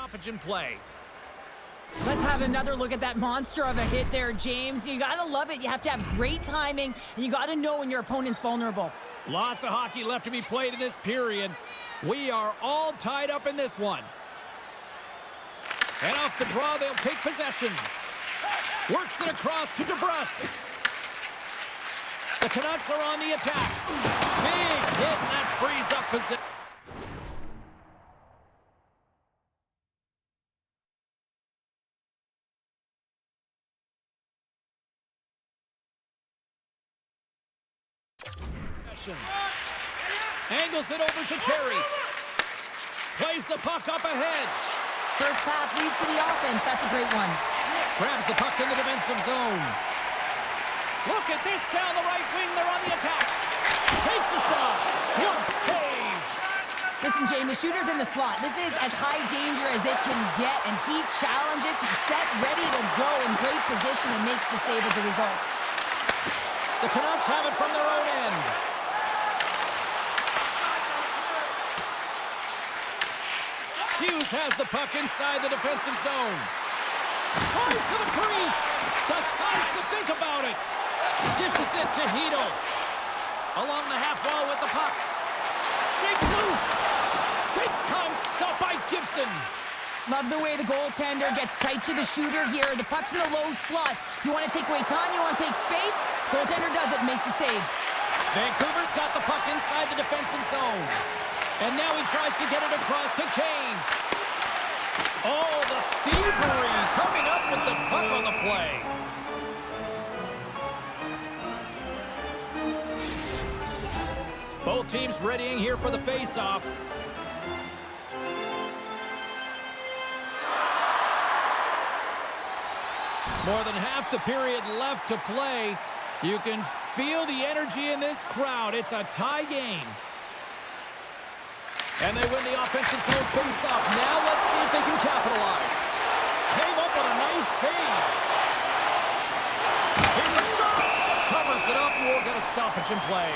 stoppage in play. Let's have another look at that monster of a hit there, James. You gotta love it. You have to have great timing, and you gotta know when your opponent's vulnerable. Lots of hockey left to be played in this period. We are all tied up in this one. And off the draw, they'll take possession. Works it across to DeBrusque. The Canucks are on the attack. Big hit, and that frees up possession. Angles it over to Terry. Plays the puck up ahead. First pass leads to the offense. That's a great one. Grabs the puck in the defensive zone. Look at this down the right wing. They're on the attack. Takes a shot. Good save. Listen, Jane, the shooter's in the slot. This is as high danger as it can get, and he challenges. He's set, ready to go in great position, and makes the save as a result. The Canucks have it from their own end. Hughes has the puck inside the defensive zone. Tries to the crease. Decides to think about it. Dishes it to Hito. Along the half wall with the puck. Shakes loose. Big time stop by Gibson. Love the way the goaltender gets tight to the shooter here. The puck's in the low slot. You want to take away time, you want to take space. Goaltender does it, makes the save. Vancouver's got the puck inside the defensive zone. And now he tries to get it across to Kane. Oh, the thievery coming up with the puck on the play. Both teams readying here for the face-off. More than half the period left to play. You can feel the energy in this crowd. It's a tie game. And they win the offensive zone face-off. Now let's see if they can capitalize. Came up with a nice save. Here's a shot. Covers it up. We'll get a stoppage in play.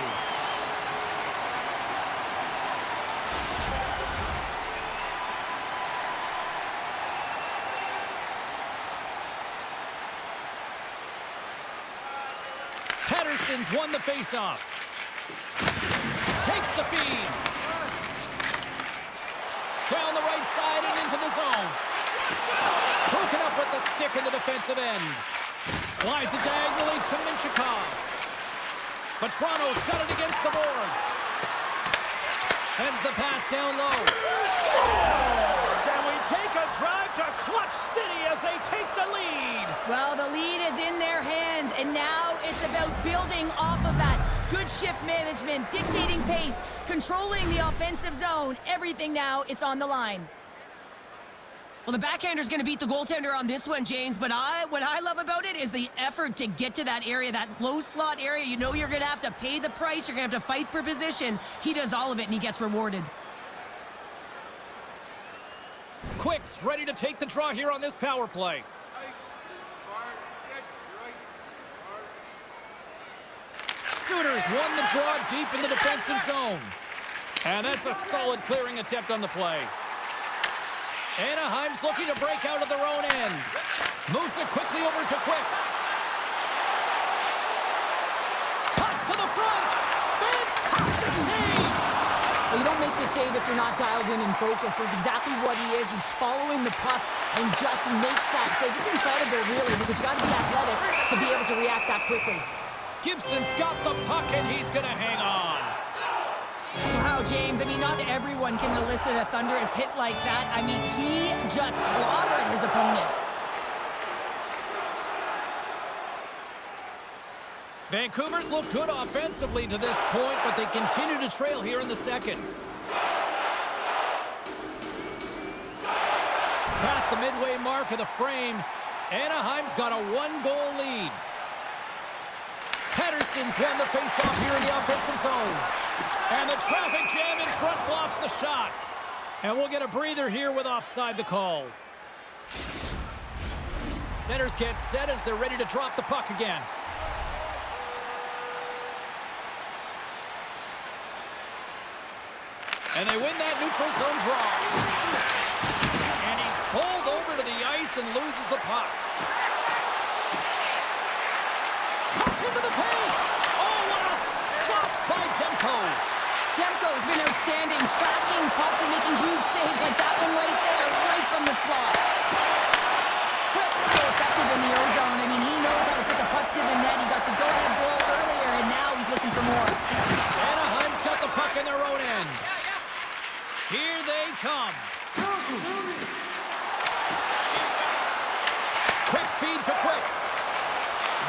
Patterson's won the face-off. Takes the feed. Down the right side and into the zone. Broken up with the stick in the defensive end. Slides it diagonally to Minchikov. But Toronto's got it against the boards. Sends the pass down low. Scores! And we take a drive to Clutch City as they take the lead. Well, the lead is in their hands, and now it's about building off of that. Good shift management, dictating pace, controlling the offensive zone. Everything now, it's on the line. Well, the backhander's going to beat the goaltender on this one, James, but what I love about it is the effort to get to that area, that low slot area. You know you're going to have to pay the price. You're going to have to fight for position. He does all of it, and he gets rewarded. Quick's ready to take the draw here on this power play. Sooners won the draw deep in the defensive zone. And that's a solid clearing attempt on the play. Anaheim's looking to break out of their own end. Moves it quickly over to Quick. Cuts to the front. Fantastic save. Well, you don't make the save if you're not dialed in and focused. That's exactly what he is. He's following the puck and just makes that save. It's incredible, really, because you got to be athletic to be able to react that quickly. Gibson's got the puck, and he's going to hang on. Wow, James, I mean, not everyone can elicit a thunderous hit like that. I mean, he just clobbered his opponent. Vancouver's look good offensively to this point, but they continue to trail here in the second. Past the midway mark of the frame, Anaheim's got a one-goal lead. Patterson's won the face-off here in the offensive zone. And the traffic jam in front blocks the shot. And we'll get a breather here with offside the call. Centers get set as they're ready to drop the puck again. And they win that neutral zone draw. And he's been outstanding, tracking pucks and making huge saves like that one right there, right from the slot. Quick, so effective in the O-zone. I mean, he knows how to put the puck to the net. He got the go-ahead goal earlier, and now he's looking for more. Anaheim's got the puck in their own end. Here they come. Quick feed to Quick.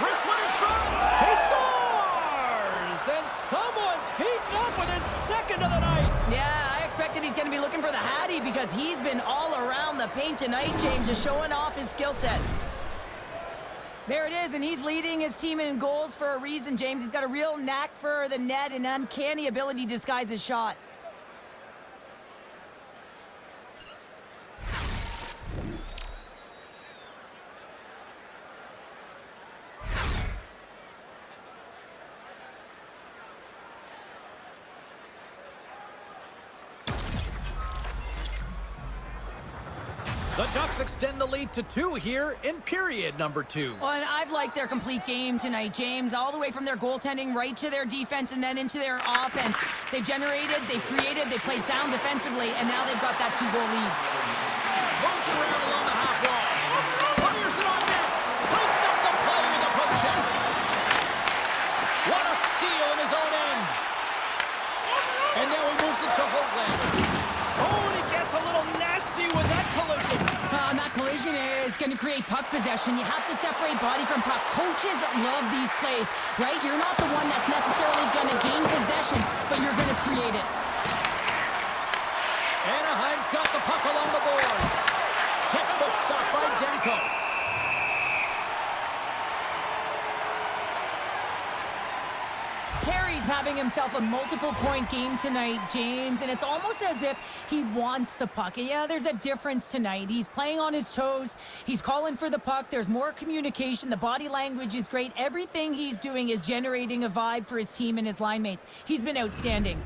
Wrist one in front. He scores! And someone's heating up with his second of the night. Yeah, I expected he's going to be looking for the Hattie because he's been all around the paint tonight, James, just showing off his skill set. There it is, and he's leading his team in goals for a reason, James. He's got a real knack for the net and uncanny ability to disguise his shot. The Ducks extend the lead to 2 here in period number 2. Well, and I've liked their complete game tonight, James, all the way from their goaltending right to their defense and then into their offense. They've generated, they've created, they played sound defensively, and now they've got that 2-goal lead. Moves it around along the half wall. Fires it on net. Breaks up the play with a poke check. What a steal in his own end. And now he moves it to Hoaglander. Oh, and he gets a little nasty with that collision. And that collision is going to create puck possession. You have to separate body from puck. Coaches love these plays, right? You're not the one that's necessarily going to gain possession, but you're going to create it. Anaheim's got the puck along the boards. Textbook stop by Demko. Terry's having himself a multiple-point game tonight, James, and it's almost as if he wants the puck. And yeah, there's a difference tonight. He's playing on his toes. He's calling for the puck. There's more communication. The body language is great. Everything he's doing is generating a vibe for his team and his line mates. He's been outstanding.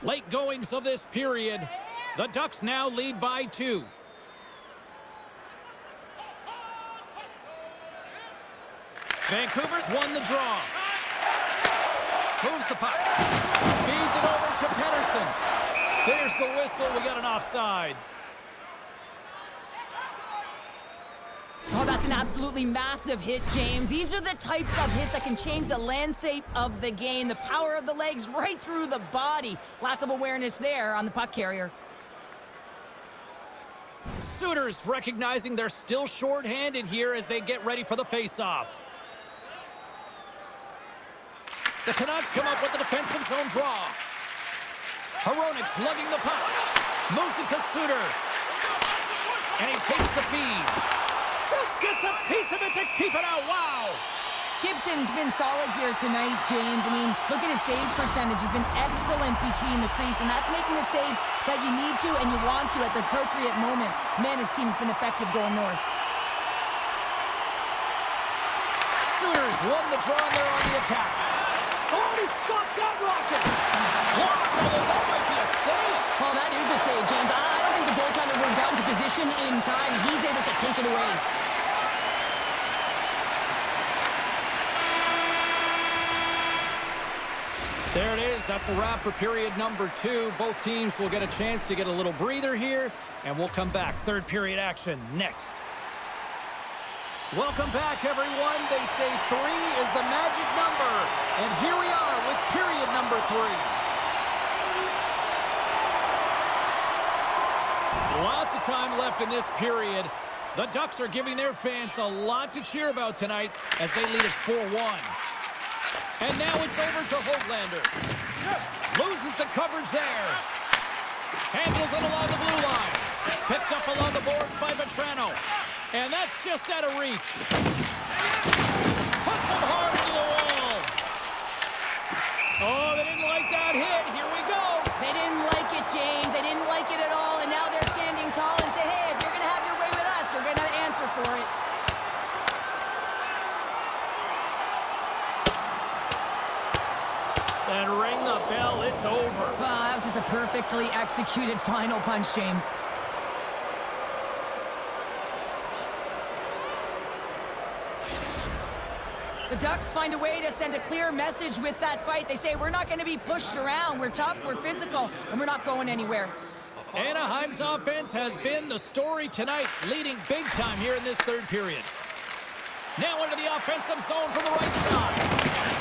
Late goings of this period. The Ducks now lead by 2. Vancouver's won the draw. Moves the puck. Feeds it over to Pettersson. There's the whistle. We got an offside. Oh, that's an absolutely massive hit, James. These are the types of hits that can change the landscape of the game. The power of the legs right through the body. Lack of awareness there on the puck carrier. Sooners recognizing they're still short-handed here as they get ready for the face-off. The Canucks come up with the defensive zone draw. Hronik's lugging the puck. Moves it to Suter. And he takes the feed. Just gets a piece of it to keep it out. Wow! Gibson's been solid here tonight, James. I mean, look at his save percentage. He's been excellent between the crease, and that's making the saves that you need to and you want to at the appropriate moment. Man, his team's been effective going north. Sooners won the draw and they're on the attack. Oh, he stopped that rocket! Blocked, although that might be a save. Well, that is a save, James. I don't think the goaltender would have gotten to position in time. He's able to take it away. There it is. That's a wrap for period number 2. Both teams will get a chance to get a little breather here, and we'll come back. Third period action next. Welcome back, everyone. They say 3 is the magic number. And here we are with period number 3. Lots of time left in this period. The Ducks are giving their fans a lot to cheer about tonight as they lead it 4-1. And now it's over to Hoaglander. Loses the coverage there. Handles it along the blue line. Picked up along the boards by Vetrano. And that's just out of reach. Puts him hard into the wall. Oh, they didn't like that hit. Here we go. They didn't like it, James. They didn't like it at all. And now they're standing tall and say, hey, if you're going to have your way with us, you're going to answer for it. And ring the bell. It's over. Well, that was just a perfectly executed final punch, James. The Ducks find a way to send a clear message with that fight. They say, we're not going to be pushed around. We're tough, we're physical, and we're not going anywhere. Anaheim's offense has been the story tonight, leading big time here in this third period. Now into the offensive zone from the right side.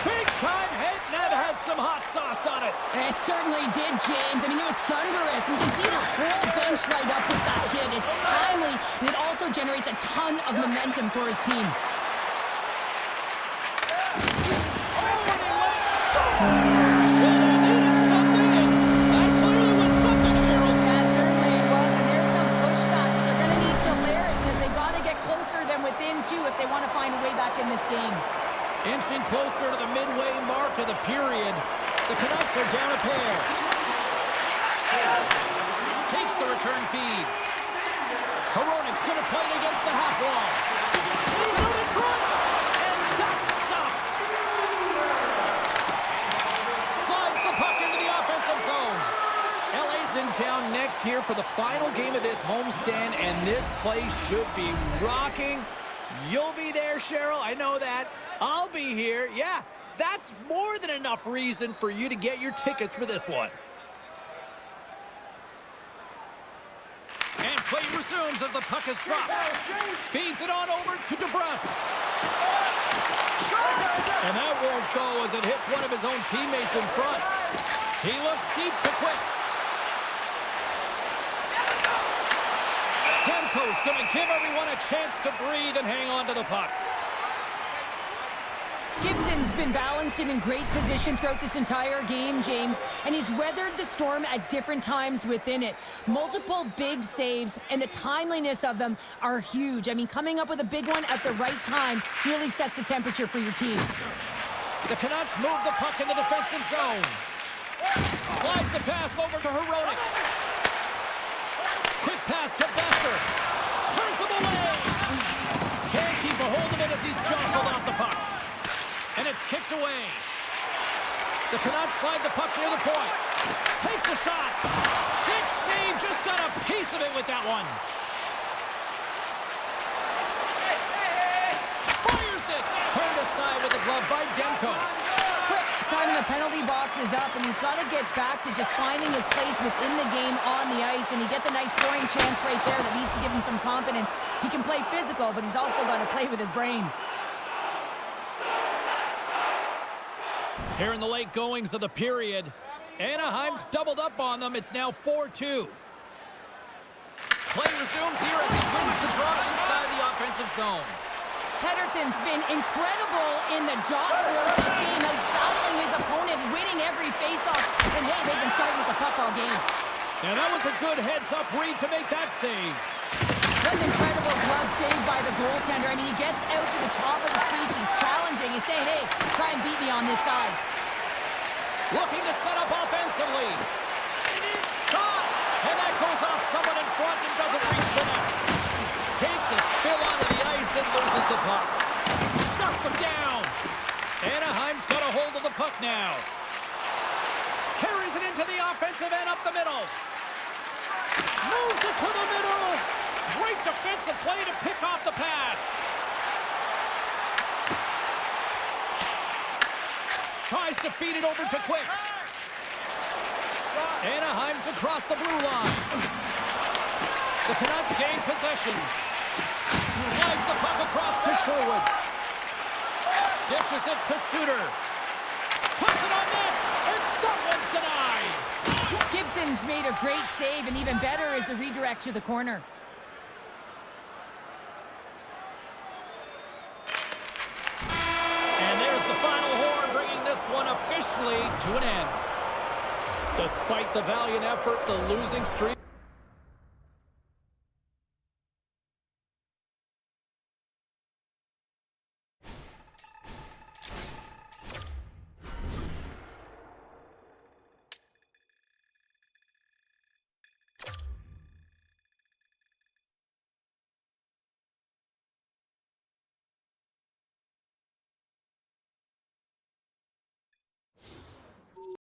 Big time hit, and that had some hot sauce on it. It certainly did, James. I mean, it was thunderous. You can see the whole bench light up with that hit. It's timely, and it also generates a ton of momentum for his team. If they want to find a way back in this game. Inching closer to the midway mark of the period. The Canucks are down a pair. Takes the return feed. Hronik's going to play it against the half wall. Sends it out in front. And that's stopped. Slides the puck into the offensive zone. LA's in town next here for the final game of this homestand, and this place should be rocking. You'll be there, Cheryl. I know that. I'll be here. Yeah, that's more than enough reason for you to get your tickets for this one. And play resumes as the puck is dropped. Feeds it on over to DeBrusque. Shot! And that won't go as it hits one of his own teammates in front. He looks deep to Quick. Demko's going to give everyone a chance to breathe and hang on to the puck. Gibson's been balanced and in great position throughout this entire game, James, and he's weathered the storm at different times within it. Multiple big saves, and the timeliness of them are huge. I mean, coming up with a big one at the right time really sets the temperature for your team. The Canucks move the puck in the defensive zone. Slides the pass over to Hronik. Quick pass to Besser. Turns him away. Can't keep a hold of it as he's jostled off the puck. And it's kicked away. The Canucks slide the puck near the point. Takes a shot. Stick save. Just got a piece of it with that one. Fires it. Turned aside with the glove by Demko. Time in the penalty box is up, and he's got to get back to just finding his place within the game on the ice, and he gets a nice scoring chance right there that needs to give him some confidence. He can play physical, but he's also got to play with his brain. Here in the late goings of the period, Anaheim's doubled up on them. It's now 4-2. Play resumes here as he wins the draw inside the offensive zone. Pettersson's been incredible in the dot for this game, battling his opponent, winning every faceoff. And hey, they've been starting with the puck all game. And that was a good heads-up read to make that save. What an incredible glove save by the goaltender. I mean, he gets out to the top of his crease. He's challenging. He's saying, hey, try and beat me on this side. Looking to set up offensively. Shot! And that goes off someone in front and doesn't reach the net. Takes a spill onto the ice and loses the puck. Shuts him down. Anaheim's got a hold of the puck now. Carries it into the offensive end up the middle. Moves it to the middle. Great defensive play to pick off the pass. Tries to feed it over to Quick. Anaheim's across the blue line. The Canucks gain possession. Slides the puck across to Sherwood. Dishes it to Suter. Puts it on net, and that one's denied. Gibson's made a great save, and even better is the redirect to the corner. And there's the final horn, bringing this one officially to an end. Despite the valiant effort, the losing streak